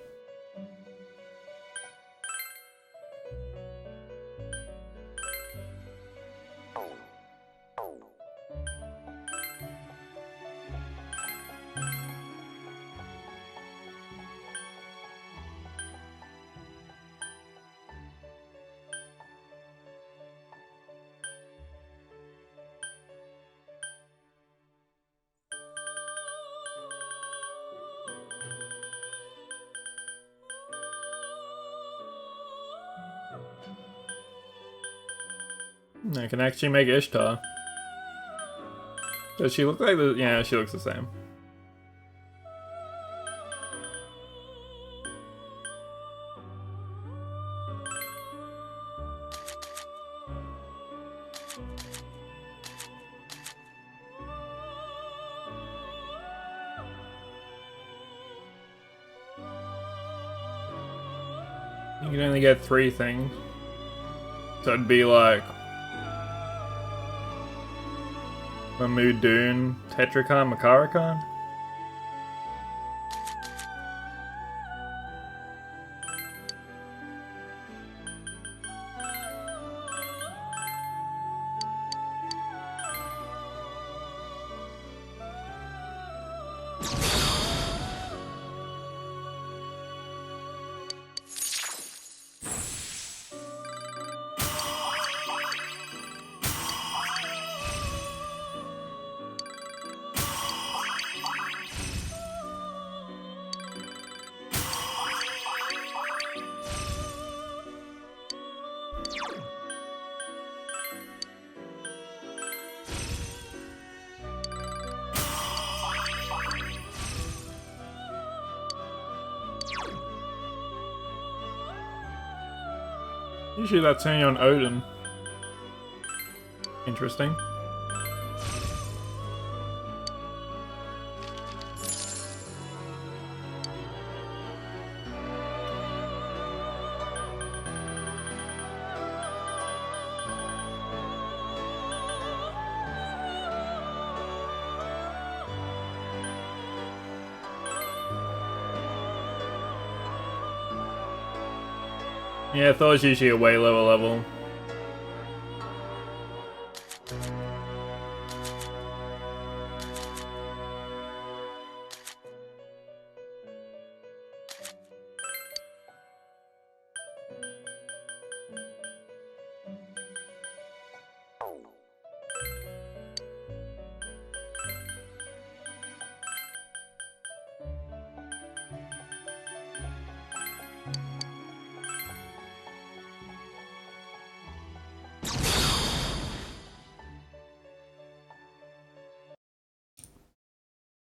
I can actually make Ishtar. Does she look like the... Yeah, she looks the same. You can only get 3 things. So it'd be like... Mamudoon, Tetrakan, Makarakan? Usually that's only on Odin. Interesting. Yeah, Thor's usually a way lower level.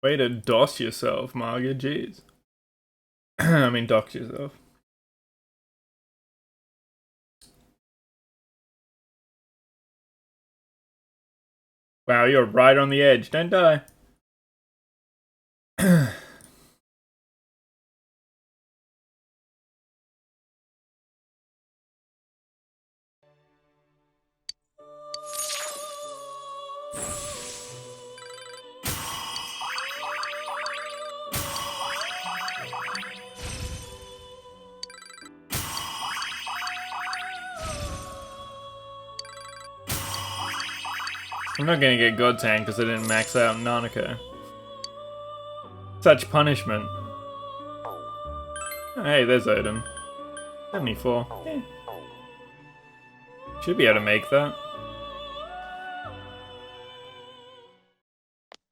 Way to doss yourself, Marga, jeez. I mean, dox yourself. Wow, you're right on the edge. Don't die. I'm not gonna get God's Hand because I didn't max out Nanako. Such punishment. Oh, hey, there's Odin. 74. Yeah. Should be able to make that.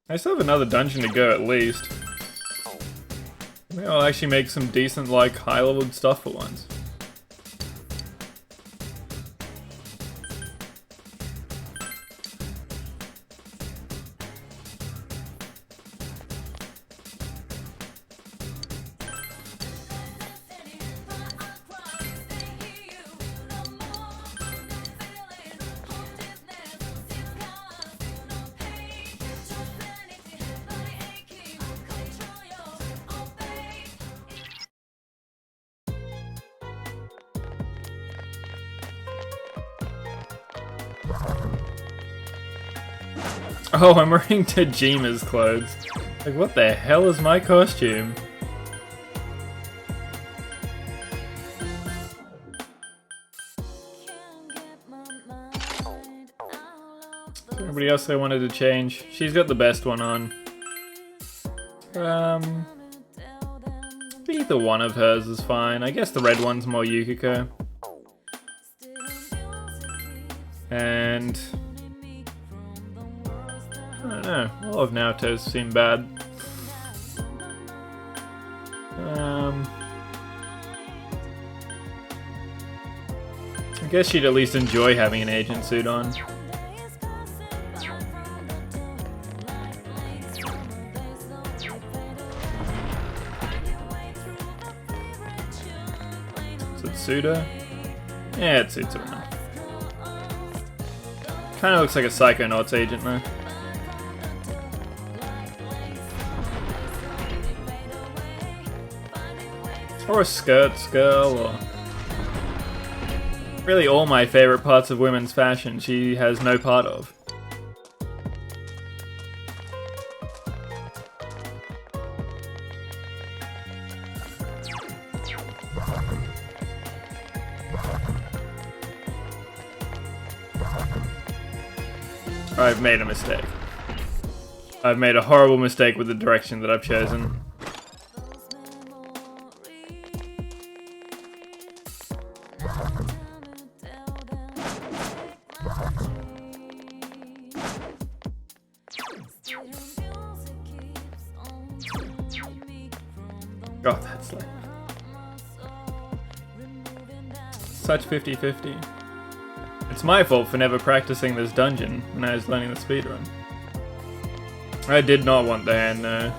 I still have another dungeon to go at least. Maybe I'll actually make some decent, like, high-leveled stuff for once. Oh, I'm wearing Tajima's clothes. Like, what the hell is my costume? Anybody else I wanted to change? She's got the best one on. Either one of hers is fine. I guess the red one's more Yukiko. And I don't know, all of Naoto's seem bad. I guess she'd at least enjoy having an agent suit on. Is it Suda? Yeah, it suits her enough. Kinda looks like a Psychonauts agent though. Or a skirts girl, or... Really all my favorite parts of women's fashion she has no part of. I've made a mistake. I've made a horrible mistake with the direction that I've chosen. God, that's like... such 50-50. It's my fault for never practicing this dungeon when I was learning the speedrun. I did not want the hand, no.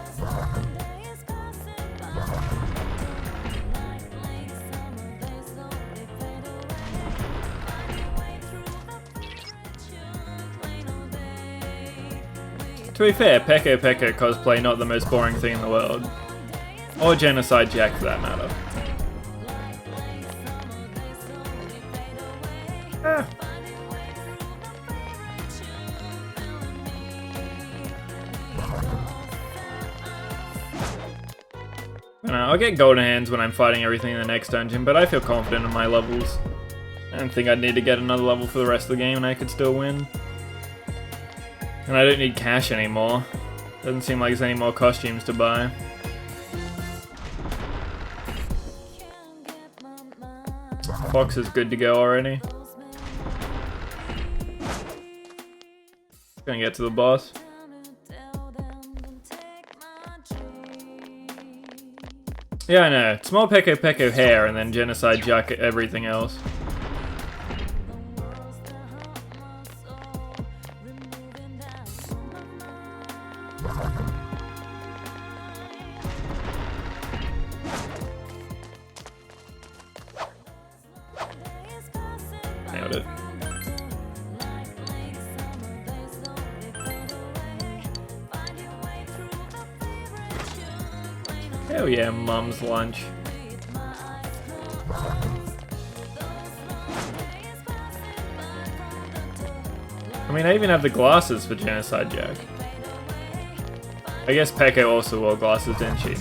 To be fair, Peko Peko cosplay not the most boring thing in the world. Or Genocide Jack for that matter. Ah. I'll get golden hands when I'm fighting everything in the next dungeon, but I feel confident in my levels. I don't think I'd need to get another level for the rest of the game and I could still win. And I don't need cash anymore. Doesn't seem like there's any more costumes to buy. Fox is good to go already. Gonna get to the boss. Yeah, I know. Small Peko Peko hair and then Genocide Jack everything else. Nailed it. Hell yeah, Mum's lunch. I mean, I even have the glasses for Genocide Jack. I guess Peko also wore glasses, didn't she?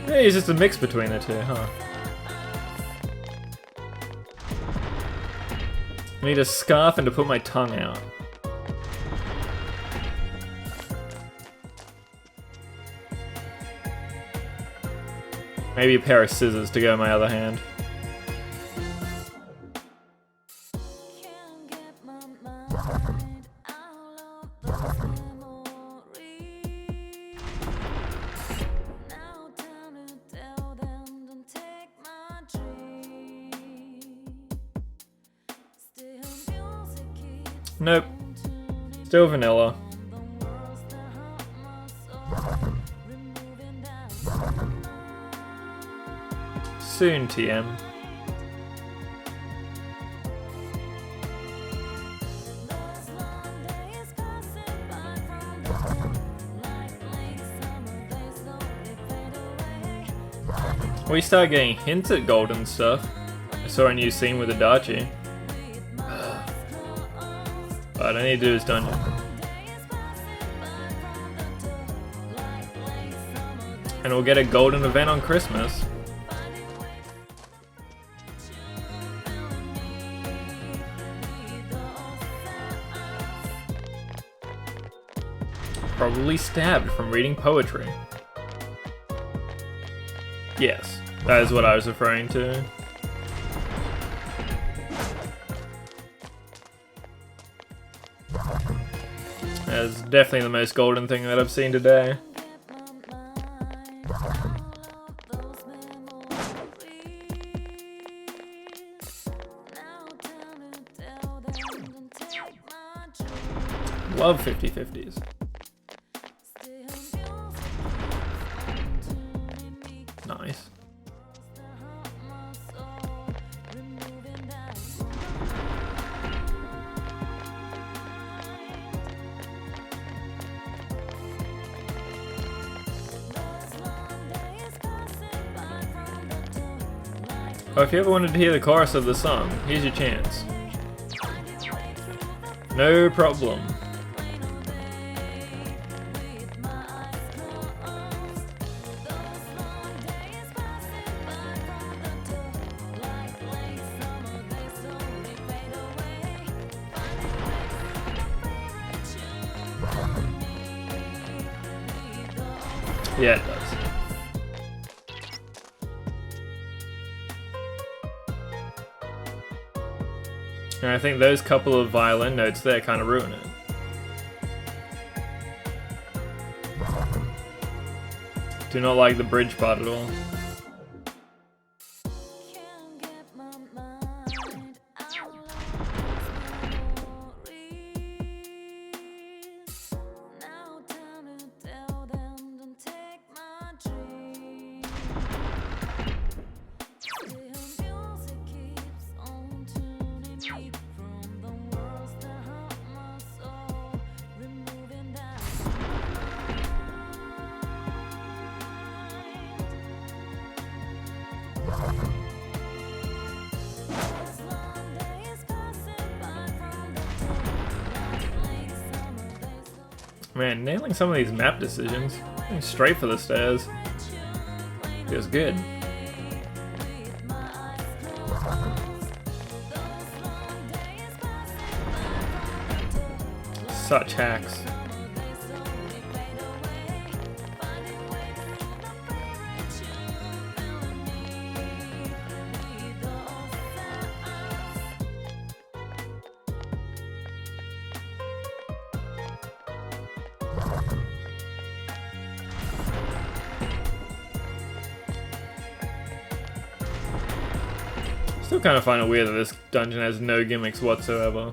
Yeah, it's just a mix between the two, huh? I need a scarf and to put my tongue out. Maybe a pair of scissors to go in my other hand. Nope. Still vanilla. Soon, TM. We start getting hints at golden stuff. I saw a new scene with Adachi. But I need to do this dungeon. And we'll get a golden event on Christmas. Probably stabbed from reading poetry. Yes, that is what I was referring to. That's definitely the most golden thing that I've seen today. Love 50/50s. Nice. Oh, if you ever wanted to hear the chorus of the song, here's your chance. No problem. Yeah, it does. And I think those couple of violin notes there kind of ruin it. Do not like the bridge part at all. Man, nailing some of these map decisions. Going straight for the stairs. Feels good. Such hacks. Still kind of find it weird that this dungeon has no gimmicks whatsoever.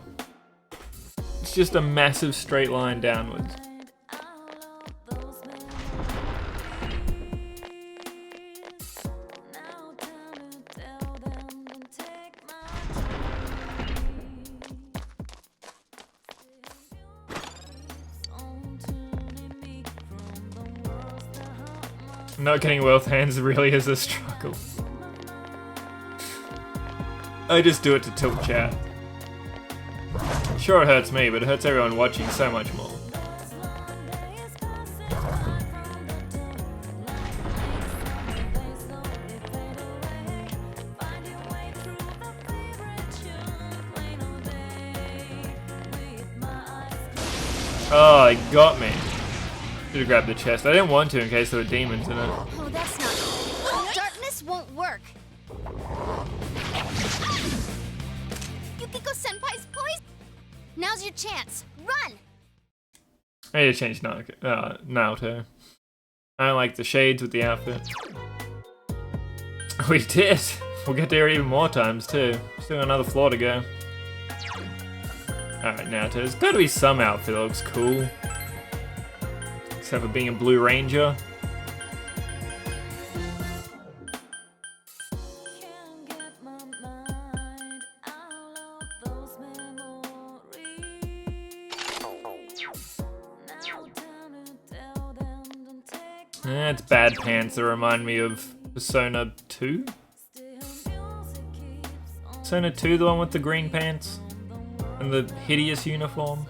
It's just a massive straight line downwards. Not getting wealth hands really is a struggle. I just do it to tilt chat. Sure, it hurts me, but it hurts everyone watching so much more. Oh, it got me. Should have grabbed the chest. I didn't want to in case there were demons in it. Oh, that's not... Darkness won't work. Yukiko Senpai's poison. Now's your chance. Run! I need to change Naoto. I don't like the shades with the outfit. We did! We'll get there even more times too. Still got another floor to go. Alright, now there's gotta be some outfit that looks cool. Except for being a Blue Ranger. It's bad pants that remind me of Persona 2? Persona 2, the one with the green pants? And the hideous uniform?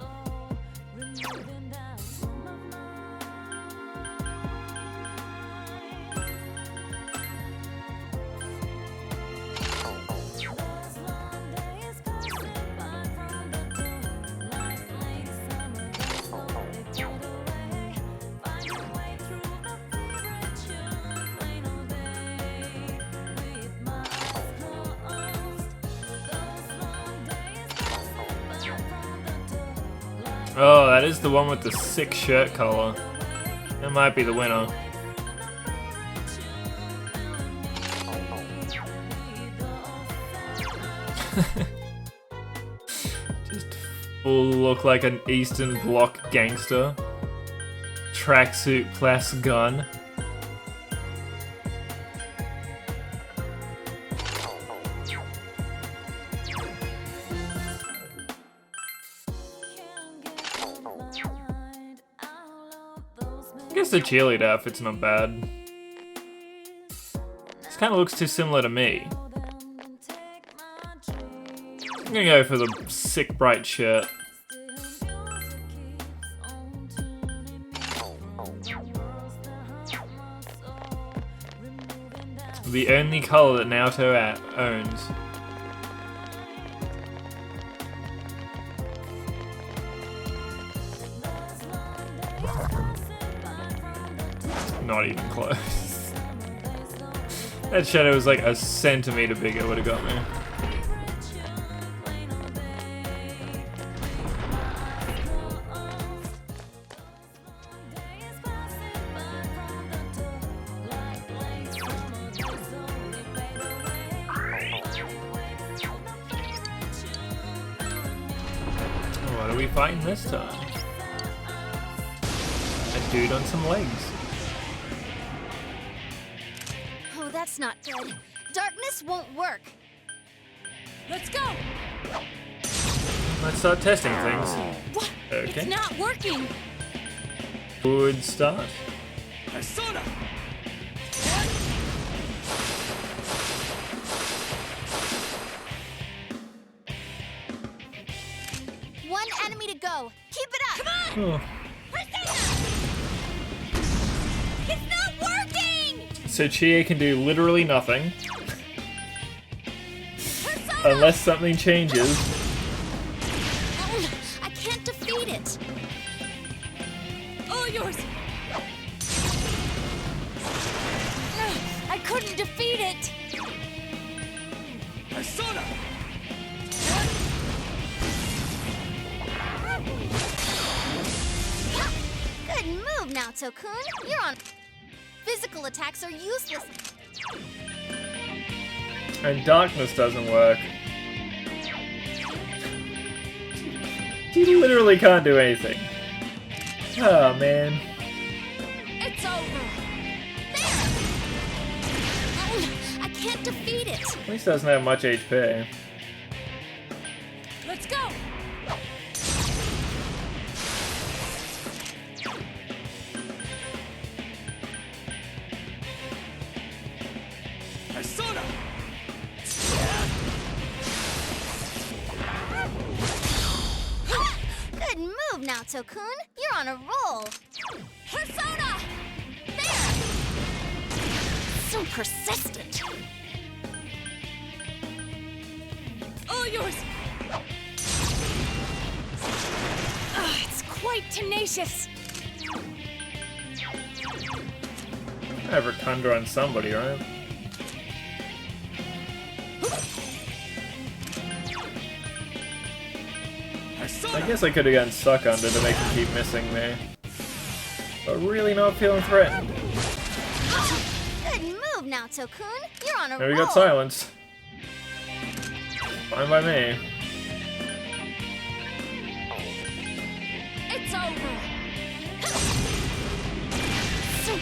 Oh, that is the one with the sick shirt color. That might be the winner. Just full look like an Eastern Bloc gangster. Tracksuit plus gun. I guess the cheerleader outfit's not bad. This kind of looks too similar to me. I'm gonna go for the sick bright shirt. The only color that Naoto owns. Not even close. That shadow was like a centimeter bigger, would have got me. What are we fighting this time? A dude on some legs. Oh, that's not good. Darkness won't work. Let's go! Let's start testing things. What? Okay. It's not working! Good start. Persona! One enemy to go. Keep it up! Come on! It's not working! So Chie can do literally nothing. Unless something changes. I can't defeat it. All yours! I couldn't defeat it! Persona! Good move, Naoto-kun. You're on. Physical attacks are useless. And darkness doesn't work. He literally can't do anything. Oh man. It's over. There! I can't defeat it. At least doesn't have much HP. Let's go! Persona! Good move, Naoto-kun. You're on a roll. Persona! There! So persistent. All yours! It's quite tenacious. Ever conjure on somebody, right? I guess I could have gotten stuck under to make him keep missing me. But really not feeling threatened. Good move, Naoto-kun. You're on a There roll. we got silence. Fine by me.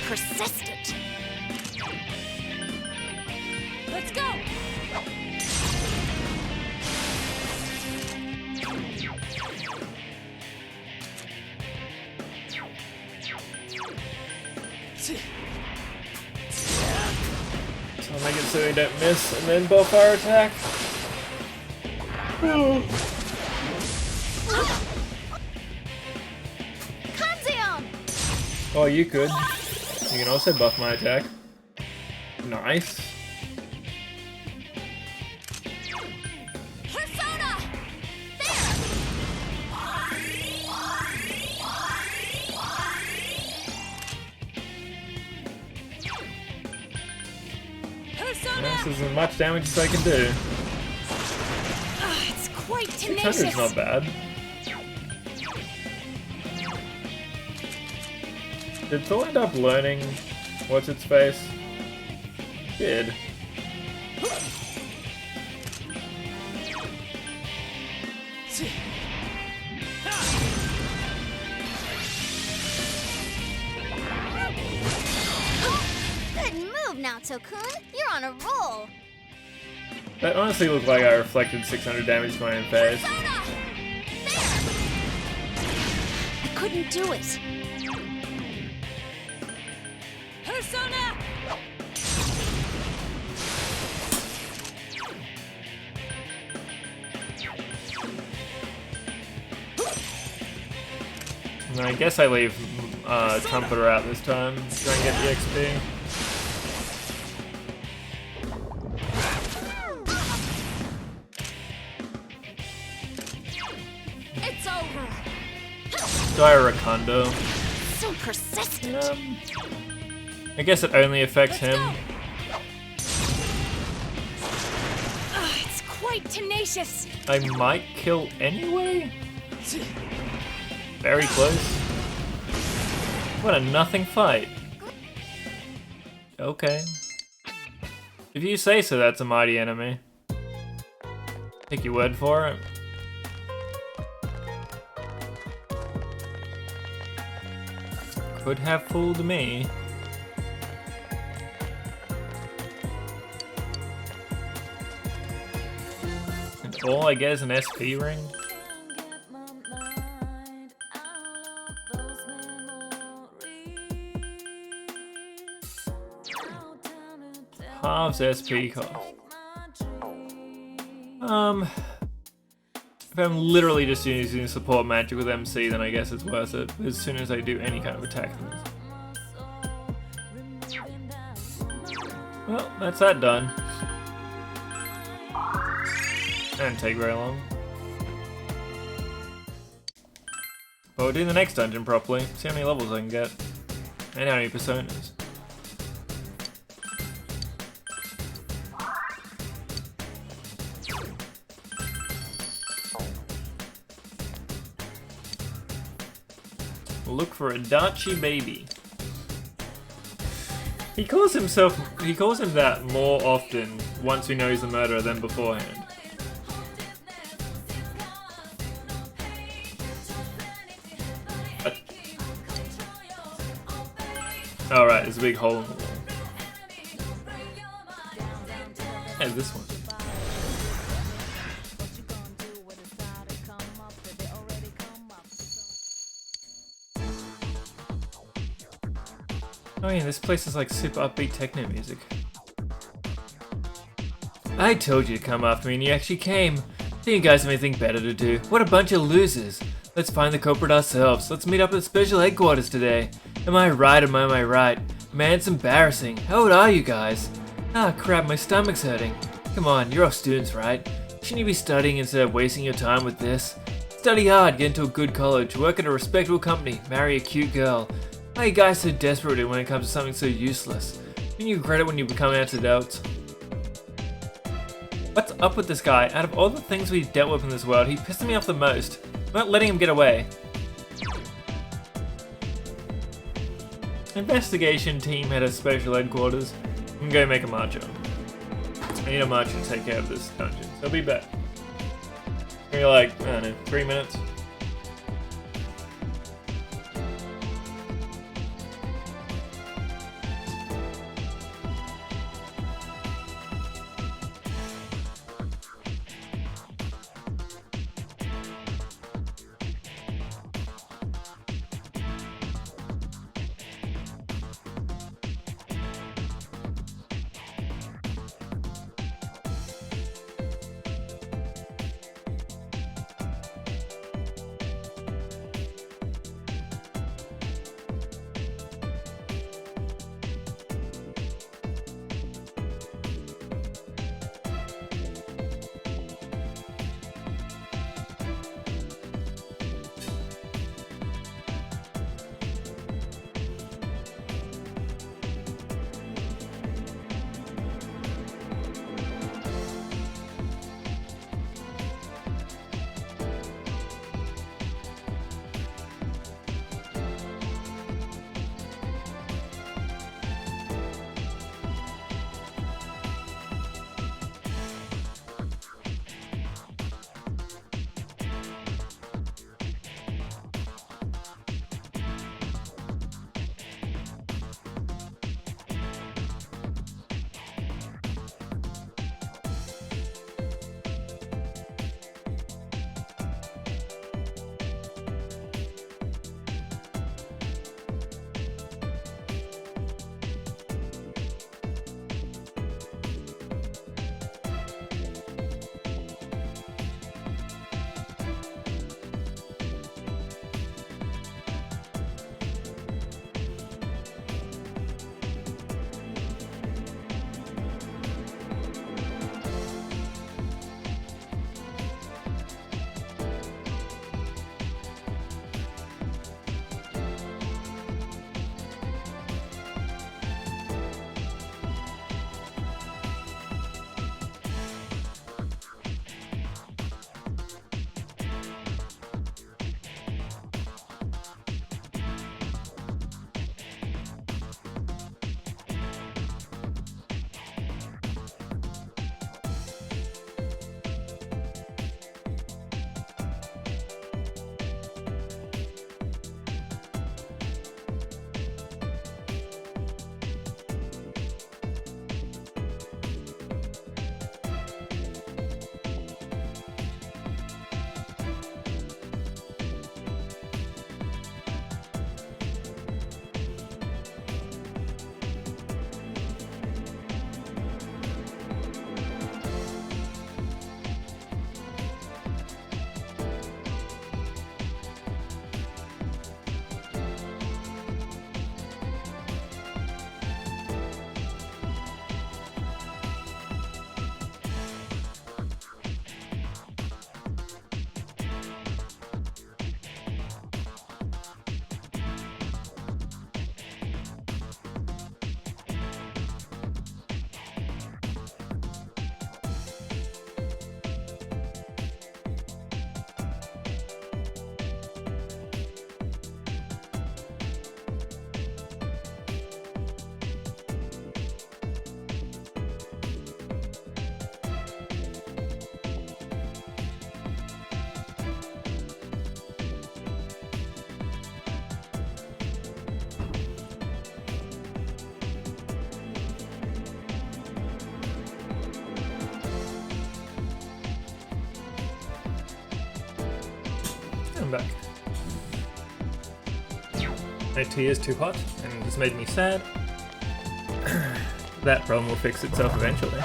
persistent. Let's go! So I'll make it so you don't miss, and then both fire attack. Oh, you could. You can also buff my attack. Nice. Persona! This is as much damage as I can do. It's quite 600's not bad. Did Thor end up learning what's its face? Did. Good move, Naoto-kun. You're on a roll. That honestly looked like I reflected 600 damage to my own face. I couldn't do it. Persona! And I guess I leave Trumpeter out this time. Try and get the XP. It's over. Gyrocondo. So persistent. I guess it only affects him. It's quite tenacious. I might kill anyway? Very close. What a nothing fight. Okay. If you say so, that's a mighty enemy. Take your word for it. Could have fooled me. And all I get is an SP ring? Halves SP cost. If I'm literally just using support magic with MC, then I guess it's worth it as soon as I do any kind of attack. Well, that's that done. Didn't take very long. But we'll do the next dungeon properly, see how many levels I can get, and how many personas. Look for a Adachi baby. He calls him that more often once we know he's the murderer than beforehand. Alright, there's a big hole in the wall. Hey, this one. Oh yeah, this place is like super upbeat techno music. I told you to come after me and you actually came. Do you guys have anything better to do? What a bunch of losers. Let's find the culprit ourselves. Let's meet up at special headquarters today. Am I right or am I right? Man, it's embarrassing. How old are you guys? Ah crap, my stomach's hurting. Come on, you're all students, right? Shouldn't you be studying instead of wasting your time with this? Study hard, get into a good college, work at a respectable company, marry a cute girl. Why are you guys so desperate when it comes to something so useless? Can you regret it when you become antidotes? What's up with this guy? Out of all the things we've dealt with in this world, he pissed me off the most. I'm not letting him get away. Investigation team head of special headquarters. I'm gonna go make a marcher. I need a marcher to take care of this dungeon, so I'll be back. Maybe like, I don't know, 3 minutes. I'm back. My tea is too hot, and this made me sad. That problem will fix itself eventually.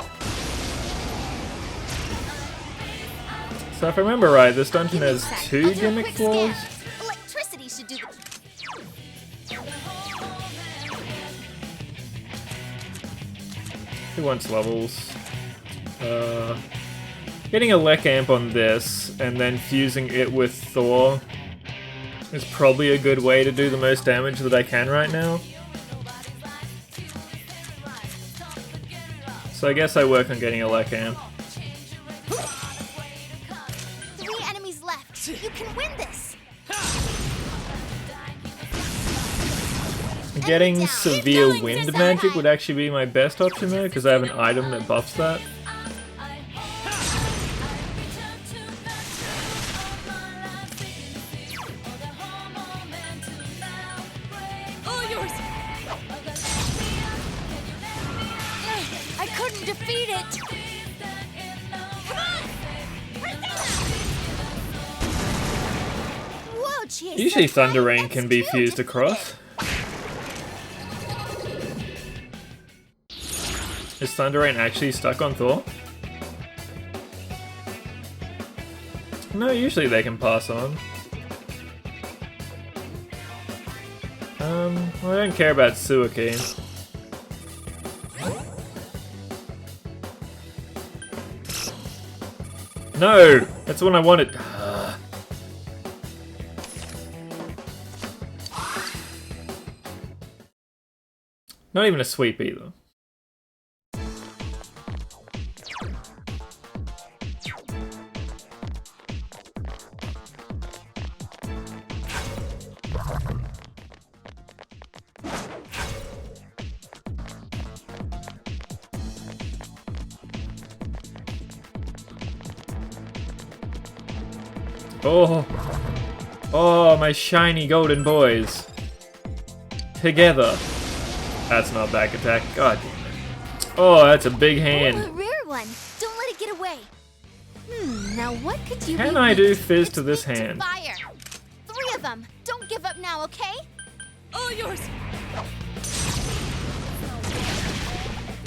So if I remember right, this dungeon has 2 gimmick floors? Electricity should do Who wants levels? Getting a Lek Amp on this, and then fusing it with Thor is probably a good way to do the most damage that I can right now. So I guess I work on getting a Lek Amp. 3 enemies left. You can win this. Getting severe wind magic would actually be my best option though, because I have an item that buffs that. I couldn't defeat it! Whoa, Chase. Usually Thunder Rain can be fused across. Is Thunder Rain actually stuck on Thor? No, usually they can pass on. Well, I don't care about Suaki. No! That's the one I wanted. Not even a sweep either. Oh, oh, my shiny golden boys. Together. That's not back attack. God damn it. Oh, that's a big hand. The rear one. Don't let it get away. Now what could you Can be I weak do to? fizz to It's this weak to hand? Fire. 3 of them. Don't give up now, okay? All yours!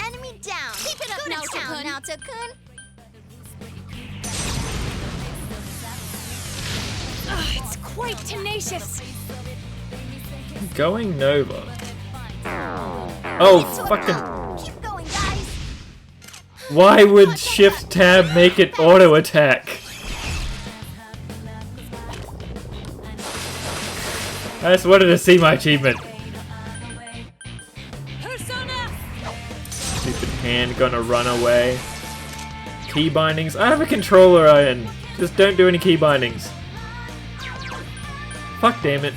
Enemy down. Keep it up, Naoto-kun. Naoto-kun. It's quite tenacious. Going Nova. Oh, fucking. Keep going, guys. Why would Shift Tab make it auto attack? I just wanted to see my achievement. Stupid hand gonna run away. Key bindings. I have a controller iron. Just don't do any key bindings. Fuck damn it.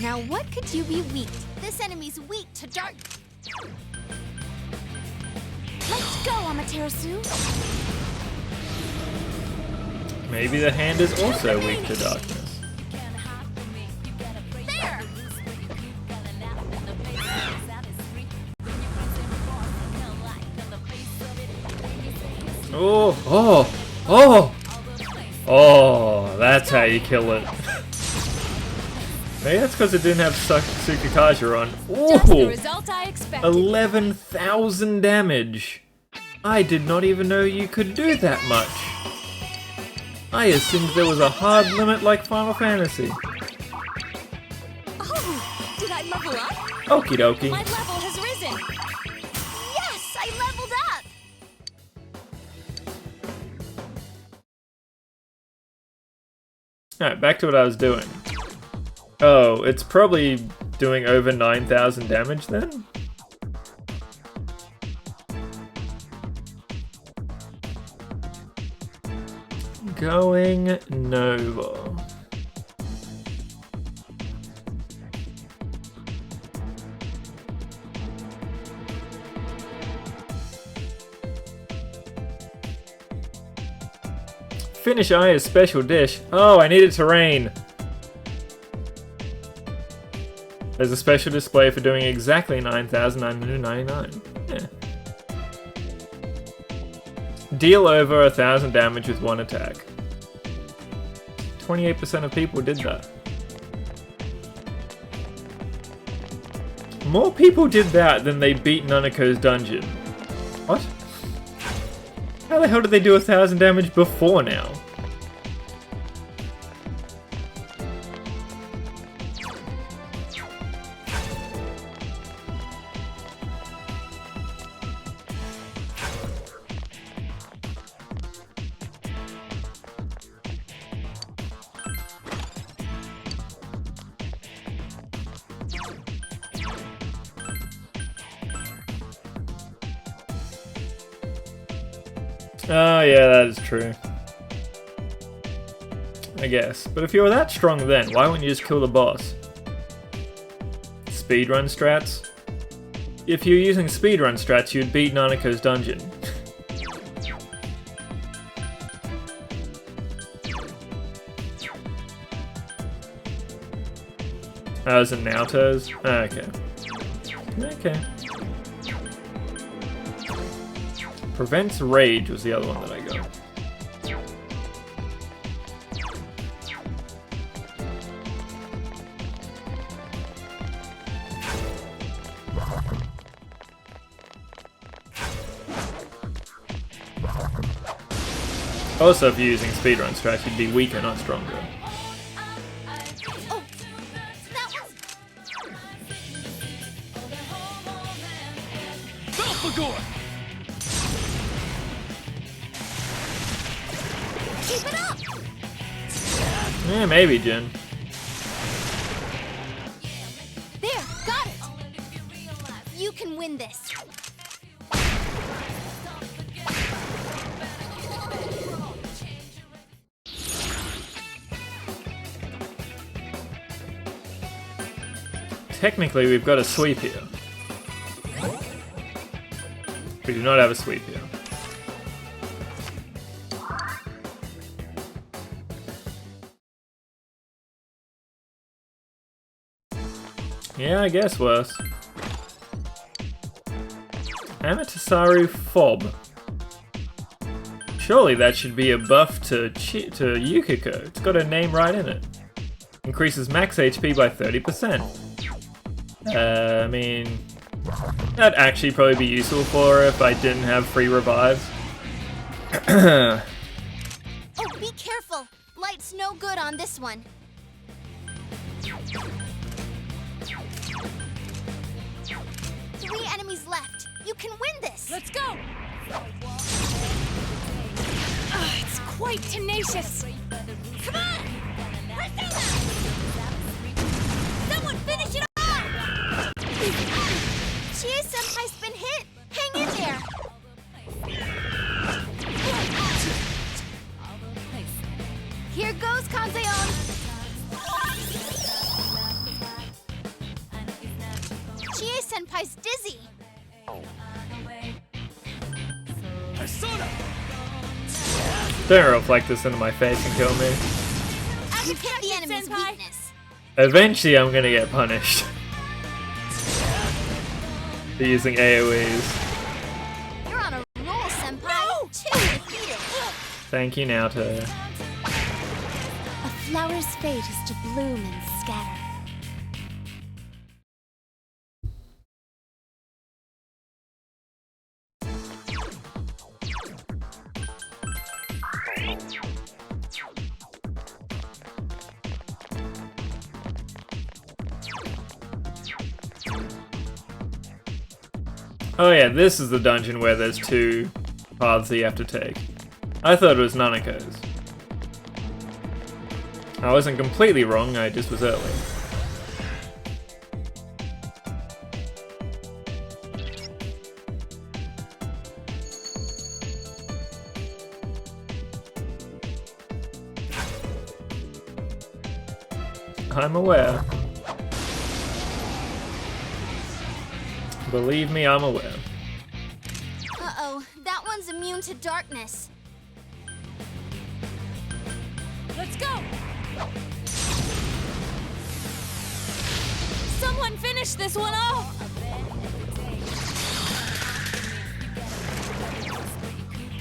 Now what could you be weak to? This enemy's weak to dark. Let's go, Amaterasu. Maybe the hand is also weak to darkness. There. Oh, oh, oh! Oh, that's how you kill it. Maybe that's because it didn't have Tsukikaja on. Just the Ooh! result I expected. 11,000 damage! I did not even know you could do that much. I assumed there was a hard limit like Final Fantasy. Oh, did I level up? Okie dokie. My level has risen. Yes, I leveled up. Alright, back to what I was doing. Oh, it's probably doing over 9,000 damage then? Going Nova. Finish Aya's special dish. Oh, I need it to rain. There's a special display for doing exactly 9,999. Yeah. Deal over 1,000 damage with one attack. 28% of people did that. More people did that than they beat Nanako's dungeon. What? How the hell did they do 1,000 damage before now? Oh yeah, that is true. I guess. But if you were that strong then, why wouldn't you just kill the boss? Speedrun strats? If you're using speedrun strats, you'd beat Nanako's dungeon. Oh, is it Naoto's? Oh, okay. Okay. Prevents Rage was the other one that I got. Also, if you're using speedrun strats, you'd be weaker, not stronger. Keep it up! Yeah, maybe, Jin. There, got it! You can win this. Technically, we've got a sweep here. We do not have a sweep here. Yeah, I guess worse. Amaterasu Fob. Surely that should be a buff to Yukiko. It's got a name right in it. Increases max HP by 30%. I mean, that'd actually probably be useful for her if I didn't have free revives. Oh, be careful! Light's no good on this one. 3 enemies left. You can win this. Let's go. It's quite tenacious. Come on! Someone finish it off! Chie-senpai's been hit. Hang in there. Here goes, Kanzeon. Chie-senpai's dizzy. Don't reflect this into my face and kill me. You hit the enemy's weakness. Eventually I'm gonna get punished. For using AoEs. You're on a roll, senpai. No! 2 defeated. Thank you, Naoto. A flower's fate is to bloom and scatter. Oh yeah, this is the dungeon where there's 2 paths that you have to take. I thought it was Nanako's. I wasn't completely wrong, I just was early. I'm aware. Believe me, I'm aware. Uh-oh, that one's immune to darkness. Let's go! Someone finish this one off!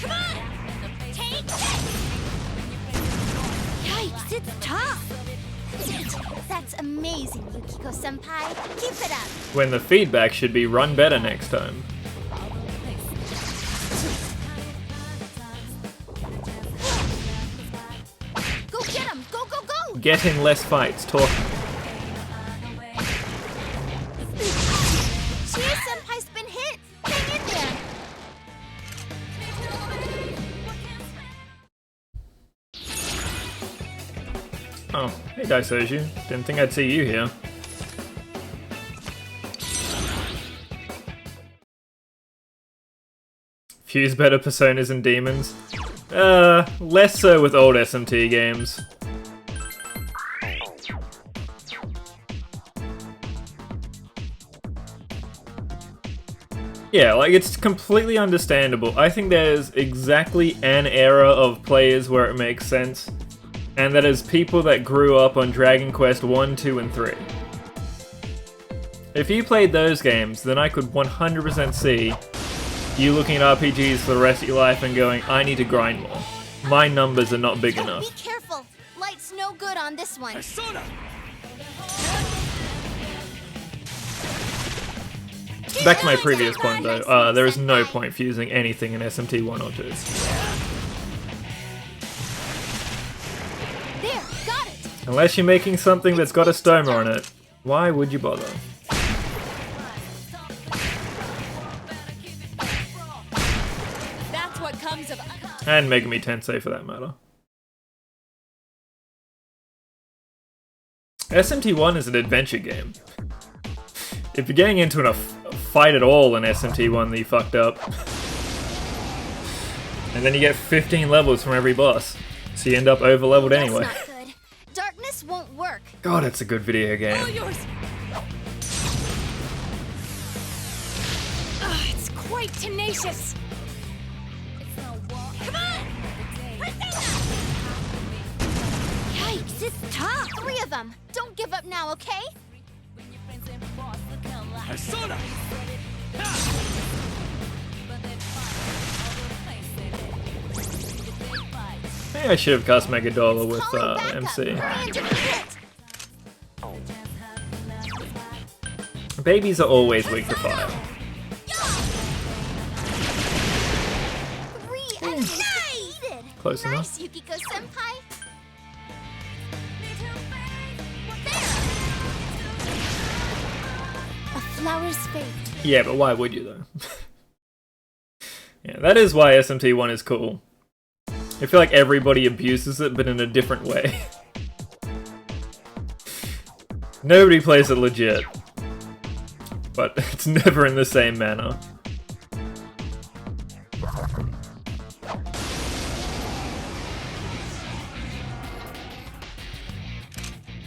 Come on! Take this! Yikes, it's tough! That's amazing, Yukiko-senpai. Keep it up. When the feedback should be run better next time. Go get him! Go, go, go! Get in less fights, talking. Chie-senpai's been hit! Hang in there! Oh, hey Daisoju. Didn't think I'd see you here. Fuse better personas and demons? Less so with old SMT games. Yeah, like, it's completely understandable. I think there's exactly an era of players where it makes sense, and that is people that grew up on Dragon Quest 1, 2, and 3. If you played those games, then I could 100% see you looking at RPGs for the rest of your life and going, I need to grind more. My numbers are not big enough. Be careful! Light's no good on this one. Back to my previous point though, there is no point fusing anything in SMT 1 or 2. There, got it! Unless you're making something that's got a stoma on it, why would you bother? That's what comes of... And Megami Tensei for that matter. SMT1 is an adventure game. If you're getting into a fight at all in SMT1, then you fucked up. And then you get 15 levels from every boss, so you end up over-leveled anyway. That's not good. Darkness won't work. God, it's a good video game. It's quite tenacious. Come on! Yikes, it's tough! 3 of them! Don't give up now, okay? Maybe I should have cast Megadollar with MC. Babies are always weak to fire. 3 enemies defeated! Close enough. Nice, Yukiko-senpai! A flower's fate. Yeah, but why would you though? Yeah, that is why SMT1 is cool. I feel like everybody abuses it, but in a different way. Nobody plays it legit. But it's never in the same manner.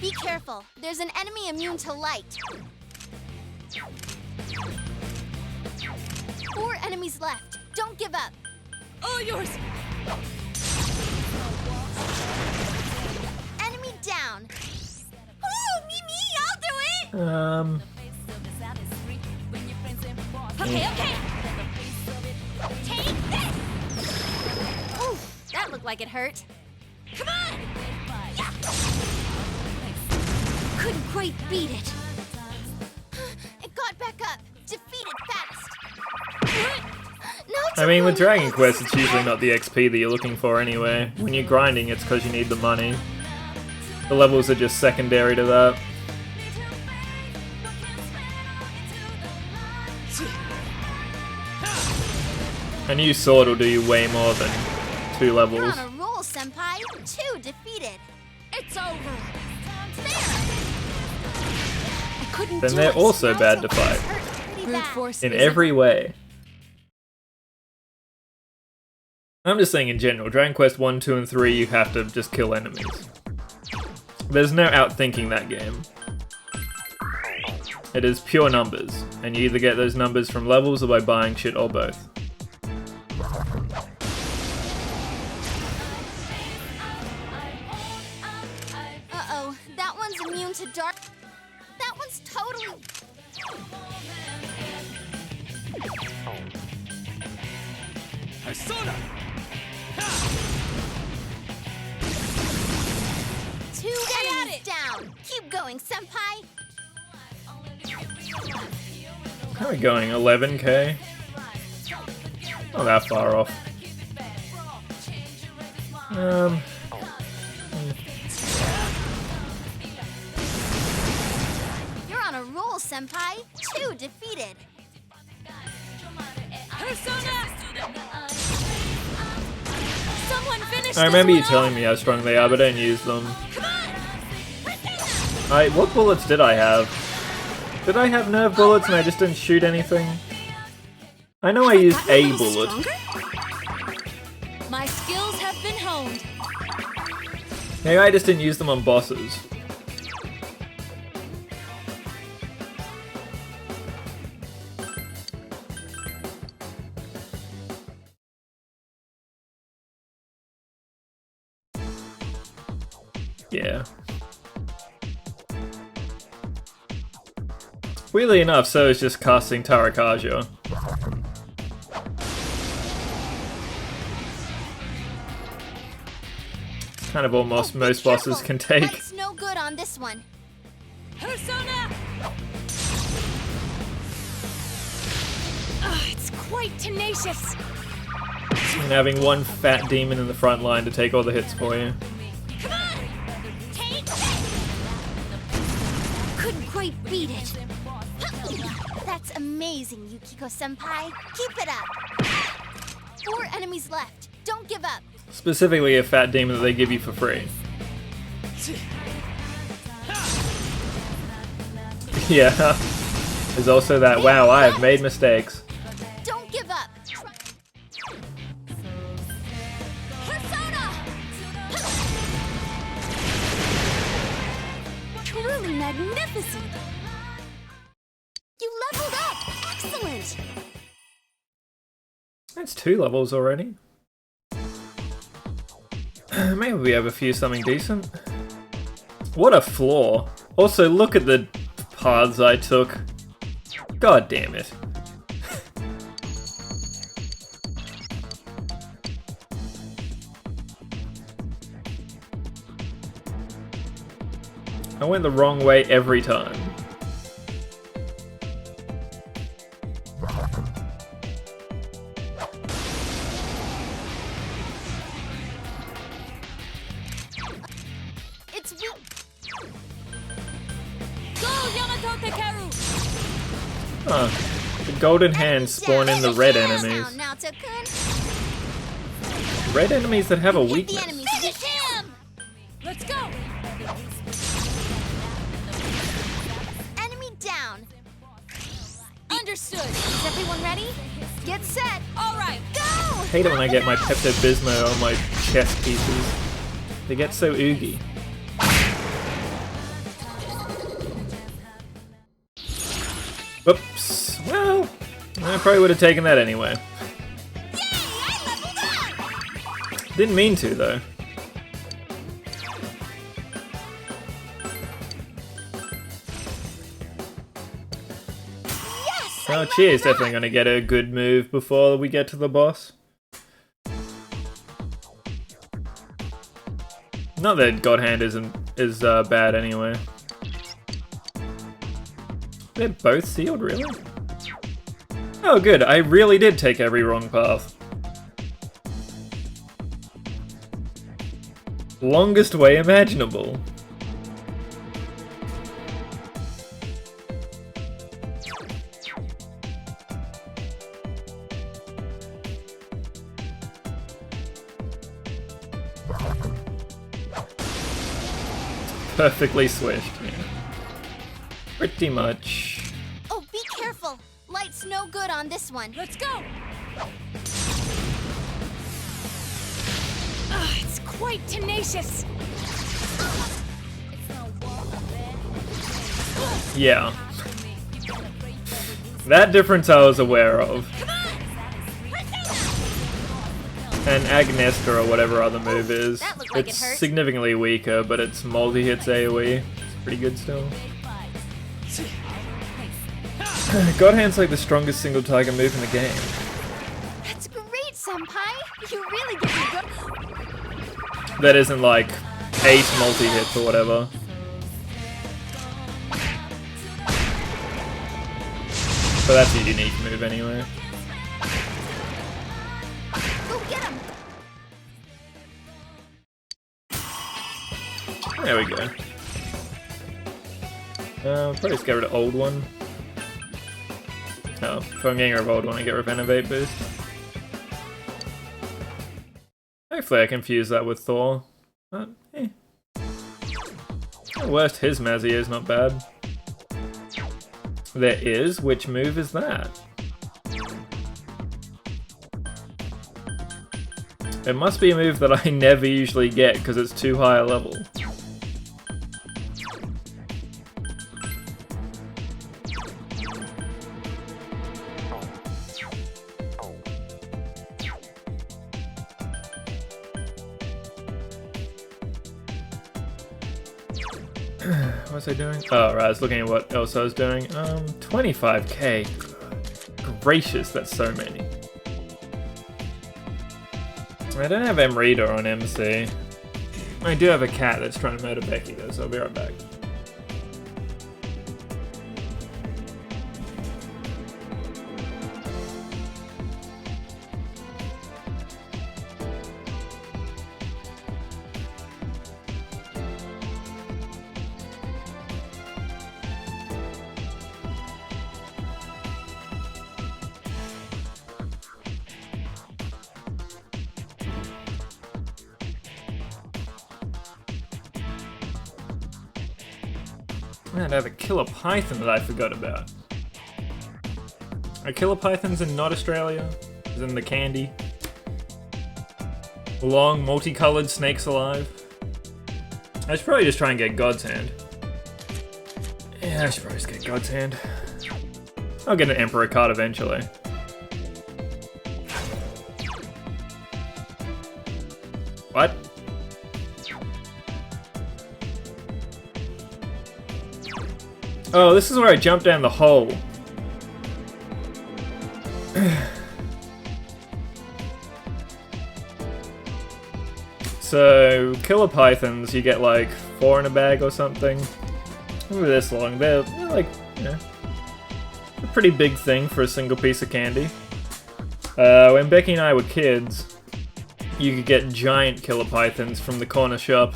Be careful. There's an enemy immune to light. 4 enemies left. Don't give up. All yours. Enemy down. Ooh, me, I'll do it. Okay. Take this. Ooh, that looked like it hurt. Come on. Yeah. Couldn't quite beat it. It got back up. Defeat it fast. No, I mean, with Dragon Quest, it's usually not the XP that you're looking for anyway. When you're grinding, it's because you need the money. The levels are just secondary to that. A new sword will do you way more than 2 You're levels. on a roll, senpai. 2 defeated. It's over. I couldn't Then do they're it. also bad to Pretty fight. bad. In every way. I'm just saying in general, Dragon Quest 1, 2, and 3, you have to just kill enemies. There's no outthinking that game. It is pure numbers, and you either get those numbers from levels or by buying shit or both. into dark. That one's totally. Persona! Two enemies down. Keep going, senpai. How are we going? 11k? Not that far off. You're on a roll, senpai. 2 defeated. Persona! Someone finish I remember you telling me how strong they are, but I don't use them. What bullets did I have? Did I have nerve bullets and I just didn't shoot anything? I know I used a bullet. My skills have been honed. Maybe I just didn't use them on bosses. Yeah. Weirdly enough, so is just casting Tarakaja. It's kind of almost most bosses can take. Light's no good on this one. Persona! Oh, it's quite tenacious. And having one fat demon in the front line to take all the hits for you. Couldn't quite beat it. That's amazing, Yukiko-senpai. Keep it up. 4 enemies left. Don't give up. Specifically a fat demon that they give you for free. Yeah. There's also that, wow, I have made mistakes. Don't give up. Persona! Truly magnificent. You leveled up. Excellent. That's 2 levels already. Maybe we have a few something decent. What a flaw. Also, look at the paths I took. God damn it. I went the wrong way every time. It's weak. Go, Yamato Tekeru! Huh. The golden hands spawn in the red enemies. Red enemies that have a weakness. Finish him! Let's go! Enemy down. Understood. Is everyone ready? Get set. All right, go! I hate it when I get my Pepto-Bismol on my chest pieces. They get so oogie. Whoops. Well, I probably would have taken that anyway. Yay! I leveled up! Didn't mean to, though. Yes! Oh, Cheer's definitely going to get a good move before we get to the boss. Not that God Hand is bad anyway. They're both sealed, really? Oh good, I really did take every wrong path. Longest way imaginable. Perfectly swished, yeah. Pretty much. Oh, be careful. Light's no good on this one. Let's go! Oh, it's quite tenacious. Yeah. That difference I was aware of. And Agnesca or whatever other move is. That looked like It's it hurt. significantly weaker, but it's multi-hits AoE. pretty good still. God Hand's like the strongest single target move in the game. That's great, Senpai! You really get me good. That isn't like 8 multi-hits or whatever. But that's a unique move anyway. Go get him! There we go. Probably just get rid of old one. Oh, if I'm getting rid of old one, I get Renovate boost. Hopefully I can fuse that with Thor. But, eh. At worst, his Mazzy is not bad. There is? Which move is that? It must be a move that I never usually get because it's too high a level. What was I doing? Oh, right, I was looking at what else I was doing. 25k. Gracious, that's so many. I don't have M Reader on MC. I do have a cat that's trying to murder Becky though, so I'll be right back. Man, I have a killer python that I forgot about. Are killer pythons in not Australia? Is in the candy? Long, multicolored snakes alive? I should probably just try and get God's Hand. Yeah, I should probably just get God's Hand. I'll get an Emperor card eventually. What? Oh, this is where I jumped down the hole. So, killer pythons, you get like 4 in a bag or something. Maybe this long. They're like, you know, a pretty big thing for a single piece of candy. When Becky and I were kids, you could get giant killer pythons from the corner shop,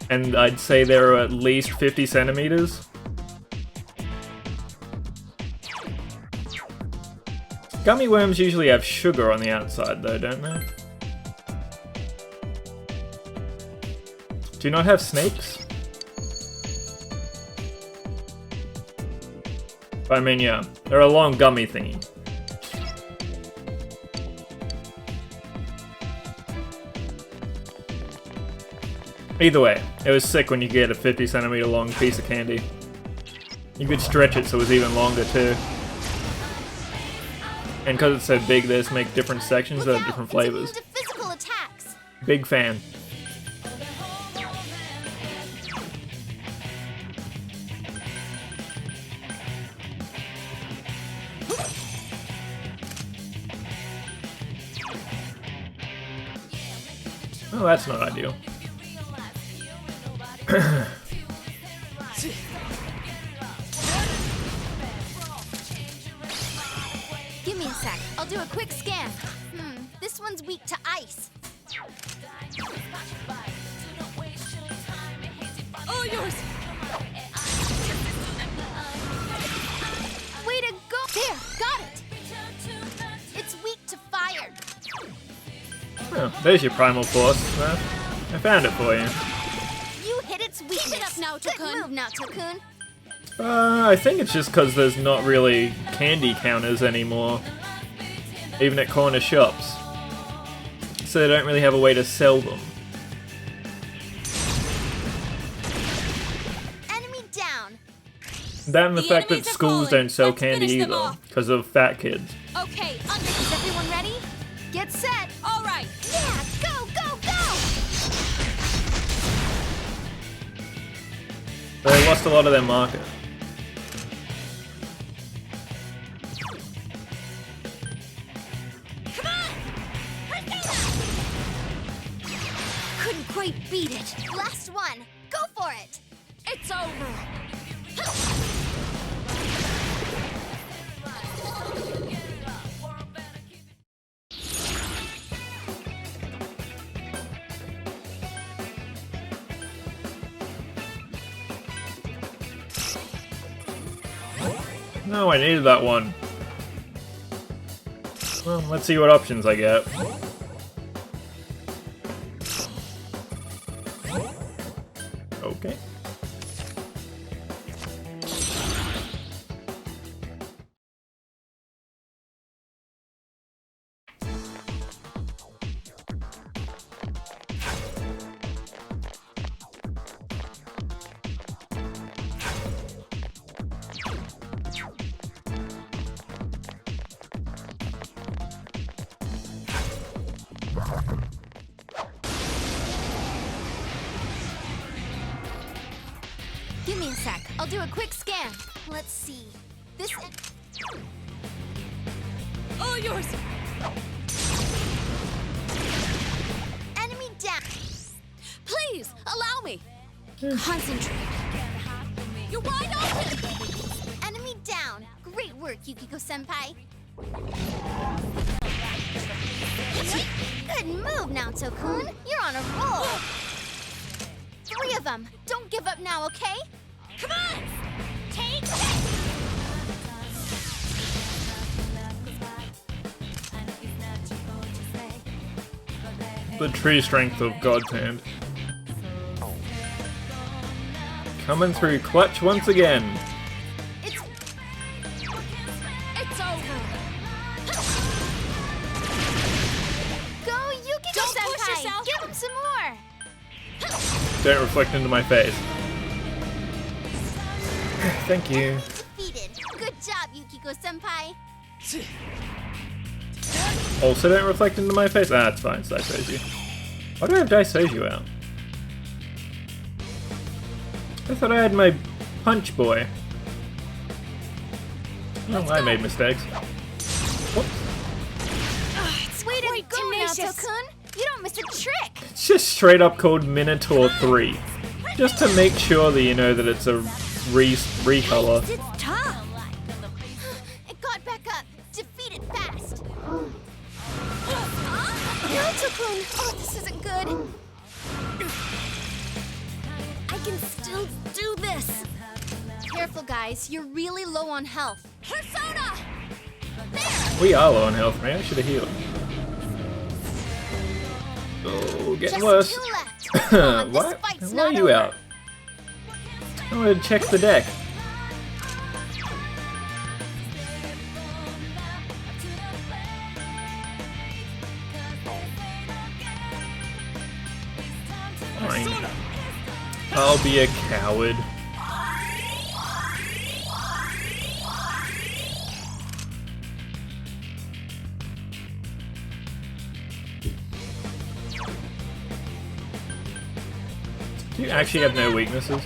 and I'd say they were at least 50 centimeters. Gummy worms usually have sugar on the outside though, don't they? Do you not have snakes? I mean, yeah, they're a long gummy thingy. Either way, it was sick when you get a 50 centimeter long piece of candy. You could stretch it so it was even longer too. And because it's so big, they just make different sections that have different flavors. Physical attacks. Big fan. Oh, that's not ideal. Give me a sec. I'll do a quick scan. This one's weak to ice. All yours! Way to go! There, got it! It's weak to fire. Oh, there's your primal force. I found it for you. You hit its weakness. Keep it up now, Good move, Naoto-kun. I think it's just because there's not really candy counters anymore. Even at corner shops. So they don't really have a way to sell them. Enemy down. That and the fact that schools don't sell candy either, because of fat kids. Okay, is everyone ready? Get set. All right. Yeah, go, go, go! They lost a lot of their market. Couldn't quite beat it. Last one. Go for it. It's over. No, I needed that one. Well, let's see what options I get. Okay. Give me a sec. I'll do a quick scan. Let's see. This. All yours. Enemy down. Please allow me. Concentrate. You're wide open. Enemy down. Great work, Yukiko-senpai. Good move, Naoto-kun. You're on a roll. 3 of them. Don't give up now, okay? Come on. Take it. The true strength of God's hand. Coming through clutch once again. It's over. Go, Yukiko-senpai. Don't push yourself. Give him some more. Don't reflect into my face. Thank you. Defeated. Good job, Yukiko-senpai. Also don't reflect into my face. Ah, it's fine, it's Daisoju. Why do I have Daisoju out? I thought I had my punch boy. Oh, I made mistakes. Way to go, Naoto-kun. You don't miss a trick. It's just straight up called Minotaur 3. Just to make sure that you know that it's a recolor. It's tough. It got back up. Defeat it fast. Naoto-kun. Oh, this isn't good. I can still do this. Careful, guys. You're really low on health. Persona. We are low on health, man. I should have healed. Oh, getting Just worse. 2 left. Come on, this What? fight's Why are not you over. out? I want to check the deck. Fine. I'll be a coward. Do you actually have no weaknesses?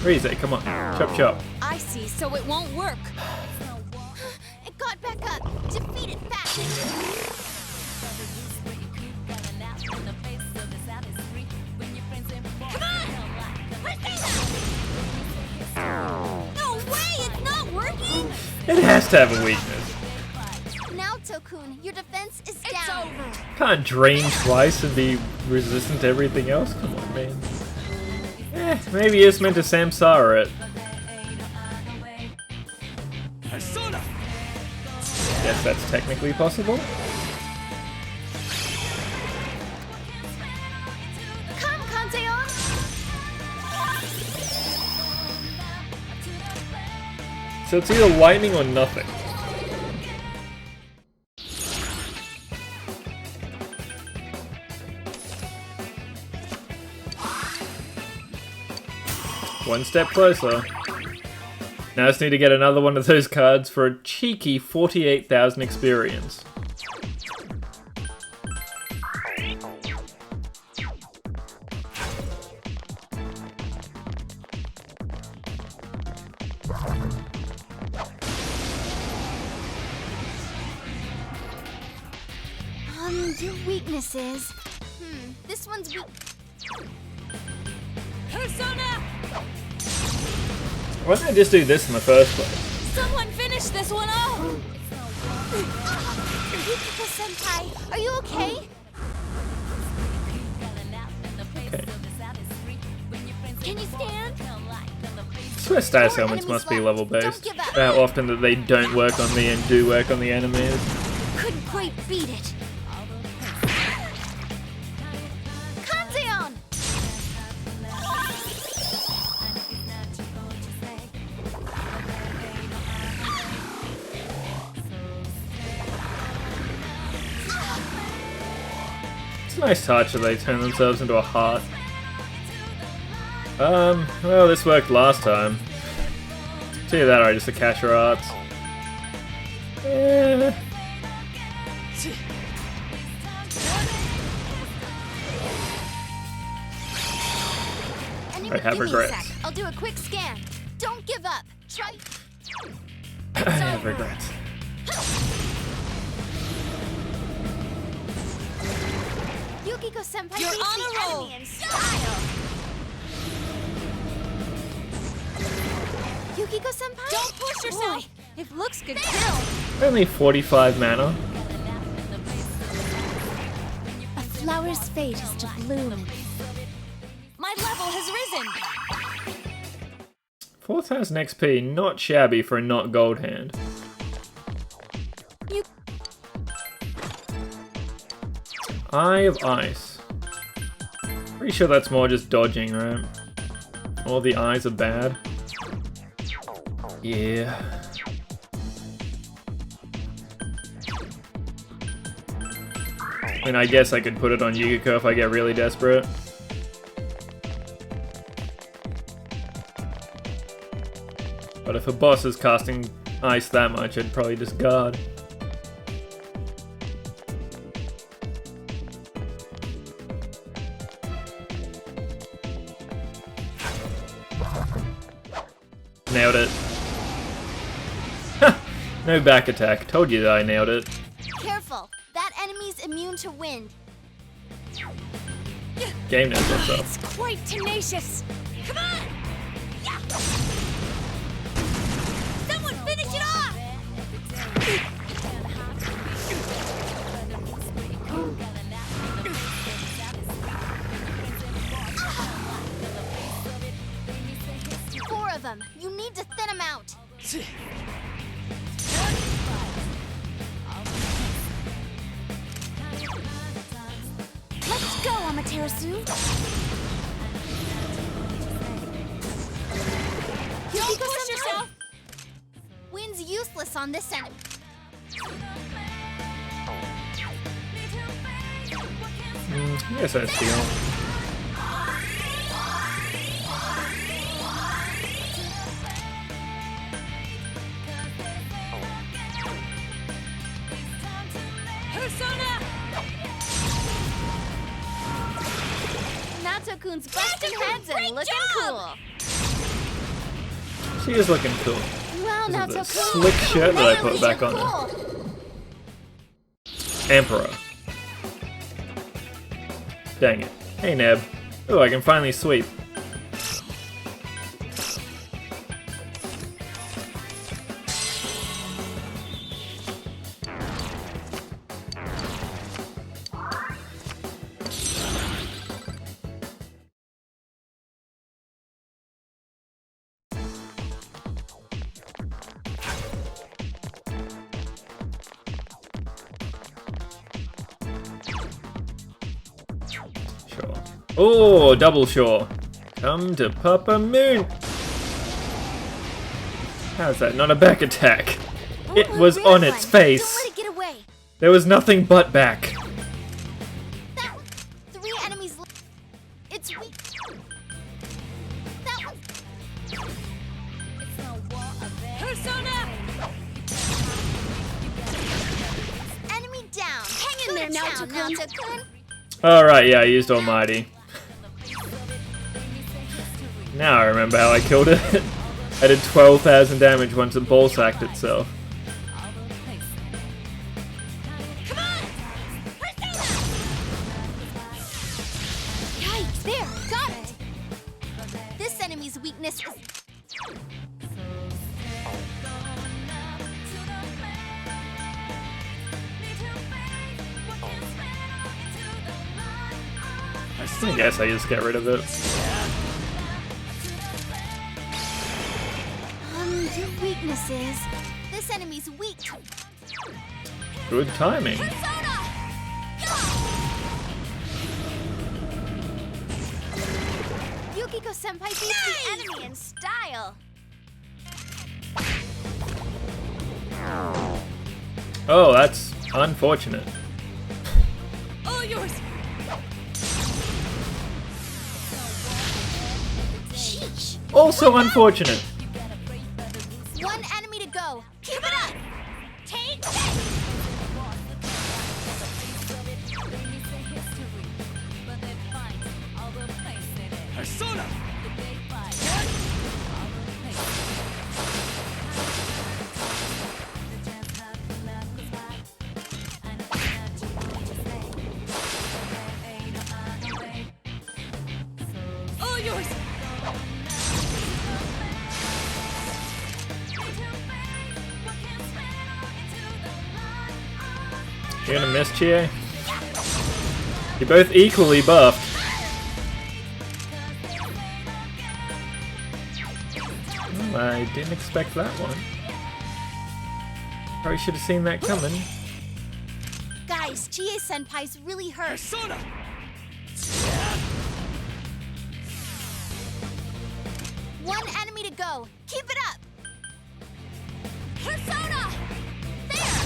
Rize, come on. Chop chop. I see, so it won't work. It got back up. Defeat it fast. No way, it's not working. It has to have a weakness. Naoto-kun, your defense is down. Can't drain twice and be resistant to everything else? Come on, man. Maybe it's meant to Samsara it. Guess that's technically possible. Come, Kanzeon. So it's either lightning or nothing. One step closer. Now I just need to get another one of those cards for a cheeky 48,000 experience. Weaknesses. This one's weak. Persona! Why didn't I just do this in the first place? Someone finish this one off! Yukiko-senpai, are you okay? Okay. Can you stand? Swiss status helmets must be level based. How often that they don't work on me and do work on the enemies. Couldn't quite beat it. Kanzeon! It's a nice touch that they turn themselves into a heart. Well, this worked last time. It's either that or just the Kasher arts. Yeah. I have regrets. I'll do a quick scan. Don't give up. Try. I have regrets. Yukiko-senpai You're beats on the a roll. enemy in style. Yukiko-senpai? Don't push yourself! If looks could kill! Only 45 mana. A flower's fate is to bloom. My level has risen! 4000 XP, not shabby for a not gold hand. Eye of Ice. Pretty sure that's more just dodging, right? All the eyes are bad. Yeah. And I guess I could put it on Yukiko if I get really desperate. But if a boss is casting ice that much, I'd probably discard. Nailed it. No back attack. Told you that I nailed it. Careful. That enemy's immune to wind. Game knows what's up. It's quite tenacious! Come on! Yeah. Someone finish it off! 4 of them. You need to thin them out. Let's go, Amaterasu. Don't push yourself! Wind's useless on this enemy. Yes, I feel. Persona! Nato-kun's busting heads and looking cool. She is looking cool. Well, This is the Nato-kun. slick shirt that I put back on her. Emperor. Dang it. Hey, Neb. Oh, I can finally sweep. Sure. Oh, double sure. Come to Papa Moon. How's that not a back attack? It was on its face. Don't let it get away. There was nothing but back. That one. 3 enemies. It's weak. That one. Persona! Enemy down. Hang in there, Nato-kun. Alright, yeah, I used Almighty. Now I remember how I killed it. I did 12,000 damage once it ball sacked itself. weakness is... I guess I just get rid of it. Your weakness is... This enemy's weak. Good timing. Yukiko-senpai beats the enemy in style. Oh, that's unfortunate. All yours. Sheesh. Also unfortunate. One enemy to go. Keep it up. Take this. Persona! All yours. You're gonna miss, Chie? You're both equally buffed. I didn't expect that one. Probably should have seen that coming. Guys, Chie-senpai's really hurt. Persona! One enemy to go. Keep it up. Persona! There!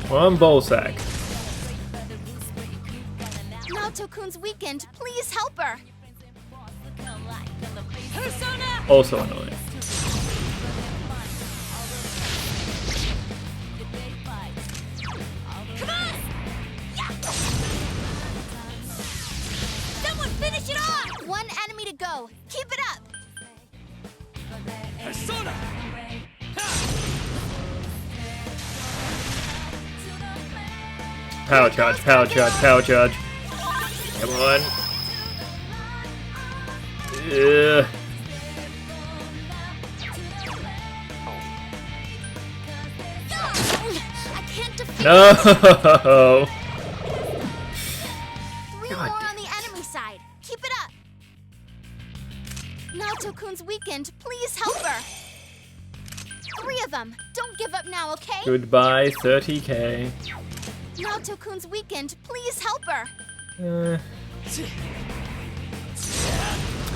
One ball sack. Naoto-kun's weakened. Please help her. Persona! Also annoying. Come on! Someone finish it off! One enemy to go. Keep it up. Persona! Power charge, power charge, power charge. Come on. Yeah. I can't defeat No! Three more on the enemy side. Keep it up. Naoto-kun's weakened. Please help her. Three of them. Don't give up now, okay? Goodbye, 30k. Naoto-kun's weakened. Please help her.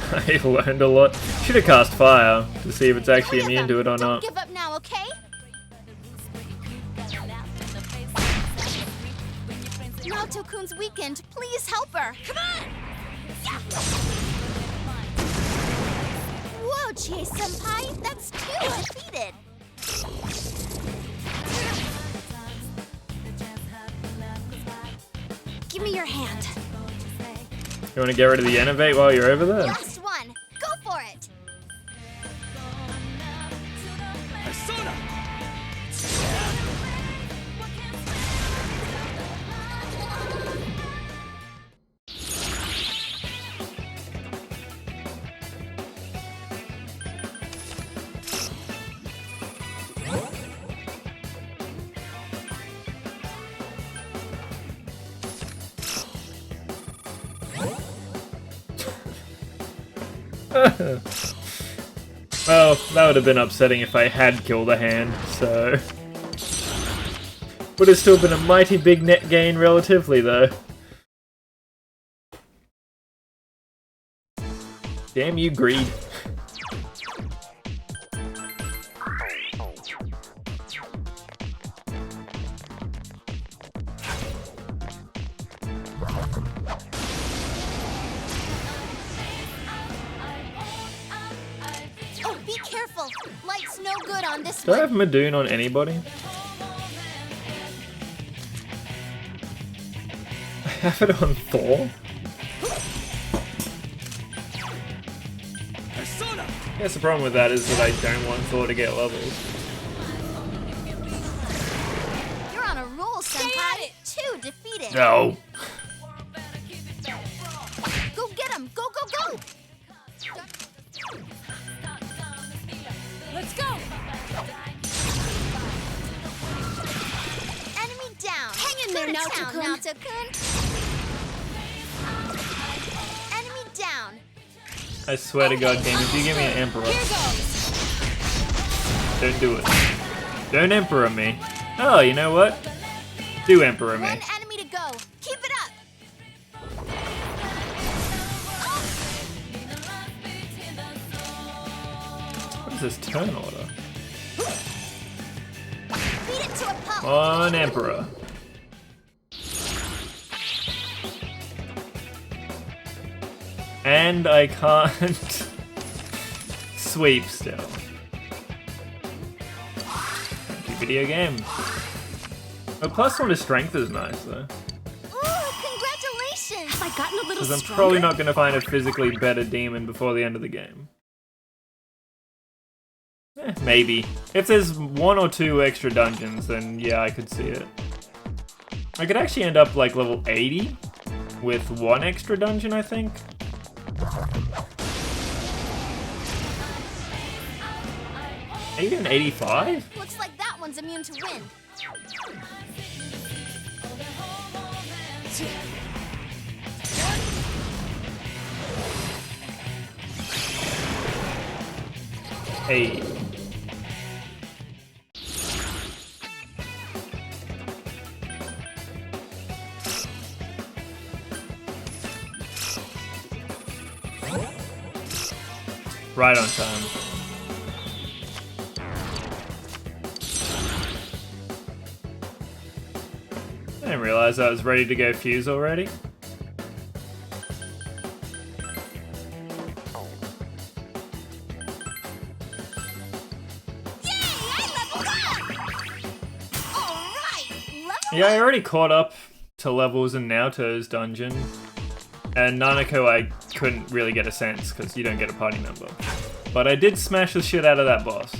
I learned a lot. Should have cast fire to see if it's actually Three of immune to it or them. not. Don't give up now, okay? Naoto-kun's weakened. Please help her. Come on! Whoa, Chie-senpai. That's two defeated. Give me your hand. You want to get rid of the innovate while you're over there? Last one. Go for it. Persona! Well, that would have been upsetting if I had killed a hand, so... Would have still been a mighty big net gain relatively, though. Damn you, greed. Oh, be careful. Light's no good on this Do I one. have Madoon on anybody? I have it on Thor? I guess the problem with that is that I don't want Thor to get levels. You're on a roll, senpai. Two defeated. No. Let's go! Enemy down! Hang in there, Naoto-kun! Enemy down! I swear to God, game, if you give me an Emperor, don't do it. Don't Emperor me. Oh, you know what? Do Emperor me. One enemy to go. Keep it up. What is this turn order? Beat it to a pulp. One Emperor. And I can't sweep still. Thank you, video game. A +1 to strength is nice though. Ooh, congratulations! Have I gotten a little Because I'm stronger? probably not going to find a physically better demon before the end of the game. Maybe. If there's 1 or 2 extra dungeons, then yeah, I could see it. I could actually end up like level 80 with 1 extra dungeon, I think. Even 85? Looks like that one's immune to wind. Hey. Right on time. I didn't realize I was ready to go fuse already. Yeah, I already caught up to levels in Naoto's dungeon. And Nanako I couldn't really get a sense, because you don't get a party member. But I did smash the shit out of that boss.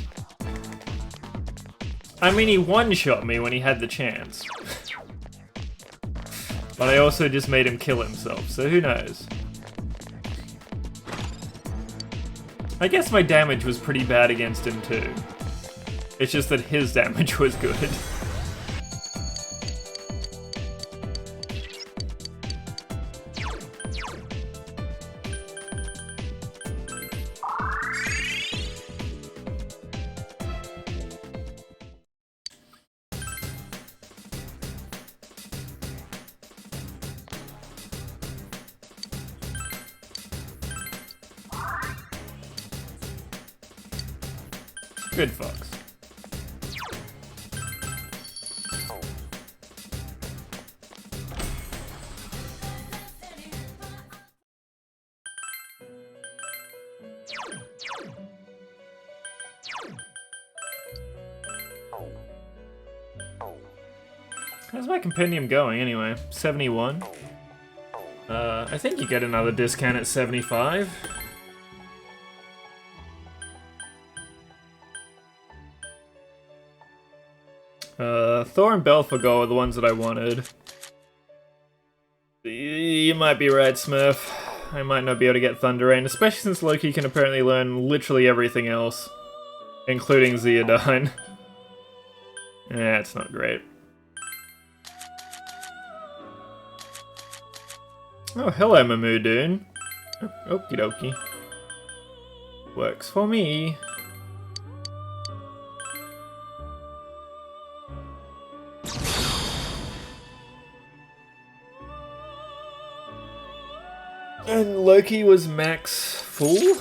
I mean, he one-shot me when he had the chance. But I also just made him kill himself, so who knows? I guess my damage was pretty bad against him too. It's just that his damage was good. Good fox. How's my compendium going anyway? 71? I think you get another discount at 75. Thor and Belphegor are the ones that I wanted. You might be right, Smurf. I might not be able to get Thunder Rain, especially since Loki can apparently learn literally everything else, including Zeodyne. Yeah, it's not great. Oh, hello, Mamoudune. Okie dokie. Works for me. And Loki was max full?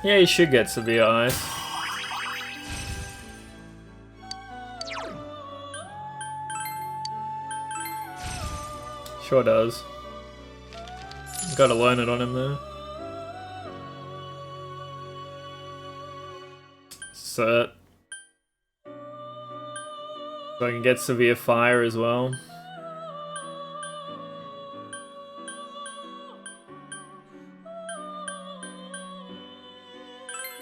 Yeah, he should get severe ice. Sure does. Gotta learn it on him though. Cert. So I can get severe fire as well.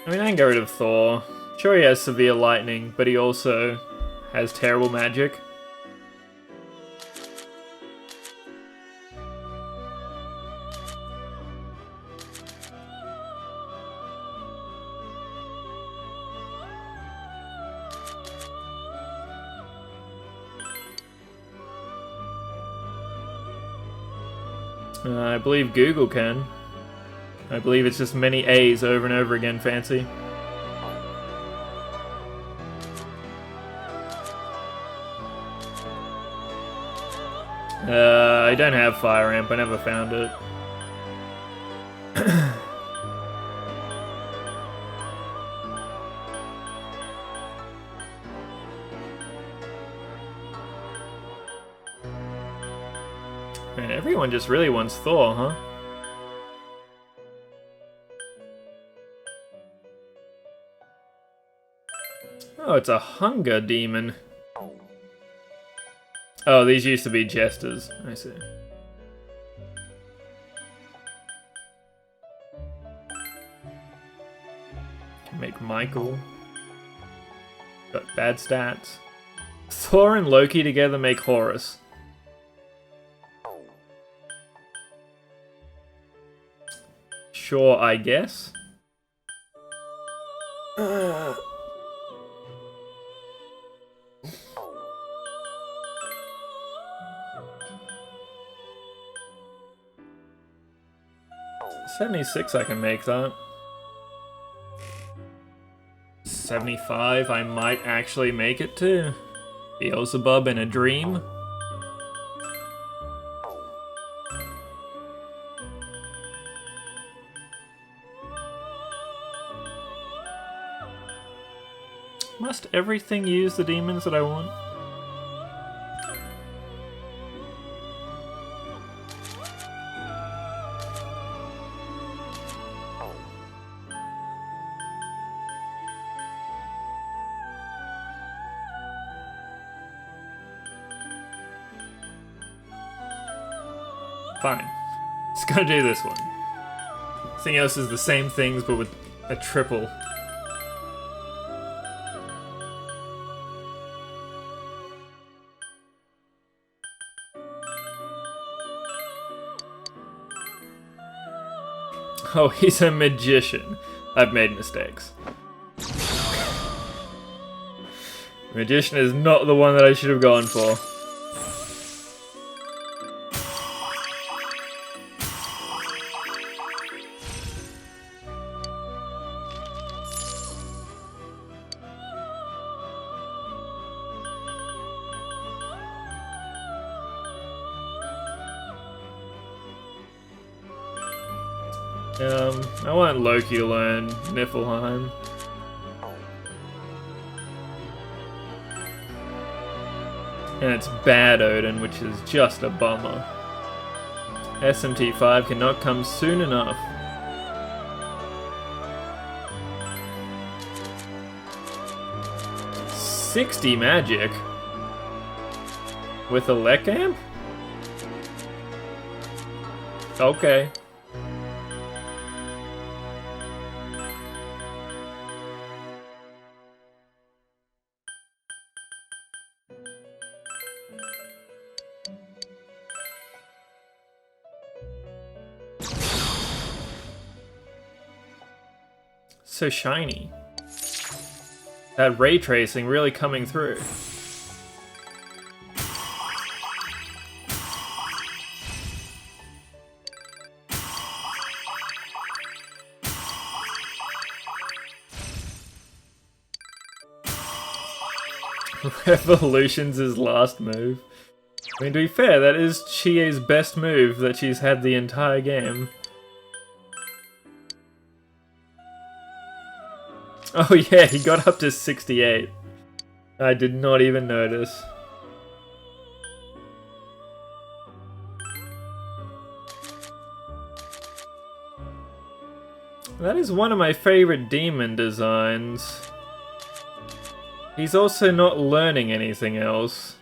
I mean, I can get rid of Thor. Sure, he has severe lightning, but he also has terrible magic. I believe Google can. I believe it's just many A's over and over again, Fancy. I don't have Fire Amp, I never found it. Man, everyone just really wants Thor, huh? Oh, it's a hunger demon. Oh, these used to be jesters. I see. Can make Michael. Got bad stats. Thor and Loki together make Horus. Sure, I guess. 76, I can make that. 75, I might actually make it too. Beelzebub in a dream. Must everything use the demons that I want? Fine. Just gonna do this one. Everything else is the same things, but with a triple. Oh, he's a magician. I've made mistakes. Magician is not the one that I should have gone for. I want Loki to learn Niflheim. And it's bad Odin, which is just a bummer. SMT5 cannot come soon enough. $60 magic? With a Lek amp? Okay. So shiny. That ray tracing really coming through. Revolution's his last move. I mean, to be fair, that is Chie's best move that she's had the entire game. Oh yeah, he got up to 68. I did not even notice. That is one of my favorite demon designs. He's also not learning anything else.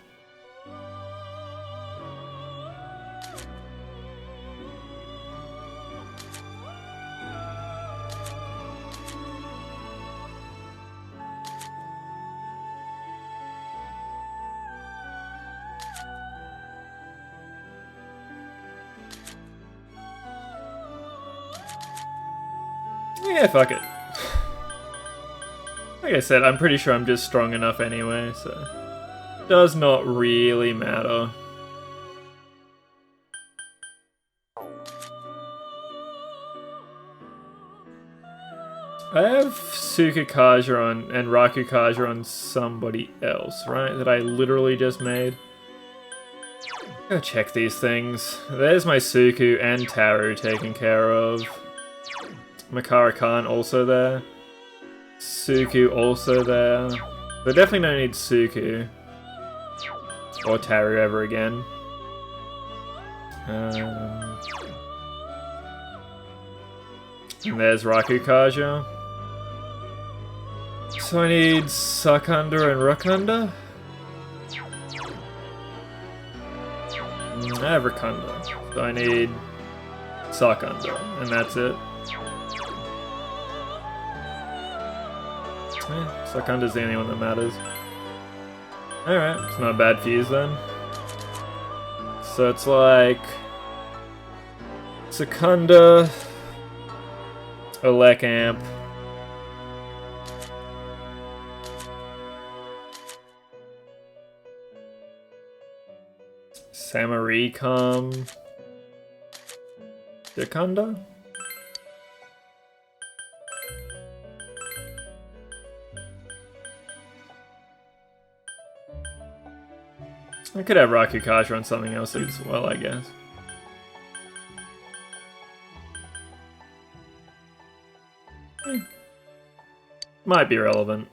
Yeah, fuck it. Like I said, I'm pretty sure I'm just strong enough anyway, so... Does not really matter. I have Sukukaja on and Rakukaja on somebody else, right? That I literally just made. Go check these things. There's my Suku and Taru taken care of. Makara Khan also there. Suku also there. But definitely don't need Suku. Or Taru ever again. And there's Rakukaja. So I need Sakanda and Rakanda? I have Rakanda. So I need Sakanda. And that's it. Sakanda's the only one that matters. Alright, it's not a bad fuse then. So it's like... Sakanda... Olek Amp. Samaricom. Dekanda? I could have Rakukaja on something else as well, I guess. Might be relevant.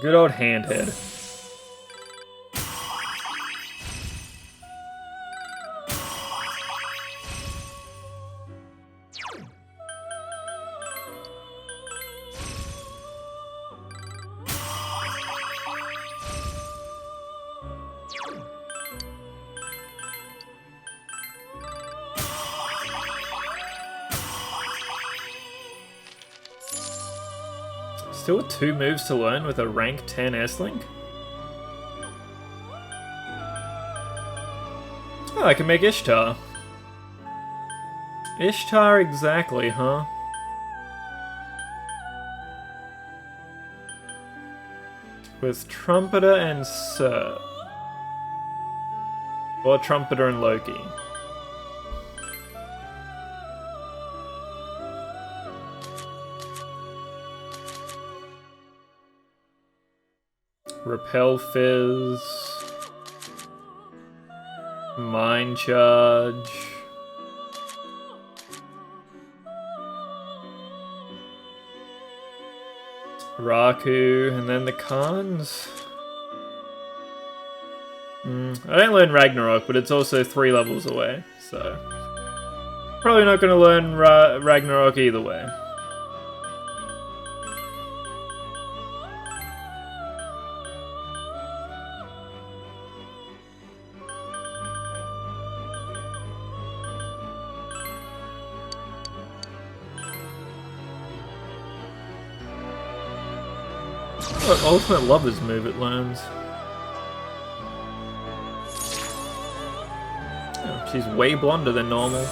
Good old handhead. Still 2 moves to learn with a rank 10 S-Link? Oh, I can make Ishtar. Ishtar exactly, huh? With Trumpeter and Sir. Or Trumpeter and Loki. Repel Fizz. Mind Charge. Raku, and then the Khans. I don't learn Ragnarok, but it's also 3 levels away, so... Probably not going to learn Ragnarok either way. What Ultimate Lover's move it learns? Oh, she's way blonder than normal.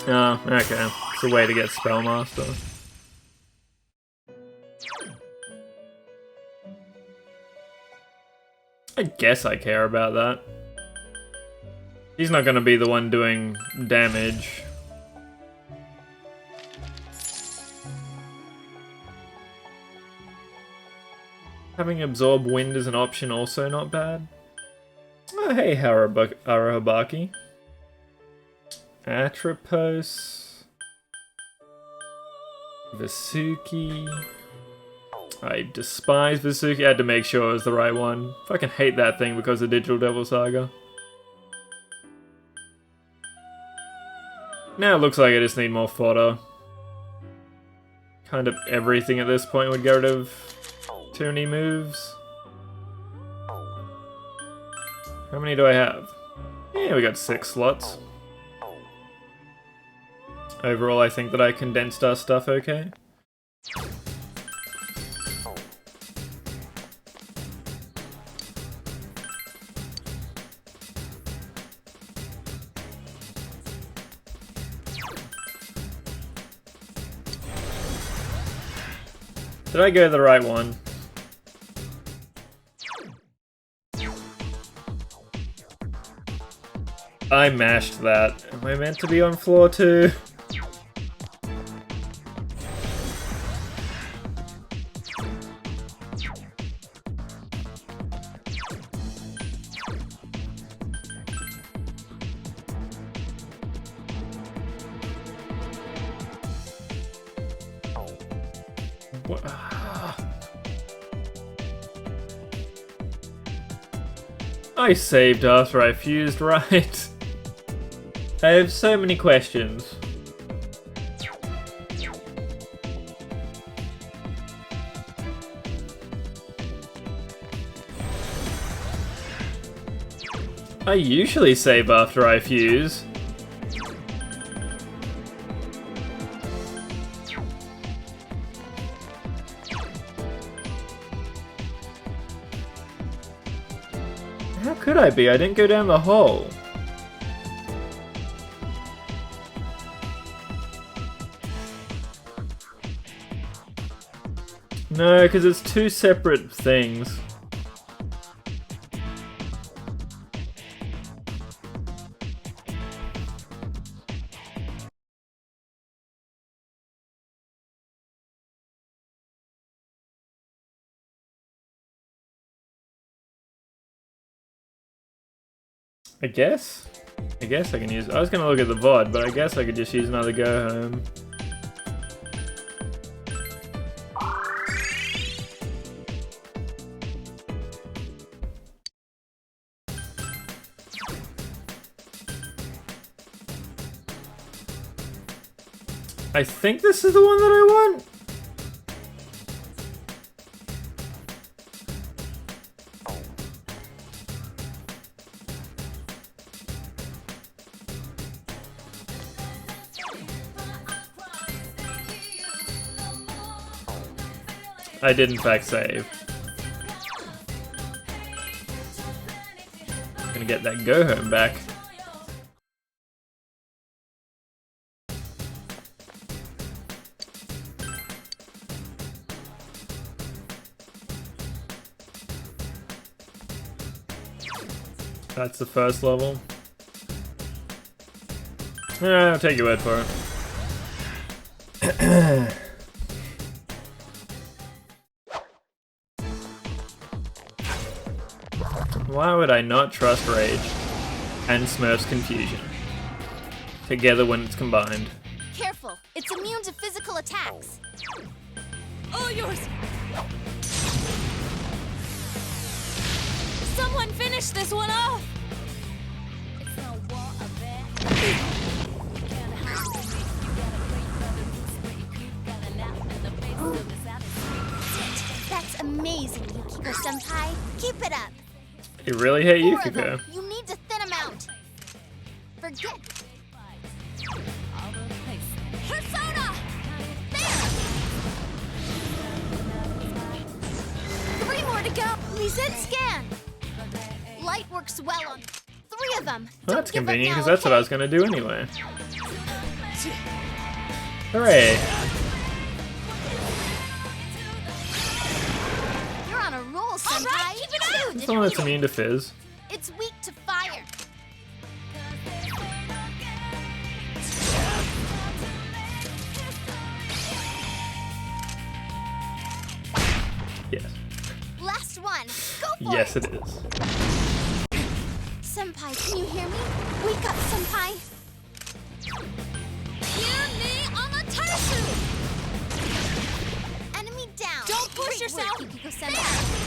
Oh, okay. It's a way to get Spellmaster. I guess I care about that. He's not going to be the one doing damage. Having Absorb Wind as an option also not bad. Oh, hey, Arahabaki. Atropos. Vasuki. I despise Vasuki. I had to make sure it was the right one. Fucking hate that thing because of Digital Devil Saga. Now it looks like I just need more fodder. Kind of everything at this point would get rid of Too many moves. How many do I have? Yeah, we got 6 slots. Overall, I think that I condensed our stuff okay. Did I go the right one? I mashed that. Am I meant to be on floor 2? I saved after I fused right. I have so many questions. I usually save after I fuse. How could I be? I didn't go down the hole. No, because it's 2 separate things. I guess I can use. I was gonna look at the VOD, but I guess I could just use another go home. I think this is the one that I want. I did in fact save. Gonna get that go home back. That's the first level. I'll take your word for it. Why would I not trust Rage and Smurf's Confusion together when it's combined? Careful, it's immune to physical attacks. All yours! Someone finish this one off! That's amazing, Yukiko-senpai. Keep it up. You really hate 4 of Yukiko. them. You need to thin them out. Forget. Persona! There! 3 more to go. Reset scan. Light works well on 3 of them. Well, that's Don't give up convenient, now, because that's what I was gonna do anyway. Hooray! You're on a roll, senpai. All right, keep it up. It's the one that's immune to fizz. It's weak to fire. Yes. Last one. Go for Yes, it. it is. Senpai, can you hear me? Wake up, senpai. Hear me on the Taisu! Enemy down. Don't push Great yourself. work, Yukiko-senpai.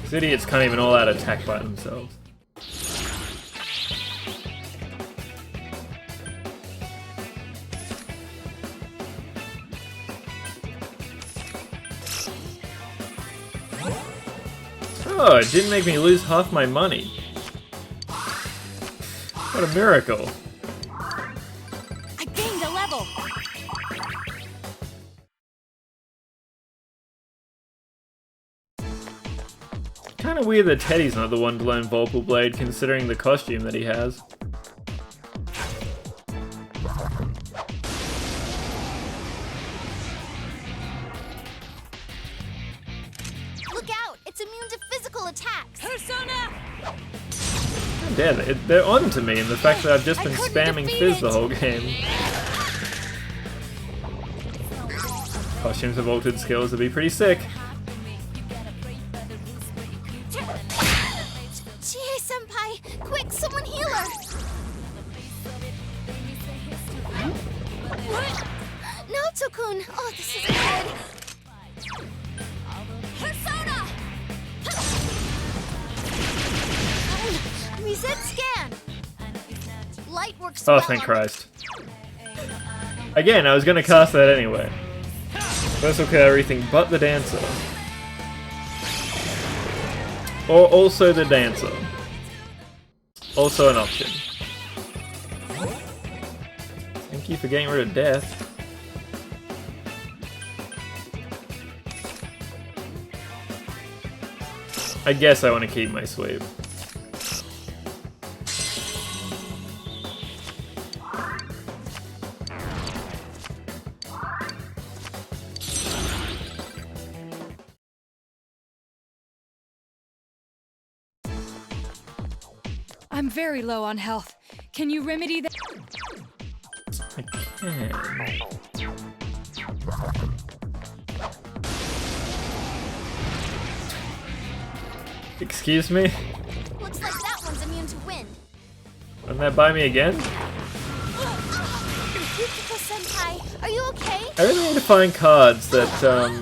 These idiots can't even all out attack by themselves. Oh, it didn't make me lose half my money. What a miracle. I gained a level. Kinda weird that Teddy's not the one to learn Vorpal Blade considering the costume that he has. Look out! It's immune to physical attacks! Persona! Yeah, they're on to me, and the fact that I've just been spamming Fizz the whole game. Costumes of altered skills would be pretty sick. Chie-senpai! Quick, someone heal her! Naoto-kun! Oh, this is good! Persona! Reset scan! Light works Oh, well thank on- Christ. Again, I was gonna cast that anyway. This will kill everything but the dancer. Or also the dancer. Also an option. Thank you for getting rid of death. I guess I want to keep my sweep. I'm very low on health. Can you remedy that? Excuse me? Looks like that one's immune to wind. Run that by me again? Yukiko-senpai, are you okay? I really need to find cards that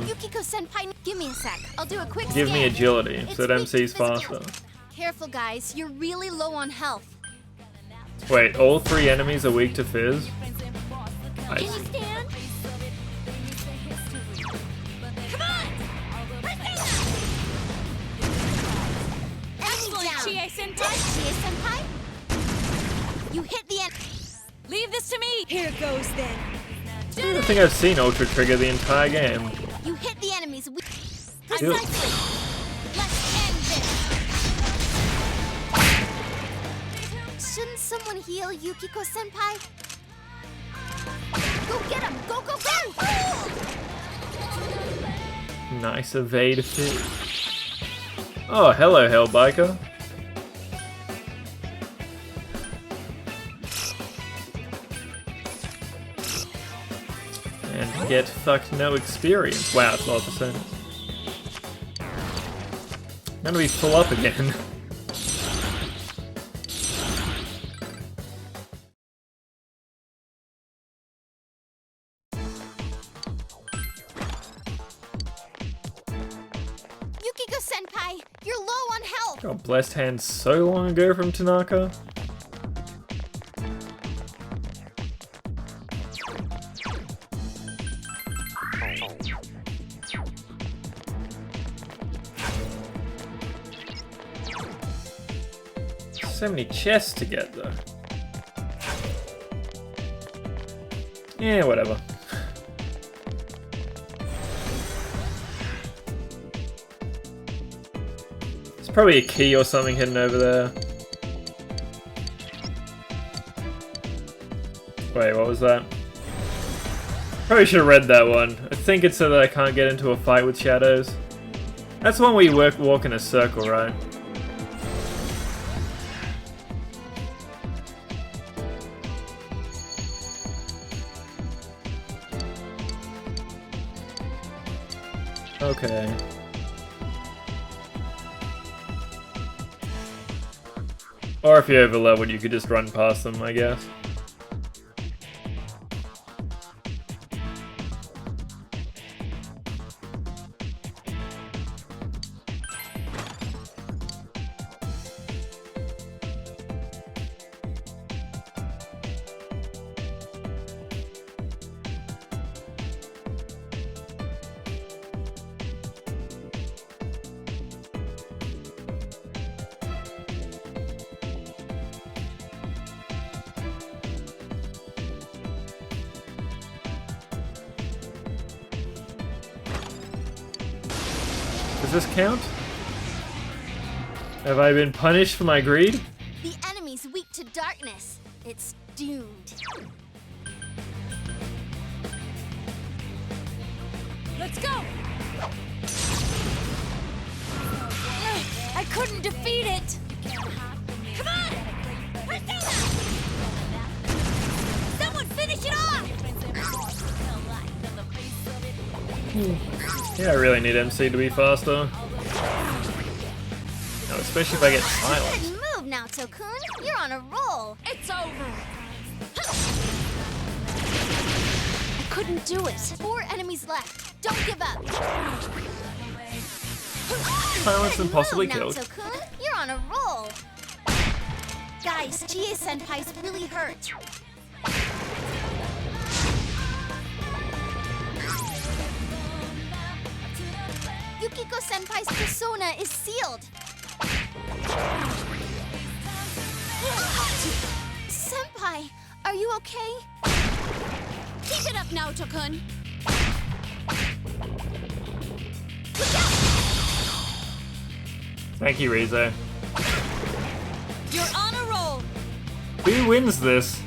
Yukiko-senpai, give me a sec. I'll do a quick give me scan. agility so that It's weak MC's to physical. faster. Careful, guys. You're really low on health. Wait, all 3 enemies are weak to Fizz? Can you stand? Come on! Excellent, Chie-senpai. Chie-senpai? You hit the end. Leave this to me. Here goes then. I don't think I've seen Ultra Trigger the entire game. You hit the enemies. Ew. Precisely. Let's end this. Shouldn't someone heal Yukiko-senpai? Go get him! Go, go, go! Nice evade Fizz. Oh, hello, Hellbiker. And get fucked no experience. Wow, it's 12%. Gonna be full up again. Yukiko-senpai, you're low on health. Got blessed hands so long ago from Tanaka. So many chests to get though. Yeah, whatever. There's probably a key or something hidden over there. Wait, what was that? Probably should have read that one. I think it's so that I can't get into a fight with shadows. That's the one where you walk in a circle, right? Okay. Or if you're over leveled, you could just run past them, I guess. Does this count? Have I been punished for my greed? The enemy's weak to darkness. It's doomed. Let's go! I couldn't defeat it! Come on! Persona! Someone finish it off! Yeah, I really need MC to be faster. No, especially if I get silent. Good move now, Tokun. You're on a roll. It's over. I couldn't do it. 4 enemies left. Don't give up. Silenced and possibly Good move killed. now, Tokun. You're on a roll. Guys, Chie-senpai's really hurt. Yukiko-senpai's persona is sealed. Senpai, are you okay? Keep it up, Naoto-kun. Thank you, Rizo. You're on a roll! Who wins this?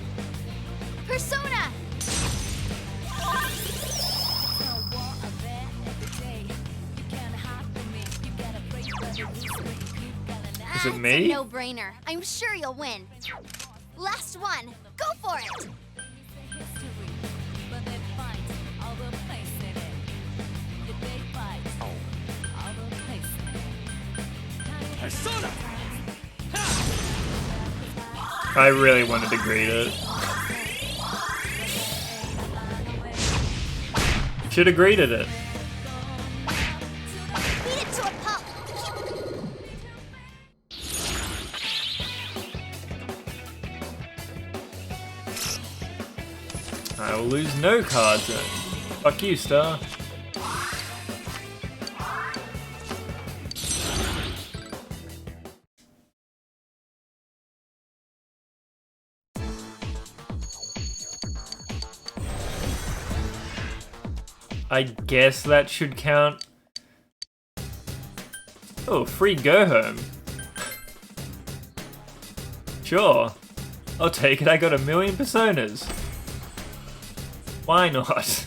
Persona! Is it me? It's a no-brainer. I'm sure you'll win. Last one. Go for it! Persona! I really wanted to greet it. Should have greeted it. Beat it to a pulp. I will lose no cards then. Fuck you, Star. I guess that should count. Oh, free go home. Sure. I'll take it, I got 1,000,000 personas. Why not?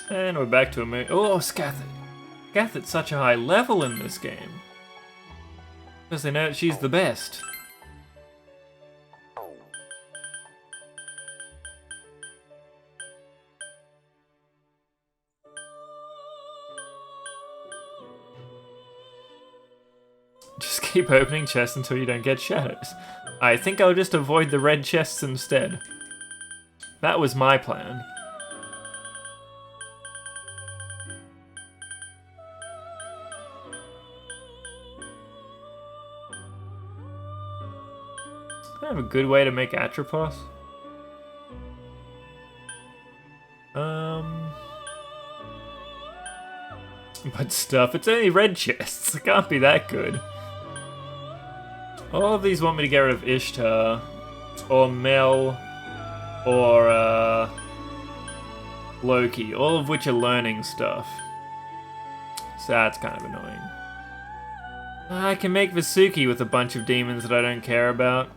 And we're back to a oh, Scathard. Scathard's such a high level in this game. Because they know that she's the best. Just keep opening chests until you don't get shadows. I think I'll just avoid the red chests instead. That was my plan. I have a good way to make Atropos. But stuff, it's only red chests. It can't be that good. All of these want me to get rid of Ishtar, or Mel, or Loki, all of which are learning stuff. So that's kind of annoying. I can make Vasuki with a bunch of demons that I don't care about.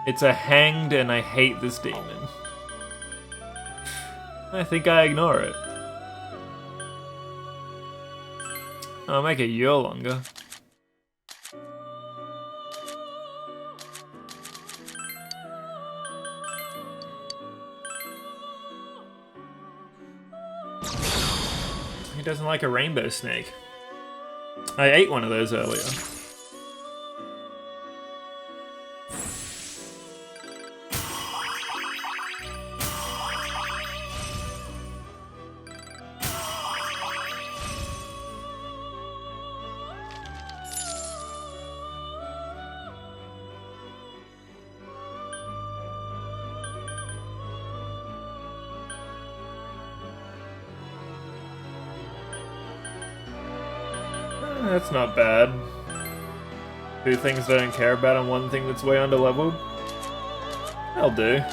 It's a hanged and I hate this demon. I think I ignore it. I'll make it year longer. He doesn't like a rainbow snake. I ate one of those earlier. That's not bad. 2 things I don't care about and 1 thing that's way underleveled. That'll do.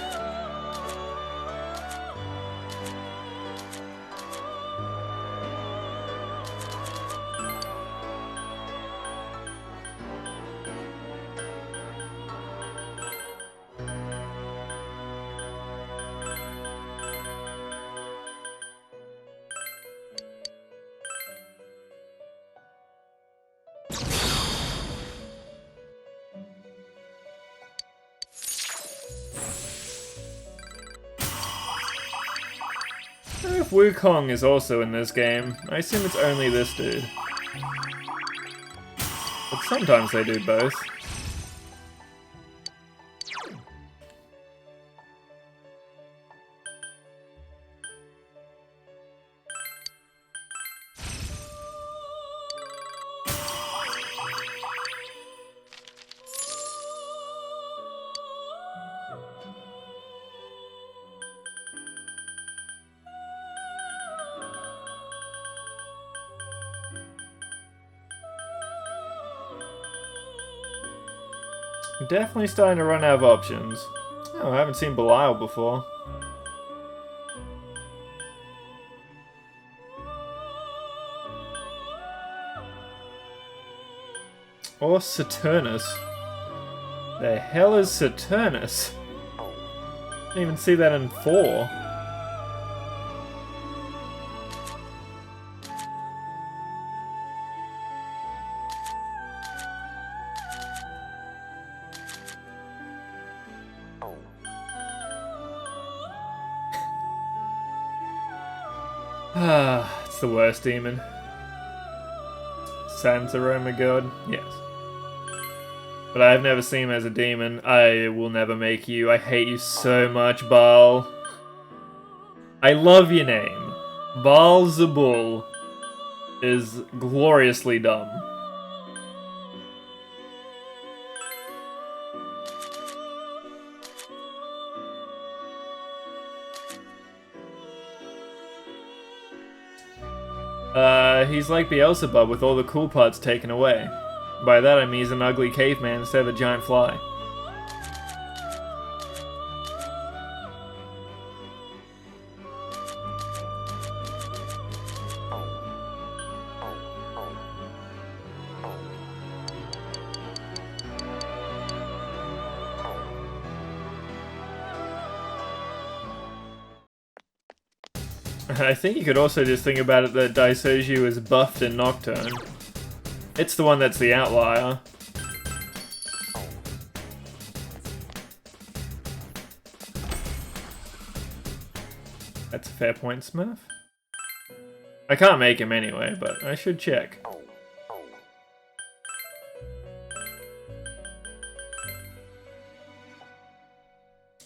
If Wukong is also in this game, I assume it's only this dude. But sometimes they do both. Definitely starting to run out of options. Oh, I haven't seen Belial before. Or Saturnus. The hell is Saturnus? Didn't even see that in 4. Ah, it's the worst demon. Sans aroma god, yes. But I've never seen him as a demon. I will never make you. I hate you so much, Baal. I love your name. Baal Zabul is gloriously dumb. He's like Beelzebub with all the cool parts taken away. By that I mean he's an ugly caveman instead of a giant fly. I think you could also just think about it that Daisoju is buffed in Nocturne. It's the one that's the outlier. That's a fair point, Smurf. I can't make him anyway, but I should check.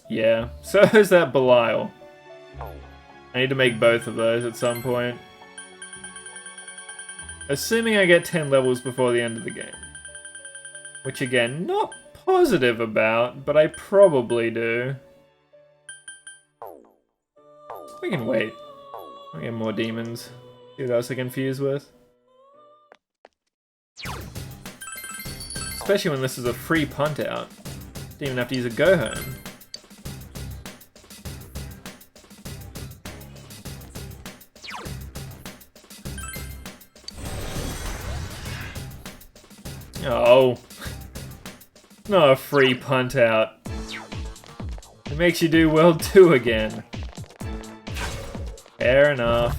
Yeah, so is that Belial. I need to make both of those at some point. Assuming I get 10 levels before the end of the game. Which again, not positive about, but I probably do. We can wait. I'll get more demons. See what else I can fuse with. Especially when this is a free punt out. Didn't even have to use a go home. Oh. Not a free punt out. It makes you do World 2 again. Fair enough.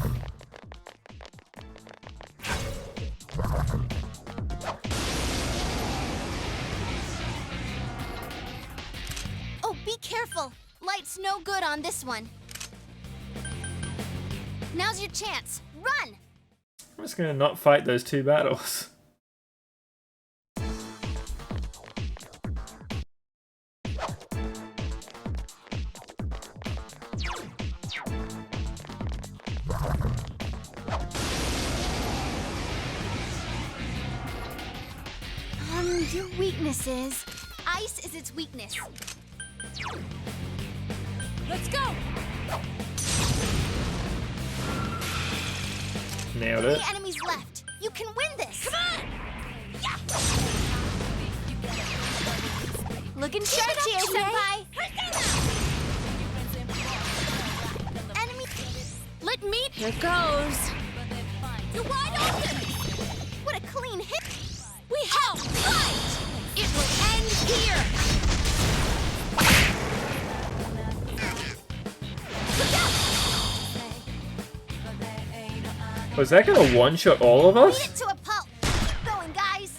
Oh, be careful! Light's no good on this one. Now's your chance. Run! I'm just gonna not fight those 2 battles. Your weakness is... Ice is its weakness. Let's go! Nailed it. 3 enemies left. You can win this! Come on! Yeah. Looking sharp here, Senpai! Enemy... Let me... Here goes! You're wide open! What a clean hit! We help! Fight! It will end here! Was that gonna one-shot all of us? Beat it to a pulp! Keep going, guys!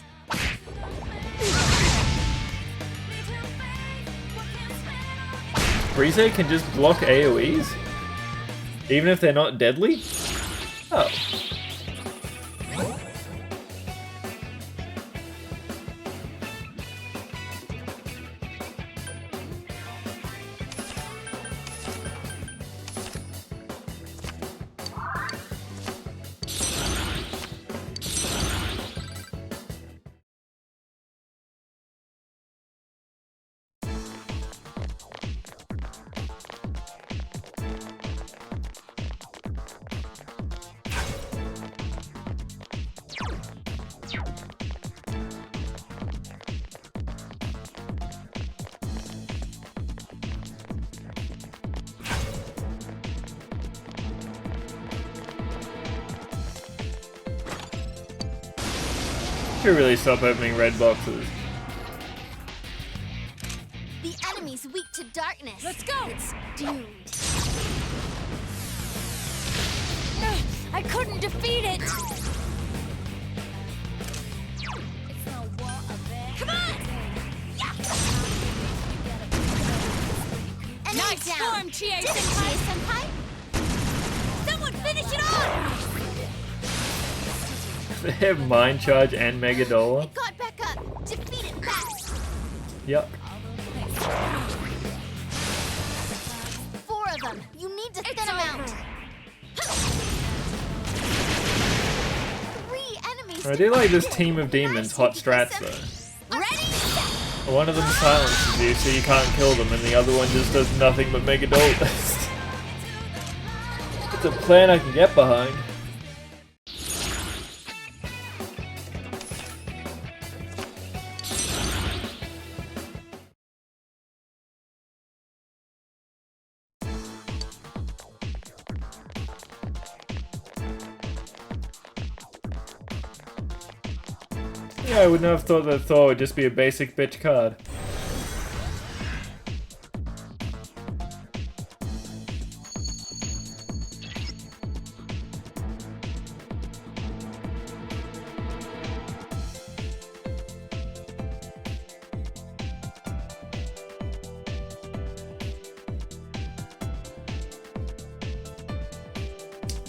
Brise can just block AoEs? Even if they're not deadly? Oh. Should really stop opening red boxes. The enemy's weak to darkness. Let's go! It's doomed. I couldn't defeat it! Come on! Enemy Nice down. form, Chie Did it, Senpai! Chie Senpai? Someone finish it off! They have Mind Charge and Mega Dollar. It got back up. Defeat it fast. Yep. 4 of them. You need to thin them out. 3 enemies. I do like this team of demons, hot strats though. Ready? Set. One of them silences you so you can't kill them, and the other one just does nothing but Mega Dollar. It's a plan I can get behind. Yeah, I wouldn't have thought that Thor would just be a basic bitch card.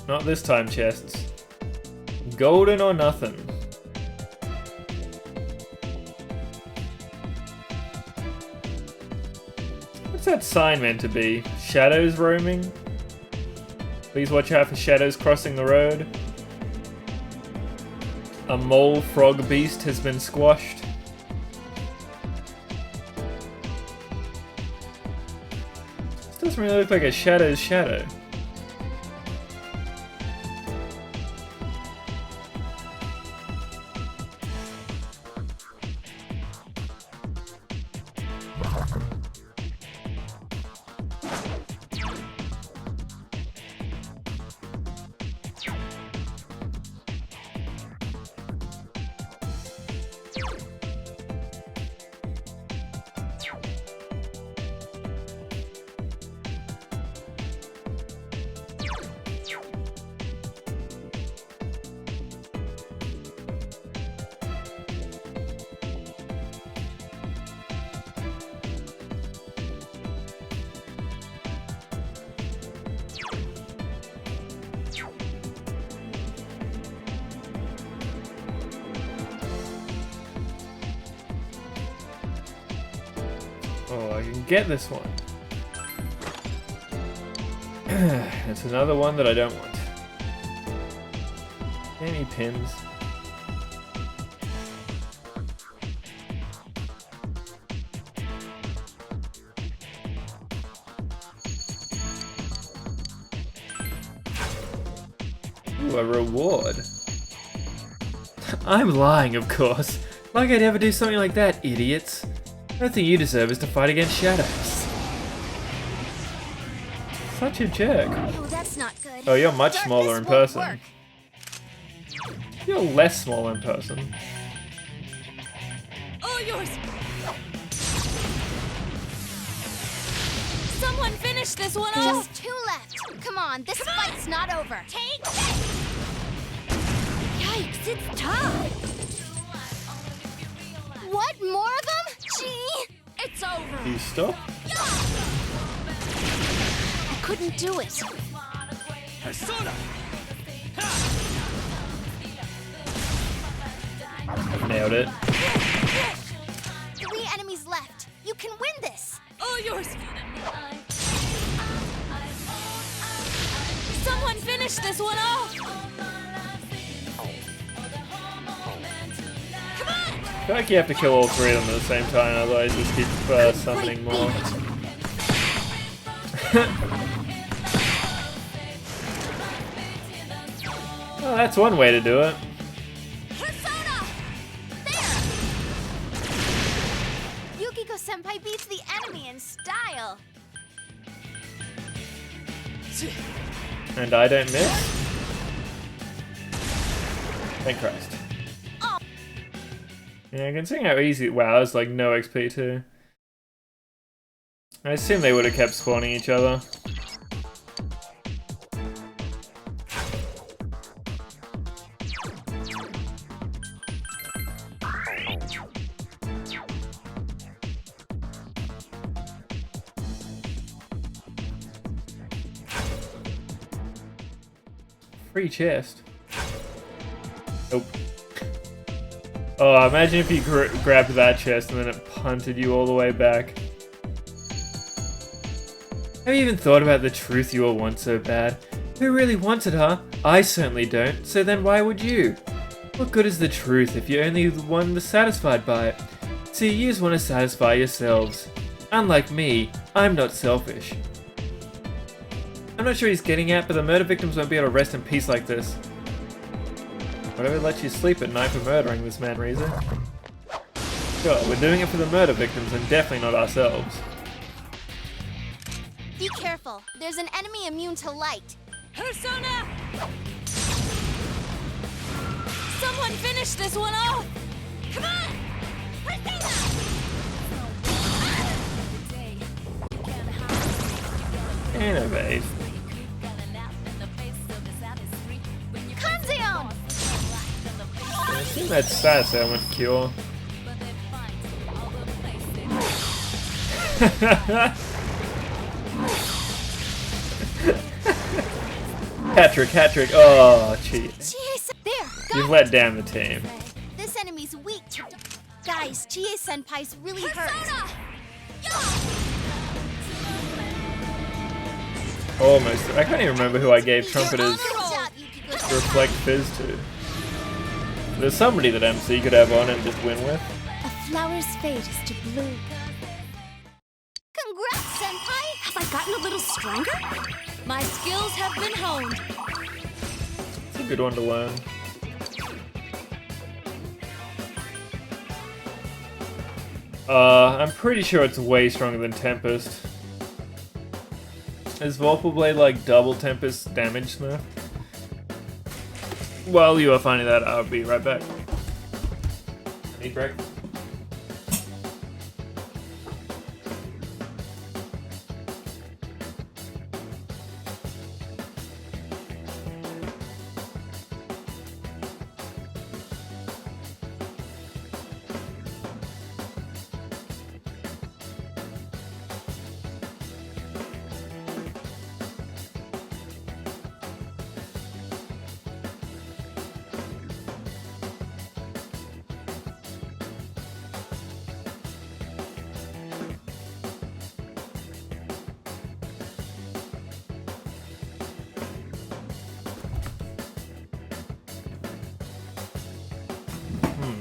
Not this time, chests. Golden or nothing. What's that sign meant to be? Shadows roaming? Please watch out for shadows crossing the road. A mole frog beast has been squashed. This doesn't really look like a shadow's shadow. Oh, I can get this one. It's another one that I don't want. Any pins? Ooh, a reward. I'm lying, of course. Like I'd ever do something like that, idiots. The thing you deserve is to fight against shadows. Such a jerk. Oh, that's not good. Oh, you're much Darkness smaller in won't person. work. You're less small in person. All yours! Someone finish this one off! Just 2 left. Come on, this fight's not over. Take this! Yikes, it's tough! What? More of them? Gee, it's over. Do you stop? I couldn't do it. Persona! Nailed it. 3 enemies left. You can win this. All yours! Someone finish this one off! I feel like you have to kill all 3 of them at the same time, otherwise just keep summoning more. Well, that's one way to do it. Persona! There! Yukiko-senpai beats the enemy in style. And I don't miss? Thank Christ. Yeah, considering how easy— wow, it's like no XP too. I assume they would have kept spawning each other. Free chest. Nope. Oh, imagine if you grabbed that chest and then it punted you all the way back. Have you even thought about the truth you all want so bad? Who really wants it, huh? I certainly don't, so then why would you? What good is the truth if you're only the one that's satisfied by it? See, you just want to satisfy yourselves. Unlike me, I'm not selfish. I'm not sure he's getting at, but the murder victims won't be able to rest in peace like this. Whatever lets you sleep at night for murdering this man, Riza. Sure, we're doing it for the murder victims and definitely not ourselves. Be careful. There's an enemy immune to light. Persona! Someone finish this one off! Come on! Innovate. Kanzeon! I think that's status ailment cure. Hat-trick. Oh, cheat. You've let down the team. This enemy's weak to— Guys, Chie-senpai's really hurt. Almost. I can't even remember who I gave Trumpeter's Reflect Fizz to. There's somebody that MC could have on and just win with. A flower's fate is to bloom. Congrats, senpai! Have I gotten a little stronger? My skills have been honed. It's a good one to learn. I'm pretty sure it's way stronger than Tempest. Is Vorpal Blade like double Tempest damage smurf? While you are finding that, I'll be right back. I need breakfast.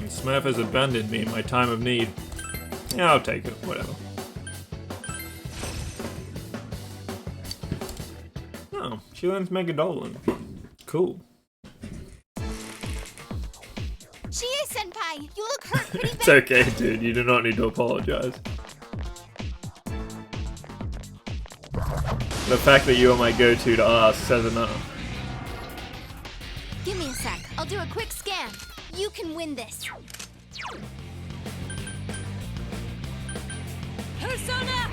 Smurf has abandoned me in my time of need. Yeah, I'll take it, whatever. Oh, she learns Megadolan. Cool. Chie Senpai, you look hurt pretty bad. It's okay, dude. You do not need to apologize. The fact that you are my go-to to ask says enough. Give me a sec. I'll do a quick scan. You can win this. Persona!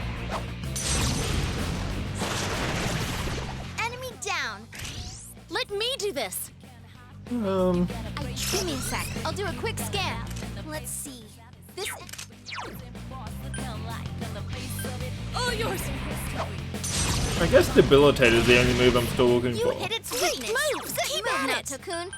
Enemy down. Let me do this. Give me a sec. I'll do a quick scan. Let's see. This. All yours. I guess debilitate is the only move I'm still looking You for. hit its weakness. Keep at it, Takun.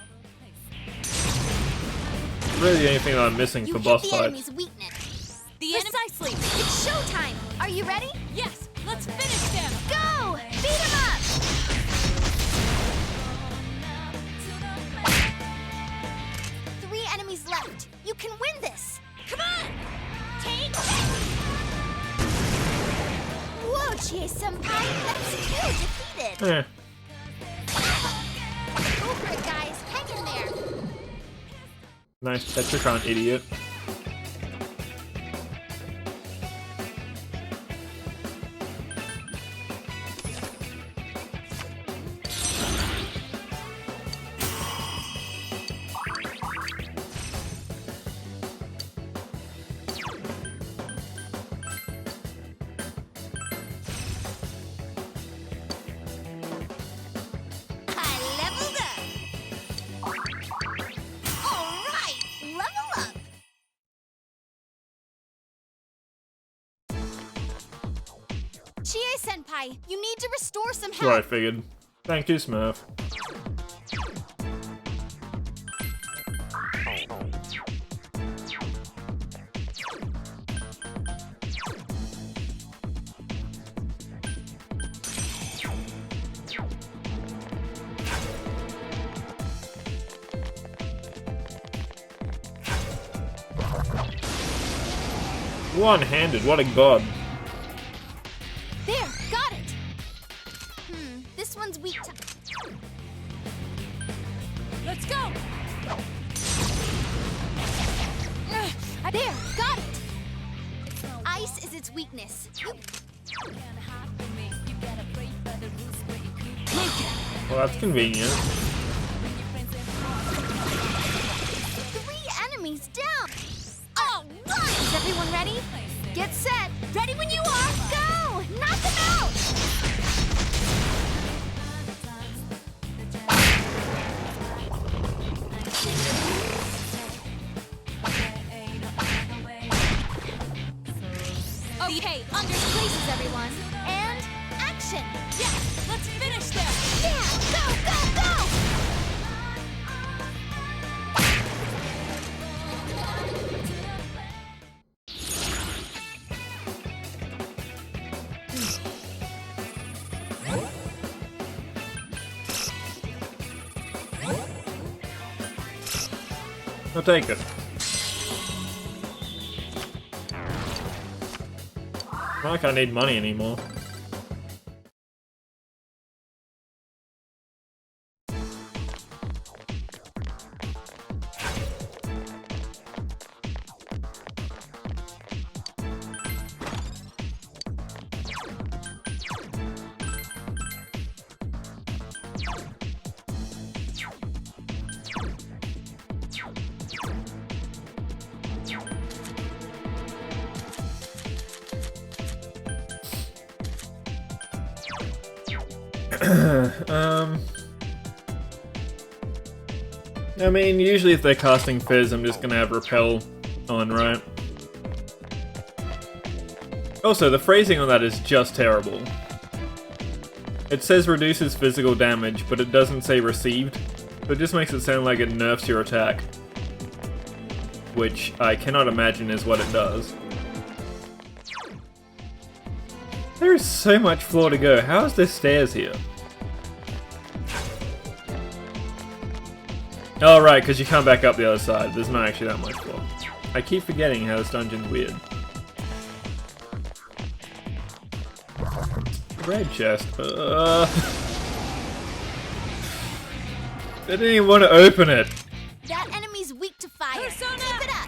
Really the only thing that I'm missing You for hit boss the fights. enemy's weakness. Precisely. It's showtime. Are you ready? Yes, let's finish them. Go! Beat him up! Three enemies left. You can win this. Come on! Take this! Whoa, Chie-senpai. That's two defeated. Eh. Go for it, guys. Hang in there. Nice Tetracon, idiot. Chie-senpai, you need to restore some That's what I health. figured. Thank you, Smurf. One-handed, what a god. There, got it. This one's weak to... Let's go! There, got it. Ice is its weakness. Well, that's convenient. 3 enemies down. All right. Is everyone ready? Get set. Ready when you are. Go! Knock them out! Okay, Under's places, everyone. And action! yes, let's finish them! Yeah! Go, go, go! I'll take it. Not like I need money anymore. I mean, usually if they're casting Fizz, I'm just gonna have Repel on, right? Also, the phrasing on that is just terrible. It says reduces physical damage, but it doesn't say received, so it just makes it sound like it nerfs your attack. Which I cannot imagine is what it does. There is so much floor to go. How is there stairs here? Oh right, because you come back up the other side. There's not actually that much floor. I keep forgetting how this dungeon's weird. Red chest. I didn't even want to open it. That enemy's weak to fire. Keep it up.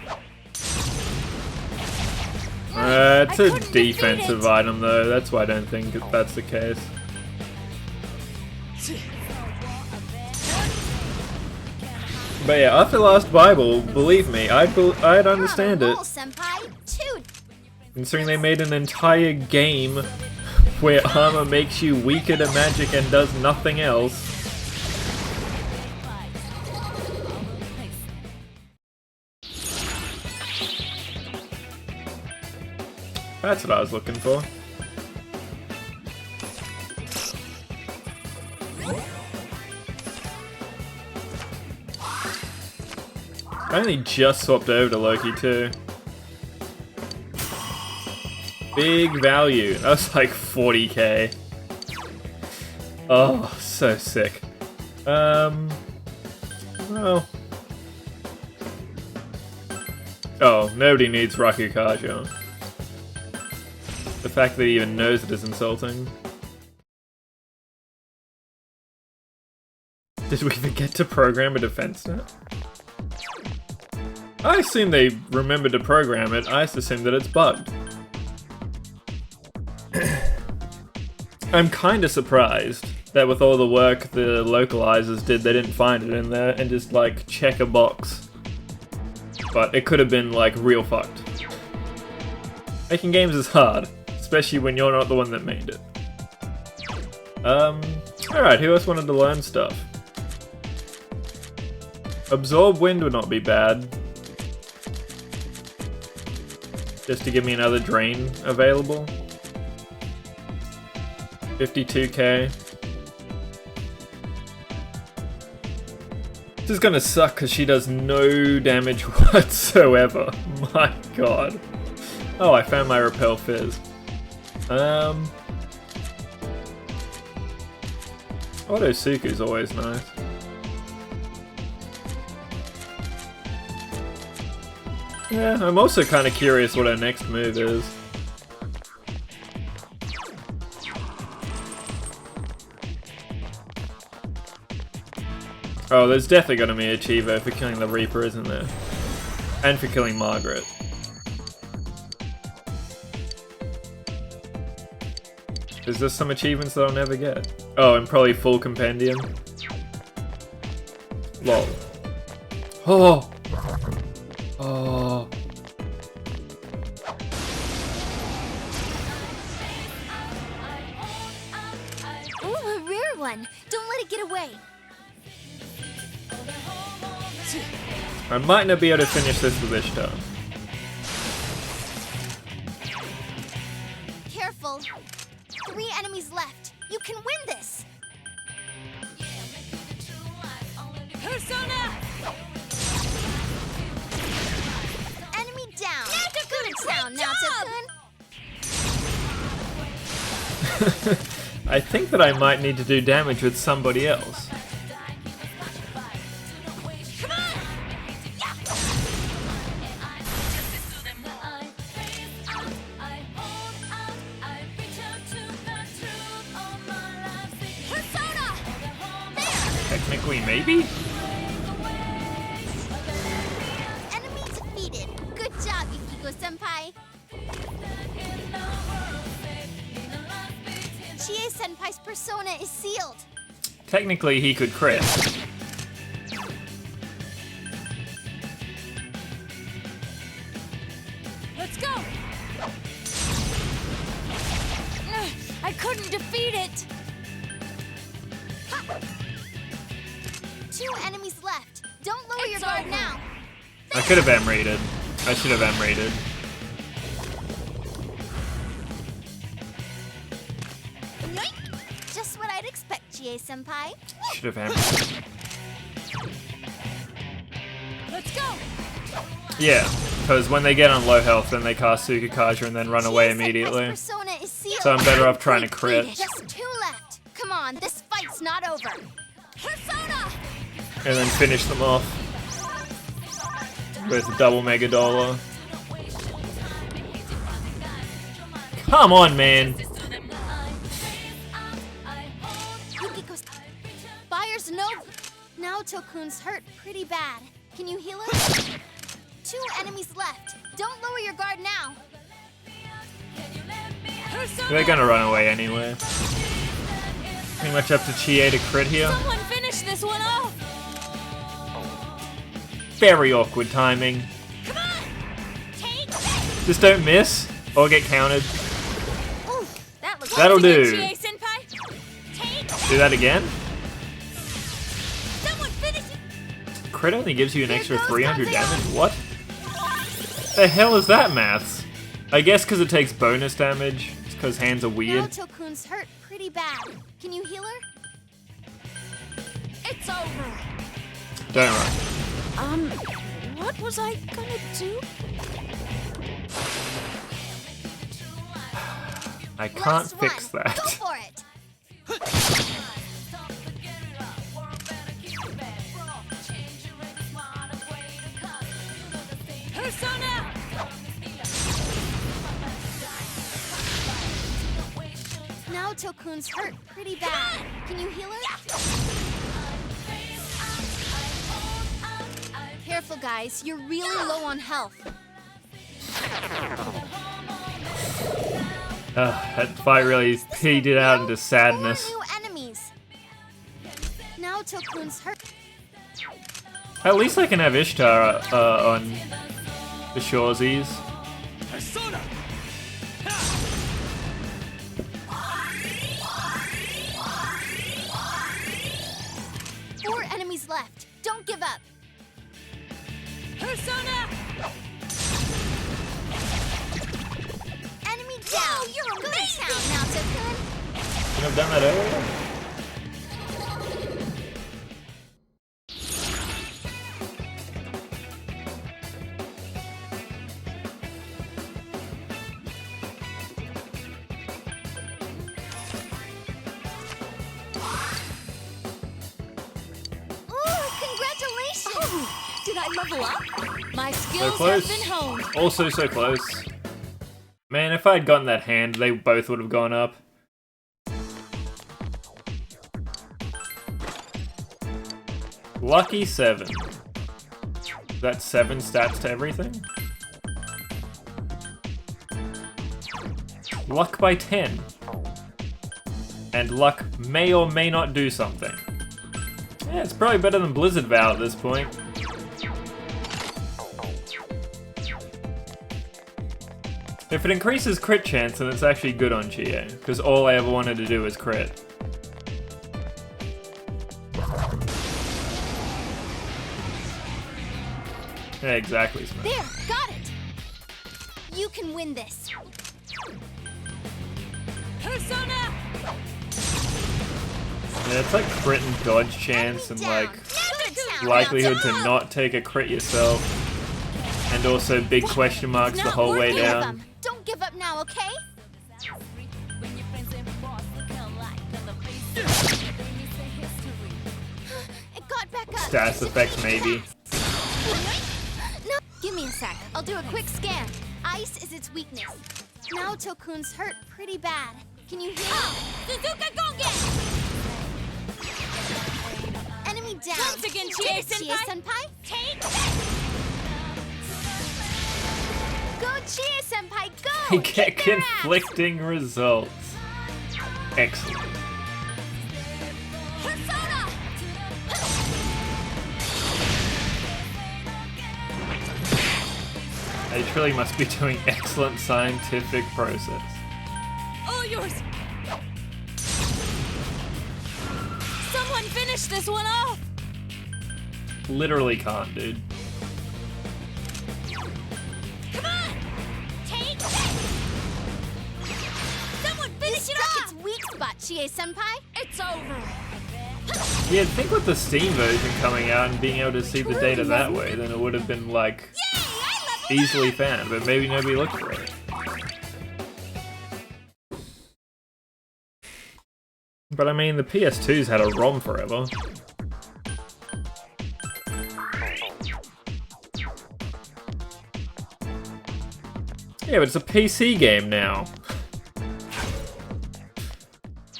It's a defensive item though, that's why I don't think that's the case. But yeah, after Last Bible, believe me, I'd understand it. Considering they made an entire game where armor makes you weaker to magic and does nothing else. That's what I was looking for. I only just swapped over to Loki too. Big value. That was like 40k. Oh, so sick. Well. Oh, nobody needs Rakukaja. The fact that he even knows it is insulting. Did we forget to program a defense net? I assume they remembered to program it. I just assume that it's bugged. I'm kinda surprised that with all the work the localizers did, they didn't find it in there and just like check a box. But it could have been like real fucked. Making games is hard, especially when you're not the one that made it. Alright, who else wanted to learn stuff? Absorb Wind would not be bad. Just to give me another drain available. 52k. This is gonna suck because she does no damage whatsoever. My god. Oh, I found my Repel Fizz. Otosuku's always nice. Yeah, I'm also kind of curious what her next move is. Oh, there's definitely gonna be a Chivo for killing the Reaper, isn't there? And for killing Margaret. Is there some achievements that I'll never get? Oh, and probably full compendium. Lol. Oh! Oh. Ooh, a rare one. Don't let it get away. I might not be able to finish this with this turn. Careful. 3 enemies left. You can win this. Persona! Enemy down. Good town, Naoto-kun. I think that I might need to do damage with somebody else. Technically, maybe? Enemy defeated. Good job, Yukiko-senpai. Chie-senpai's persona is sealed. Technically, he could crit. Let's go! I couldn't defeat it! 2 enemies left. Don't lower your guard now. I could have M-rated. I should have M-rated. Just what I'd expect, Chie-senpai. Should have M-rated. Let's go! Yeah, because when they get on low health, then they cast Tsukikaja and then run away immediately. Persona is sealed. So I'm better off trying to crit. Just 2 left. Come on, this fight's not over. Persona! And then finish them off with double Mega Dollar. Come on, man! Buyers know Naoto-kun's hurt pretty bad. Can you heal him? 2 enemies left. Don't lower your guard now. They're gonna run away anyway. Pretty much up to Chie to crit here. Someone finish this one off. Very awkward timing. Just don't miss or get countered. That'll do. Do that again. Crit only gives you an extra 300 damage. What? The hell is that, maths? I guess because it takes bonus damage. It's because hands are Now weird. Tokun's hurt pretty bad. Can you heal her? It's over. Don't run. What was I gonna do? I can't fix that. Go for it. Persona! Now Tokun's hurt pretty bad. Can you heal her? Careful, guys. You're really low on health. That fight really petered out into sadness. 4 new enemies. Now Tokun's hurt. At least I can have Ishtar on the Shawsies. Persona! 4 enemies left. Don't give up. Persona! Enemy down. You're amazing. Good town now, Tokun. Couldn't have done that earlier. Did I level up? My So skills have close. been honed. Also so close. Man, if I'd gotten that hand, they both would have gone up. Lucky 7. That's 7 stats to everything? Luck by 10. And luck may or may not do something. Yeah, it's probably better than Blizzard Vow at this point. If it increases crit chance, then it's actually good on Chie, because all I ever wanted to do was crit. Yeah, exactly, Smith. There, got it. You can win this. Persona! Yeah, it's like crit and dodge chance and like likelihood to not take a crit yourself. And also big question marks the whole way down. Don't give up now, okay? It got back up. Status effects maybe. No, give me a sec. I'll do a quick scan. Ice is its weakness. Now Tokun's hurt pretty bad. Can you heal? Suzuka Gongen! Enemy down. Once again, Chie-senpai. Take. Go, Chie-senpai, go! We get conflicting results. Excellent. Persona! They truly must be doing excellent scientific process. All yours! Someone finish this one off! Literally can't, dude. Come on! Take this! Someone finish it off! Its weak spot, Chie-senpai. It's over! Yeah, I'd think with the Steam version coming out and being able to see the data that way, then it would have been like easily found, but maybe nobody looked for it. But I mean, the PS2's had a ROM forever. Yeah, but it's a PC game now.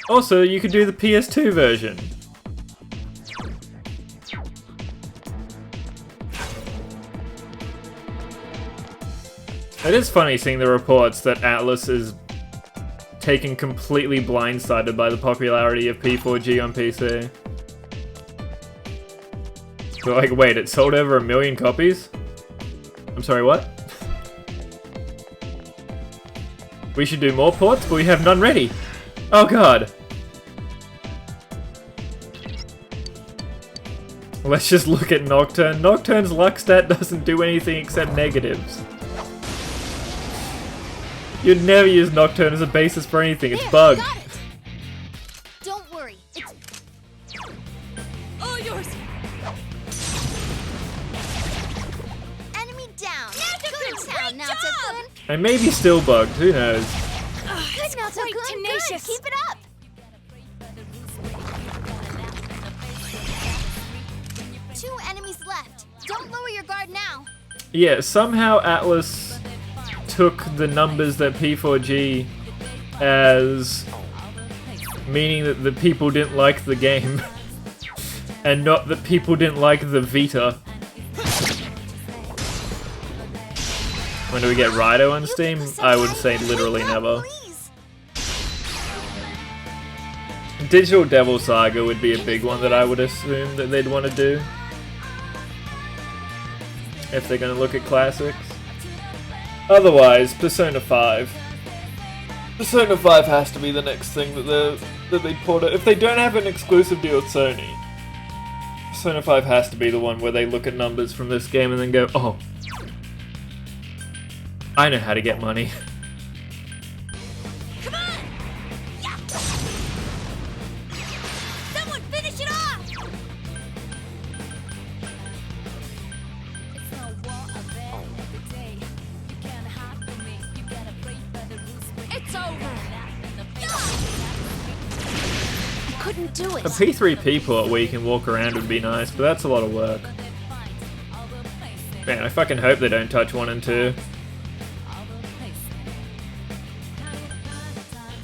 Also, you could do the PS2 version. It is funny seeing the reports that Atlas is taken completely blindsided by the popularity of P4G on PC. So like, wait, it sold over 1 million copies? I'm sorry, what? We should do more ports, but we have none ready. Oh god. Let's just look at Nocturne. Nocturne's luck stat doesn't do anything except negatives. You'd never use Nocturne as a basis for anything, it's bugged. Don't worry. All yours. Enemy down. Good town, Naoto-kun. I may be still bugged, who knows? Good, Naoto-kun. Good. Keep it up. Two enemies left. Don't lower your guard now. Yeah, somehow Atlas took the numbers that P4G as meaning that the people didn't like the game and not that people didn't like the Vita. When do we get Rido on Steam? I would say literally never. Digital Devil Saga would be a big one that I would assume that they'd want to do. If they're going to look at classics. Otherwise, Persona 5. Persona 5 has to be the next thing that they port out. If they don't have an exclusive deal with Sony, Persona 5 has to be the one where they look at numbers from this game and then go, oh, I know how to get money. Come on! Yeah. Someone finish it off! It's over. I couldn't do it. A P3P port where you can walk around would be nice, but that's a lot of work. Man, I fucking hope they don't touch 1 and 2.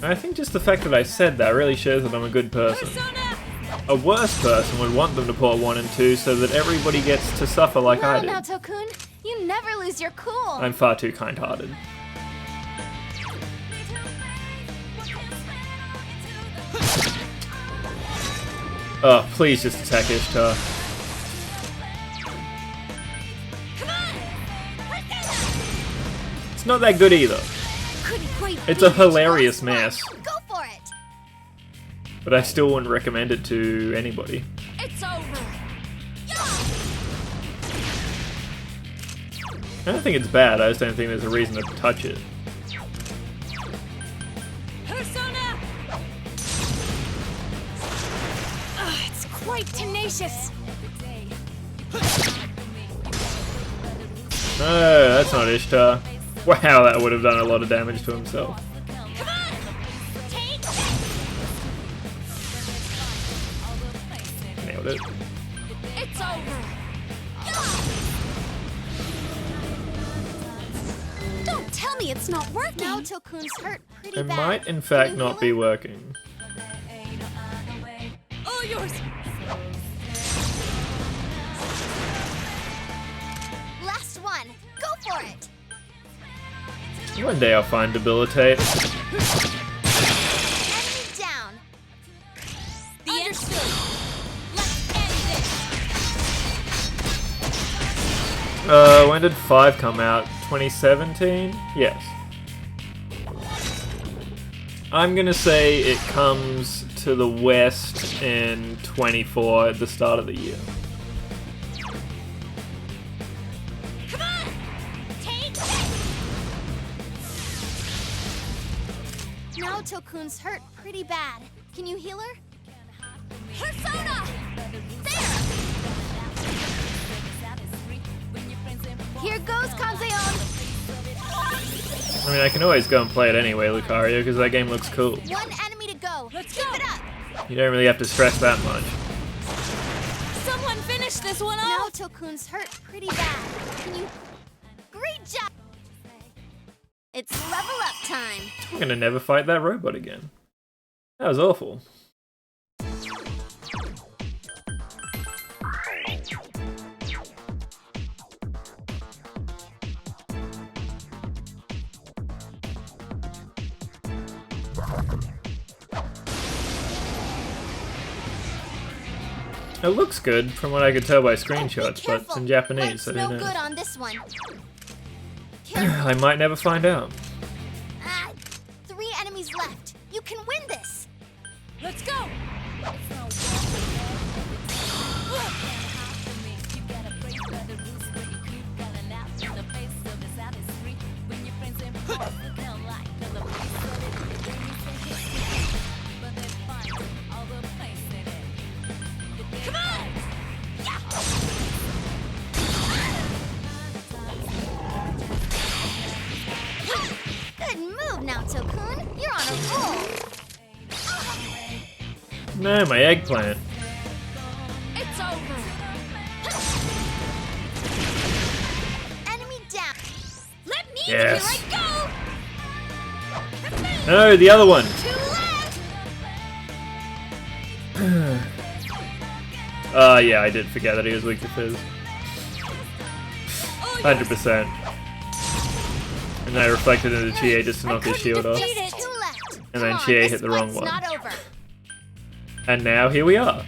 I think just the fact that I said that really shows that I'm a good person. A worse person would want them to port 1 and 2 so that everybody gets to suffer like I did. Naoto-kun, you never lose your cool. I'm far too kind-hearted. Oh, please just attack Ishtar. It's not that good either. It's a hilarious mess. Go for it. But I still wouldn't recommend it to anybody. It's over. I don't think it's bad, I just don't think there's a reason to touch it. Persona! It's quite tenacious. No, that's not Ishtar. Wow, that would have done a lot of damage to himself. Nailed it. It's over. Don't tell me it's not working. Naoto-kun's hurt pretty It bad. might, in fact, not be working. All yours. Last one. Go for it. One day I'll find Debilitate. Enemy down. Understood. Let's end this. When did 5 come out? 2017? Yes. I'm gonna say it comes to the West in 24 at the start of the year. Come on. Take this. Naoto-kun's hurt pretty bad. Can you heal her? Persona. There. Here goes Kanzeon. I mean, I can always go and play it anyway, Lucario, because that game looks cool. One enemy to go. Let's keep it up. You don't really have to stress that much. Someone finish this one off. Naoto-kun's hurt pretty bad. Can you? Great job. It's level up time. I'm gonna never fight that robot again. That was awful. It looks good from what I could tell by screenshots, but it's in Japanese, so who No knows? good on this one. I might never find out. 3 enemies left. You can win this. Let's go! Come on! Good move, Naoto-kun. You're on a roll. No, my eggplant. It's over. Enemy down. Let me Yes. here I go. No, the other one. Yeah, I did forget that he was weak to fizz. 100%. And I reflected into Chie just to knock his shield off. And then Chie hit the wrong one. Not over. And now here we are.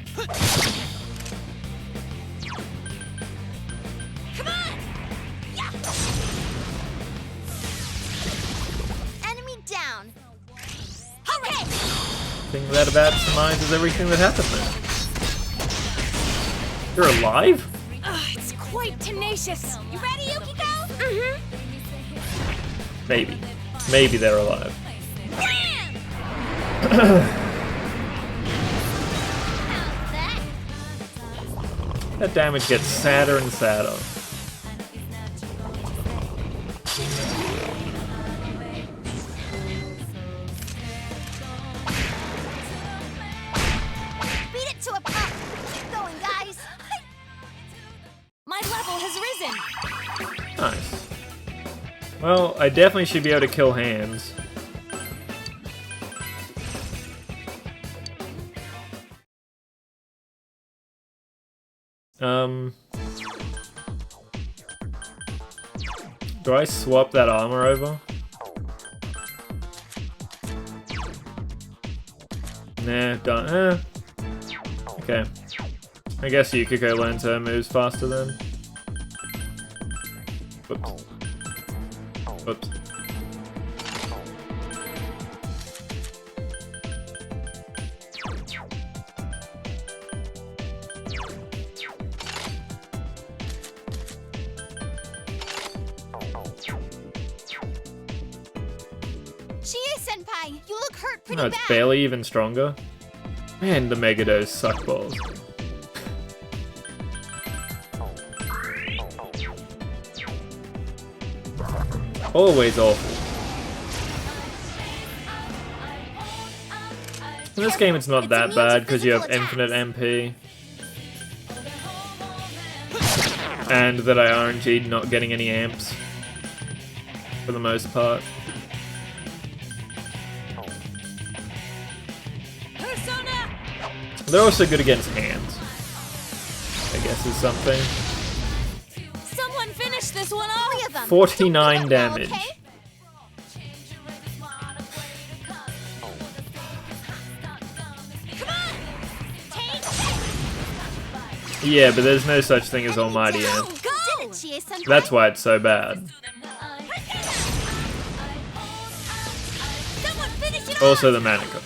Come on! Yeah. Enemy down. Okay. Thing that about surmises everything that happened there. You're alive? It's quite tenacious. You ready, Yukiko? Mm-hmm. Maybe. Maybe they're alive. That damage gets sadder and sadder. Beat it to a pulp. Keep going, guys. My level has risen. Nice. Well, I definitely should be able to kill hands. Do I swap that armor over? Nah, don't. Okay. I guess Yukiko learns her moves faster then. Whoops. Whoops. Chie-senpai, you look hurt pretty No, it's bad. barely even stronger. Man, the Megados suck balls. Always awful. In this game it's not that bad because you have infinite MP. And that I RNG'd not getting any amps. For the most part. They're also good against hands. I guess is something. Someone finish this one off. 49 damage. Yeah, but there's no such thing as Almighty Amp. That's why it's so bad. Also the Manacles.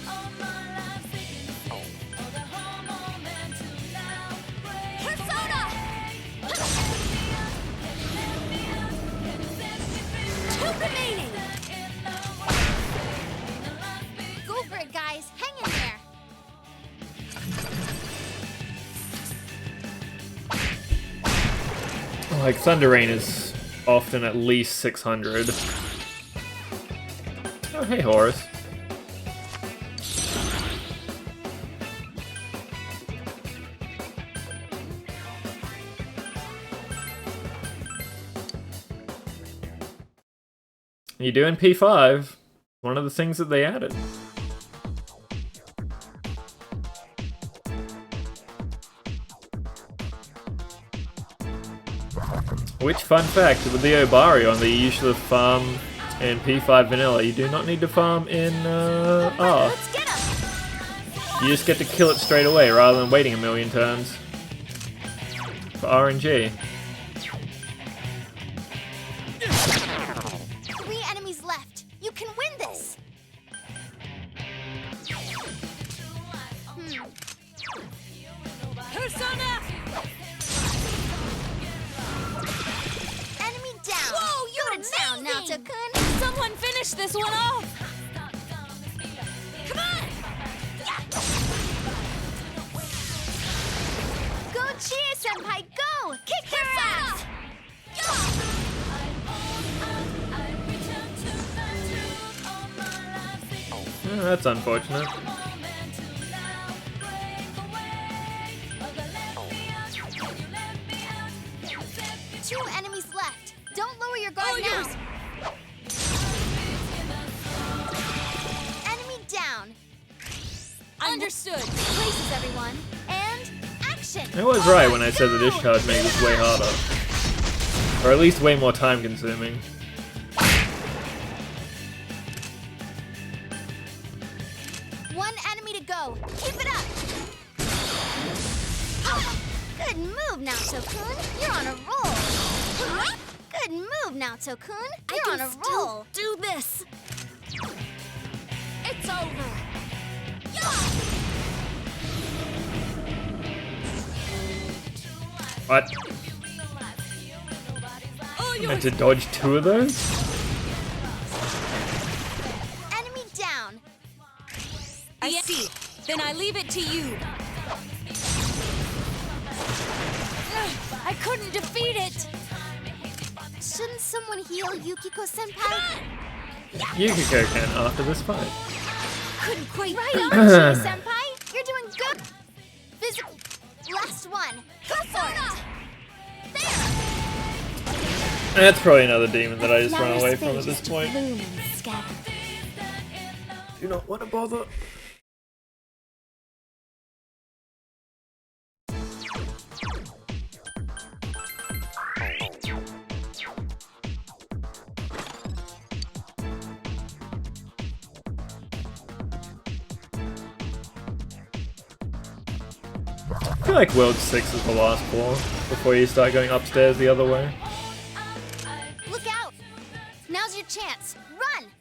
Go for it, guys. Hang in there. Like, Thunder Rain is often at least 600. Oh, hey, Horus. You doing P5? One of the things that they added. Which, fun fact, with the Obari on the usual farm in P5 Vanilla, you do not need to farm in R. You just get to kill it straight away rather than waiting a million turns. for RNG. 3 enemies left. You can win this. Persona! Enemy down. Whoa, you're Good sound, amazing! Naoto-kun. Someone finish this one off! Come on! Go cheer, senpai, go! Kick their ass! Yeah, that's unfortunate. Two enemies left. Don't lower your guard now. Enemy down. Understood. Places, everyone. And action. I was right when I said the discharge made this way harder. Or at least way more time consuming. One enemy to go. Keep it up. Good move, Naoto-kun. You're on a roll. Good move, Naoto-kun. You're on a roll. Do this. It's over. What? Meant to dodge 2 of those? Enemy down. I see. Then I leave it to you. I couldn't defeat it. Shouldn't someone heal Yukiko-senpai? Yukiko can after this fight. Couldn't quite right on, Chi-senpai. You're doing good. Physical. Last one. Go for it. That's probably another demon that I just run away from at this point. Do not want to bother. I feel like World 6 is the last floor before you start going upstairs the other way. Look out! Now's your chance. Run!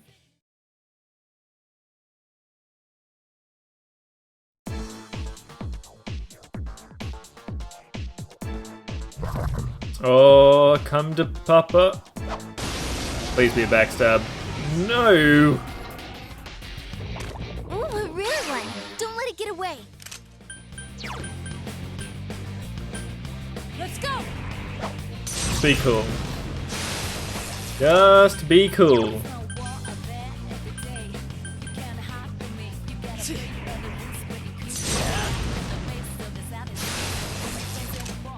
Oh, come to Papa. Please be a backstab. No! Ooh, a rare one. Don't let it get away. Let's go. Be cool. Just be cool.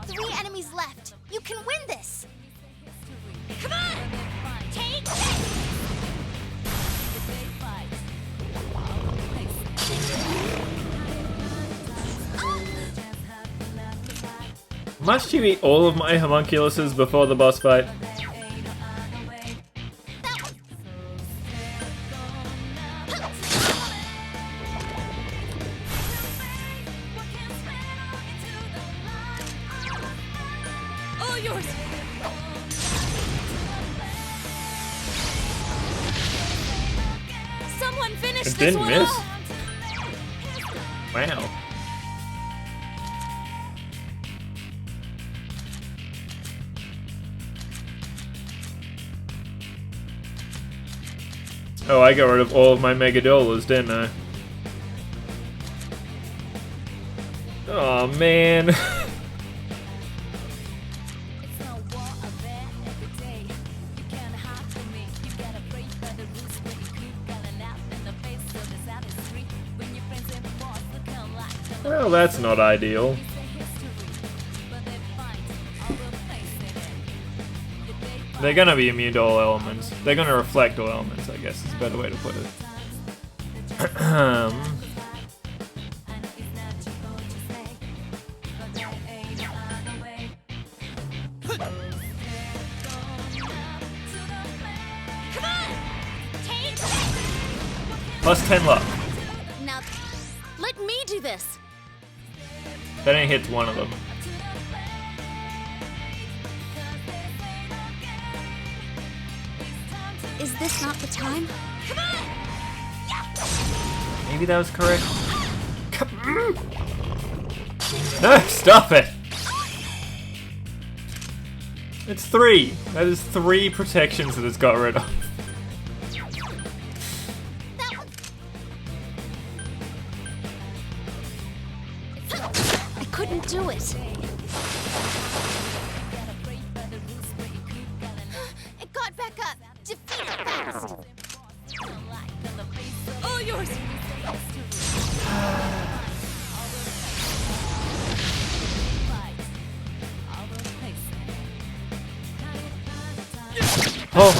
3 enemies left. You can win this. Come on! Take this! Must you eat all of my homunculuses before the boss fight? All yours! Someone finish It this didn't one miss. off. Wow. Oh, I got rid of all of my Mega Dollars, didn't I? Oh man. Well, that's not ideal. They're gonna be immune to all elements. They're gonna reflect all elements, I guess is a better way to put it. Plus 10 luck. Now, let me do this. That only hits one of them. Is this not the time? Come on! Maybe that was correct. No, stop it! It's 3. That is 3 protections that it's got rid of. I couldn't do it. It got back up. Defeat it fast. All yours! Oh!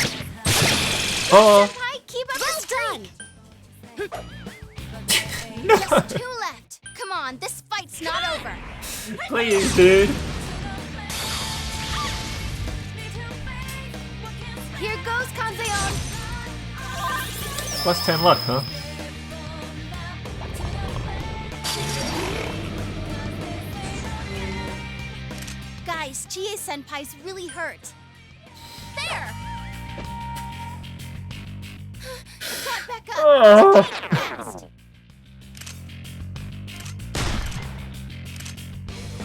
Oh! Senpai, keep up the streak. No! Just 2 left. Come on, this fight's not over. Please, dude. Here goes Kanzeon. Plus 10 luck, huh? Guys, Chie-senpai's really hurt. There! Got back up. Oh. Defeat it fast.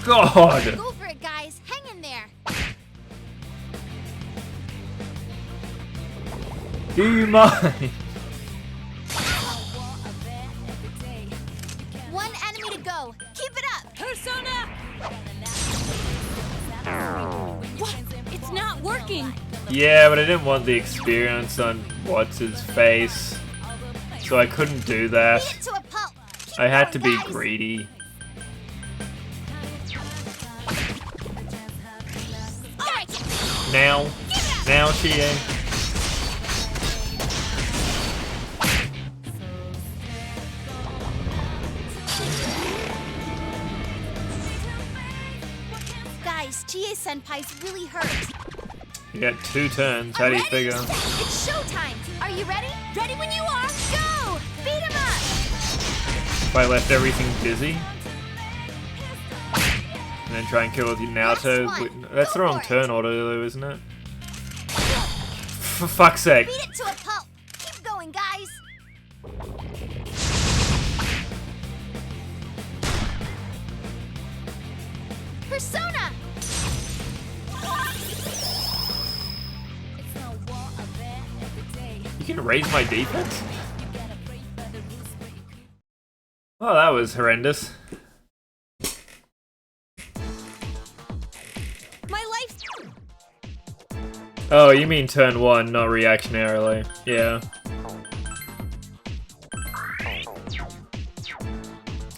God! Go for it, guys. Hang in there. Do you mind? One enemy to go. Keep it up. Persona! What? It's not working. Yeah, but I didn't want the experience on what's his face, so I couldn't do that. Beat it to a pulp. Keep I had going, to be guys. greedy. All right. Now, Chie. Guys, Chie-senpai's really hurt. You got 2 turns. How do you figure? It's showtime. Are you ready? Ready when you are. Go! Beat him up. If I left everything busy, and then try and kill with Naoto. That's the wrong turn order, though, isn't it? For fuck's sake! Beat it to a pulp. Keep going, guys. Persona. You can raise my defense? Oh, that was horrendous. My life's... Oh, you mean turn 1, not reactionarily. Yeah.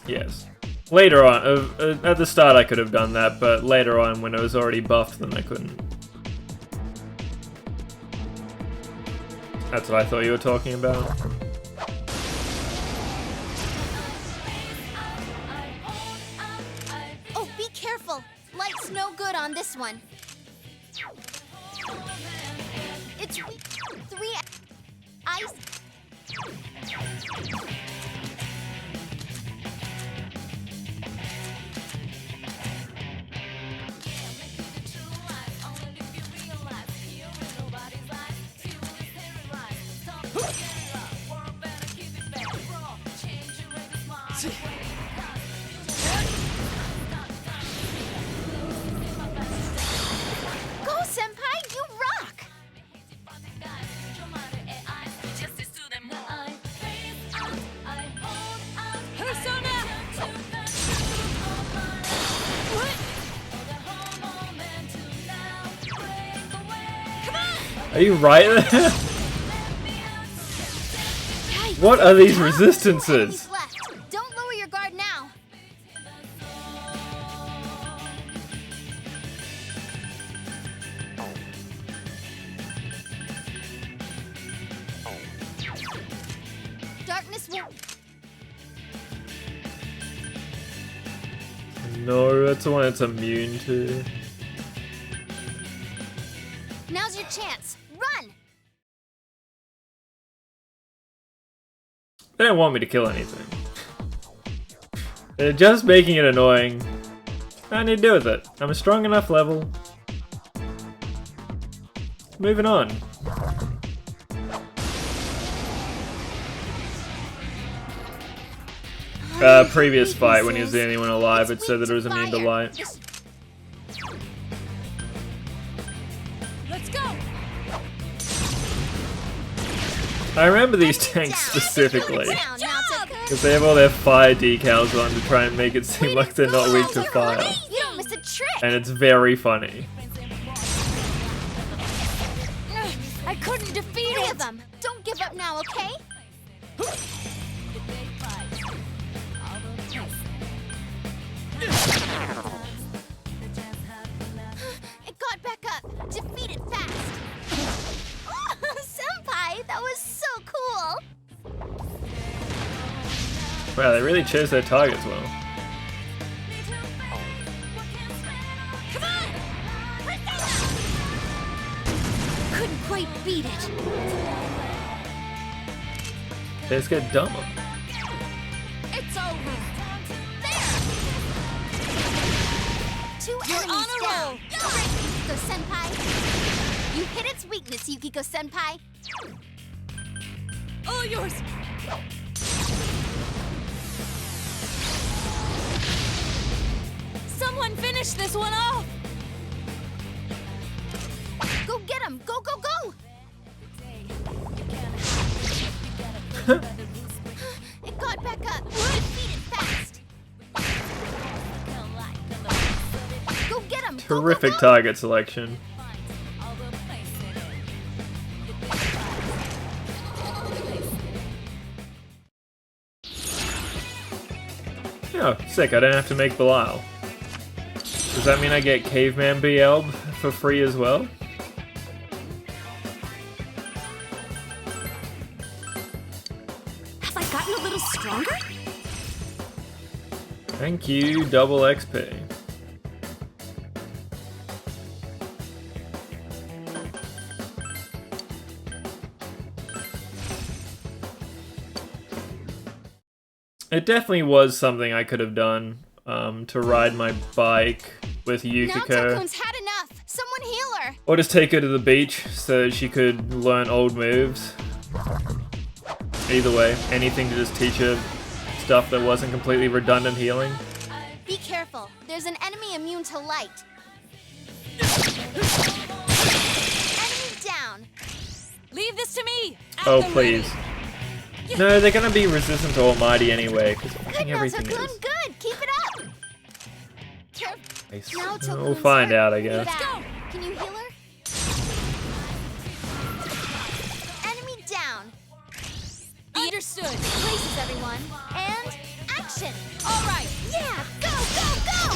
Yes. Later on, at the start I could have done that, but later on when it was already buffed, then I couldn't. That's what I thought you were talking about. Oh, be careful. Light's no good on this one. It's 3 ice. Go, senpai, you rock! Persona! Are you right there? What are these resistances? Left. Don't lower your guard now. Darkness will... No, that's the one it's immune to. Now's your chance. Run! They don't want me to kill anything. They're just making it annoying. I need to deal with it. I'm a strong enough level. Moving on. Previous fight when he was the only one alive, it said that it was immune to light. Let's go. I remember these tanks specifically, because they have all their fire decals on to try and make it seem like they're not weak to fire. You don't miss a trick. And it's very funny. I couldn't defeat it. Them. Don't give up now, okay? It got back up. Defeat it fast. Oh, Senpai, that was so cool. Wow, they really chose their targets well. Couldn't quite beat it. They just get dumber. It's over. There. Two enemies down. Great, Yukiko Senpai. You hit its weakness, Yukiko Senpai. All yours. Someone finish this one off. Go get him! Go, go, go! It got back up. Defeat it fast. Go get him! Terrific target selection. Oh, sick, I don't have to make Belial. Does that mean I get Caveman BL for free as well? Have I gotten a little stronger? Thank you, double XP. It definitely was something I could have done, to ride my bike with Yukiko. Naoto-kun's had enough. Someone heal her. Or just take her to the beach so that she could learn old moves. Either way, anything to just teach her stuff that wasn't completely redundant healing. Be careful. There's an enemy immune to light. Enemy down. Leave this to me. Oh, please. No, they're gonna be resistant to Almighty anyway, because Good, fucking everything Naoto-kun. is. Good. Keep it up. Nice. Naoto-kun's We'll find hurt. out, I guess. Let's go. Can you heal her? Enemy down. Understood. Places, everyone. And action. All right. Yeah. Go, go, go.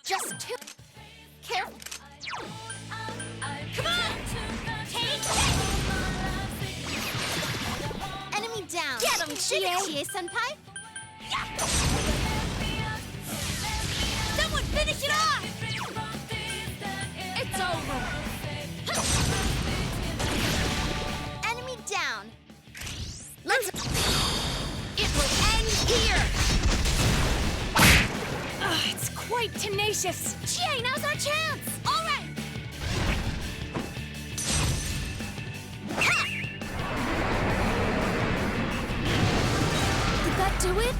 Just two. Careful. Come on. Take it. Enemy down. Get him, Chie. Senpai. Someone finish it off. It's over. Enemy down. Let's. It will end here. It's quite tenacious. Chie, now's our chance. All right. Did that do it?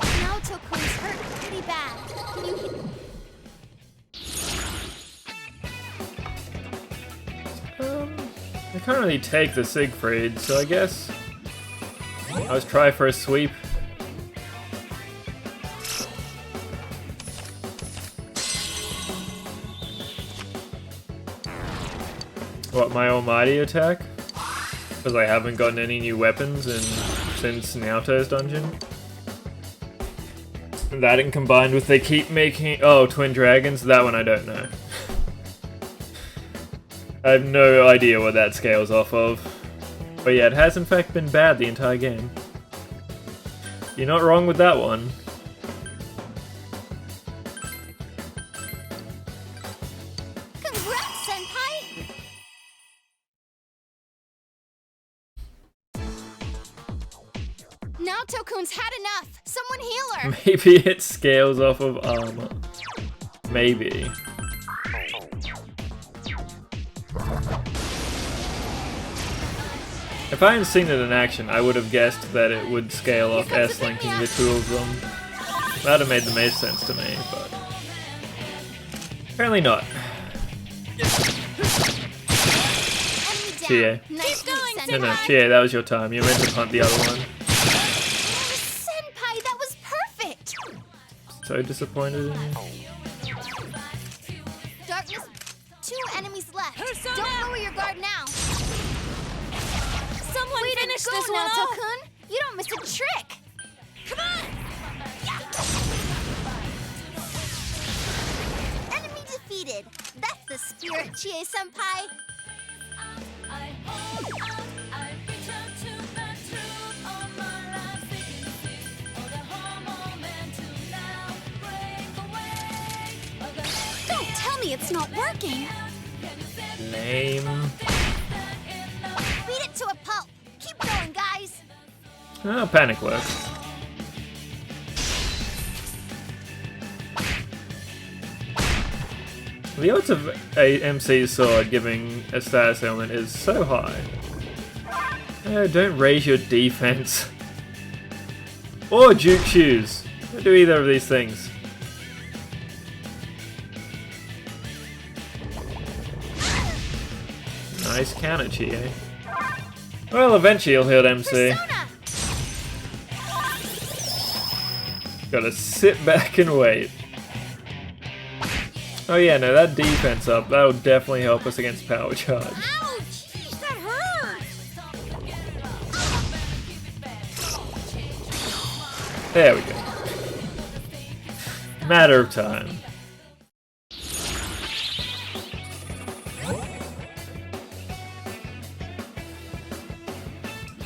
Naoto-kun's hurt pretty bad. Can you heal? I can't really take the Siegfried, so I guess I'll just try for a sweep. What, my Almighty attack? Because I haven't gotten any new weapons since Naoto's dungeon. That and combined with they keep making... Oh, Twin Dragons? That one I don't know. I have no idea what that scales off of. But yeah, it has in fact been bad the entire game. You're not wrong with that one. Congrats, Senpai! Naoto-kun's had enough! Someone heal her! Maybe it scales off of armor. Maybe. If I hadn't seen it in action, I would have guessed that it would scale up S-linking the two of them. That would have made the most sense to me, but apparently not. Chie. No, Chie, that was your time. You meant to punt the other one. Senpai, that was perfect! So disappointed in you. Darkness, 2 enemies left. Don't lower your guard now. Someone finish this one off! Naoto-kun. You don't miss a trick! Come on! Enemy defeated. That's the spirit, Chie-senpai. Don't tell me it's not working. Lame. Beat it to a pulp. Keep going, guys. Oh, panic works. The odds of a MC's sword giving a status ailment is so high. Oh, don't raise your defense. Or juke shoes. Don't do either of these things. Nice counter, Chie. Well, eventually you'll hit MC. Gotta sit back and wait. Oh yeah, no, that defense up, that'll definitely help us against power charge. Ow, jeez, that hurts. There we go. Matter of time.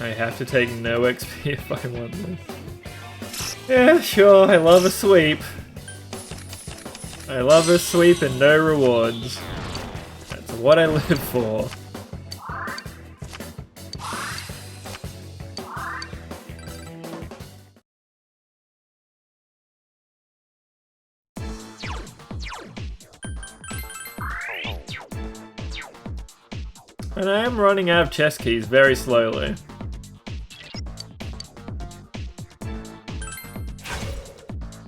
I have to take no XP if I want this. Yeah, sure, I love a sweep. I love a sweep and no rewards. That's what I live for. And I am running out of chess keys very slowly.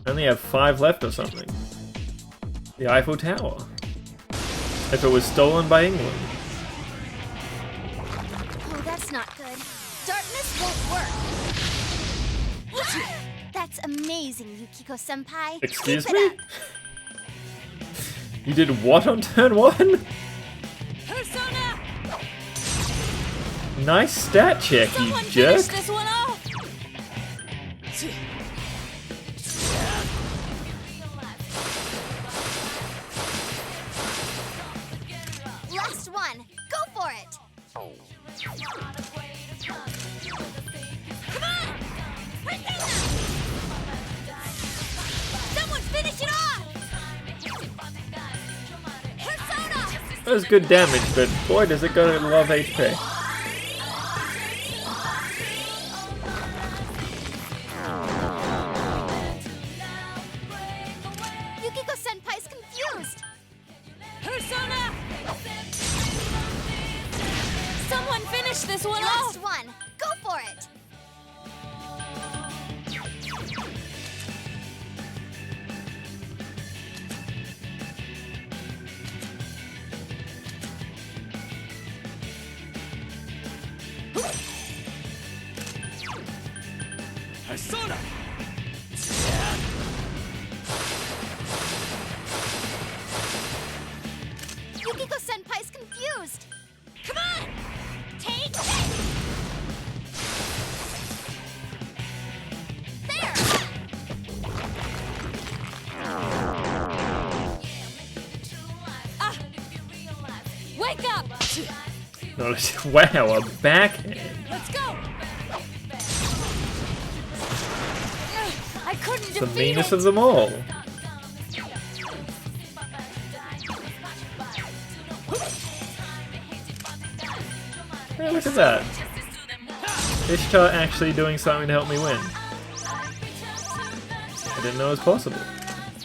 I only have 5 left or something. The Eiffel Tower. If it was stolen by England. Oh, that's not good. Darkness won't work. That's amazing, Yukiko-senpai. Excuse Keep me? it up. You did what on turn 1? Nice stat check, you jerk. This one off. Last one. Go for it. Come on! Someone finish it off! Persona! That was good damage, but boy does it go to love HP. Yukiko-senpai's confused. Persona! Someone finish this one Last off! one. Go for it. Persona! Yukiko-senpai's confused. Come on! Take this! There. Wake up! Notice, wow, a backhand. Let's go! I couldn't It's the defeat meanest it! of them all. Hey, look at that. Ishtar actually doing something to help me win. I didn't know it was possible.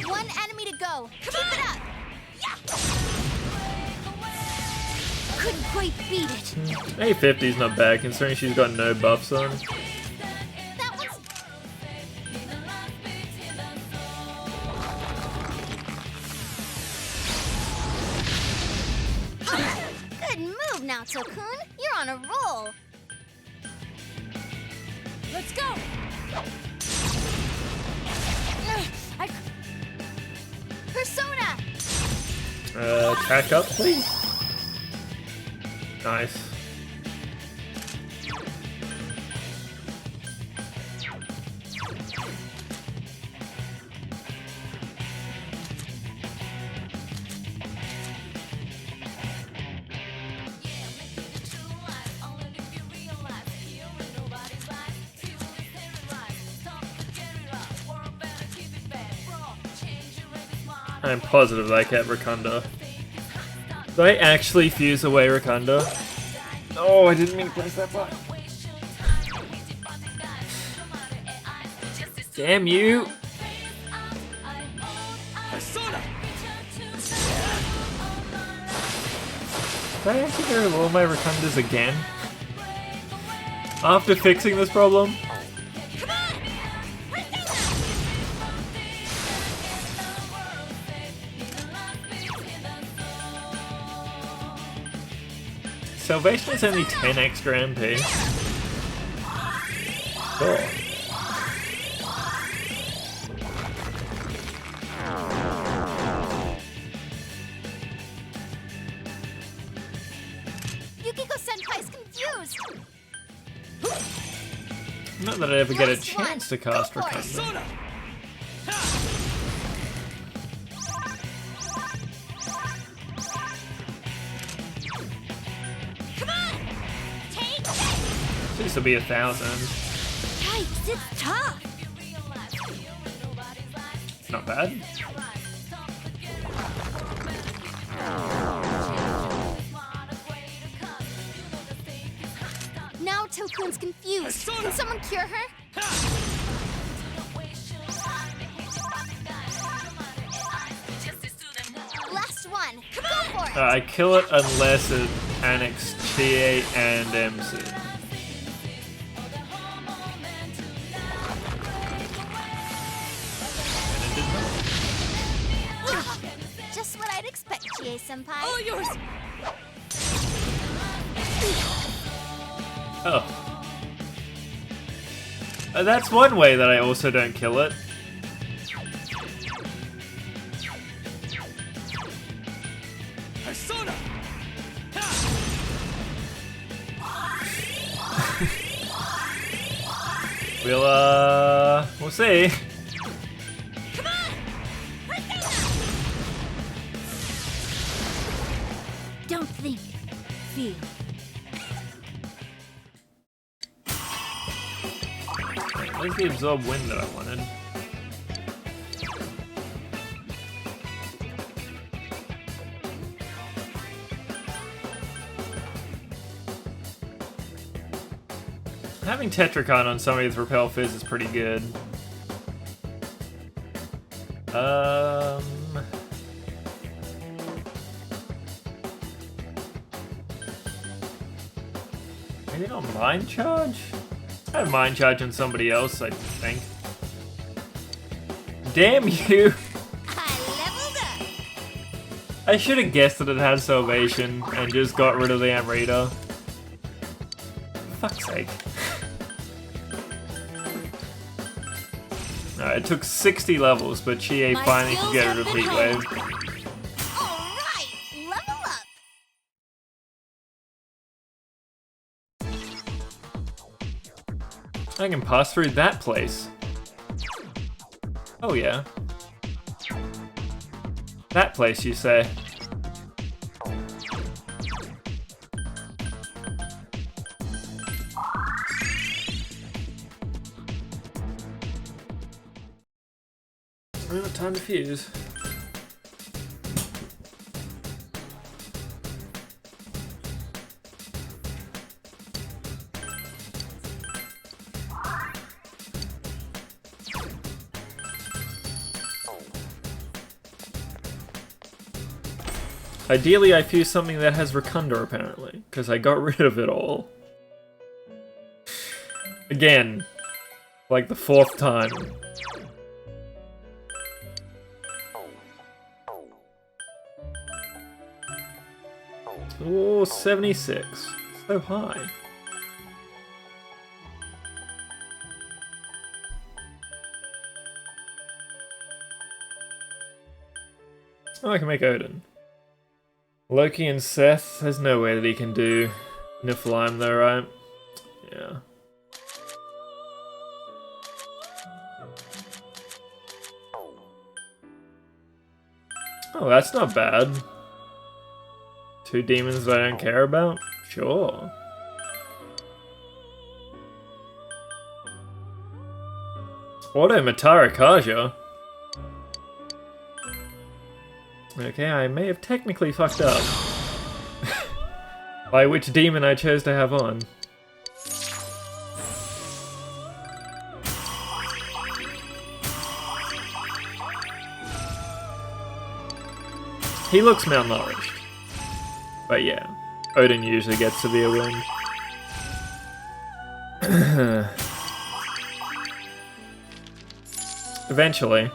One enemy to go. Keep it up. Couldn't quite beat it. 850's not bad considering she's got no buffs on. That one's... Good move now, Tokun. You're on a roll. Let's go. Persona. Attack up, please. Nice. I'm positive I kept Rakunda. Did I actually fuse away Rakunda? Oh, I didn't mean to press that button. Damn you! Did I actually get rid of all my Rakundas again? After fixing this problem? Salvation is only 10 extra MP. Cool. Yukiko-senpai's confused! Not that I ever get a chance to cast Rakunda. This will be 1,000. Yikes, it's tough! Not bad. Now Tokun's confused. Can someone cure her? Last one. Go for it! I kill it unless it annexed Chie and MC. Just what I'd expect, Chie-senpai. All yours! Oh. That's one way that I also don't kill it. Persona! We'll see. Don't think, feel. Where's the absorb wind that I wanted? Having Tetracon on somebody's Repel Fizz is pretty good. Maybe not Mind Charge? I have Mind Charge on somebody else, I think. Damn you! I should have guessed that it had Salvation and just got rid of the Amrita. For fuck's sake. It took 60 levels, but Chie finally could get rid of Heat Wave. Alright, level up! I can pass through that place. Oh yeah. That place, you say? Well, time to fuse. Ideally, I fuse something that has Rakunda, apparently, because I got rid of it all. Again, like the 4th time. Oh, 76. So high. Oh, I can make Odin. Loki and Seth, there's no way that he can do Niflheim though, right? Yeah. Oh, that's not bad. 2 demons that I don't care about? Sure. Auto Matara Kaja? Okay, I may have technically fucked up. By which demon I chose to have on. He looks malnourished. But yeah, Odin usually gets severe wound. Eventually.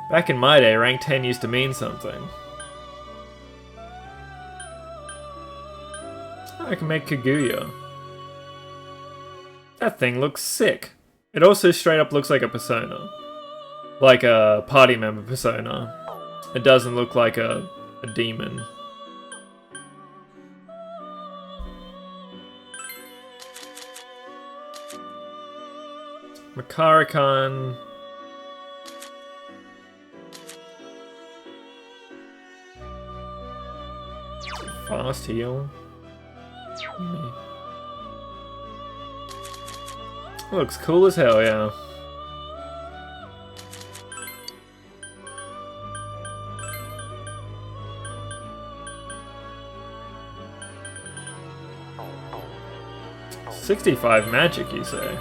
Back in my day, rank 10 used to mean something. I can make Kaguya. That thing looks sick. It also straight up looks like a persona. Like a party member persona. It doesn't look like a demon. Makarakan. Fast heal. Looks cool as hell, yeah. $65 magic, you say?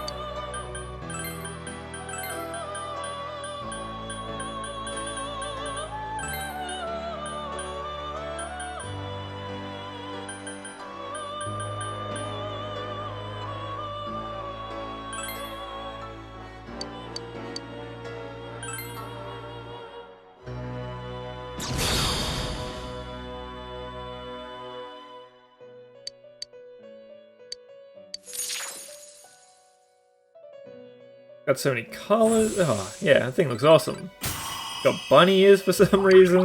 Got so many colors. Oh, yeah, that thing looks awesome. Got bunny ears for some reason.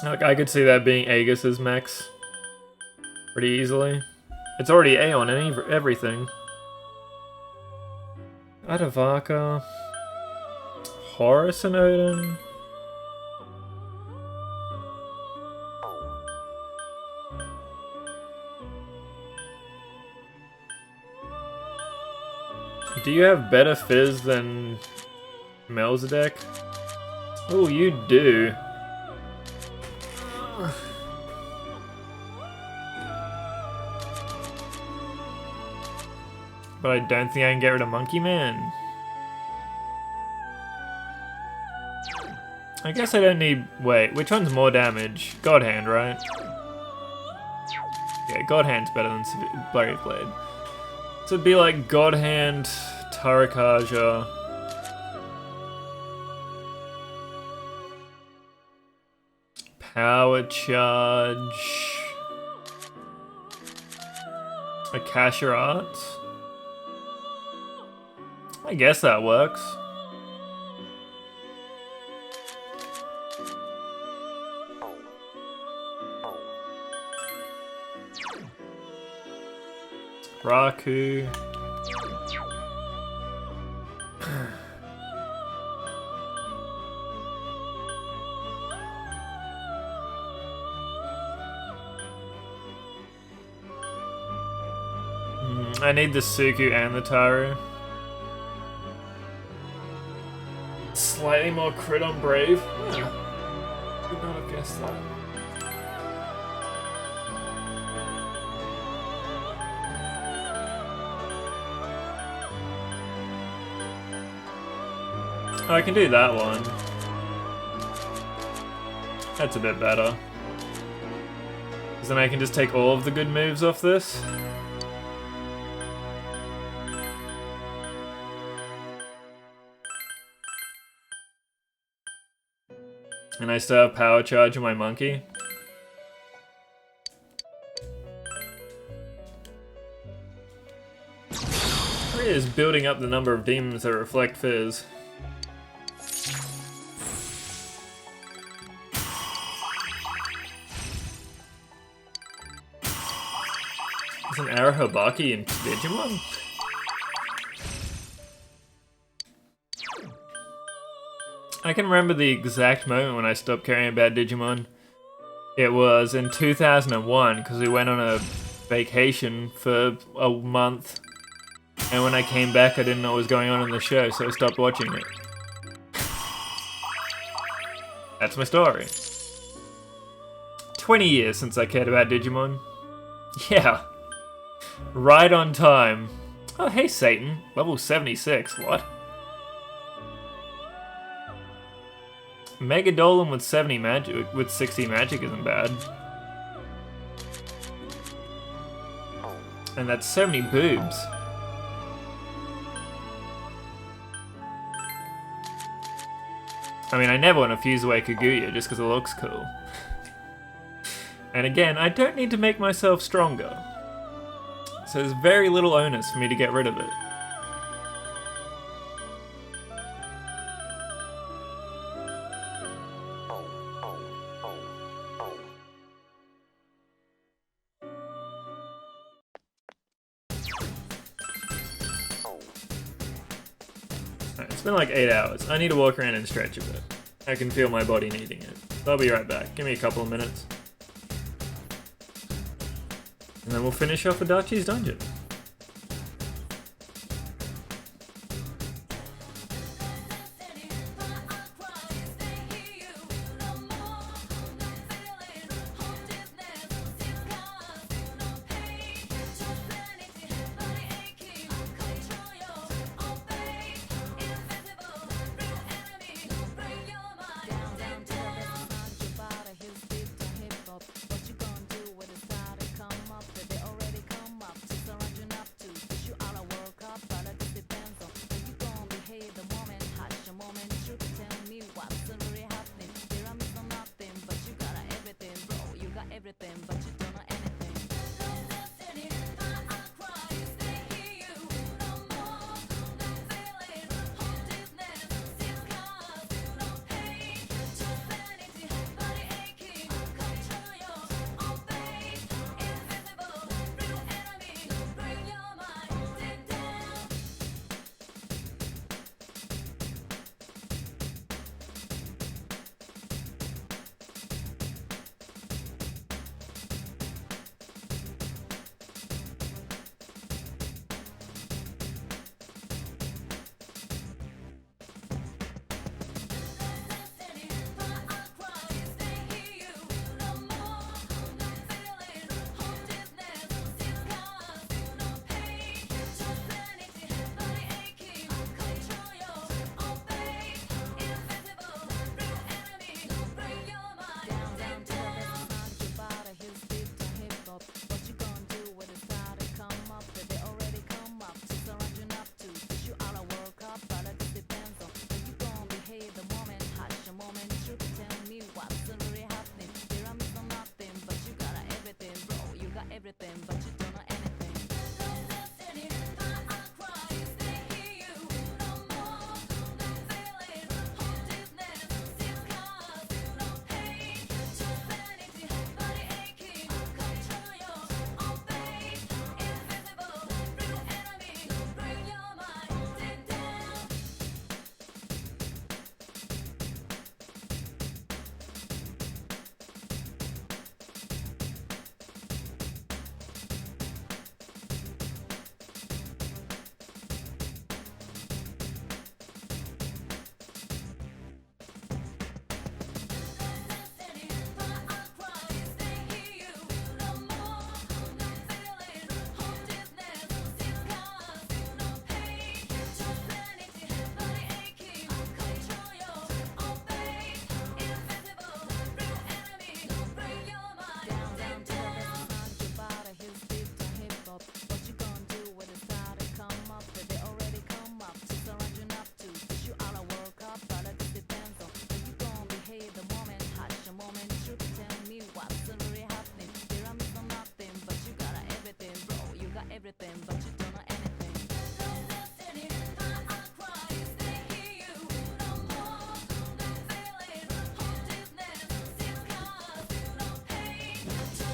Like, I could see that being Aegis's mechs pretty easily. It's already Aeon and everything. Adavaka. Horus and Odin. Do you have better fizz than Melzadek? Oh, you do. But I don't think I can get rid of Monkey Man. I guess I don't need... Wait, which one's more damage? God Hand, right? Yeah, God Hand's better than Blade Blade. So it'd be like God Hand, Tarakaja... Power Charge... Akasha Arts? I guess that works. Raku. I need the Suku and the Taru. Slightly more crit on Brave. Yeah. Could not have guessed that. Oh, I can do that one. That's a bit better. Because then I can just take all of the good moves off this. And I still have Power Charge on my monkey. It is building up the number of demons that reflect Fizz. Is an Arahobaki in Digimon? I can remember the exact moment when I stopped caring about Digimon. It was in 2001 because we went on a vacation for a month, and when I came back I didn't know what was going on in the show, so I stopped watching it. That's my story. 20 years since I cared about Digimon. Yeah. Right on time. Oh, hey Satan. Level 76. What? Megadolin with 70 magic, with 60 magic isn't bad. And that's so many boobs. I mean, I never want to fuse away Kaguya just because it looks cool. And again, I don't need to make myself stronger. So there's very little onus for me to get rid of it. It's been like 8 hours. I need to walk around and stretch a bit. I can feel my body needing it. I'll be right back. Give me a couple of minutes. And then we'll finish off Adachi's dungeon.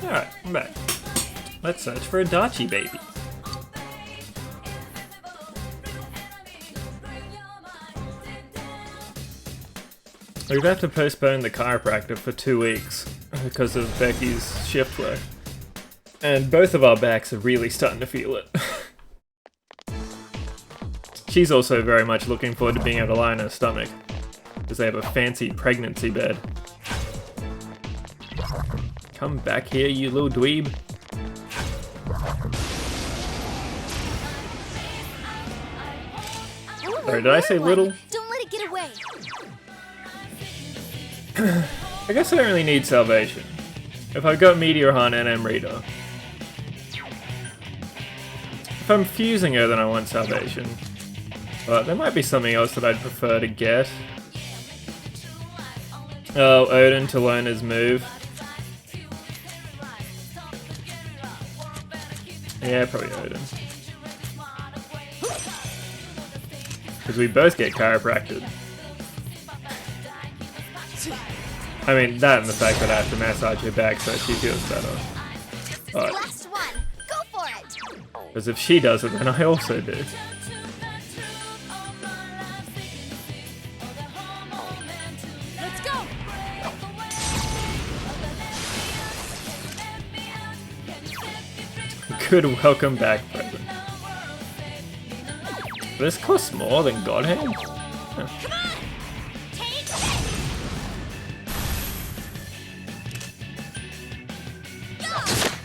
Alright, I'm back. Let's search for a Dachi baby. We've had to postpone the chiropractor for 2 weeks because of Becky's shift work. And both of our backs are really starting to feel it. She's also very much looking forward to being able to lie on her stomach, because they have a fancy pregnancy bed. Come back here, you little dweeb. Sorry, did I say little? Don't let it get away. I guess I don't really need salvation. If I've got Meteor Hunt and Emrita. If I'm fusing her, then I want salvation. But there might be something else that I'd prefer to get. Oh, Odin to learn his move. Yeah, probably Odin. Because we both get chiropracted. I mean, that and the fact that I have to massage her back so she feels better. But, Last one. Go for it. because if she does it, then I also do. Let's go. Good welcome back present. This costs more than Godhand? Huh.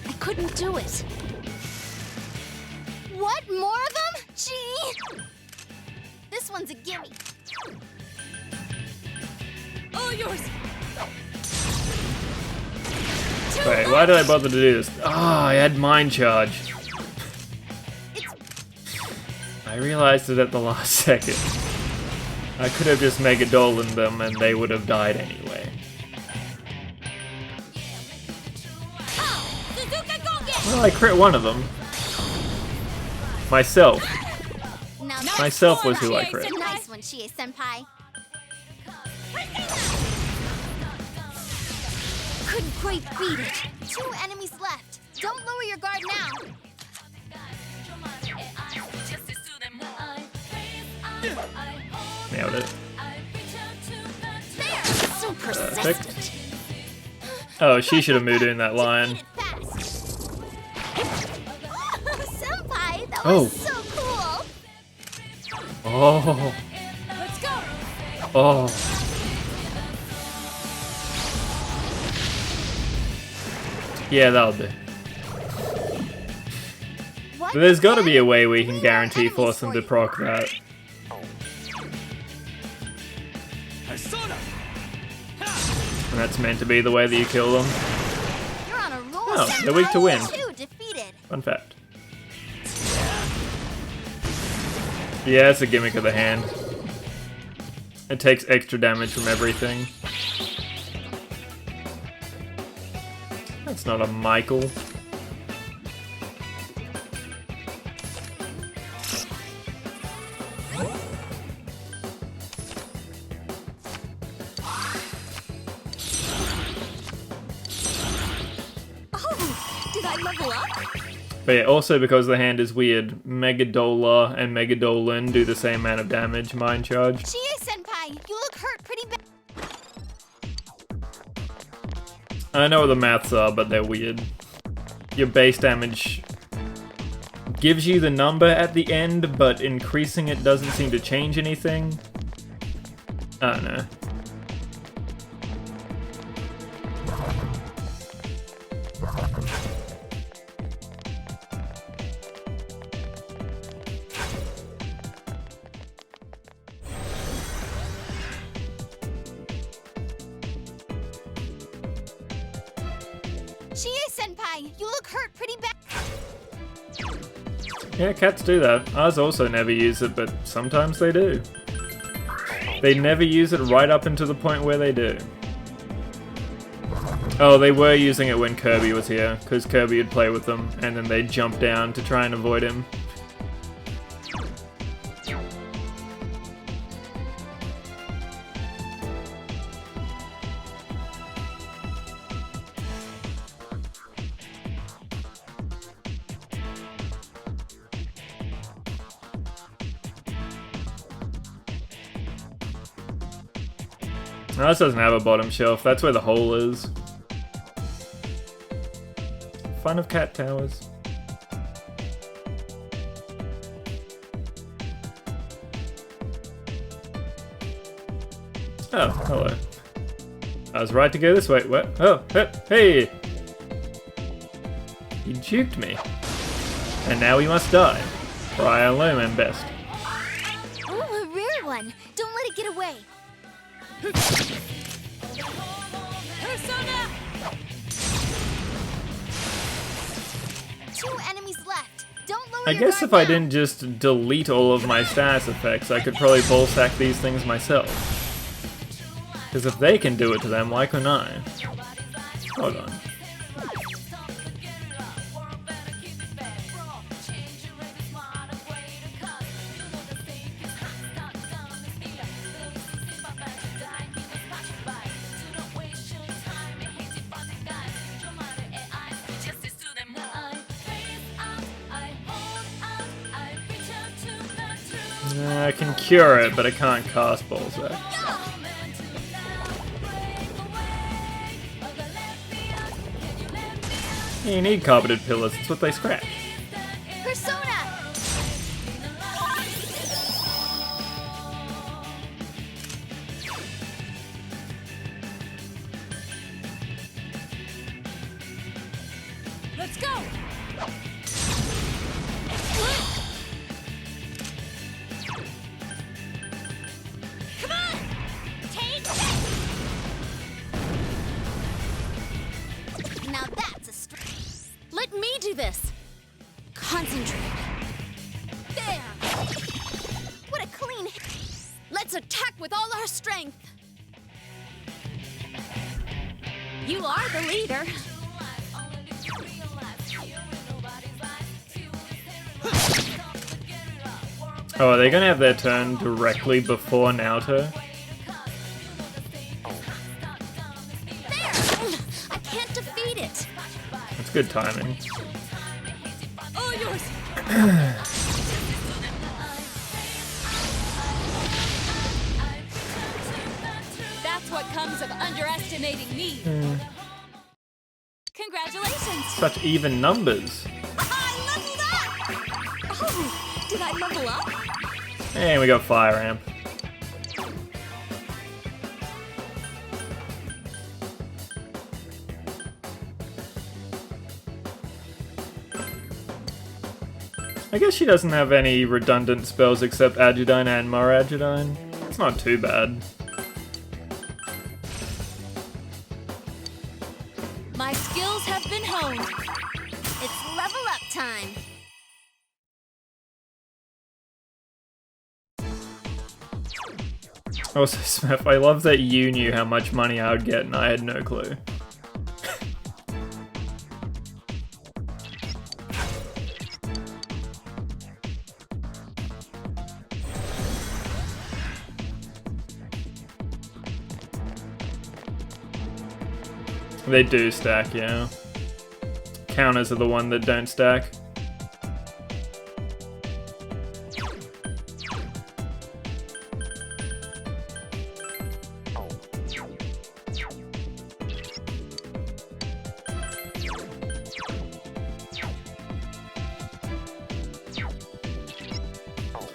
I couldn't do it. What? More of them? Gee. This one's a gimme. All yours. Wait, why did I bother to do this? Ah, I had Mind Charge. I realized it at the last second. I could have just Mega Dolan them and they would have died anyway. Well, I crit one of them. Myself. Myself was who I crit. Nice one, Chie-senpai. Couldn't quite beat it. 2 enemies left. Don't lower your guard now. Nailed it. There. So persistent. Perfect. Oh, she should have moved in that line. Senpai, that Oh. was so cool. Oh. Let's go. Oh. Yeah, that'll do. But there's got to be a way we can guarantee force them to proc that. And that's meant to be the way that you kill them. You're on a roll. Oh, they're weak to wind. 2 defeated. Fun fact. Yeah, it's a gimmick of the hand. It takes extra damage from everything. That's not a Michael. Did I level up? But yeah, also because the hand is weird, Megadola and Megadolan do the same amount of damage, Mind Charge. Chie-senpai, you look hurt pretty bad. I know what the maths are, but they're weird. Your base damage gives you the number at the end, but increasing it doesn't seem to change anything. I don't know. Chie-senpai, you look hurt pretty bad. Yeah, cats do that. Ours also never use it, but sometimes they do. They never use it right up until the point where they do. Oh, they were using it when Kirby was here, because Kirby would play with them, and then they'd jump down to try and avoid him. No, this doesn't have a bottom shelf. That's where the hole is. Fun of cat towers. Oh, hello. I was right to go this way. What? Oh, hey! You juked me. And now we must die. For I alone am best. Ooh, a rare one. Don't let it get away. Persona! 2 enemies left. Don't lower I your guess guard if I now. didn't just delete all of my status effects, I could probably ball sack these things myself. Because if they can do it to them, why couldn't I? Hold on. I can cure it, but I can't cast balls there. You need carpeted pillars, it's what they scratch. Persona! Let's go! Come on! Take this! Now that's a strength. Let me do this. Concentrate. There! What a clean hit. Let's attack with all our strength. You are the leader. Oh, are they gonna have their turn directly before Naoto? I can't defeat it. That's good timing. All yours! That's what comes of underestimating me. Congratulations! Such even numbers. I leveled up! Oh, did I level up? And we got Fire Amp. I guess she doesn't have any redundant spells except Adjudine and Moradjudine. It's not too bad. My skills have been honed. It's level up time. Also, Smith, I love that you knew how much money I would get and I had no clue. They do stack, yeah. Counters are the one that don't stack.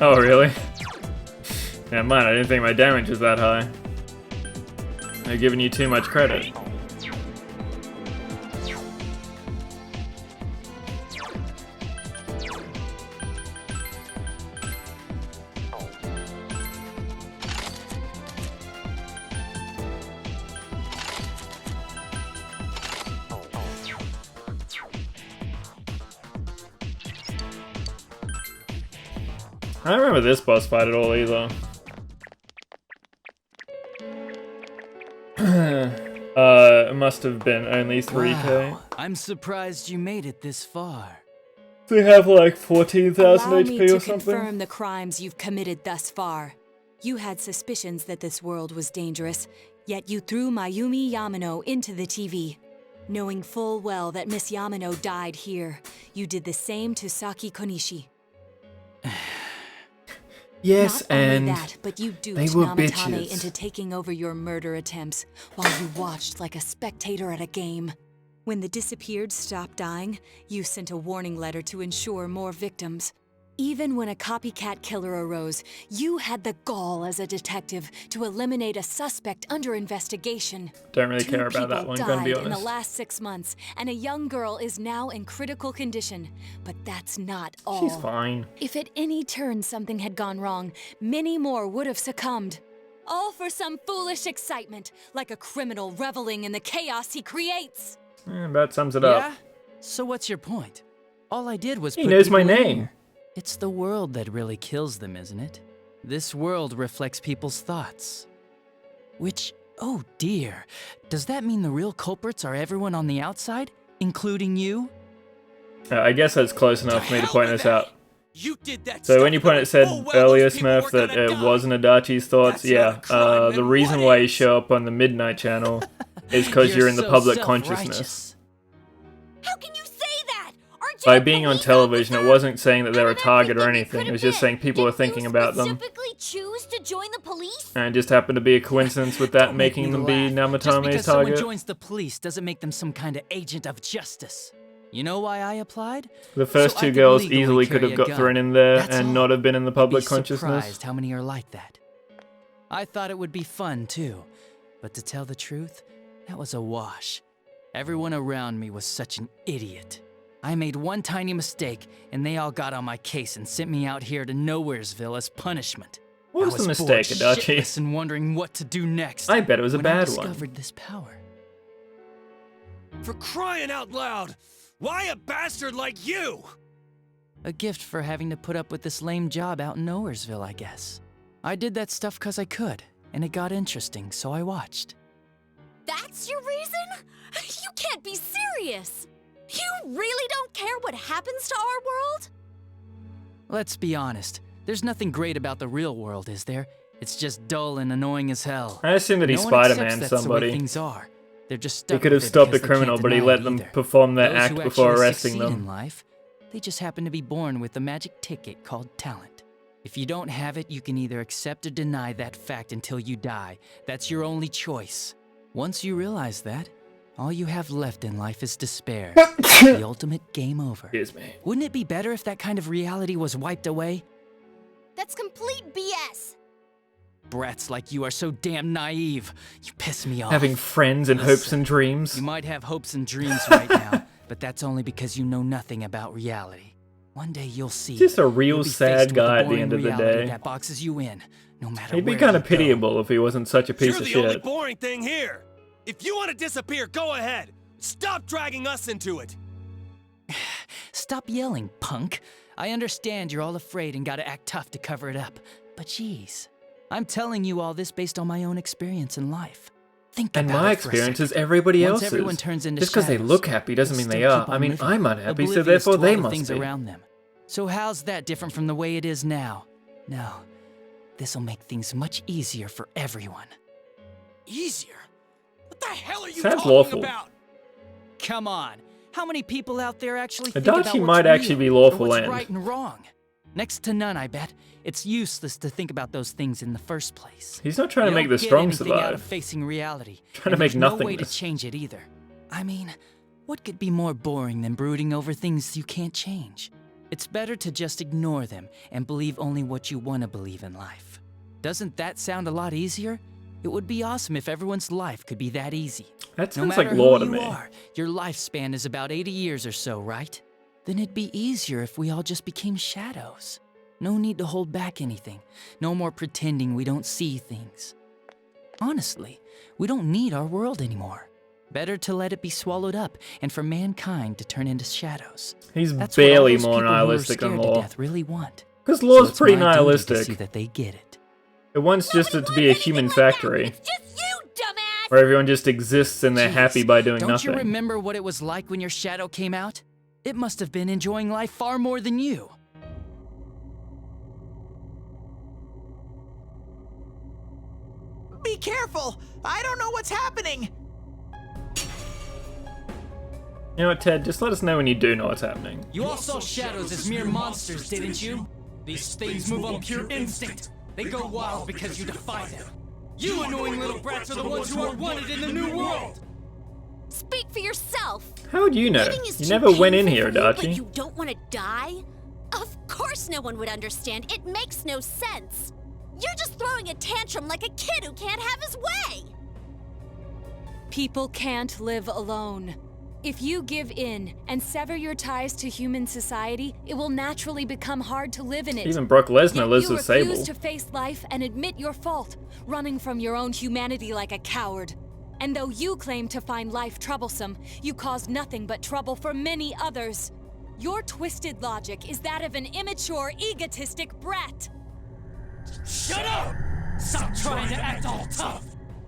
Oh, really? Never mind, I didn't think my damage was that high. They're giving you too much credit. I don't remember this boss fight at all either. it must have been only 3K. Wow, I'm surprised you made it this far. They have like 14,000 Allow me HP to or something. confirm the crimes you've committed thus far. You had suspicions that this world was dangerous, yet you threw Mayumi Yamano into the TV. Knowing full well that Miss Yamano died here, you did the same to Saki Konishi. Yes, Not only and that, but you they duped were Namatame bitches. into taking over your murder attempts while you watched like a spectator at a game. When the disappeared stopped dying, you sent a warning letter to ensure more victims. Even when a copycat killer arose, you had the gall as a detective to eliminate a suspect under investigation. Don't really 2 care about that people one, gonna be died in the honest. last 6 months, and a young girl is now in critical condition. But that's not all. She's fine. If at any turn something had gone wrong, many more would have succumbed. All for some foolish excitement, like a criminal reveling in the chaos he creates. That sums it Yeah? up. So what's your point? All I did was He put knows my people in name. here. It's the world that really kills them, isn't it? This world reflects people's thoughts. Which, oh dear, does that mean the real culprits are everyone on the outside, including you? I guess that's close enough for me to point this out. You did that So stuff when you point knowing it said full well earlier, those people Smurf, were that gonna it die. wasn't Adachi's thoughts, That's not a crime, the then reason what why you is? show up on the Midnight Channel is because you're in the so public self-righteous. consciousness. How can you say that? Aren't you By a being on police television, it officer? wasn't saying that they're a Out of target or everything you anything, it could was have just been, saying people were didn't you thinking about them. specifically choose to join the police? And it just happened to be a coincidence with that Don't make making me them be laugh. Just Namatame's because someone target. joins the police doesn't make them some kind of agent of justice. You know why I applied? The first So I two could girls legally easily could carry have a got gun. thrown in there That's and all. not have been in the public You'd be consciousness. surprised how many are like that. I thought it would be fun too, but to tell the truth, that was a wash. Everyone around me was such an idiot. I made one tiny mistake, and they all got on my case and sent me out here to Nowheresville as punishment. What was the mistake, Adachi? Shitless and wondering what to do next. I bet it was a when I bad one. discovered this power. For crying out loud! Why a bastard like you? A gift for having to put up with this lame job out in Nowheresville, I guess. I did that stuff 'cause I could, and it got interesting, so I watched. That's your reason? You can't be serious. You really don't care what happens to our world? Let's be honest, there's nothing great about the real world, is there? It's just dull and annoying as hell. I assume that he No one Spider-Man accepts that's the way somebody. things are. They're just He stuck could with have it stopped the because they criminal, can't but he deny let it them either. perform their Those act who before actually arresting succeed them. in life, they just happen to be born with a magic ticket called talent. If you don't have it, you can either accept or deny that fact until you die. That's your only choice. Once you realize that, all you have left in life is despair. The ultimate game over. Excuse me. Wouldn't it be better if that kind of reality was wiped away? That's complete BS. Brats like you are so damn naive. You piss me off. Having friends and hopes Listen, and dreams. You might have hopes and dreams right now, but that's only because you know nothing about reality. One day you'll see. Just a real You'll be sad faced with guy at the boring end of the reality day. That boxes you in, no matter He'd be where kind you of pitiable if he wasn't such a piece You're of the only shit. boring thing here. If you want to disappear, go ahead. Stop dragging us into it. Stop yelling, punk. I understand you're all afraid and gotta act tough to cover it up, but geez. I'm telling you all this based on my own experience in life. Think And about my it for a experience is second. everybody Once else's. everyone turns into Just because they shadows, look happy doesn't they'll mean they still are. keep I on mean, living, I'm unhappy, so oblivious therefore to all they the must things be. around them. So how's that different from the way it is now? No. This'll make things much easier for everyone. Easier? What the hell are you Sounds talking lawful. about? Come on. How many people out there actually think about Adachi what's might real actually be or lawful what's and. right and wrong? Next to none, I bet. It's useless to think about those things in the first place. He's not trying to You make don't the get strong anything out of survive. facing reality. Trying to and make there's no way to nothingness. change it either. I mean, what could be more boring than brooding over things you can't change? It's better to just ignore them and believe only what you want to believe in life. Doesn't that sound a lot easier? It would be awesome if everyone's life could be that easy. That No sounds matter like law to who you me. are, your lifespan is about 80 years or so, right? Then it'd be easier if we all just became shadows. No need to hold back anything. No more pretending we don't see things. Honestly, we don't need our world anymore. Better to let it be swallowed up and for mankind to turn into shadows. He's That's what all barely those more people who are nihilistic than scared to Law. death really want. Because So Law's it's pretty my duty to nihilistic. see that they get it. It wants just it to be a human factory. Just you, dumbass! Where everyone just exists and they're happy by doing Don't nothing. you remember what it was like when your shadow came out? It must have been enjoying life far more than you. Be careful! I don't know what's happening! You know what, Ted? Just let us know when you do know what's happening. You all saw shadows as mere monsters, didn't you? These things move on pure instinct. They go wild because you defy them. You annoying little brats are the ones who are wanted in the new world! Speak for yourself! How would you know? Living is You too never went in painful here, for you, Adachi. But you don't want to die? Of course no one would understand. It makes no sense. You're just throwing a tantrum like a kid who can't have his way! People can't live alone. If you give in and sever your ties to human society, it will naturally become hard to live in it. Even Brock Lesnar Yet lives you with Sable. refuse to face life and admit your fault, running from your own humanity like a coward. And though you claim to find life troublesome, you cause nothing but trouble for many others. Your twisted logic is that of an immature, egotistic brat. Shut up! Stop trying to act all tough!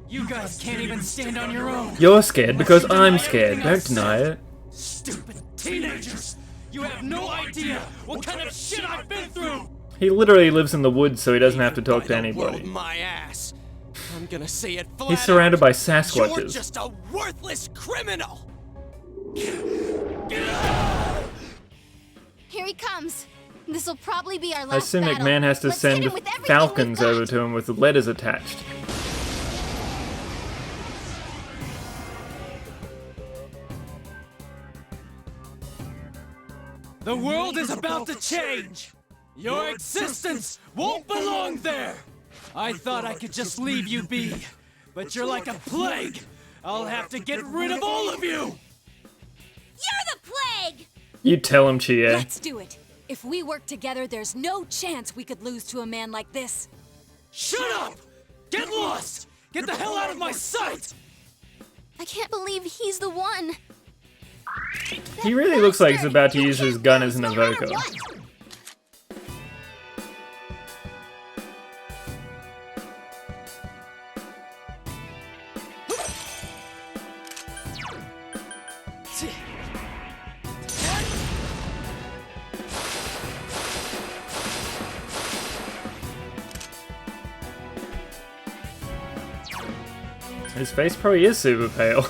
You guys can't even stand on your own! You're scared because I'm scared. Don't deny it. Stupid teenagers! You have no idea what kind of shit I've been through! He literally lives in the woods, so he doesn't have to talk to anybody. My ass. I'm gonna say it flat He's surrounded by You're Sasquatches. just a worthless criminal! Here he comes. This'll probably be our I last assume battle. McMahon has to Let's hit send him with everything falcons we've got. over to him with letters attached. The world is about to change! Your existence won't belong there! I thought I could just leave you be, but you're like a plague! I'll have to get rid of all of you! You're the plague! You tell him, Chie. Let's do it. If we work together, there's no chance we could lose to a man like this. Shut up! Get lost! Get the hell out of my sight! I can't believe he's the one. He really looks like he's about to use his gun as an evoker. His face probably is super pale.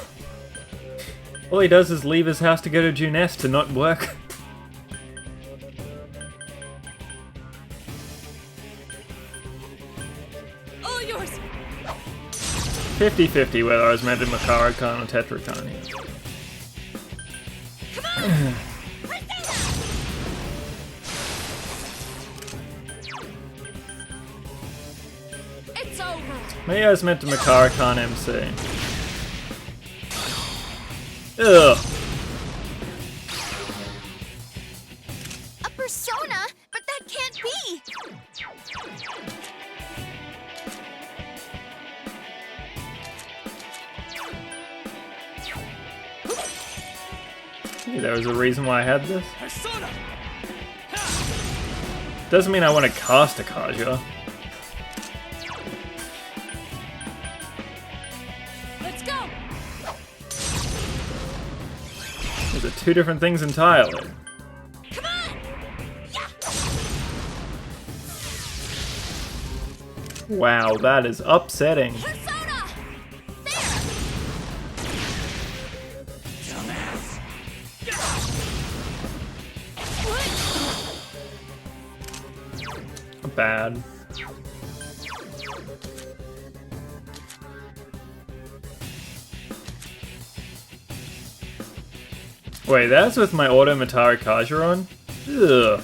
All he does is leave his house to go to Juness to not work. All yours. 50-50 whether I was meant to Makara-Khan or Tetra-Khan here. It's over. Maybe I was meant to Makara-Khan MC. Ugh. A persona? But that can't be. Hey, there was a reason why I had this. Doesn't mean I want to cast a Kaja. Let's go. Those are two different things entirely. Come on! Wow, that is upsetting. Persona! Bad. Wait, that's with my Auto Matara Kaja on? Ugh.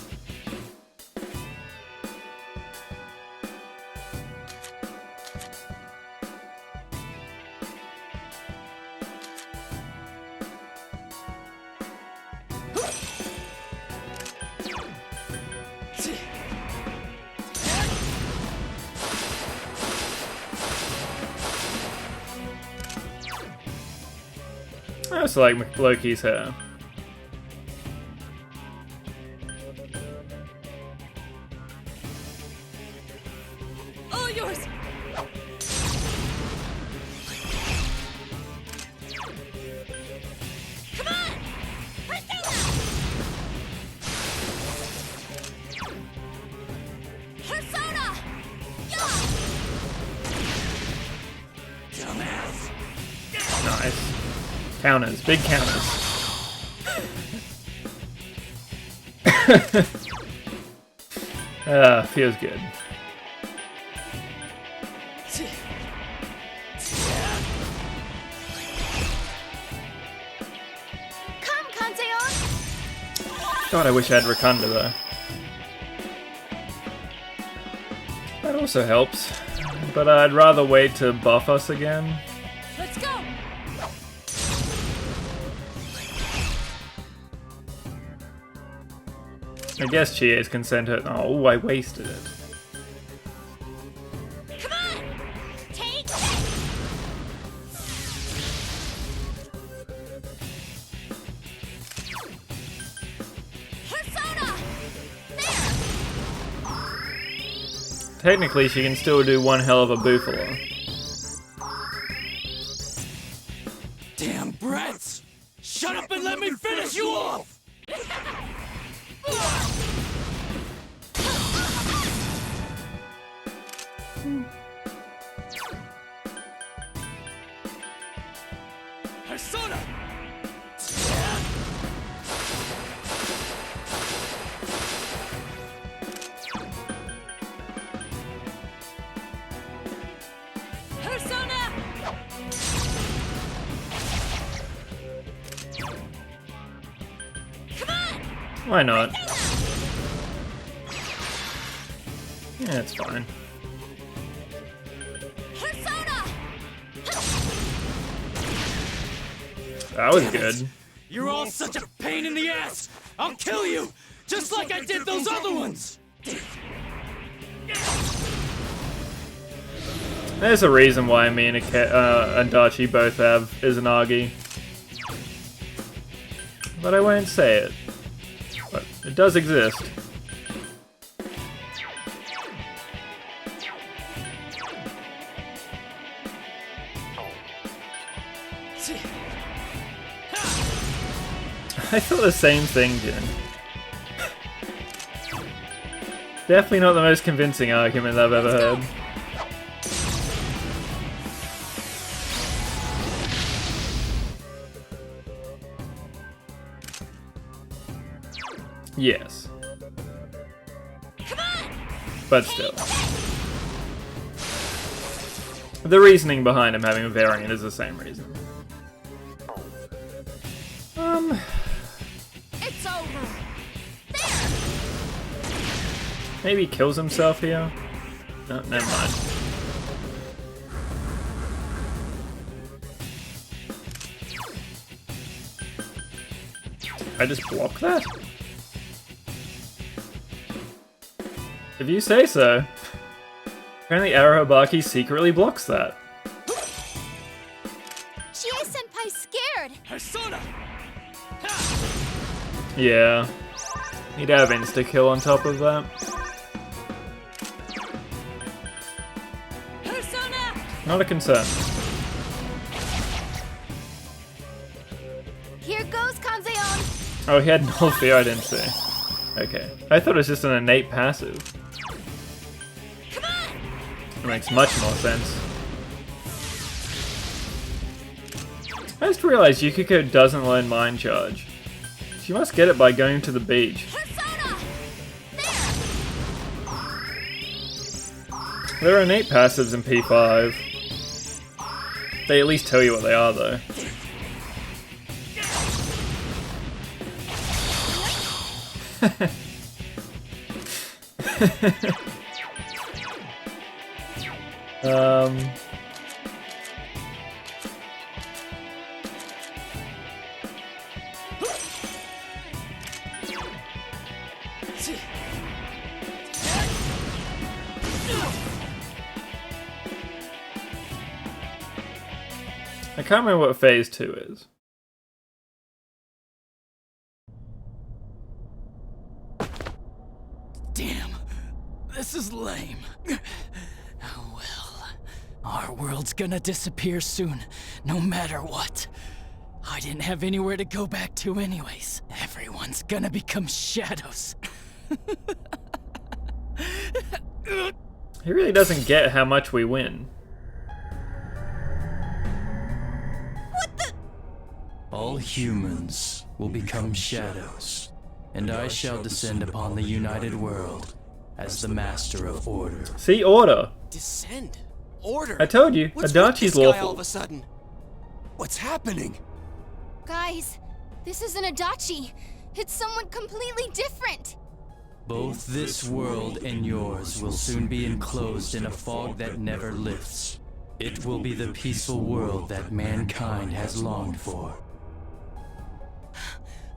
I also like Loki's hair. All yours. Nice. Counters. Big counters. Feels good. Come, Kanzeon! God, I wish I had Rakunda though. That also helps, but I'd rather wait to buff us again. Let's go! I guess Chie's can send her. Oh, I wasted it. Come on! Take it! Persona! Technically, she can still do one hell of a Bufalo. Damn brats! Shut up and let me finish you off! Persona! Persona! Come on! Why not? Yeah, it's fine. Persona! That was good. You're all such a pain in the ass! I'll kill you! Just like I did those other ones! There's a reason why me and Dachi both have Izanagi. But I won't say it. But it does exist. I thought the same thing, Jin. Definitely not the most convincing argument I've ever heard. Yes. But still. The reasoning behind him having a variant is the same reason. It's over. Maybe he kills himself here? No, never mind. I just block that? If you say so. Apparently Arahobaki secretly blocks that. Chie-senpai's scared! Persona! Yeah. He'd have insta-kill on top of that. Persona! Not a concern. Here goes Kanzeon! Oh, he had no fear, I didn't see. Okay. I thought it was just an innate passive. It makes much more sense. I just realized Yukiko doesn't learn Mind Charge. She must get it by going to the beach. There are innate passives in P5. They at least tell you what they are, though. I can't remember what phase 2 is. Damn, this is lame. Oh well, our world's gonna disappear soon, no matter what. I didn't have anywhere to go back to anyways. Everyone's gonna become shadows. He really doesn't get how much we win. What the? All humans will become shadows, and I shall descend upon the united world as the master of order. See, order. Descend? Order? I told you, What's with Adachi's this guy lawful. all of a sudden? What's happening? Guys, this isn't Adachi. It's someone completely different. Both this world and yours will soon be enclosed in a fog that never lifts. It will be the peaceful world that mankind has longed for.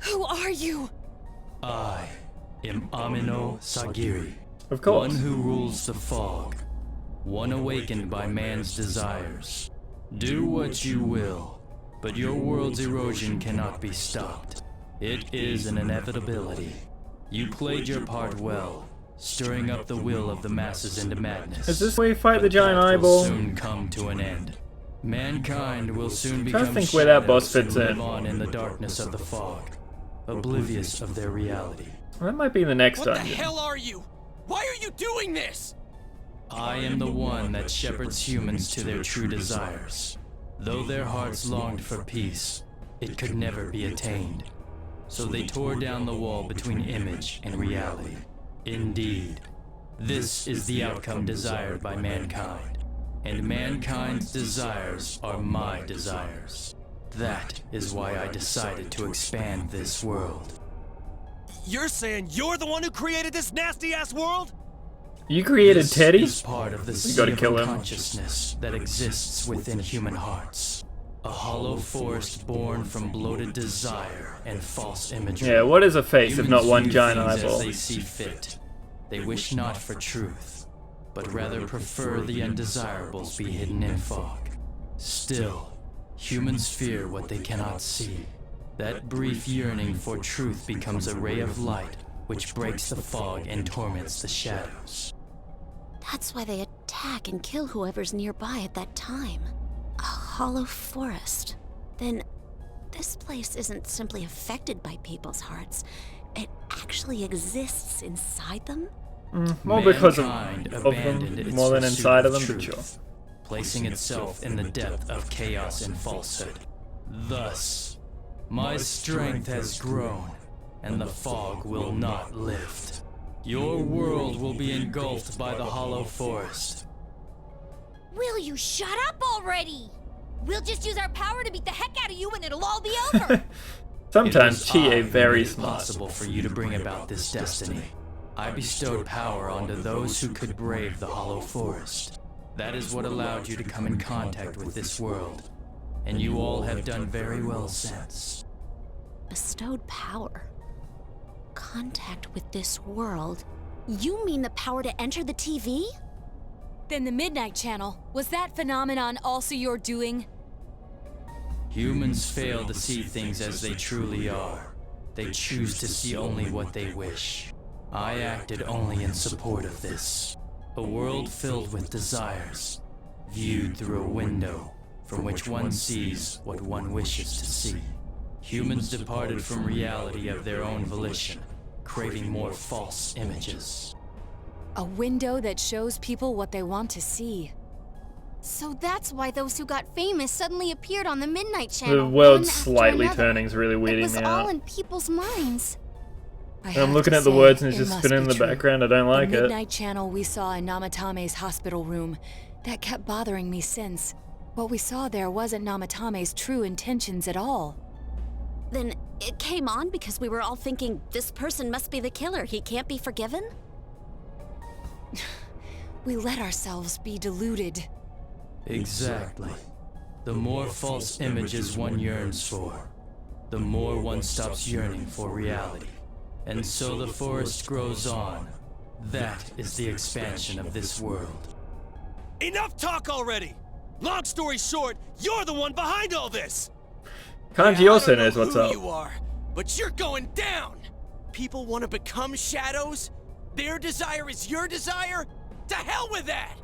Who are you? I am Amino Sagiri. Of course. One who rules the fog. One awakened by man's desires. Do what you will, but your world's erosion cannot be stopped. It is an inevitability. You played your part well, stirring up the will of the masses into madness. Is this where you fight the giant That will eyeball? soon come to an end. Mankind will soon become Trying to think where that boss shadows fits who in. live on in the darkness of the fog, oblivious of their reality. That might be in the next What the dungeon. hell are you? Why are you doing this? I am the one that shepherds humans to their true desires. Though their hearts longed for peace, it could never be attained. So they tore down the wall between image and reality. Indeed, this is the outcome desired by mankind. And mankind's desires are my desires. That is why I decided to expand this world. You're saying you're the one who created this nasty-ass world? You created This Teddy? is part of the You sea gotta of kill him. unconsciousness that exists within human hearts. A hollow forest born from bloated desire and false imagery. Yeah, what is a face if not Humans one view giant things eyeball? As they see fit. They wish not for truth, but rather prefer the undesirables be hidden in fog. Still, humans fear what they cannot see. That brief yearning for truth becomes a ray of light which breaks the fog and torments the shadows. That's why they attack and kill whoever's nearby at that time. A hollow forest. Then, this place isn't simply affected by people's hearts. It actually exists inside them? More because of Mankind them, abandoned its more than pursuit inside of them, truth, but sure. placing itself in the depth of chaos and falsehood. Thus, my strength has grown, and the fog will not lift. Your world will be engulfed by the hollow forest. Will you shut up already? We'll just use our power to beat the heck out of you and it'll all be over. Sometimes It was Chie I very who made it smart. possible for you to bring about this destiny. I bestowed power onto those who could brave the hollow forest. That is what allowed you to come in contact with this world. And you all have done very well since. Bestowed power. Contact with this world. You mean the power to enter the TV? Then the Midnight Channel, was that phenomenon also your doing? Humans fail to see things as they truly are. They choose to see only what they wish. I acted only in support of this. A world filled with desires, viewed through a window from which one sees what one wishes to see. Humans departed from reality of their own volition, craving more false images. A window that shows people what they want to see. So that's why those who got famous suddenly appeared on the Midnight Channel. The world one after slightly another. turning is really It weirding was me all out. in people's minds. And I'm looking at the words and it's just spinning in the background. I don't like the it. Midnight Channel we saw in Namatame's hospital room. That kept bothering me since. What we saw there wasn't Namatame's true intentions at all. Then it came on because we were all thinking, this person must be the killer. He can't be forgiven? We let ourselves be deluded. Exactly. The more false images one yearns for, the more one stops yearning for reality. And so the forest grows on. That is the expansion of this world. Enough talk already! Long story short, you're the one behind all this! Kanji also knows what's who up. you are, but you're going down! People want to become shadows? Their desire is your desire? To hell with that!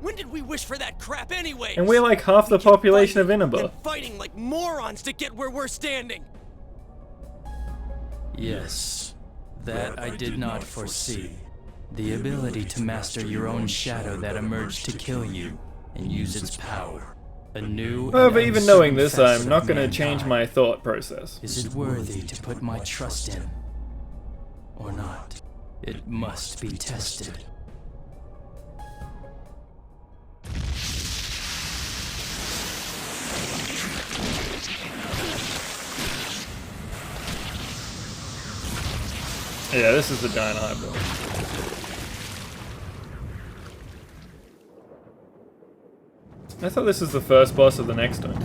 When did we wish for that crap anyway? And we're like half the population of Inaba. Fighting like morons to get where we're standing. Yes, that I did not foresee. The ability to master your own shadow that emerged to kill you and use its power. A new. However, and even knowing uncertain this, facet I'm not of going to change mankind. my thought process. Is it worthy to put my trust in? Or not? It must be tested. Yeah, this is the giant eyeball. I thought this was the first boss of the next one.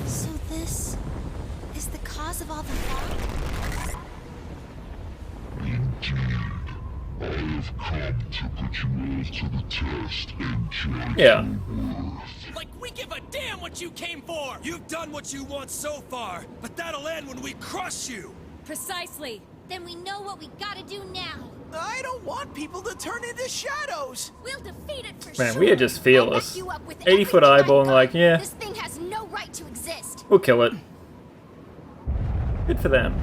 So this is the cause of all the fog? I have come to put you all to the test and judge Yeah. your worth. Like we give a damn what you came for! You've done what you want so far, but that'll end when we crush you! Precisely. Then we know what we gotta do now. I don't want people to turn into shadows. We'll defeat it for Man, sure. we are just fearless. I'll back you up with 80-foot everything eyeball I've and like, got. yeah, This thing has no right to exist. we'll kill it. Good for them.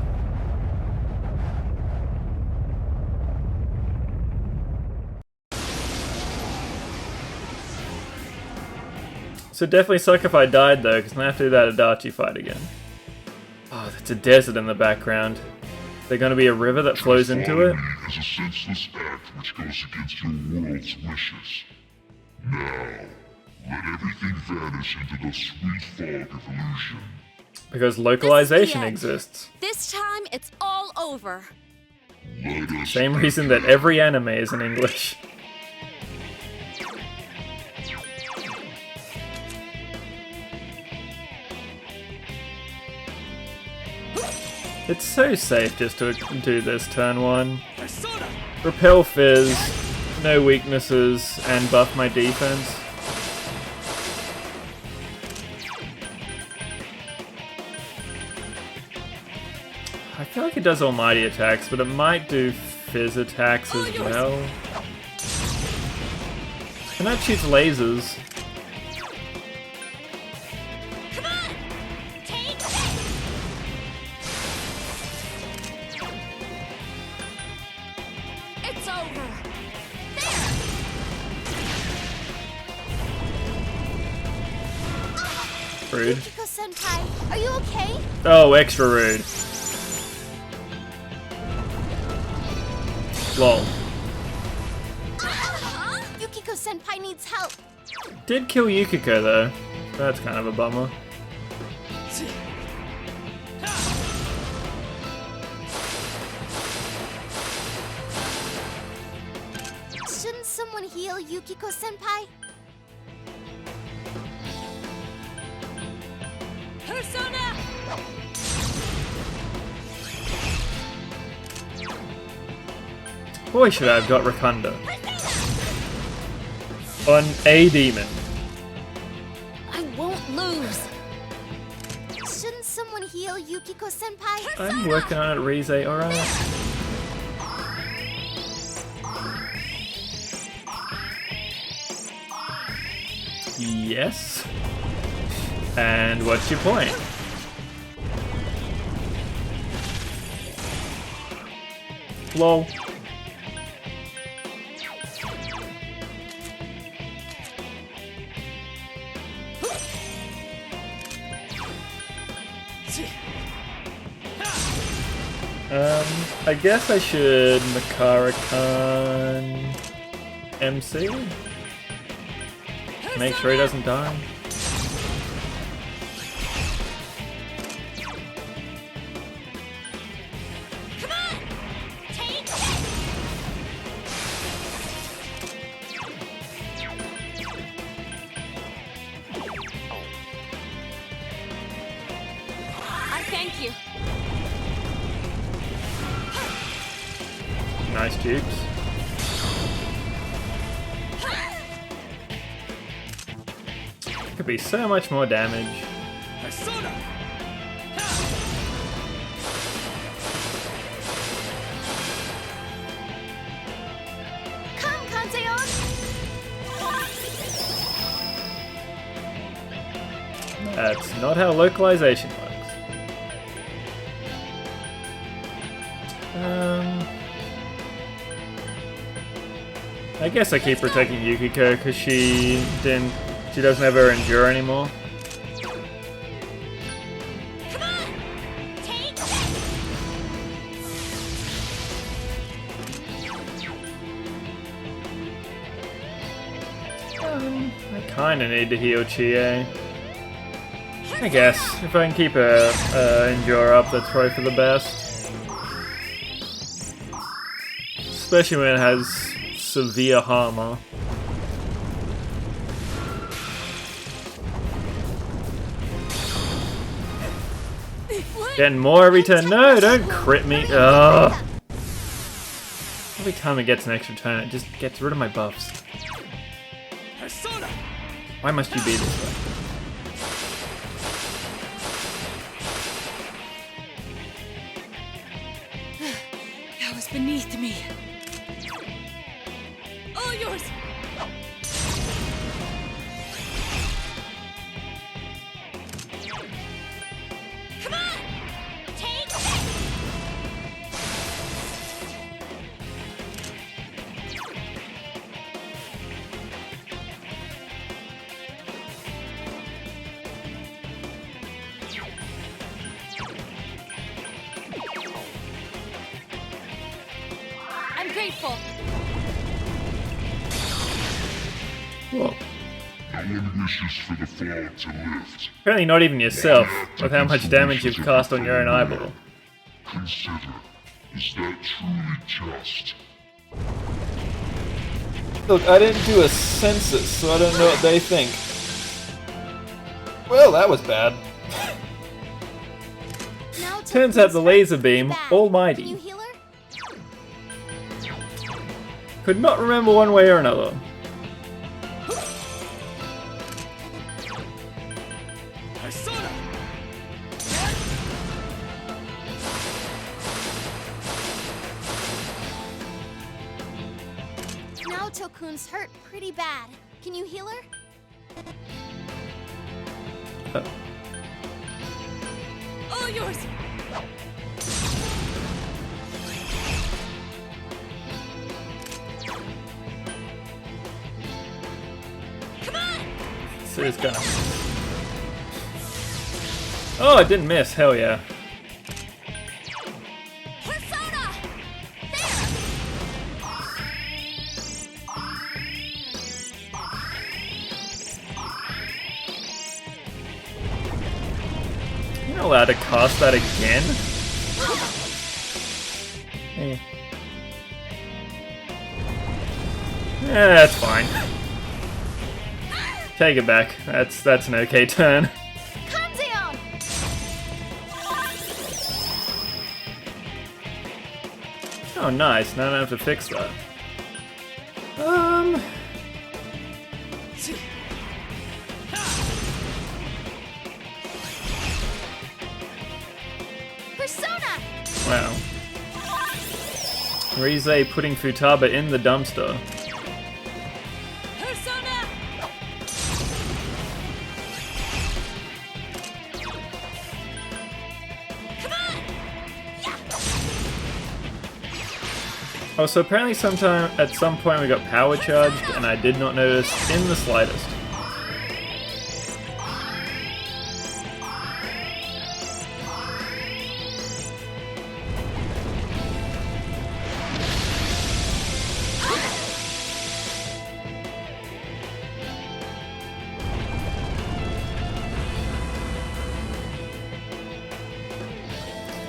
So definitely suck if I died though, because I have to do that Adachi fight again. Oh, that's a desert in the background. Is there going to be a river that flows into it? Is a senseless act which goes against your world's wishes. Now, let everything vanish into the sweet fog of illusion. Because localization end. exists. This time, it's all over. Let us Same reason that every anime is in English. It's so safe just to do this turn 1. Repel Fizz, no weaknesses, and buff my defense. I feel like it does almighty attacks, but it might do Fizz attacks as well. And that shoots lasers. It's over. Rude. Yukiko-senpai, are you okay? Oh, extra rude. Lol. Yukiko-senpai needs help. Did kill Yukiko though. That's kind of a bummer. Shouldn't someone heal Yukiko-senpai? Persona! Boy, should I have got Rakunda. On a demon. I won't lose. Shouldn't someone heal Yukiko-senpai? I'm working on it, Rize, alright? Yes. And what's your point? Lol. I guess I should Makara-Khan MC? Make sure he doesn't die. I thank you. Nice dupes. Could be so much more damage. Come, Kanzeon! That's not how localization works. I guess I keep protecting Yukiko because she doesn't have her endure anymore. I kinda need to heal Chie. I guess if I can keep her endure up, that's probably for the best. Especially when it has severe armor. Getting more every turn. No, don't crit me. Ugh. Every time it gets an extra turn, it just gets rid of my buffs. Why must you be this way? That was beneath me. All yours! Come on! Take this! I'm grateful. Whoa. No one wishes for the fog to lift. Apparently not even yourself, with how much damage you've cast on your own eyeball. Consider, is that truly just? Look, I didn't do a census, so I don't know what they think. Well, that was bad. Turns out the laser beam, almighty. Could not remember one way or another. Now Tokun's hurt pretty bad. Can you heal her? All yours! So it's gonna. Oh, it didn't miss. Hell yeah. You're not allowed to cast that again? Eh. Yeah, that's fine. Take it back. That's an okay turn. Oh, nice. Now I don't have to fix that. Persona! Wow. Rize putting Futaba in the dumpster. Oh, so apparently at some point we got power charged, and I did not notice in the slightest.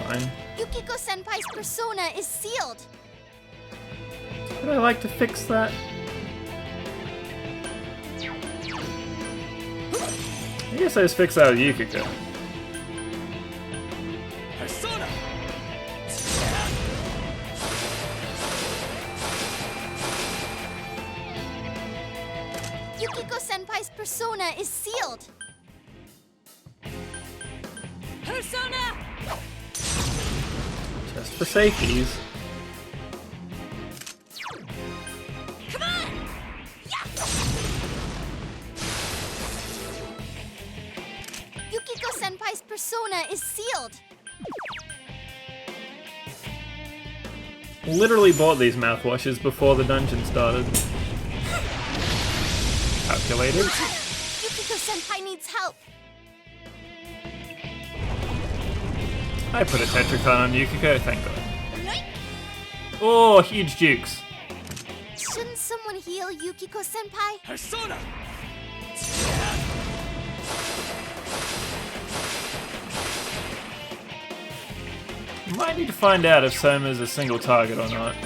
Fine. Yukiko-senpai's persona is sealed. Would I like to fix that? I guess I just fix that with Yukiko. Persona! Yukiko-senpai's persona is sealed. Persona! Just for safeties. persona is sealed. Literally bought these mouthwashes before the dungeon started. Calculated. Yukiko-senpai needs help. I put a Tetracon on Yukiko, thank god. Oh, huge jukes. Shouldn't someone heal Yukiko-senpai? Persona! Might need to find out if Soma's a single target or not.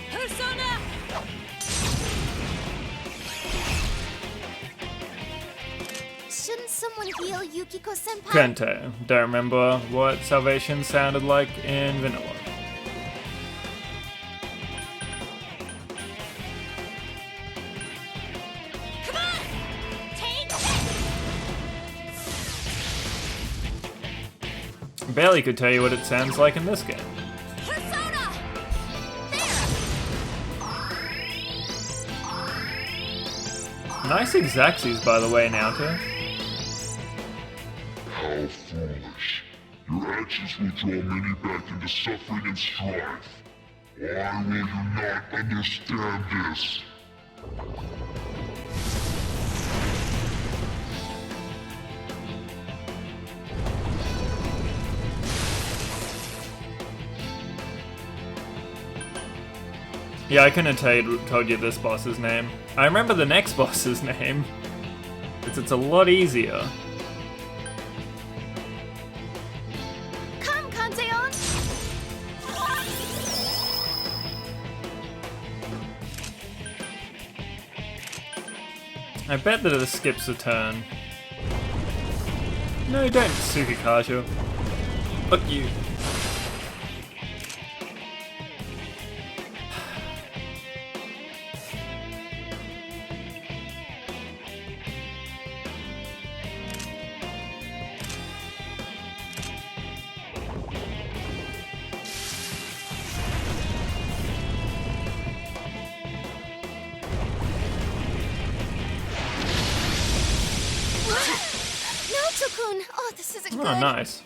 Persona! Shouldn't someone heal Yukiko-senpai? Kento. Don't remember what Salvation sounded like in Vanilla. Barely could tell you what it sounds like in this game. Persona! Nice Exactsies, by the way, Naoto. How foolish. Your actions will draw many back into suffering and strife. Why will you not understand this? Yeah, I couldn't have told you this boss's name. I remember the next boss's name. It's a lot easier. Come, Kanzeon! I bet that it skips a turn. No, don't, Tsukikasha. Fuck you. Naoto-kun! Oh, this isn't good. Oh, nice.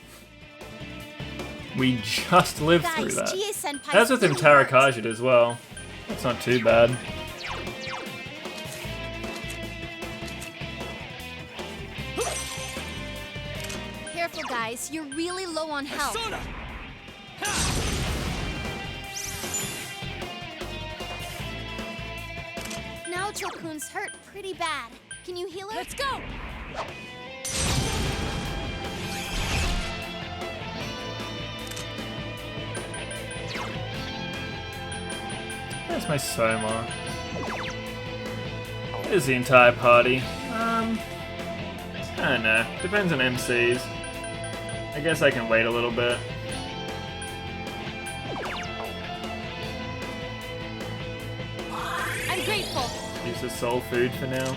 We just lived through Guys, that. Chie-senpai That's with him really hurt. Tarakajit as well. That's not too bad. Careful, guys. You're really low on health. Naoto-kun's hurt pretty bad. Can you heal her? Let's go! Where's my Soma? There's the entire party. I don't know. Depends on MCs. I guess I can wait a little bit. I'm grateful. Use the soul food for now.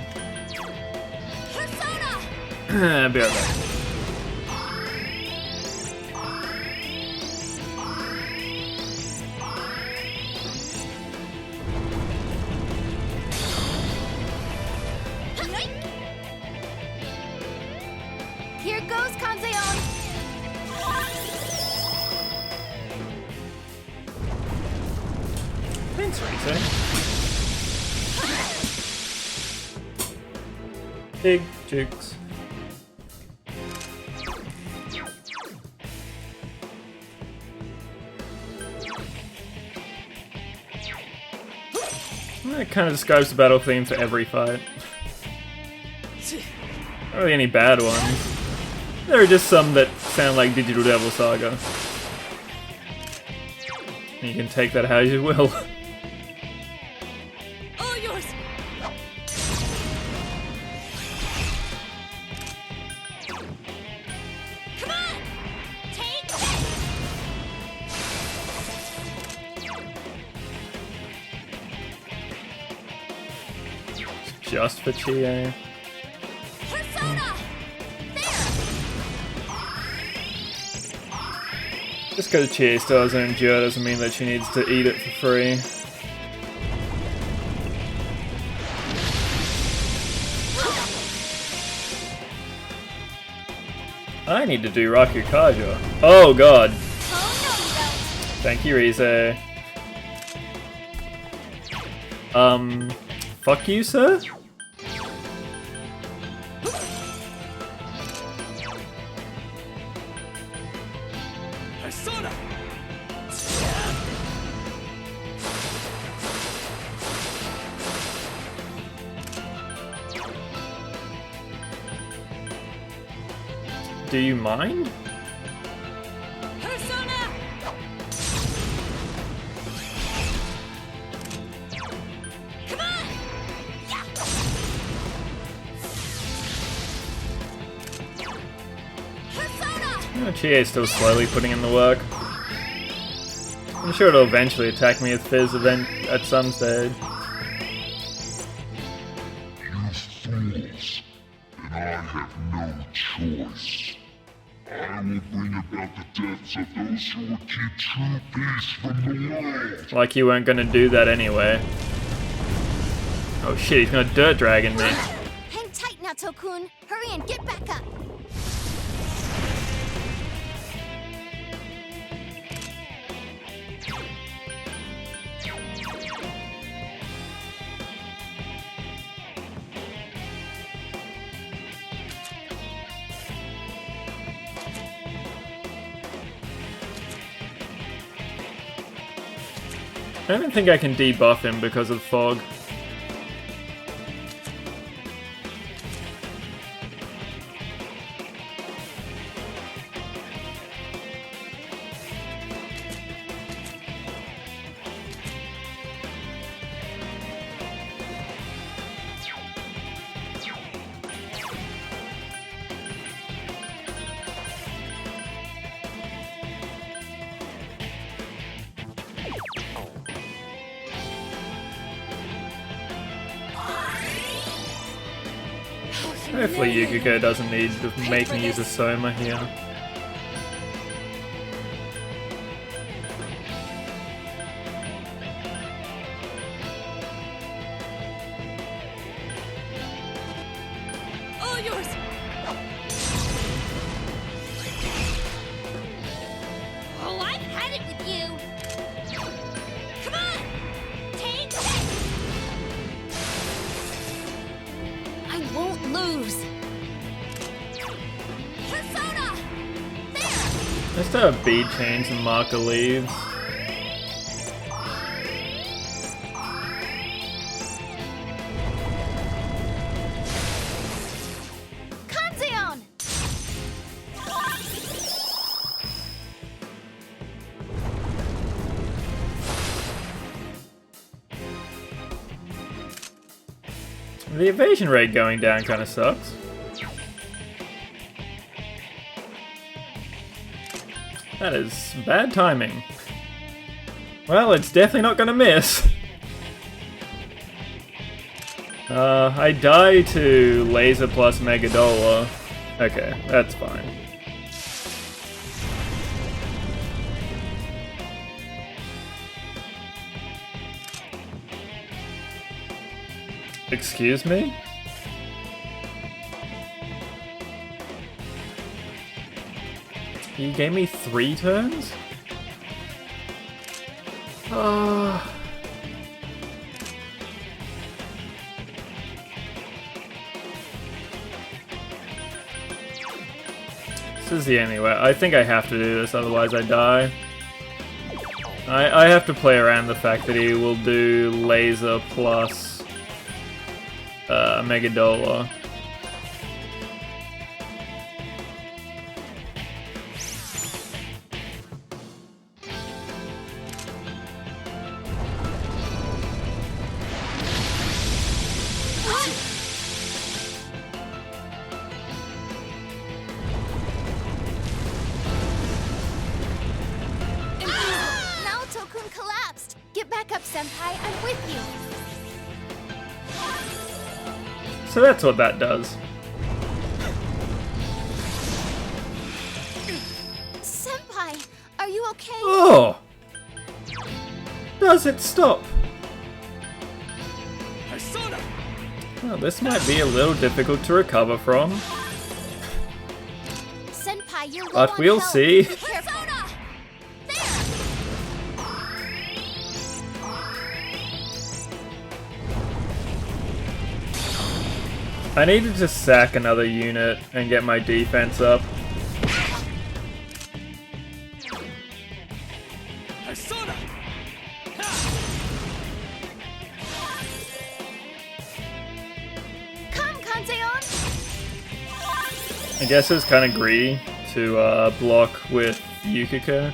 Persona! Be right back. Here goes, Kanzeon! Thanks, Rita. Big jukes. It kind of describes the battle theme for every fight. Not really any bad ones. There are just some that sound like Digital Devil Saga. And you can take that how you will. All yours! Come on! Take this! Just for Chie. Persona! Just because Chie still doesn't endure doesn't mean that she needs to eat it for free. I need to do Rakukaja. Oh god. Thank you, Rize. Fuck you, sir? Do you mind? Oh, Chie's still slowly putting in the work. I'm sure it'll eventually attack me with Fizz event at some stage. You fools. And I have no choice. I will bring about the deaths of those who would keep true peace from the world. Like you weren't gonna do that anyway. Oh shit, he's gonna dirt dragon me. Hang tight now, Tokun. Hurry and get back up. I don't think I can debuff him because of fog. Hopefully Yukiko doesn't need to make me use a Soma here. All yours. Oh, I've had it with you. Come on, take this. I won't lose. Persona! Let's have bead chains and marker leaves. Kanzeon! The evasion rate going down kind of sucks. That is bad timing. Well, it's definitely not gonna miss. I die to Laser plus Megadola. Okay, that's fine. Excuse me? You gave me 3 turns? This is the only way. I think I have to do this, otherwise I die. I have to play around the fact that he will do Laser plus Megadola. Now Tokun collapsed. Get back up, Senpai. I'm with you. So that's what that does. Senpai, are you okay? Oh! Does it stop? Well, this might be a little difficult to recover from. Senpai, But we'll see. I needed to sack another unit and get my defense up. I guess it's kind of greedy to block with Yukiko.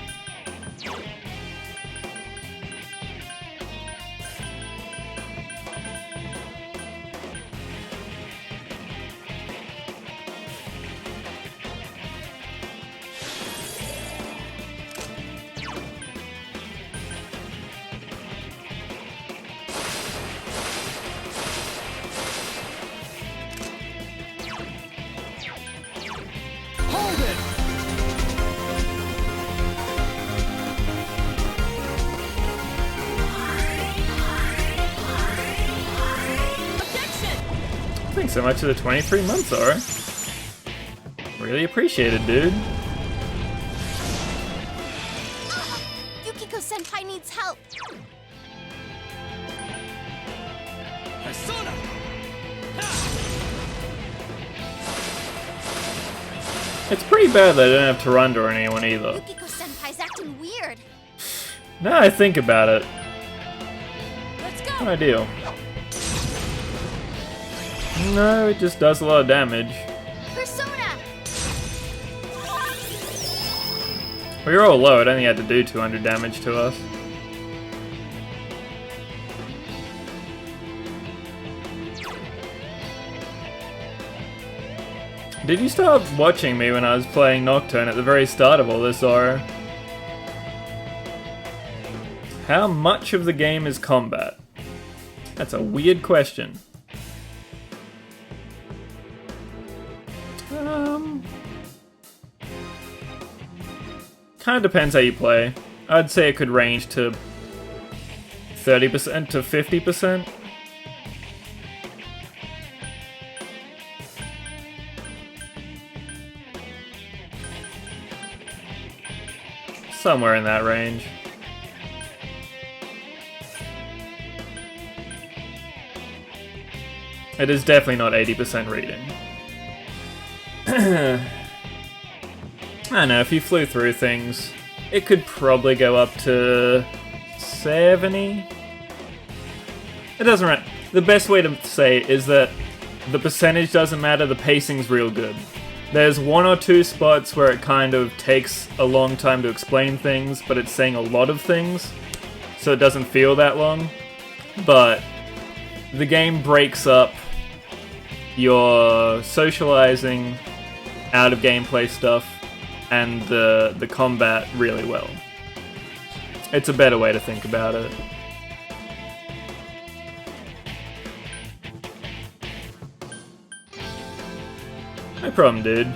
Thanks so much for the 23 months, Zara. Really appreciate it, dude. Yukiko-senpai needs help. It's pretty bad that I don't have Tyrande or anyone either. Yukiko-senpai's acting weird. Now I think about it. Let's go. Not ideal. No, it just does a lot of damage. Persona. We were all low, it only had to do 200 damage to us. Did you start watching me when I was playing Nocturne at the very start of all this, Zoro? How much of the game is combat? That's a weird question. Kind of depends how you play. I'd say it could range to 30% to 50%. Somewhere in that range. It is definitely not 80% reading. I don't know, if you flew through things, it could probably go up to 70? It doesn't matter. The best way to say is that the percentage doesn't matter, the pacing's real good. There's one or two spots where it kind of takes a long time to explain things, but it's saying a lot of things, so it doesn't feel that long. But the game breaks up your socializing out of gameplay stuff and the combat really well. It's a better way to think about it. No problem, dude.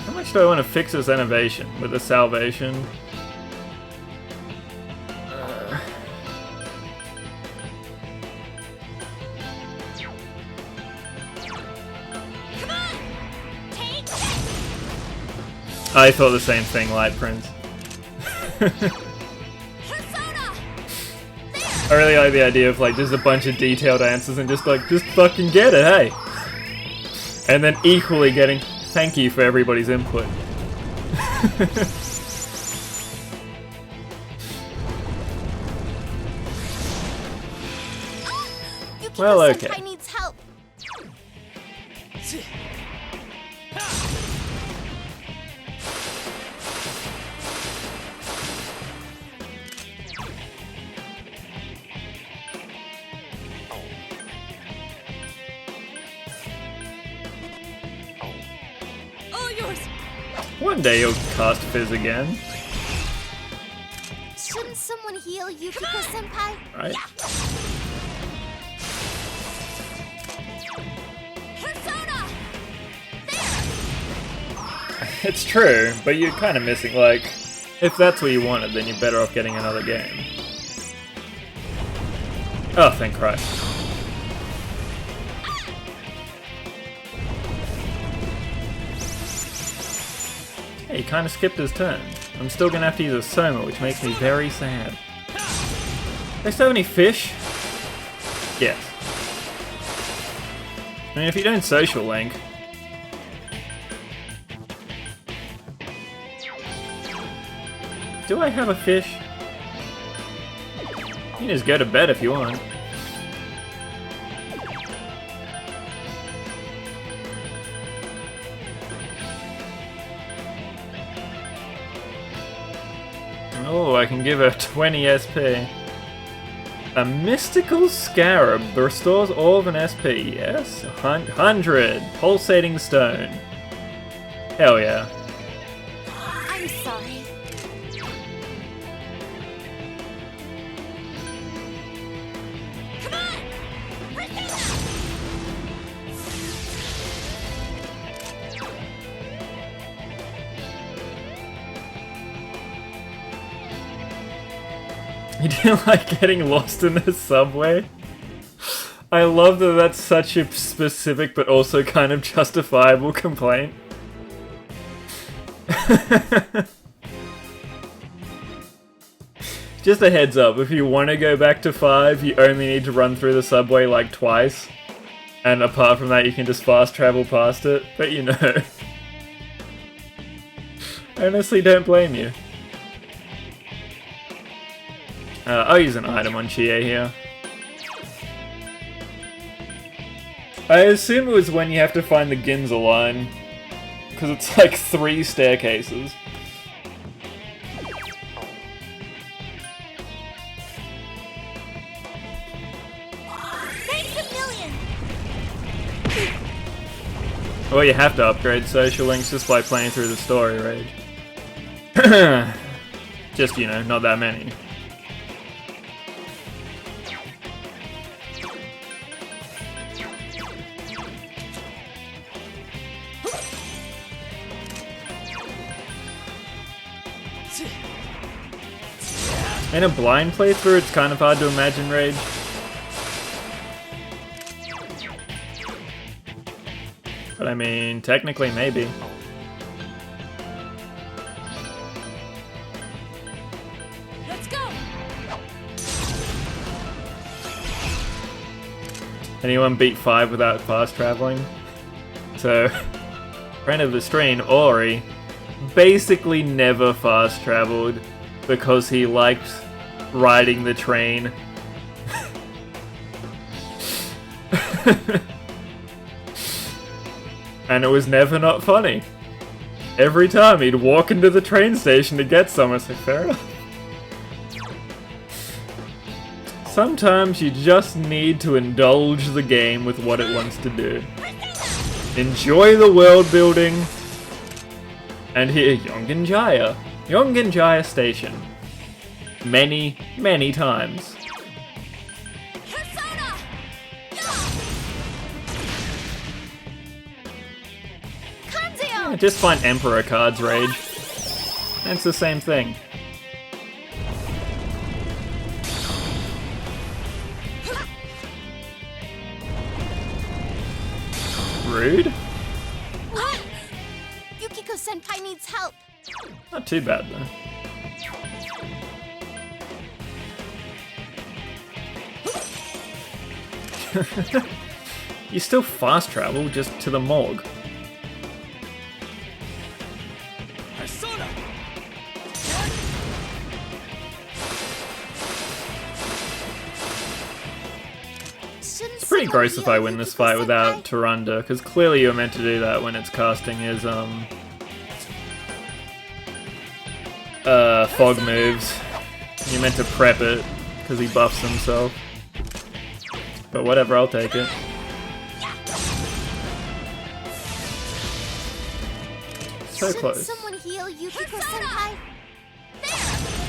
How much do I want to fix this innovation with the salvation? I thought the same thing, Light Prince. I really like the idea of like just a bunch of detailed answers and just fucking get it, hey! And then equally getting thank you for everybody's input. Well, okay. Yukiko-senpai needs help. One day you'll cast Fizz again. Shouldn't someone heal Yukiko-senpai? Right. It's true, but you're kind of missing, like, if that's what you wanted, then you're better off getting another game. Oh, thank Christ. Yeah, he kind of skipped his turn. I'm still gonna have to use a Soma, which makes me very sad. They still have any fish? Yes. I mean, if you don't social link... Do I have a fish? You can just go to bed if you want. Oh, I can give her 20 SP. A mystical scarab restores all of an SP, yes? 100! Pulsating stone. Hell yeah. I'm sorry. Come on! You didn't like getting lost in the subway? I love that that's such a specific but also kind of justifiable complaint. Just a heads up, if you want to go back to 5, you only need to run through the subway like twice. And apart from that, you can just fast travel past it. But you know. I honestly don't blame you. I'll use an item on Chie here. I assume it was when you have to find the Ginza line. Because it's like 3 staircases. Thanks a million! Well, you have to upgrade social links just by playing through the story, Rage. Just, you know, not that many. In a blind playthrough, it's kind of hard to imagine Rage. But I mean, technically, maybe. Let's go! Anyone beat 5 without fast traveling? So, friend of the stream, Ori, basically never fast traveled because he liked riding the train. And it was never not funny. Every time he'd walk into the train station to get somewhere, it's like, fair enough. Sometimes you just need to indulge the game with what it wants to do. Enjoy the world building. And here, Yonginjaya Station. Many, many times. Yeah, just find Emperor cards, Rage. It's the same thing. Rude? What? Yukiko-senpai needs help. Not too bad, though. You still fast travel, just to the morgue. It's pretty gross if I win this fight without Tarunda, because clearly you're meant to do that when it's casting his, fog moves. You're meant to prep it, because he buffs himself. But whatever, I'll take it. So close. Someone heal Yukiko-senpai?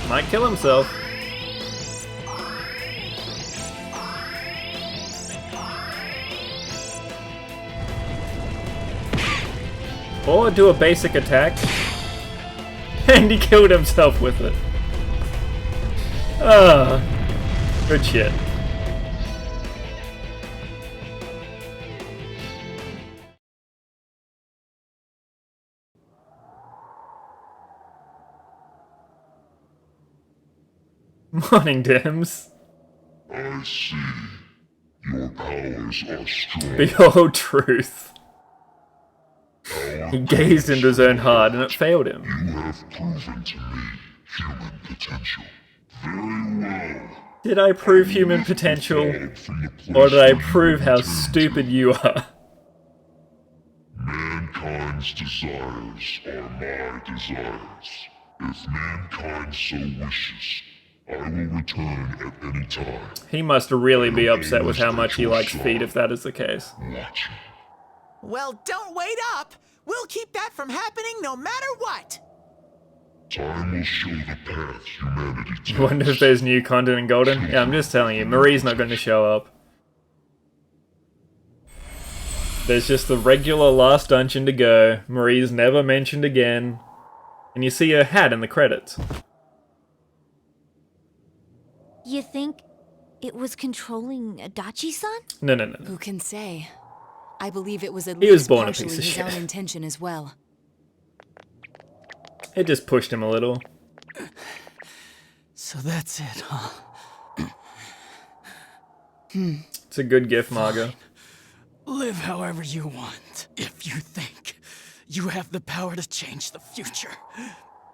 Might kill himself. Or do a basic attack. And he killed himself with it. Ah, good shit. Morning, Dims. I see. Your powers are strong. Behold truth. He gazed into his own heart and it failed him. You have proven to me human potential. Very well. Did I prove human potential? Or did I prove how stupid you are? Mankind's desires are my desires. If mankind so wishes, I will return at any time. He must really be upset with how much he likes feet if that is the case. Well, don't wait up! We'll keep that from happening no matter what! Time will show the path humanity takes. I wonder if there's new content in Golden? Yeah, I'm just telling you, Marie's not going to show up. There's just the regular last dungeon to go. Marie's never mentioned again. And you see her hat in the credits. You think it was controlling Adachi-san? No. Who can say? I believe it was at He was least born a partially piece of his own shit. intention as well. It just pushed him a little. So that's it, huh? It's a good gift, Margo. Live however you want. If you think you have the power to change the future,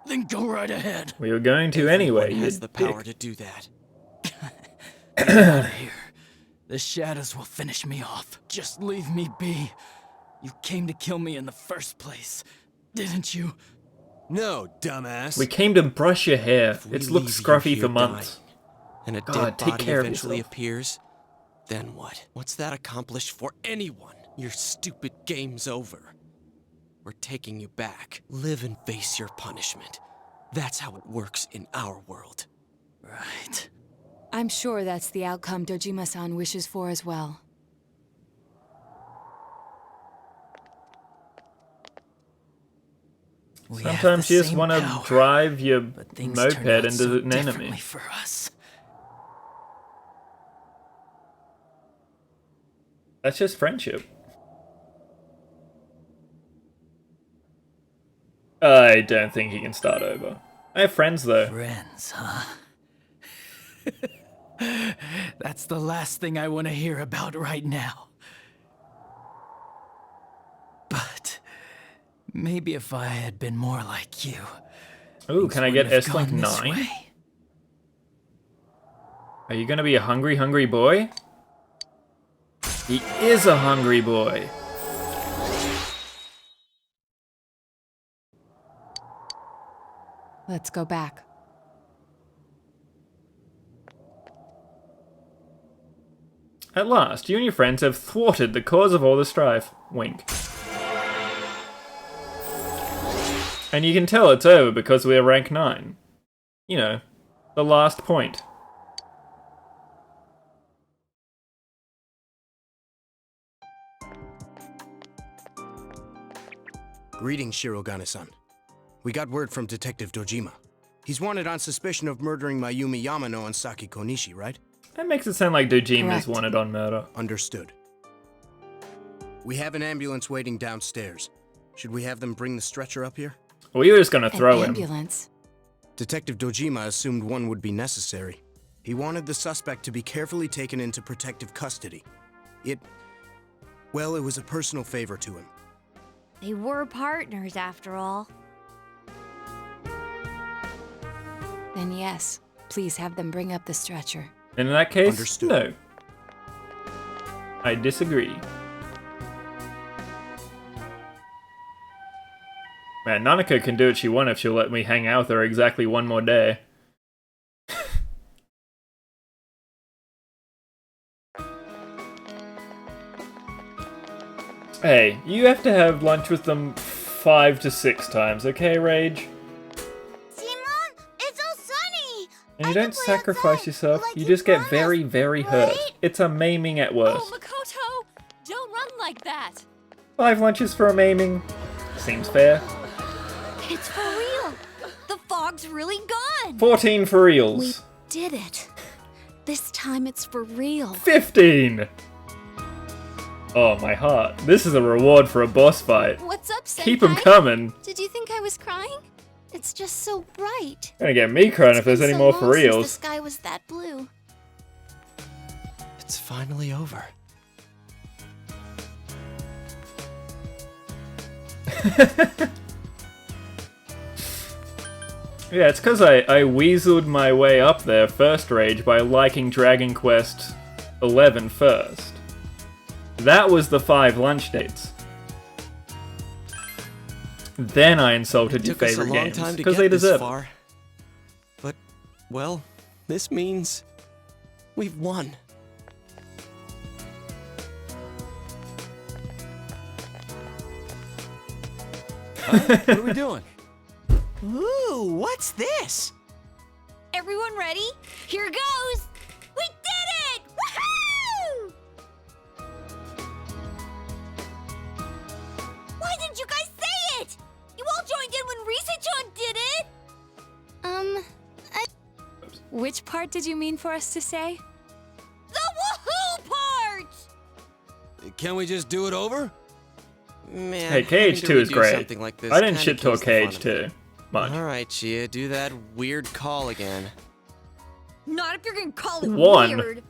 then go right ahead. We were going to anyway. Everyone has the power dick. to do that. Get out of here. The shadows will finish me off. Just leave me be. You came to kill me in the first place, didn't you? No, dumbass. We came to brush your hair. If we It's looked leave you scruffy here for months. dying, and a God, dead take body care of eventually yourself. appears, then what? What's that accomplish for anyone? Your stupid game's over. We're taking you back. Live and face your punishment. That's how it works in our world. Right. I'm sure that's the outcome Dojima-san wishes for as well. Sometimes you just want to drive your moped into an enemy. For us. That's just friendship. I don't think he can start over. I have friends though. Friends, huh? That's the last thing I want to hear about right now. But maybe if I had been more like you. Ooh, can I get wouldn't have S-Link gone this 9? way. Are you gonna be a hungry, hungry boy? He is a hungry boy. Let's go back. At last, you and your friends have thwarted the cause of all the strife. Wink. And you can tell it's over because we're rank 9. You know, the last point. Greetings, Shirogane-san. We got word from Detective Dojima. He's wanted on suspicion of murdering Mayumi Yamano and Saki Konishi, right? That makes it sound like Dojima's Correct. wanted on murder. Understood. We have an ambulance waiting downstairs. Should we have them bring the stretcher up here? We were just gonna throw him. Ambulance. Detective Dojima assumed one would be necessary. He wanted the suspect to be carefully taken into protective custody. Well, it was a personal favor to him. They were partners, after all. Then yes, please have them bring up the stretcher. And in that case, Understood. no. I disagree. Man, Nanako can do what she wants if she'll let me hang out with her exactly one more day. Hey, you have to have lunch with them 5 to 6 times, okay, Rage? It's so sunny! And you don't sacrifice yourself, you just get very, very hurt. It's a maiming at worst. Oh, Makoto! Don't run like that! 5 lunches for a maiming. Seems fair. It's for real! The fog's really gone! 14 for reals. We did it. This time it's for real. 15! Oh, my heart. This is a reward for a boss fight. What's up, Senpai? Keep 'em coming. Did you think I was crying? It's just so bright. Gonna get me crying if there's any more for Since the reals. sky was that blue. It's finally over. Yeah, it's because I weaseled my way up there first rage by liking Dragon Quest XI first. That was the 5 lunch dates. Then I insulted your favorite games, because they deserve it. But, well, this means we've won. What are we doing? Ooh, what's this? Everyone ready? Here goes! We did it! Woohoo! Why didn't you guys say it? You all joined in when Risa-chan did it! Which part did you mean for us to say? The woohoo part! Can we just do it over? Man, Hey, Cage 2 is great. Like this I didn't kinda shit talk kills the fun Cage of 2 it. much. Alright, Chia, do that weird call again. Not if you're gonna call it One. weird.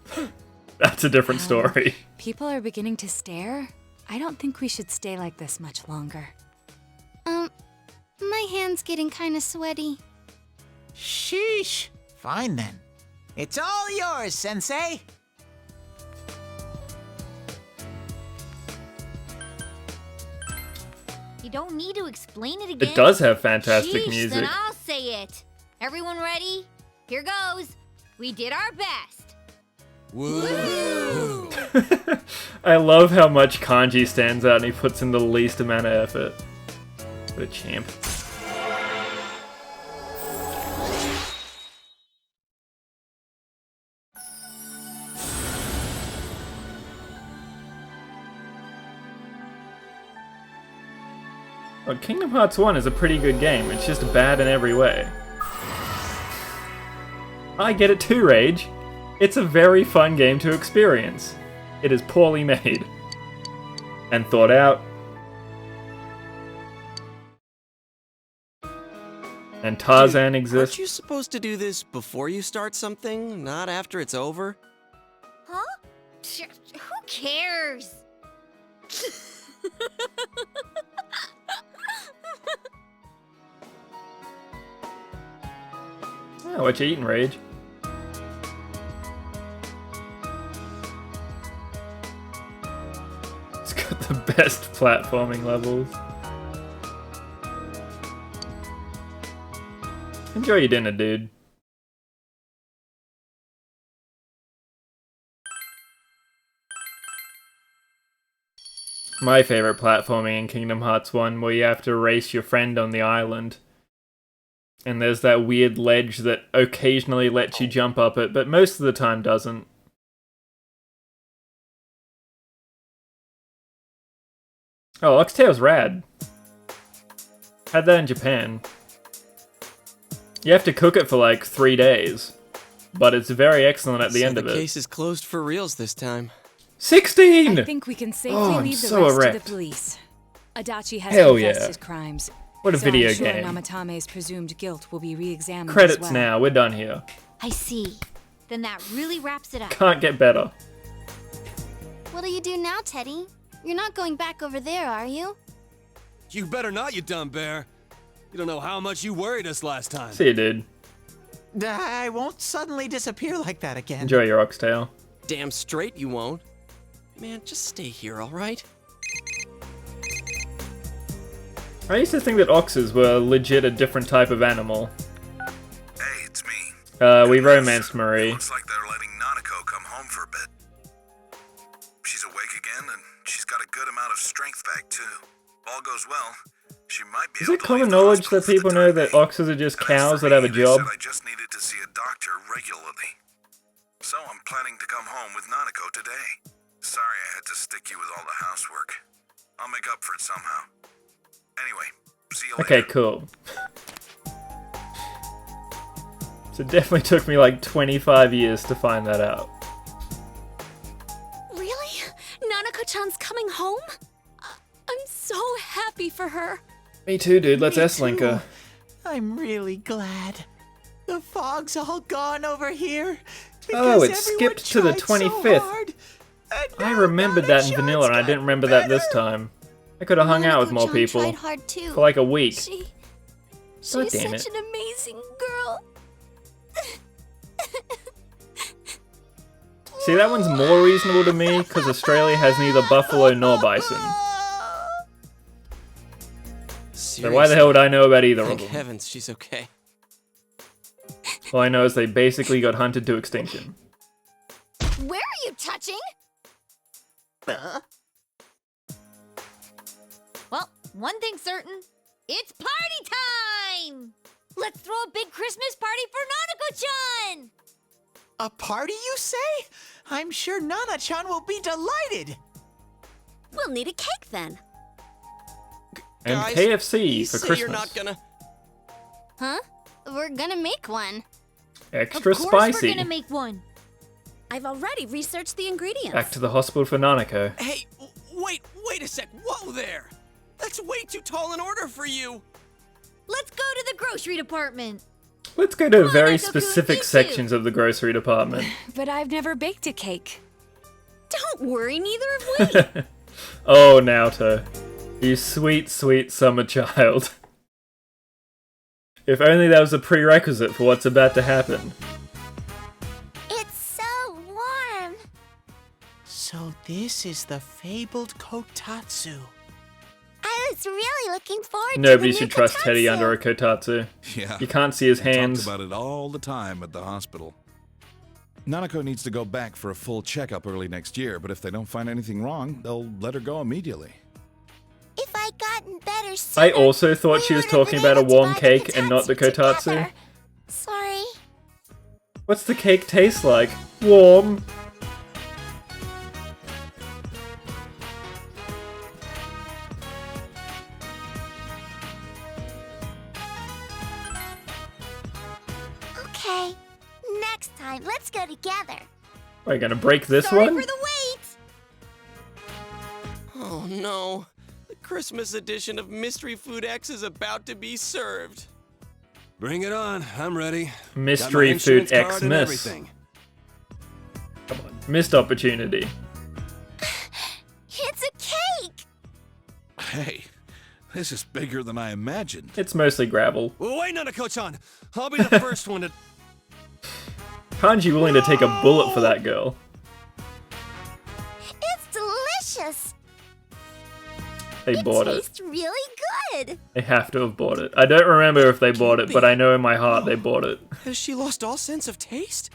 That's a different story. People are beginning to stare. I don't think we should stay like this much longer. My hand's getting kinda sweaty. Sheesh. Fine then. It's all yours, Sensei. You don't need to explain it again. It does have fantastic Sheesh, music. Then I'll say it. Everyone ready? Here goes. We did our best. Woo! I love how much Kanji stands out and he puts in the least amount of effort. What a champ. Well, Kingdom Hearts 1 is a pretty good game, it's just bad in every way. I get it too, Rage. It's a very fun game to experience. It is poorly made. And thought out. And Tarzan exists. Aren't you supposed to do this before you start something, not after it's over? Huh? Who cares? Oh, what you eating, Rage? It's got the best platforming levels. Enjoy your dinner, dude. My favorite platforming in Kingdom Hearts 1, where you have to race your friend on the island. And there's that weird ledge that occasionally lets you jump up it, but most of the time doesn't. Oh, Oxtail's rad. Had that in Japan. You have to cook it for like 3 days, but it's very excellent at the end of it. The case is closed for reals this time. 16! I think we can safely leave the so rest erect. to the police. Adachi has Hell confessed yeah. his crimes. What a so video I'm sure game. Namatame's presumed guilt will be re-examined Credits as well. now, we're done here. I see. Then that really wraps it up. Can't get better. What do you do now, Teddy? You're not going back over there, are you? You better not, you dumb bear. You don't know how much you worried us last time. See you, dude. I won't suddenly disappear like that again. Enjoy your oxtail. Damn straight you won't. Man, just stay here, alright? I used to think that oxes were legit a different type of animal. Hey, it's me. We romanced Marie. Looks like they're letting Nanako come home for a bit. She's awake again, and she's got a good amount of strength back, too. If all goes well, she might be Is able it to common leave the knowledge hospital that people know that oxes are just cows that have a job? They said I just needed to see a doctor regularly. So I'm planning to come home with Nanako today. Sorry I had to stick you with all the housework. I'll make up for it somehow. Anyway, see you later. Okay, cool. So it definitely took me like 25 years to find that out. Really? Nanako-chan's coming home? I'm so happy for her. Me too, dude. Let's Me S-Link her. too. I'm really glad. The fog's all gone over here. Oh, it because skipped to the everyone tried so 25th. hard, and I now remembered that in Nana-chan's vanilla, and I didn't remember that this time. I could have hung out with more Nanako-chan people tried hard too. for like a week. She's God damn such it. an amazing girl. See, that one's more reasonable to me, because Australia has neither buffalo nor bison. So why the hell would I know about either of Thank them? heavens she's okay. All I know is they basically got hunted to extinction. Where are you touching? Well, one thing's certain. It's party time! Let's throw a big Christmas party for Nanako-chan! A party, you say? I'm sure Nana-chan will be delighted. We'll need a cake then. And Guys, KFC you for say Christmas. You're not gonna. Huh? We're gonna make one. Extra Of course spicy. we're gonna make one. I've already researched the ingredients. Back to the hospital for Nanako. Hey, wait a sec. Whoa there! That's way too tall an order for you. Let's go to the grocery department. Let's go to very Nanako-kun, specific you too. sections of the grocery department. But I've never baked a cake. Don't worry, neither have we. Oh, Naoto. You sweet, sweet summer child. If only that was a prerequisite for what's about to happen. It's so warm. So this is the fabled kotatsu. I was really looking forward to Nobody the should new trust Teddy kotatsu. under a kotatsu. Yeah. You can't see his They hands. talked about it all the time at the hospital. Nanako needs to go back for a full checkup early next year, but if they don't find anything wrong, they'll let her go immediately. If I gotten better sooner, I also thought she was we would've talking been about a able to warm buy the cake and not the kotatsu. together. Sorry. What's the cake taste like? Warm. Okay. Next time, let's go together. Are you gonna break this Sorry one? for the wait. Oh no. The Christmas edition of Mystery Food X is about to be served. Bring it on. I'm ready. Mystery Got my insurance Food card and Xmas. everything. Come on. Missed opportunity. It's a cake. Hey, this is bigger than I imagined. It's mostly gravel. Well, wait, Nanako-chan. I'll be the first one to... Kanji willing to take a bullet for that girl. It's delicious. They bought it. Tastes really good. They have to have bought it. I don't remember if they bought it, but I know in my heart they bought it. Has she lost all sense of taste?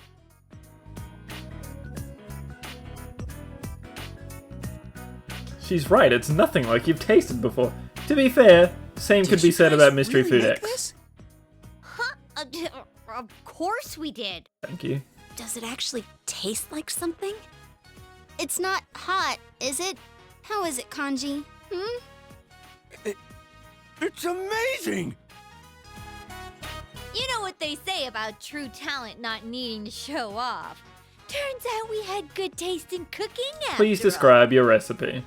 She's right, it's nothing like you've tasted before. To be fair, same could be said about Mystery Food X. Huh? Of course we did. Thank you. Does it actually taste like something? It's not hot, is it? How is it, Kanji? It's amazing! You know what they say about true talent not needing to show off. Turns out we had good taste in cooking after Please all. describe your recipe.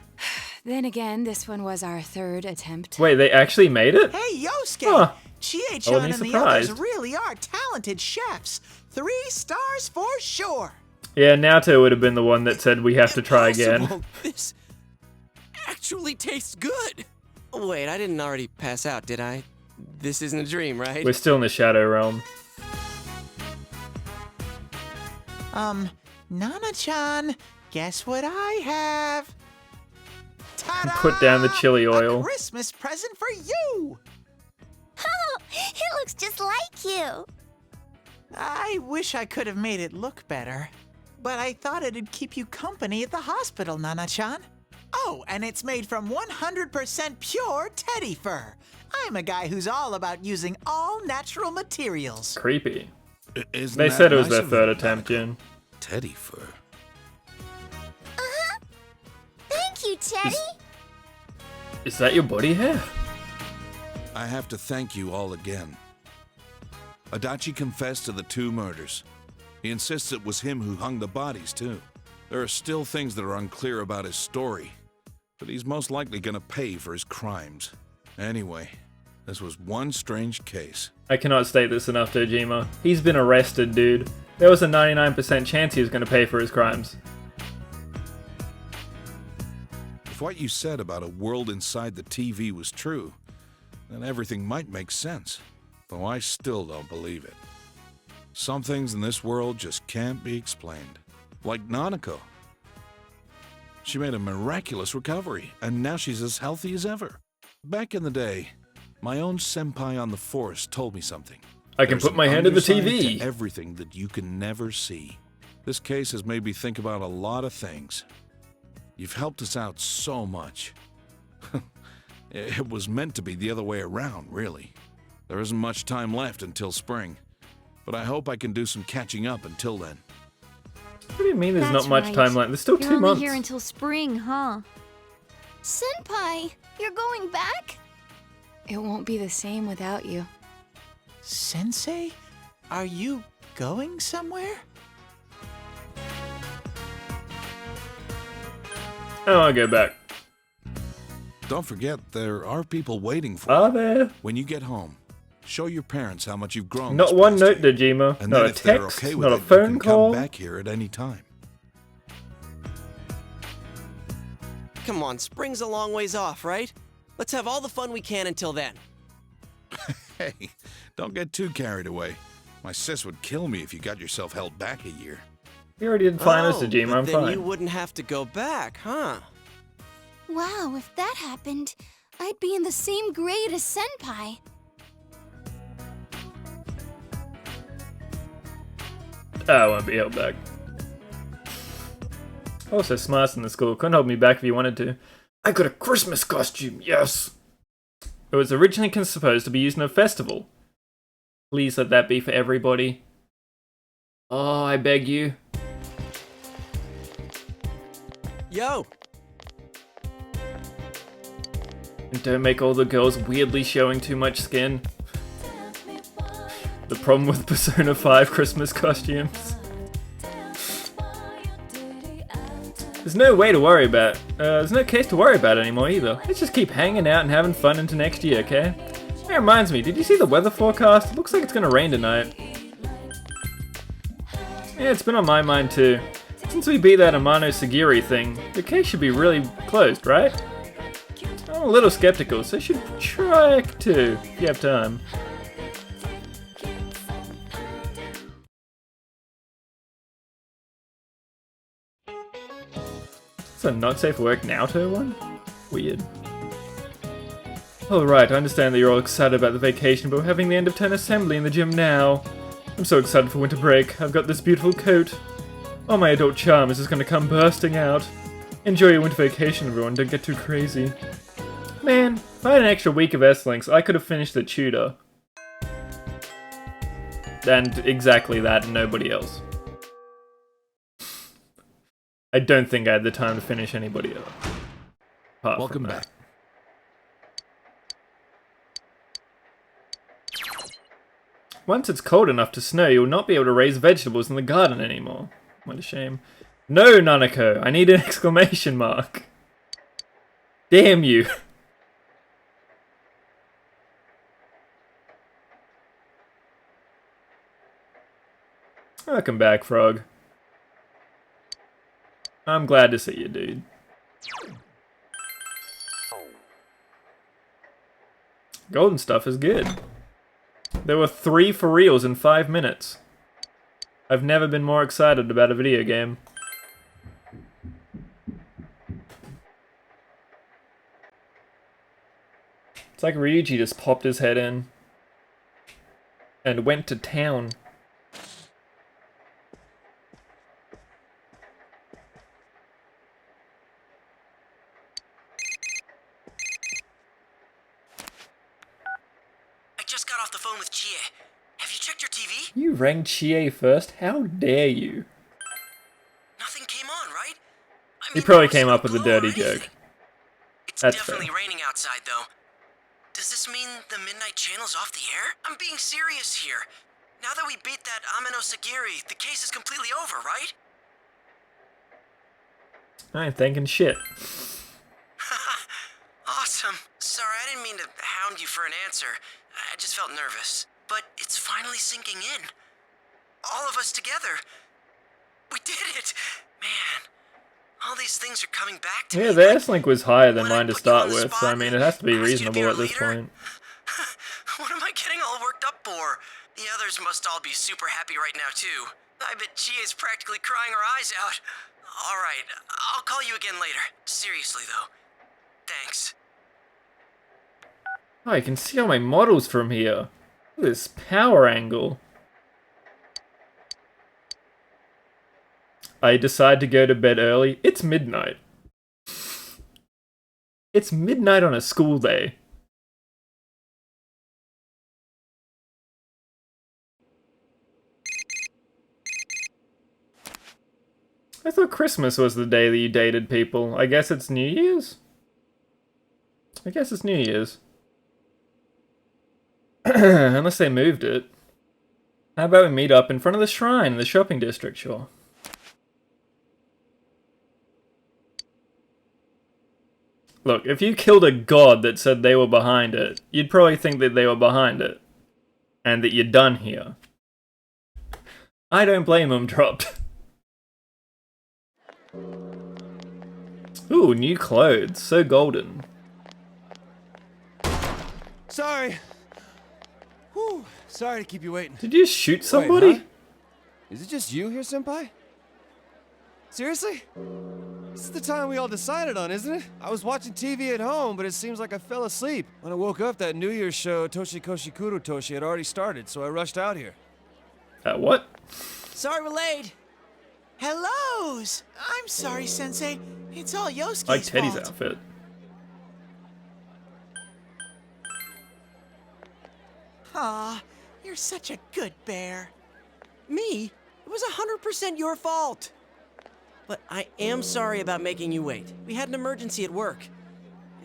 Then again, this one was our third attempt. Wait, they actually made it? Hey, Yosuke! Huh. Chie-chan I and wasn't the others surprised. really are talented chefs. 3 stars for sure. Yeah, Naoto would have been the one that said we have to try again. Impossible. This actually tastes good. Wait, I didn't already pass out, did I? This isn't a dream, right? We're still in the Shadow Realm. Nana-chan, guess what I have? Ta-da! Put down the chili A oil. Christmas present for you! Oh, it looks just like you. I wish I could have made it look better, but I thought it'd keep you company at the hospital, Nana-chan. Oh, and it's made from 100% pure teddy fur. I'm a guy who's all about using all natural materials. Creepy. Isn't They that said it was nice their of third them, attempt, Jin. Teddy fur. Thank you, Teddy. Is that your body hair? I have to thank you all again. Adachi confessed to the 2 murders. He insists it was him who hung the bodies, too. There are still things that are unclear about his story, but he's most likely gonna pay for his crimes. Anyway, This was one strange case. I cannot state this enough, Dojima. He's been arrested, dude. There was a 99% chance he was going to pay for his crimes. If what you said about a world inside the TV was true, then everything might make sense. Though I still don't believe it. Some things in this world just can't be explained. Like Nanako. She made a miraculous recovery, and now she's as healthy as ever. Back in the day, my own senpai on the force told me something. I can put my hand in the TV. To everything that you can never see. This case has made me think about a lot of things. You've helped us out so much. It was meant to be the other way around, really. There isn't much time left until spring, but I hope I can do some catching up until then. What do you mean there's That's not much right. time left? There's still You're 2 only months. here until spring, huh? Senpai, you're going back? It won't be the same without you. Sensei? Are you going somewhere? Oh, I'll go back. Don't forget, there are people waiting for Are you. there? When you get home, show your parents how much you've grown. Not this one past note, year. Dojima. And Not then a if they're text, okay with not a it, you phone can call. come back here at any time. Come on, spring's a long ways off, right? Let's have all the fun we can until then. Hey, don't get too carried away. My sis would kill me if you got yourself held back a year. You already did fine, Mr. Dojima. but I'm then fine. you wouldn't have to go back, huh? Wow, if that happened, I'd be in the same grade as Senpai. I won't be held back. Also, smarts in the school. Couldn't hold me back if you wanted to. I got a Christmas costume, yes! It was originally supposed to be used in a festival. Please let that be for everybody. Oh, I beg you. Yo! And don't make all the girls weirdly showing too much skin. The problem with Persona 5 Christmas costumes. There's no way to worry about. There's no case to worry about anymore either. Let's just keep hanging out and having fun into next year, okay? That reminds me, did you see the weather forecast? It looks like it's gonna rain tonight. Yeah, it's been on my mind too. Since we beat that Amano Sagiri thing, the case should be really closed, right? I'm a little skeptical, so you should try to, if you have time. It's a not safe for work Naoto one? Weird. Alright, I understand that you're all excited about the vacation, but we're having the end of term assembly in the gym now. I'm so excited for winter break. I've got this beautiful coat. All my adult charm is just gonna come bursting out. Enjoy your winter vacation, everyone. Don't get too crazy. Man, if I had an extra week of S-Links, I could have finished the tutor. And exactly that, and nobody else. I don't think I had the time to finish anybody else. Welcome back. Once it's cold enough to snow, you'll not be able to raise vegetables in the garden anymore. What a shame. No, Nanako! I need an exclamation mark. Damn you. Welcome back, Frog. I'm glad to see you, dude. Golden stuff is good. There were 3 for reals in 5 minutes. I've never been more excited about a video game. It's like Ryuji just popped his head in and went to town. I just got off the phone with Chie. Have you checked your TV? You rang Chie first? How dare you? Nothing came on, right? He probably came up with a dirty joke. That's fair. Definitely raining outside, though. Does this mean the Midnight Channel's off the air? I'm being serious here. Now that we beat that Amano Sagiri, the case is completely over, right? I ain't thinking shit. Awesome. Sorry, I didn't mean to hound you for an answer. I just felt nervous. But it's finally sinking in. All of us together. We did it! Man, all these things are coming back to me. Yeah, the S-Link was higher than mine to start with, so I mean, it has to be reasonable at this point. What am I getting all worked up for? The others must all be super happy right now, too. I bet Chie's practically crying her eyes out. Alright, I'll call you again later. Seriously, though. Thanks. Oh, you can see all my models from here. Look at this power angle. I decide to go to bed early. It's midnight. It's midnight on a school day. I thought Christmas was the day that you dated people. I guess it's New Year's? I guess it's New Year's. Unless they moved it. How about we meet up in front of the shrine in the shopping district, sure. Look, if you killed a god that said they were behind it, you'd probably think that they were behind it. And that you're done here. I don't blame them, dropped. Ooh, new clothes. So golden. Sorry. Whew. Sorry to keep you waiting. Did you shoot somebody? Wait, huh? Is it just you here, Senpai? Seriously? This is the time we all decided on, isn't it? I was watching TV at home, but it seems like I fell asleep. When I woke up, that New Year's show, Toshikoshi Kurotoshi, had already started, so I rushed out here. What? Sorry we're late. Hellos! I'm sorry, Sensei. It's all Yosuke's I like Teddy's fault. outfit. Aw, you're such a good bear. Me? It was 100% your fault. But I am sorry about making you wait. We had an emergency at work.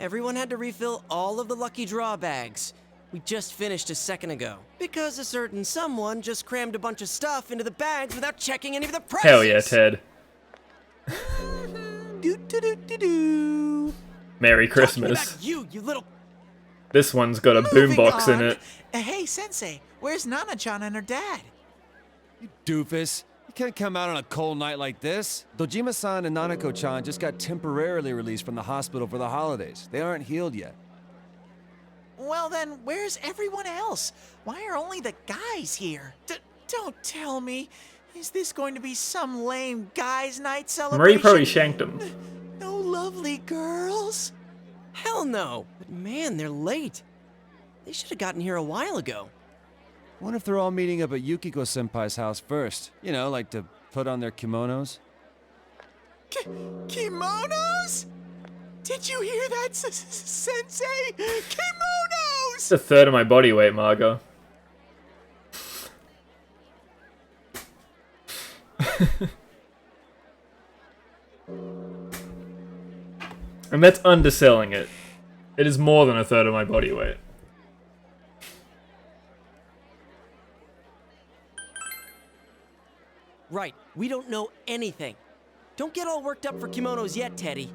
Everyone had to refill all of the lucky draw bags. We just finished a second ago. Because a certain someone just crammed a bunch of stuff into the bags without checking any of the prices. Hell yeah, Ted. Merry Christmas. You little... This one's got a boombox in it. Hey, Sensei, where's Nana-chan and her dad? You doofus. You can't come out on a cold night like this. Dojima-san and Nanako-chan just got temporarily released from the hospital for the holidays. They aren't healed yet. Well then, where's everyone else? Why are only the guys here? Don't tell me. Is this going to be some lame guys' night celebration? Marie probably shanked him. No lovely girls? Hell no. But man, they're late. They should have gotten here a while ago. Wonder if they're all meeting up at Yukiko-senpai's house first. You know, like to put on their kimonos. Kimonos? Did you hear that, Sensei? Kimonos! It's a third of my body weight, Margo. And that's underselling it. It is more than a third of my body weight. Right, we don't know anything. Don't get all worked up for kimonos yet, Teddy.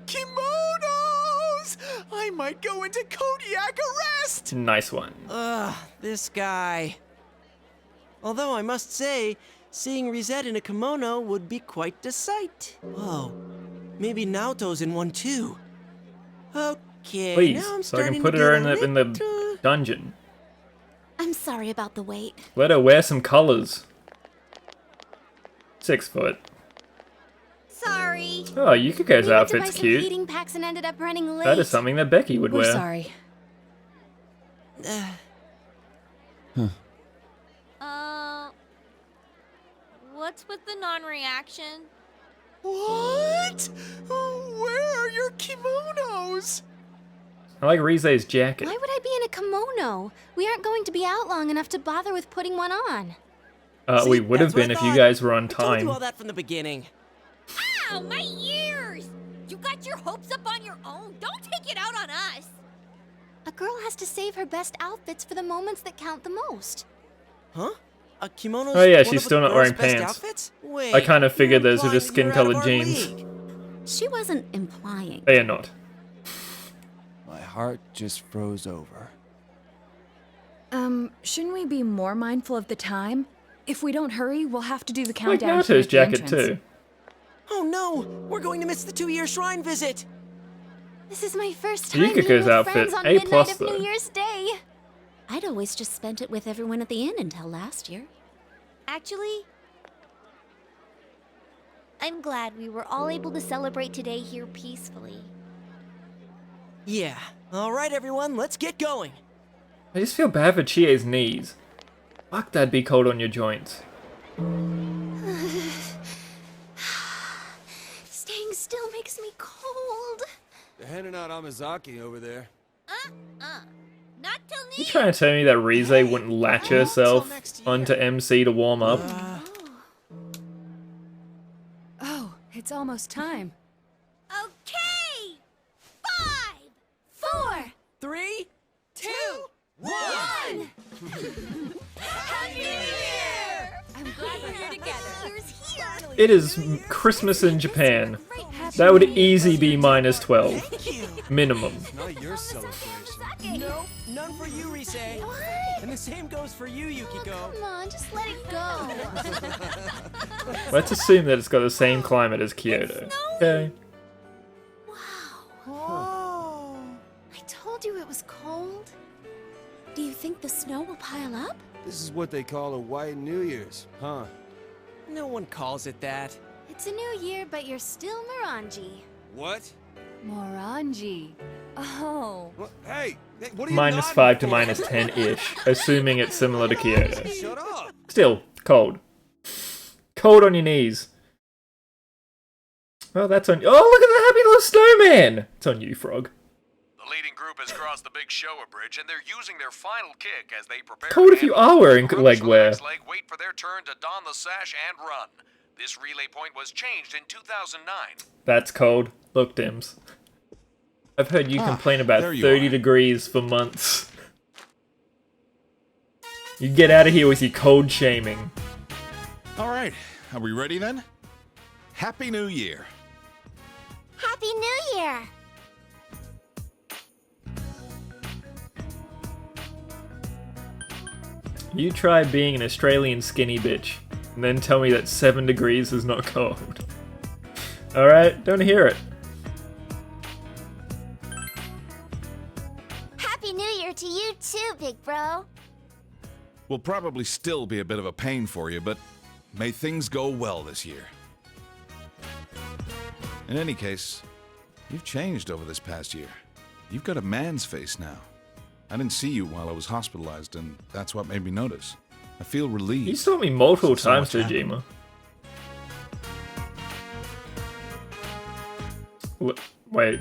Kimonos! I might go into Kodiak arrest! Nice one. Ugh, this guy. Although I must say, seeing Rizette in a kimono would be quite the sight. Whoa, maybe Naoto's in one too. Okay, Please, now I'm so I can starting put to her get in the dungeon. I'm sorry about the wait. Let her wear some colors. 6 foot. Sorry. Oh, Yukiko's We went to buy outfit's some cute. heating packs and ended up running late. That is something that Becky would We're wear. sorry. What's with the non-reaction? What? Where are your kimonos? I like Rize's jacket. Why would I be in a kimono? We aren't going to be out long enough to bother with putting one on. We would have been if you guys were on I told you time. all that from the beginning. Ow, my ears! You got your hopes up on your own. Don't take it out on us. A girl has to save her best outfits for the moments that count the most. Huh? A kimono's Oh yeah, one she's of still a not girl's wearing best pants. outfits? Wait, I kind of figured those were implying just you're out of skin-colored our jeans. league. She wasn't implying. They are not. My heart just froze over. Shouldn't we be more mindful of the time? If we don't hurry, we'll have to do the Like countdown here Nato's at the jacket entrance. too. Oh no! We're going to miss the 2-year shrine visit! This is my first time being Yukiko's with outfit, friends on A+, midnight of though. New Year's Day. I'd always just spent it with everyone at the inn until last year. Actually, I'm glad we were all able to celebrate today here peacefully. Yeah. Alright, everyone, let's get going. I just feel bad for Chie's knees. Fuck, that'd be cold on your joints. Staying still makes me cold. They're handing out Amazaki over there. Not till You trying to tell me that Rize wouldn't latch herself onto MC to warm up? Oh, it's almost time. Okay! 5, 4, 3, 2, 1! Happy New Year! I'm glad we're here together. Here's here. It is Christmas in Japan. That would easy be -12. Minimum. Not your celebration. No, none for you, Rise. And the same goes for you, Yukiko. Come on, just let it go. Let's assume that it's got the same climate as Kyoto. Okay. I told you it was cold. Do you think the snow will pile up? This is what they call a white New Year's, huh? No one calls it that. It's a new year, but you're still Morangi. What? Morangi. Oh. Hey, what are you -5 to -10-ish, assuming it's similar to Kyoto. Shut up! Still, cold. Cold on your knees. Oh, that's on. Oh, look at the happy little snowman! It's on you, Frog. The leading group has crossed the big Showa Bridge, and they're using their final kick as they prepare. Cold if you are wearing leg wear. Wait for their turn to don the sash and run. This relay point was changed in 2009. That's cold. Look, Dims. I've heard you complain about there you 30 are. degrees for months. You get out of here with your cold shaming. All right, are we ready then? Happy New Year. Happy New Year! You try being an Australian skinny bitch, and then tell me that 7 degrees is not cold. Alright, don't hear it. Happy New Year to you too, big bro. Will probably still be a bit of a pain for you, but may things go well this year. In any case, you've changed over this past year. You've got a man's face now. I didn't see you while I was hospitalized, and that's what made me notice. I feel relieved. You saw me multiple So times, much happened. Dojima. Wait.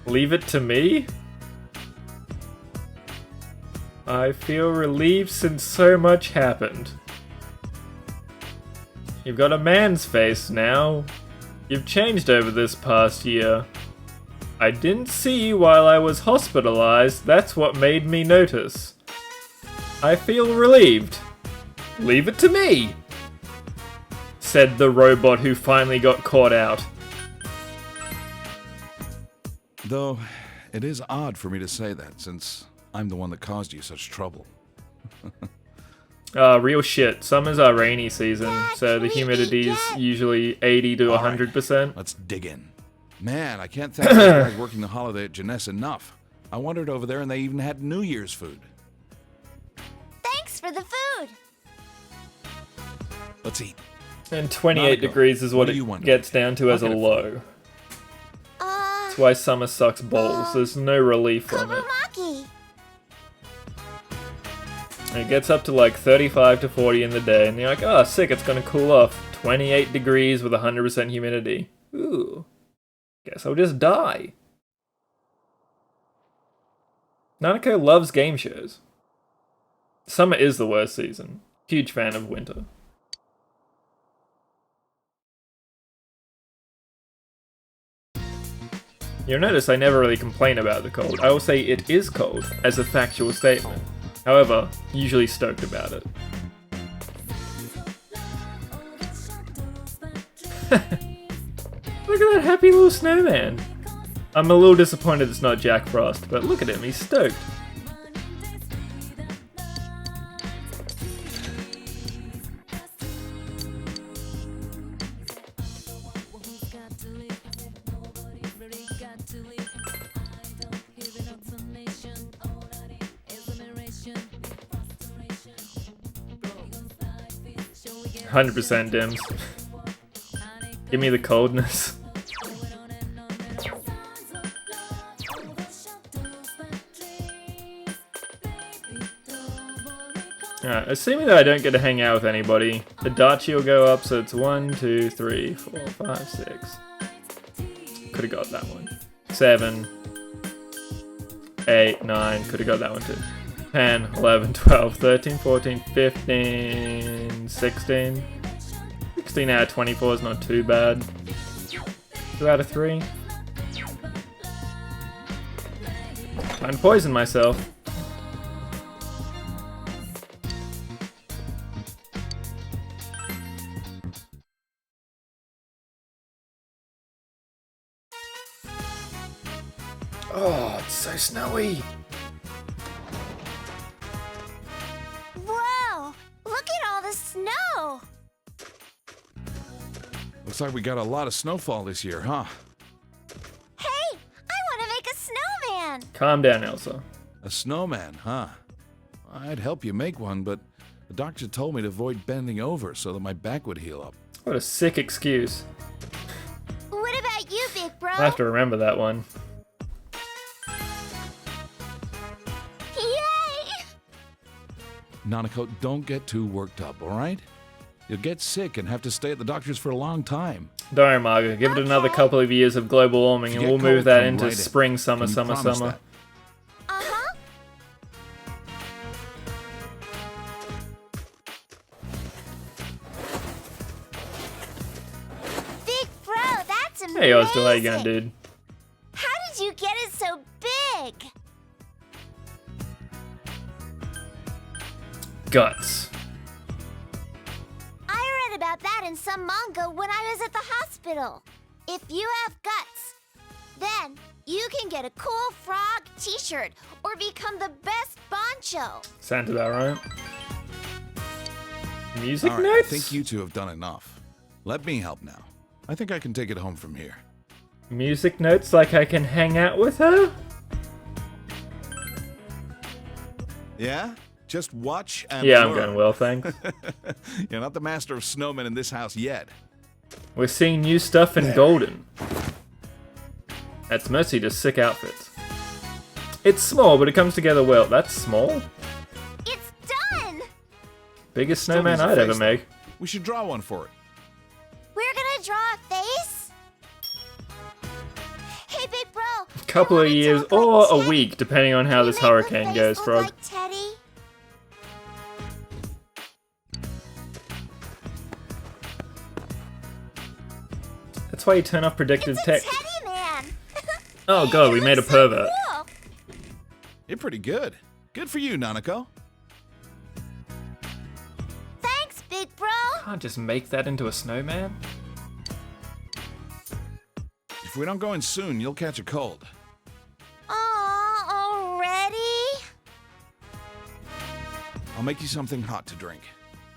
Leave it to me? I feel relieved since so much happened. You've got a man's face now. You've changed over this past year. I didn't see you while I was hospitalized, that's what made me notice. I feel relieved. Leave it to me, said the robot who finally got caught out. Though, it is odd for me to say that, since I'm the one that caused you such trouble. Real shit. Summers are rainy season, so the humidity's usually 80 to 100%. Let's dig in. Man, I can't thank those guys working the holiday at Jeunesse enough. I wandered over there and they even had New Year's food. Thanks for the food. Let's eat. And 28 Nanako, degrees is what what do you it want to gets eat? down to as a I'll get it low. That's why summer sucks balls. There's no relief from it. Maki. And it gets up to like 35 to 40 in the day, and you're like, oh, sick, it's gonna cool off. 28 degrees with 100% humidity. Ooh. Guess I'll just die. Nanako loves game shows. Summer is the worst season. Huge fan of winter. You'll notice I never really complain about the cold. I will say it is cold, as a factual statement. However, usually stoked about it. Look at that happy little snowman. I'm a little disappointed it's not Jack Frost, but look at him, he's stoked. %, Dims. Give me the coldness. Alright, assuming that I don't get to hang out with anybody, the Adachi will go up, so it's 1, 2, 3, 4, 5, 6. Could have got that one. 7, 8, 9, could have got that one too. 10, 11, 12, 13, 14, 15, 16. 16 out of 24 is not too bad. 2 out of 3. Time to poison myself. Oh, it's so snowy. Whoa! Look at all the snow! Looks like we got a lot of snowfall this year, huh? Hey! I want to make a snowman! Calm down, Elsa. A snowman, huh? I'd help you make one, but the doctor told me to avoid bending over so that my back would heal up. What a sick excuse. What about you, big bro? I have to remember that one. Yay! Nanako, don't get too worked up, alright? You'll get sick and have to stay at the doctor's for a long time. Don't worry, Margaret. Give it another couple of years of global warming and we'll move that into spring, summer, summer, summer. That? Uh-huh. Big bro, that's amazing! Hey, Ozdo, how you going, dude? How did you get it so big? Guts. I read about that in some manga when I was at the hospital. If you have guts, then you can get a cool frog t-shirt or become the best bancho. Sounds about right. Music All right, notes? I think you two have done enough. Let me help now. I think I can take it home from here. Music notes like I can hang out with her? Yeah? Just watch and Yeah, learn. I'm going well, thanks. You're not the master of snowmen in this house yet. We're seeing new stuff in Golden. That's mostly just sick outfits. It's small, but it comes together well. That's small? It's done! Biggest Still snowman needs a I'd ever face, make. though. We should draw one for it. We're gonna draw a face? Hey, big bro. Couple of years or a week, depending on how this hurricane goes, Frog. Like Teddy? That's why you turn off predictive text. Teddy man! Oh god, we made a pervert. Cool. You're pretty good. Good for you, Nanako. Thanks, big bro. Can't just make that into a snowman? If we don't go in soon, you'll catch a cold. Aw, already? I'll make you something hot to drink.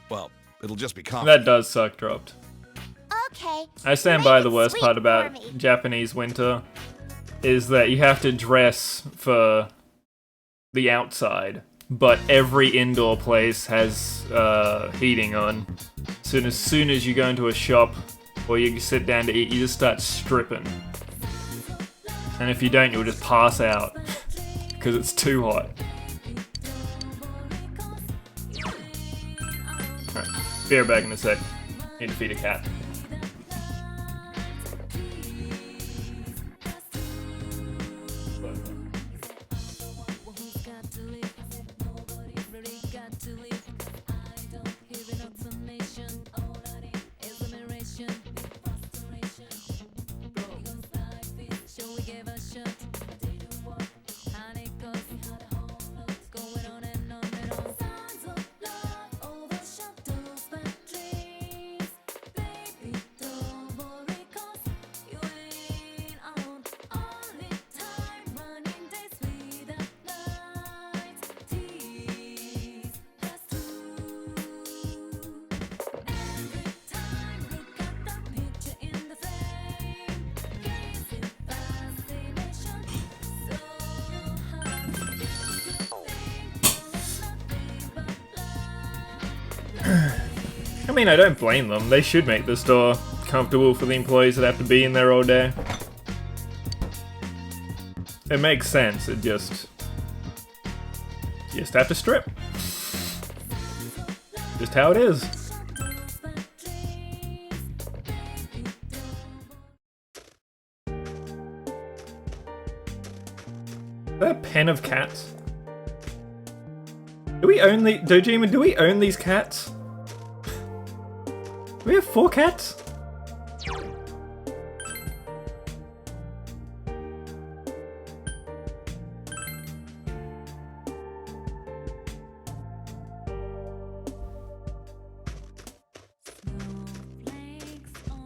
Well, it'll just be coffee. That does suck dropped. Okay. I stand by the worst part about Japanese winter is that you have to dress for the outside, but every indoor place has heating on. As soon as you go into a shop or you sit down to eat, you just start stripping. And if you don't, you'll just pass out because it's too hot. Alright, be right back in a sec. Need to feed a cat. I mean, I don't blame them. They should make the store comfortable for the employees that have to be in there all day. It makes sense, it just... You just have to strip. Just how it is. Is that a pen of cats? Do we own the... Dojima, do we own these cats? Do we have 4 cats?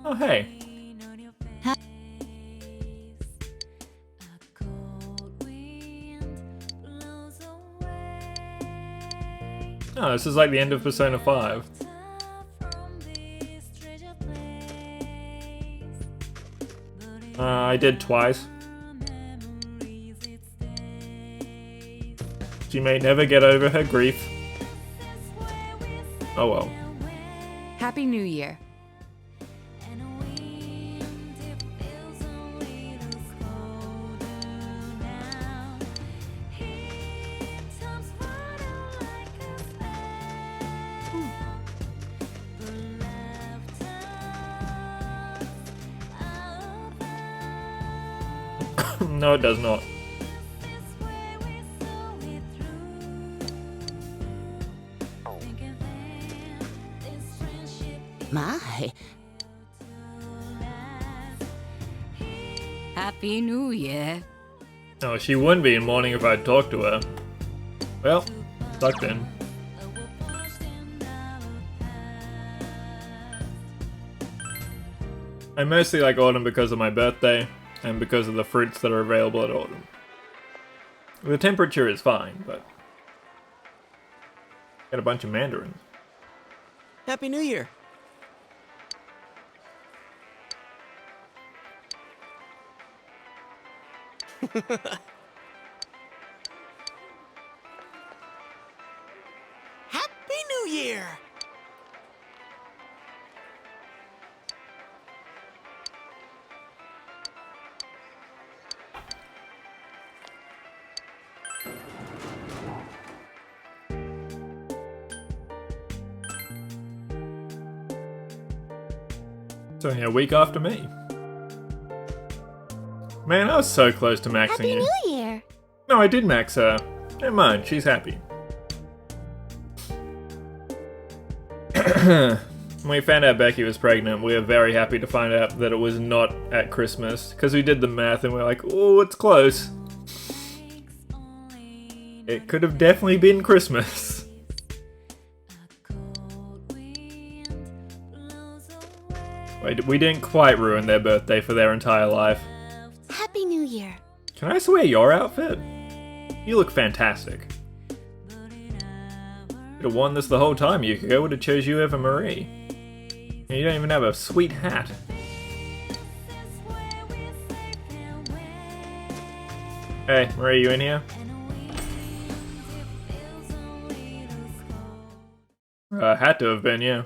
Oh, hey. Oh, this is like the end of Persona 5. I did twice. She may never get over her grief. Oh well. Happy New Year. No, it does not. My. Happy New Year. Oh, she wouldn't be in mourning if I'd talked to her. Well, sucked in. I mostly like autumn because of my birthday, and because of the fruits that are available at autumn. The temperature is fine, but... Got a bunch of mandarins. Happy New Year! Happy New Year! It's only a week after me. Man, I was so close to maxing Happy you. New Year! No, I did max her. Never mind, she's happy. When we found out Becky was pregnant, we were very happy to find out that it was not at Christmas, because we did the math and we were like, oh, it's close. It could have definitely been Christmas. Wait, we didn't quite ruin their birthday for their entire life. Happy New Year! Can I swear your outfit? You look fantastic. Could have worn this the whole time. Yukiko would have chose you over Marie. And you don't even have a sweet hat. Hey, Marie, you in here? Had to have been, yeah.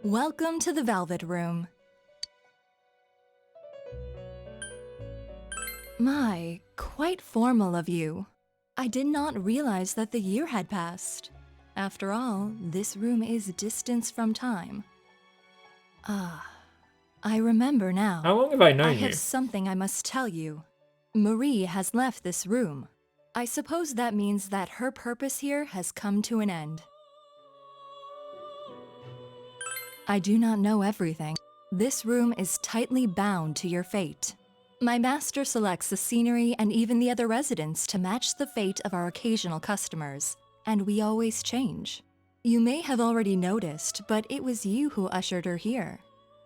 Welcome to the Velvet Room. My, quite formal of you. I did not realize that the year had passed. After all, this room is distance from time. Ah, I remember now. How long have I known I you? have something I must tell you. Marie has left this room. I suppose that means that her purpose here has come to an end. I do not know everything. This room is tightly bound to your fate. My master selects the scenery and even the other residents to match the fate of our occasional customers, and we always change. You may have already noticed, but it was you who ushered her here.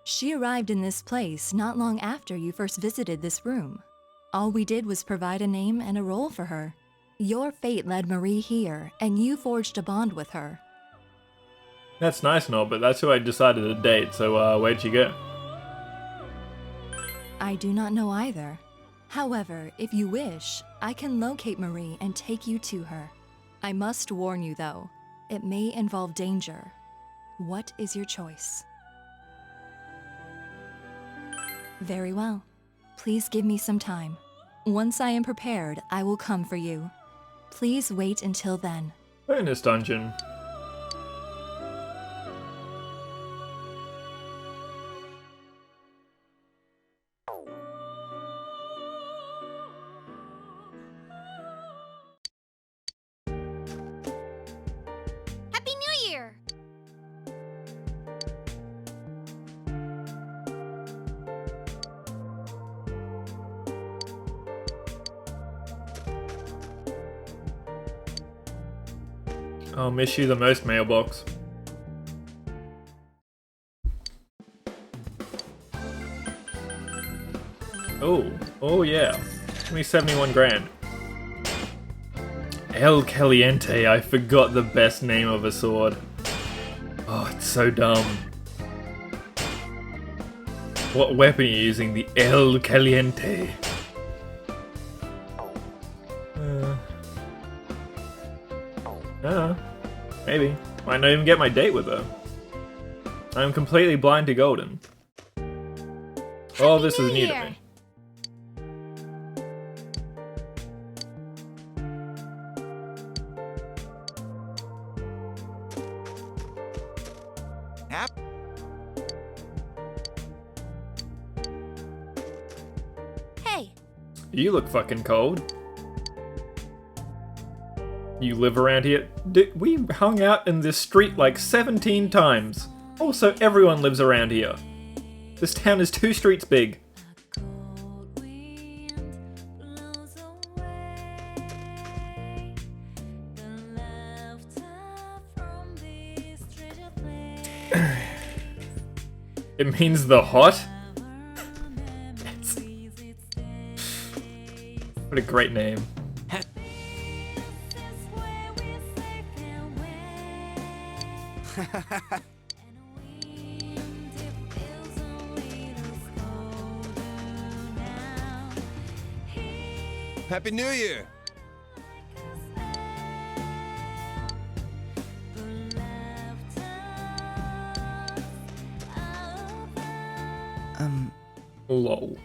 She arrived in this place not long after you first visited this room. All we did was provide a name and a role for her. Your fate led Marie here, and you forged a bond with her. That's nice and all, but that's who I decided to date, so where'd she go? I do not know either. However, if you wish, I can locate Marie and take you to her. I must warn you though, it may involve danger. What is your choice? Very well. Please give me some time. Once I am prepared, I will come for you. Please wait until then. Bonus dungeon. Happy New Year! I'll miss you the most, mailbox. Oh yeah. Give me 71 grand. El Caliente, I forgot the best name of a sword. Oh, it's so dumb. What weapon are you using? The El Caliente. Maybe. Might not even get my date with her. I'm completely blind to golden. Oh, this is new to me. Hey, You look fucking cold. You live around here? We hung out in this street like 17 times. Also, everyone lives around here. This town is 2 streets big. It means the hot? Yes. What a great name. Happy New Year! Lol.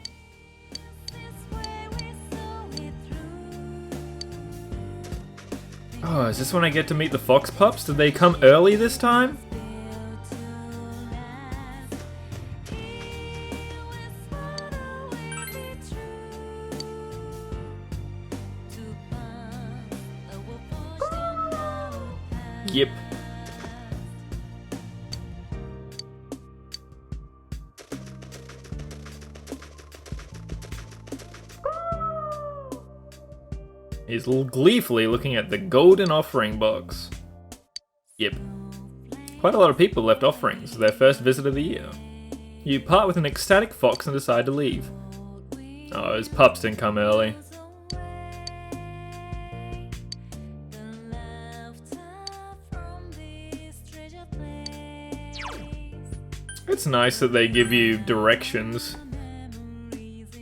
Oh, is this when I get to meet the fox pups? Did they come early this time? Yep. He's gleefully looking at the golden offering box. Yep. Quite a lot of people left offerings, their first visit of the year. You part with an ecstatic fox and decide to leave. Oh, his pups didn't come early. It's nice that they give you directions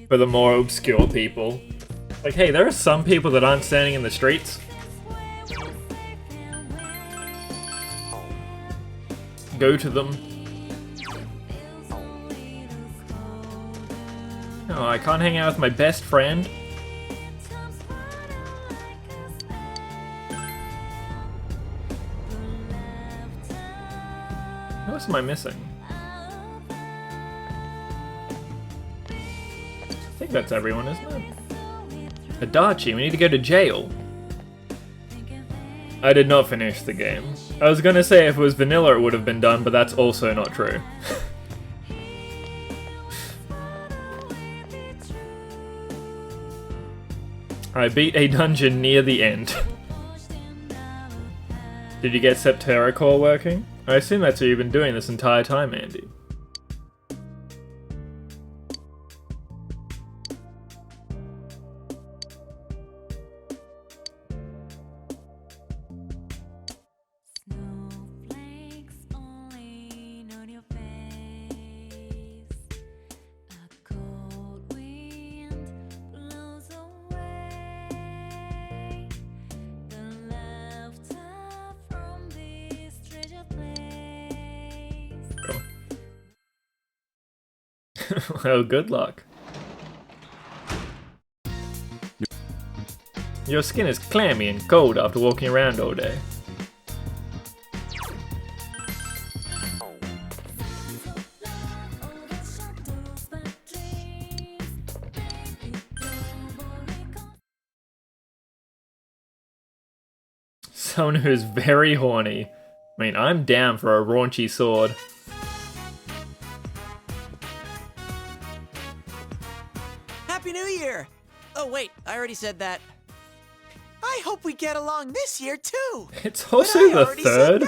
for the more obscure people. Like, hey, there are some people that aren't standing in the streets. Go to them. Oh, I can't hang out with my best friend. What else am I missing? I think that's everyone, isn't it? Adachi, we need to go to jail. I did not finish the game. I was gonna say if it was vanilla it would have been done, but that's also not true. I beat a dungeon near the end. Did you get Septerra Core working? I assume that's what you've been doing this entire time, Andy. Well, good luck. Your skin is clammy and cold after walking around all day. Someone who's very horny. I mean, I'm down for a raunchy sword. Happy New Year! Oh wait, I already said that. I hope we get along this year too. It's also the third.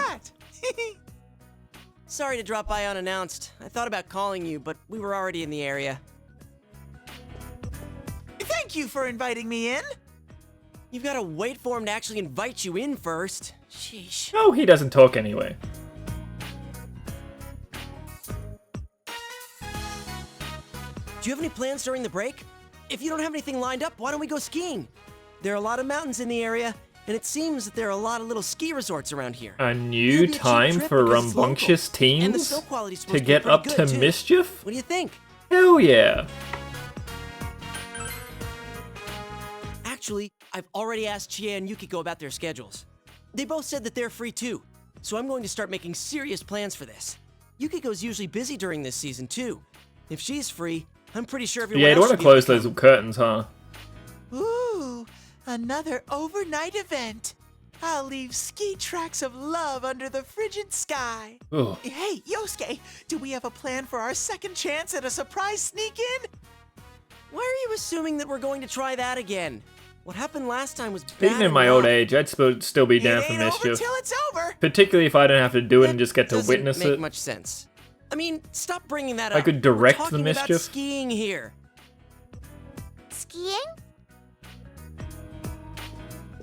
Sorry to drop by unannounced. I thought about calling you, but we were already in the area. Thank you for inviting me in. You've got to wait for him to actually invite you in first. Sheesh. Oh, he doesn't talk anyway. Do you have any plans during the break? If you don't have anything lined up, why don't we go skiing? There are a lot of mountains in the area, and it seems that there are a lot of little ski resorts around here. A new time for rambunctious teens to get up to mischief? What do you think? Hell yeah! Actually, I've already asked Chie and Yukiko about their schedules. They both said that they're free too, so I'm going to start making serious plans for this. Yukiko's usually busy during this season too. If she's free, I'm pretty sure everyone Yeah, else you want to should be close able those curtains, huh? Ooh, another overnight event. I'll leave ski tracks of love under the frigid sky. Ugh. Hey, Yosuke, do we have a plan for our second chance at a surprise sneak-in? Why are you assuming that we're going to try that again? What happened last time was bad. Even in my old age, I'd still be down for It ain't over mischief. till it's over. Particularly if I don't have to do it and just get to Doesn't witness make it. much sense. I mean, stop bringing that I up. could direct We're the talking mischief. About skiing here. Skiing?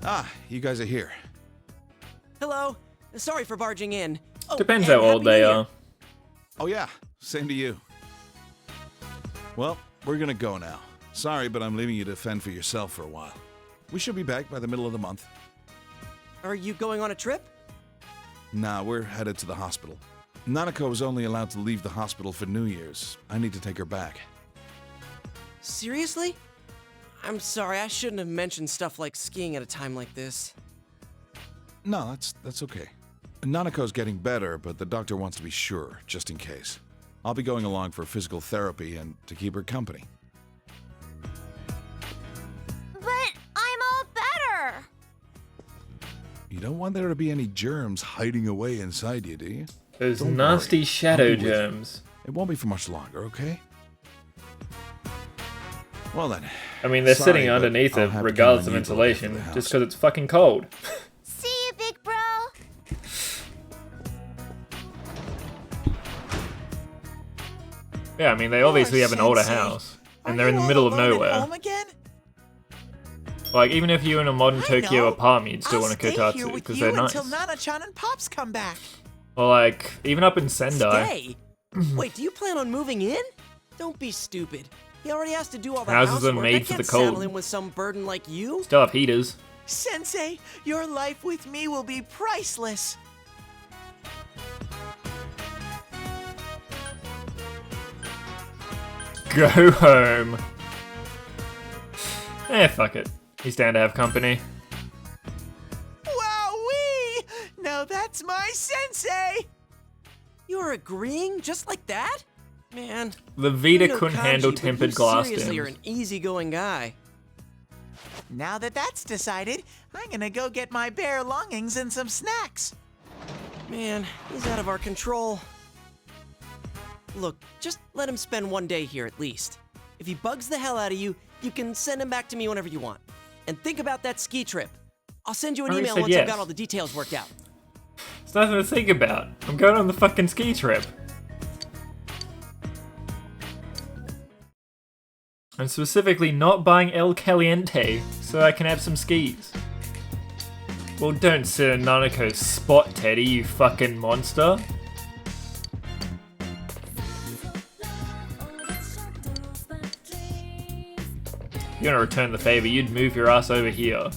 Ah, you guys are here. Hello. Sorry for barging in. Oh, Depends and how old Happy they New Year. are. Oh yeah, same to you. Well, we're gonna go now. Sorry, but I'm leaving you to fend for yourself for a while. We should be back by the middle of the month. Are you going on a trip? Nah, we're headed to the hospital. Nanako is only allowed to leave the hospital for New Year's. I need to take her back. Seriously? I'm sorry, I shouldn't have mentioned stuff like skiing at a time like this. No, that's okay. Nanako's getting better, but the doctor wants to be sure, just in case. I'll be going along for physical therapy and to keep her company. But I'm all better! You don't want there to be any germs hiding away inside you, do you? Those Don't nasty worry. shadow I'll be with you. germs. It won't be for much longer, okay? Well then. I mean, they're Sorry, sitting but underneath I'll it have to regardless count of on you to look after insulation, the house. just because it's fucking cold. See you, big bro! Yeah, I mean, they obviously have an older Sensei. house, and they're in the middle of nowhere. Home again? Like, even if you're in a modern Tokyo know. apartment, you'd still I'll want a stay here kotatsu, with because you they're nice. until Nana-chan and Pops come back. Or like, even up in Sendai. Stay? Wait, do you plan on moving in? Don't be stupid. He already has to do all the Houses are housework. made I for can't the cold. saddle him with some burden like you. Still have heaters. Sensei, your life with me will be priceless. Go home. Fuck it. He's down to have company. Wowee! Now that's my sensei! You're agreeing just like that? Man. The Vita I know couldn't kanji, handle but tempered you glass seriously, you're dims. an easygoing guy. Now that that's decided, I'm gonna go get my bare longings and some snacks. Man, he's out of our control. Look, just let him spend one day here at least. If he bugs the hell out of you, you can send him back to me whenever you want. And think about that ski trip. I'll send you an I already email said once I've yes. got all the details worked out. It's nothing to think about. I'm going on the fucking ski trip. I'm specifically not buying El Caliente so I can have some skis. Well, don't sit in Nanako's spot, Teddy, you fucking monster. If you're gonna return the favor, you'd move your ass over here.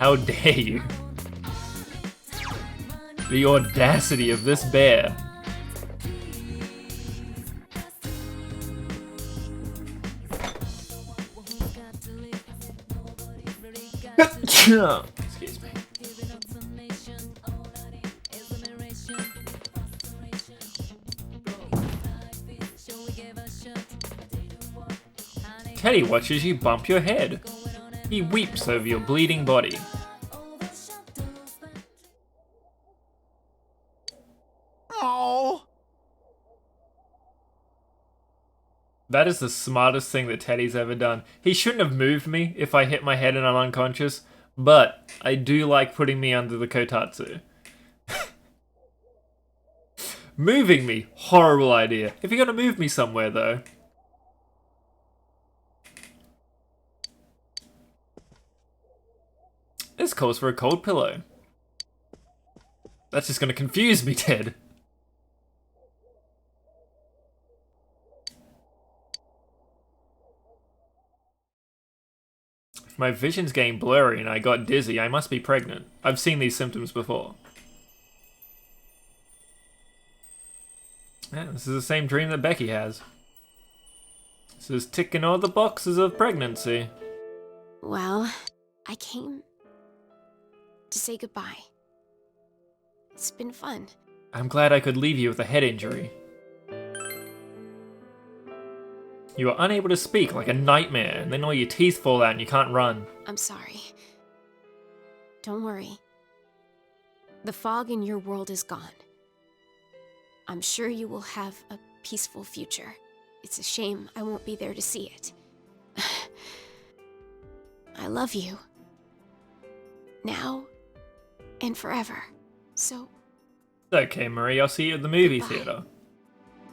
How dare you? The audacity of this bear. Excuse me. Teddy watches you bump your head. He weeps over your bleeding body. Oh. That is the smartest thing that Teddy's ever done. He shouldn't have moved me if I hit my head and I'm unconscious, but I do like putting me under the kotatsu. Moving me, horrible idea. If you're gonna move me somewhere though. This calls for a cold pillow. That's just gonna confuse me, Ted. If my vision's getting blurry and I got dizzy, I must be pregnant. I've seen these symptoms before. Yeah, this is the same dream that Becky has. This is ticking all the boxes of pregnancy. Well, I came to say goodbye. It's been fun. I'm glad I could leave you with a head injury. You are unable to speak like a nightmare, and then all your teeth fall out and you can't run. I'm sorry. Don't worry. The fog in your world is gone. I'm sure you will have a peaceful future. It's a shame I won't be there to see it. I love you. Now and forever. So... Okay, Marie, I'll see you at the movie theater.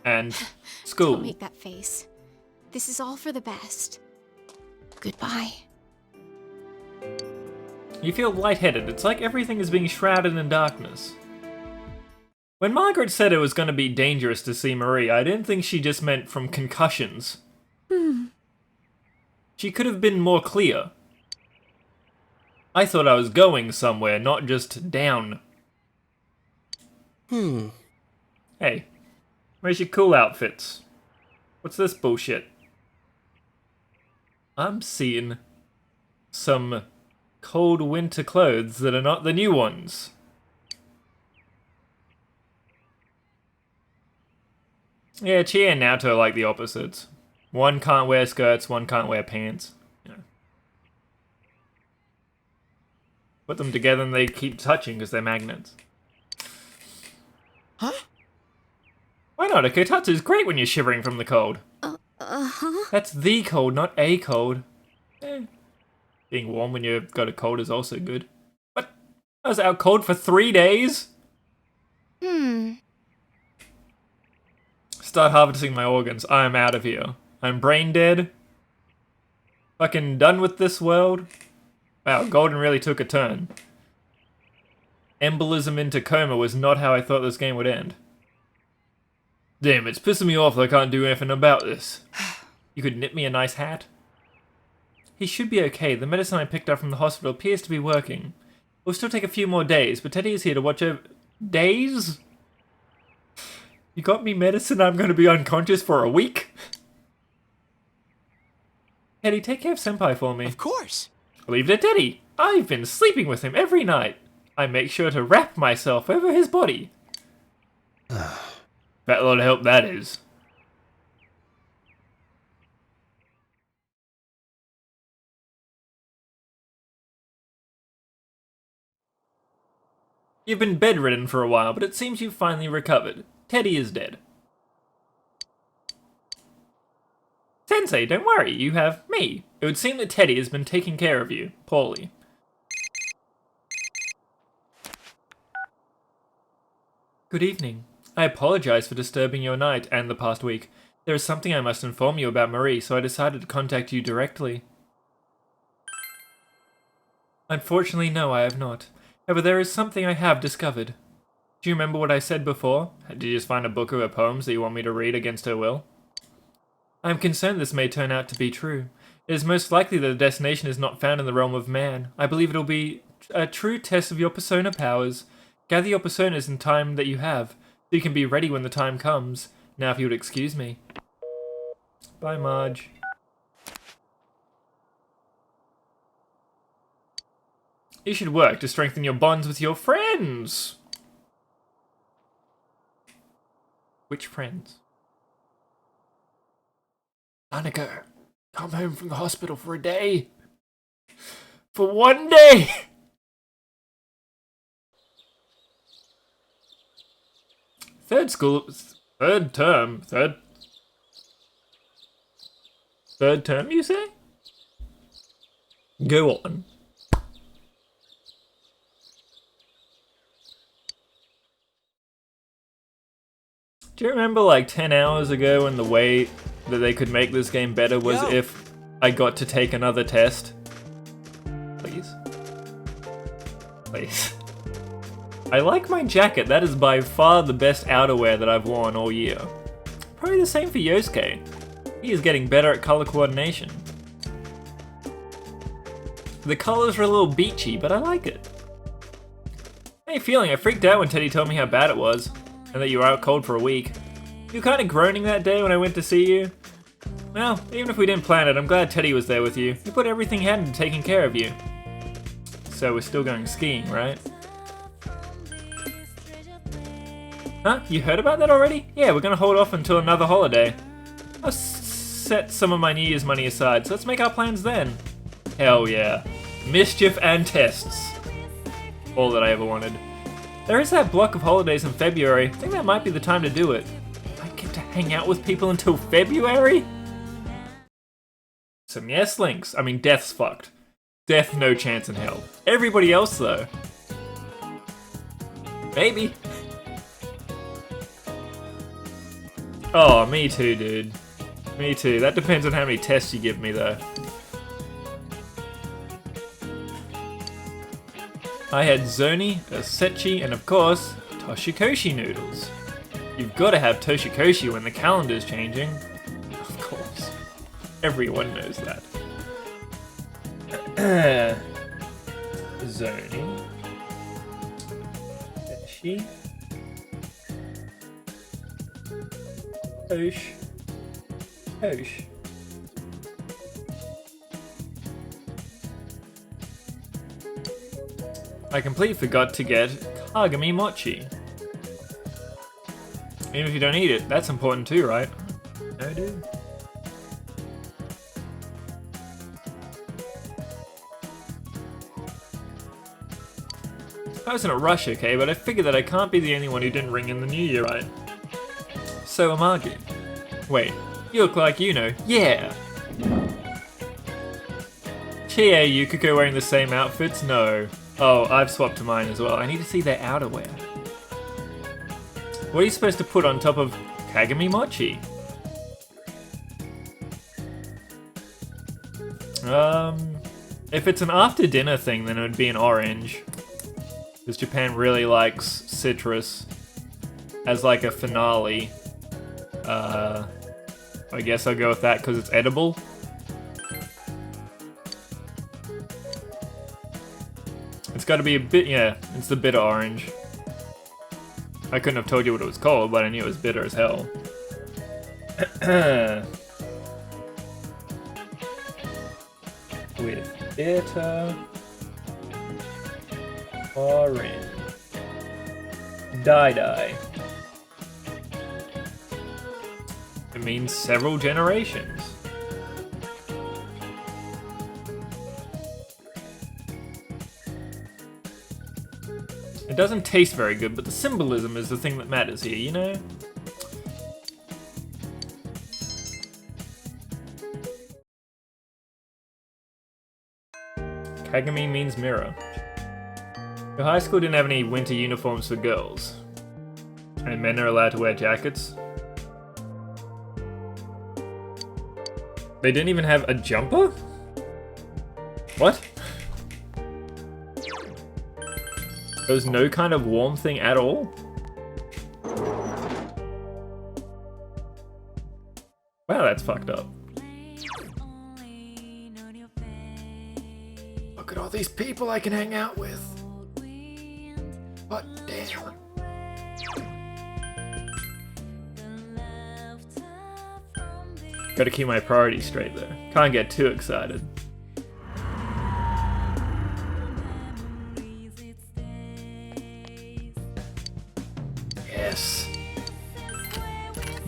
And school. Don't make that face. This is all for the best. Goodbye. You feel lightheaded. It's like everything is being shrouded in darkness. When Margaret said it was going to be dangerous to see Marie, I didn't think she just meant from concussions. She could have been more clear. I thought I was going somewhere, not just down. Hey, where's your cool outfits? What's this bullshit? I'm seeing some cold winter clothes that are not the new ones. Yeah, Chie and Naoto are like the opposites. One can't wear skirts, one can't wear pants. You know. Put them together and they keep touching because they're magnets. Huh? Why not? A kotatsu is great when you're shivering from the cold. That's the cold, not a cold. Being warm when you've got a cold is also good. What? I was out cold for 3 days? Start harvesting my organs. I am out of here. I'm brain dead. Fucking done with this world. Wow, Golden really took a turn. Embolism into coma was not how I thought this game would end. Damn, it's pissing me off that I can't do anything about this. You could knit me a nice hat? He should be okay. The medicine I picked up from the hospital appears to be working. It will still take a few more days, but Teddy is here to watch over... Days? You got me medicine I'm going to be unconscious for a week? Teddy, take care of Senpai for me. Of course. Leave it at Teddy. I've been sleeping with him every night. I make sure to wrap myself over his body. Fat lot of help that is. You've been bedridden for a while, but it seems you've finally recovered. Teddy is dead. Sensei, don't worry, you have me. It would seem that Teddy has been taking care of you, poorly. Good evening. I apologize for disturbing your night and the past week. There is something I must inform you about Marie, so I decided to contact you directly. Unfortunately, no, I have not. However, there is something I have discovered. Do you remember what I said before? Did you just find a book of her poems that you want me to read against her will? I am concerned this may turn out to be true. It is most likely that the destination is not found in the realm of man. I believe it will be a true test of your persona powers. Gather your personas in time that you have, so you can be ready when the time comes. Now if you would excuse me. Bye, Marge. You should work to strengthen your bonds with your friends. Which friends? Annika, come home from the hospital for a day. For one day! Third term, you say? Go on. Do you remember like 10 hours ago when the way that they could make this game better was if I got to take another test? Please? Please. I like my jacket. That is by far the best outerwear that I've worn all year. Probably the same for Yosuke. He is getting better at color coordination. The colors are a little beachy, but I like it. How you feeling? I freaked out when Teddy told me how bad it was, and that you were out cold for a week. You were kind of groaning that day when I went to see you. Well, even if we didn't plan it, I'm glad Teddy was there with you. He put everything he had into taking care of you. So we're still going skiing, right? Huh? You heard about that already? Yeah, we're gonna hold off until another holiday. I'll set some of my New Year's money aside, so let's make our plans then. Hell yeah. Mischief and tests. All that I ever wanted. There is that block of holidays in February. I think that might be the time to do it. I get to hang out with people until February? Some yes links. I mean, Death's fucked. Death, no chance in hell. Everybody else, though. Maybe. Oh, me too, dude. Me too. That depends on how many tests you give me, though. I had Zoni, Osechi, and of course, Toshikoshi noodles. You've got to have Toshikoshi when the calendar's changing. Of course. Everyone knows that. Zoni. Osechi. Tosh. I completely forgot to get Kagami Mochi. Even if you don't eat it, that's important too, right? No, dude. I was in a rush, okay, but I figured that I can't be the only one who didn't ring in the new year, right? So Amagi. Wait, you look like you know. Yeah! Chie, Yukiko wearing the same outfits? No. Oh, I've swapped to mine as well. I need to see their outerwear. What are you supposed to put on top of Kagami Mochi? If it's an after dinner thing, then it would be an orange. Because Japan really likes citrus as like a finale. I guess I'll go with that because it's edible. It's got to be a bit, yeah, it's the bitter orange. I couldn't have told you what it was called, but I knew it was bitter as hell. With bitter orange. Dye. It means several generations. It doesn't taste very good, but the symbolism is the thing that matters here, you know? Kagami means mirror. Your high school didn't have any winter uniforms for girls. And men are allowed to wear jackets. They didn't even have a jumper? What? There was no kind of warm thing at all? Wow, that's fucked up. Look at all these people I can hang out with. What damn. Gotta keep my priorities straight though. Can't get too excited.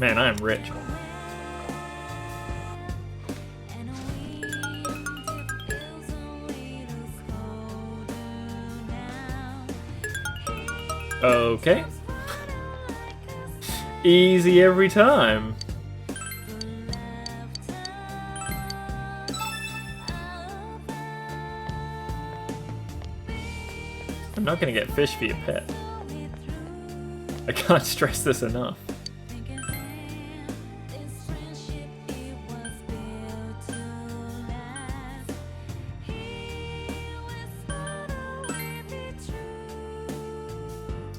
Man, I am rich. Okay. Easy every time. I'm not gonna get fish for your pet. I can't stress this enough.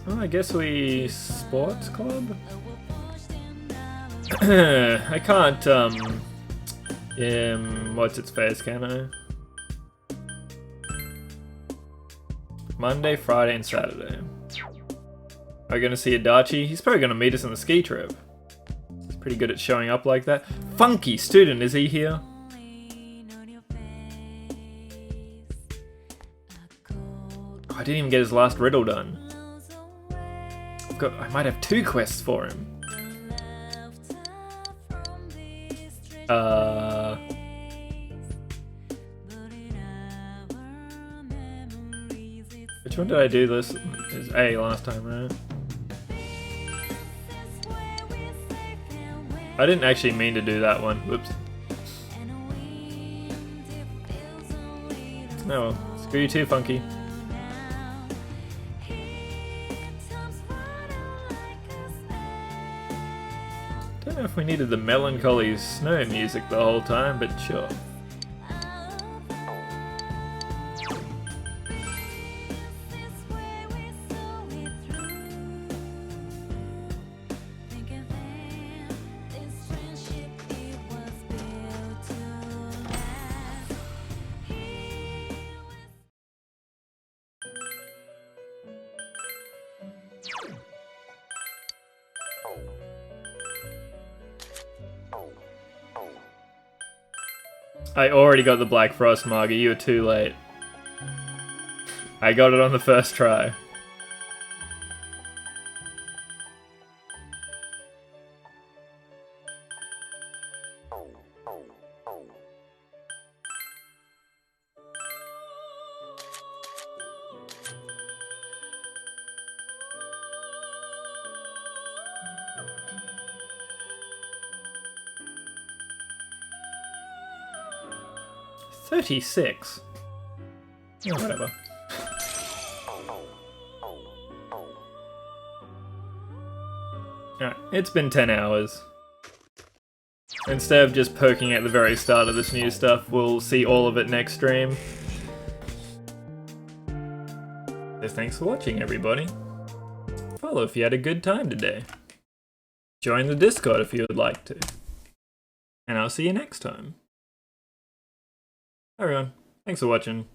Well, I guess we sports club? I can't, what's its face, can I? Monday, Friday, and Saturday. Are we gonna see Adachi? He's probably gonna meet us on the ski trip. He's pretty good at showing up like that. Funky student, is he here? Oh, I didn't even get his last riddle done. I might have 2 quests for him. Which one did I do this? It was A last time, right? I didn't actually mean to do that one. Whoops. Oh well. Screw you too, Funky. Don't know if we needed the melancholy snow music the whole time, but sure. I already got the Black Frost Marga, you were too late. I got it on the first try. $36. Yeah, whatever. Alright, it's been 10 hours. Instead of just poking at the very start of this new stuff, we'll see all of it next stream. So thanks for watching, everybody. Follow if you had a good time today. Join the Discord if you would like to. And I'll see you next time. Hi everyone, thanks for watching.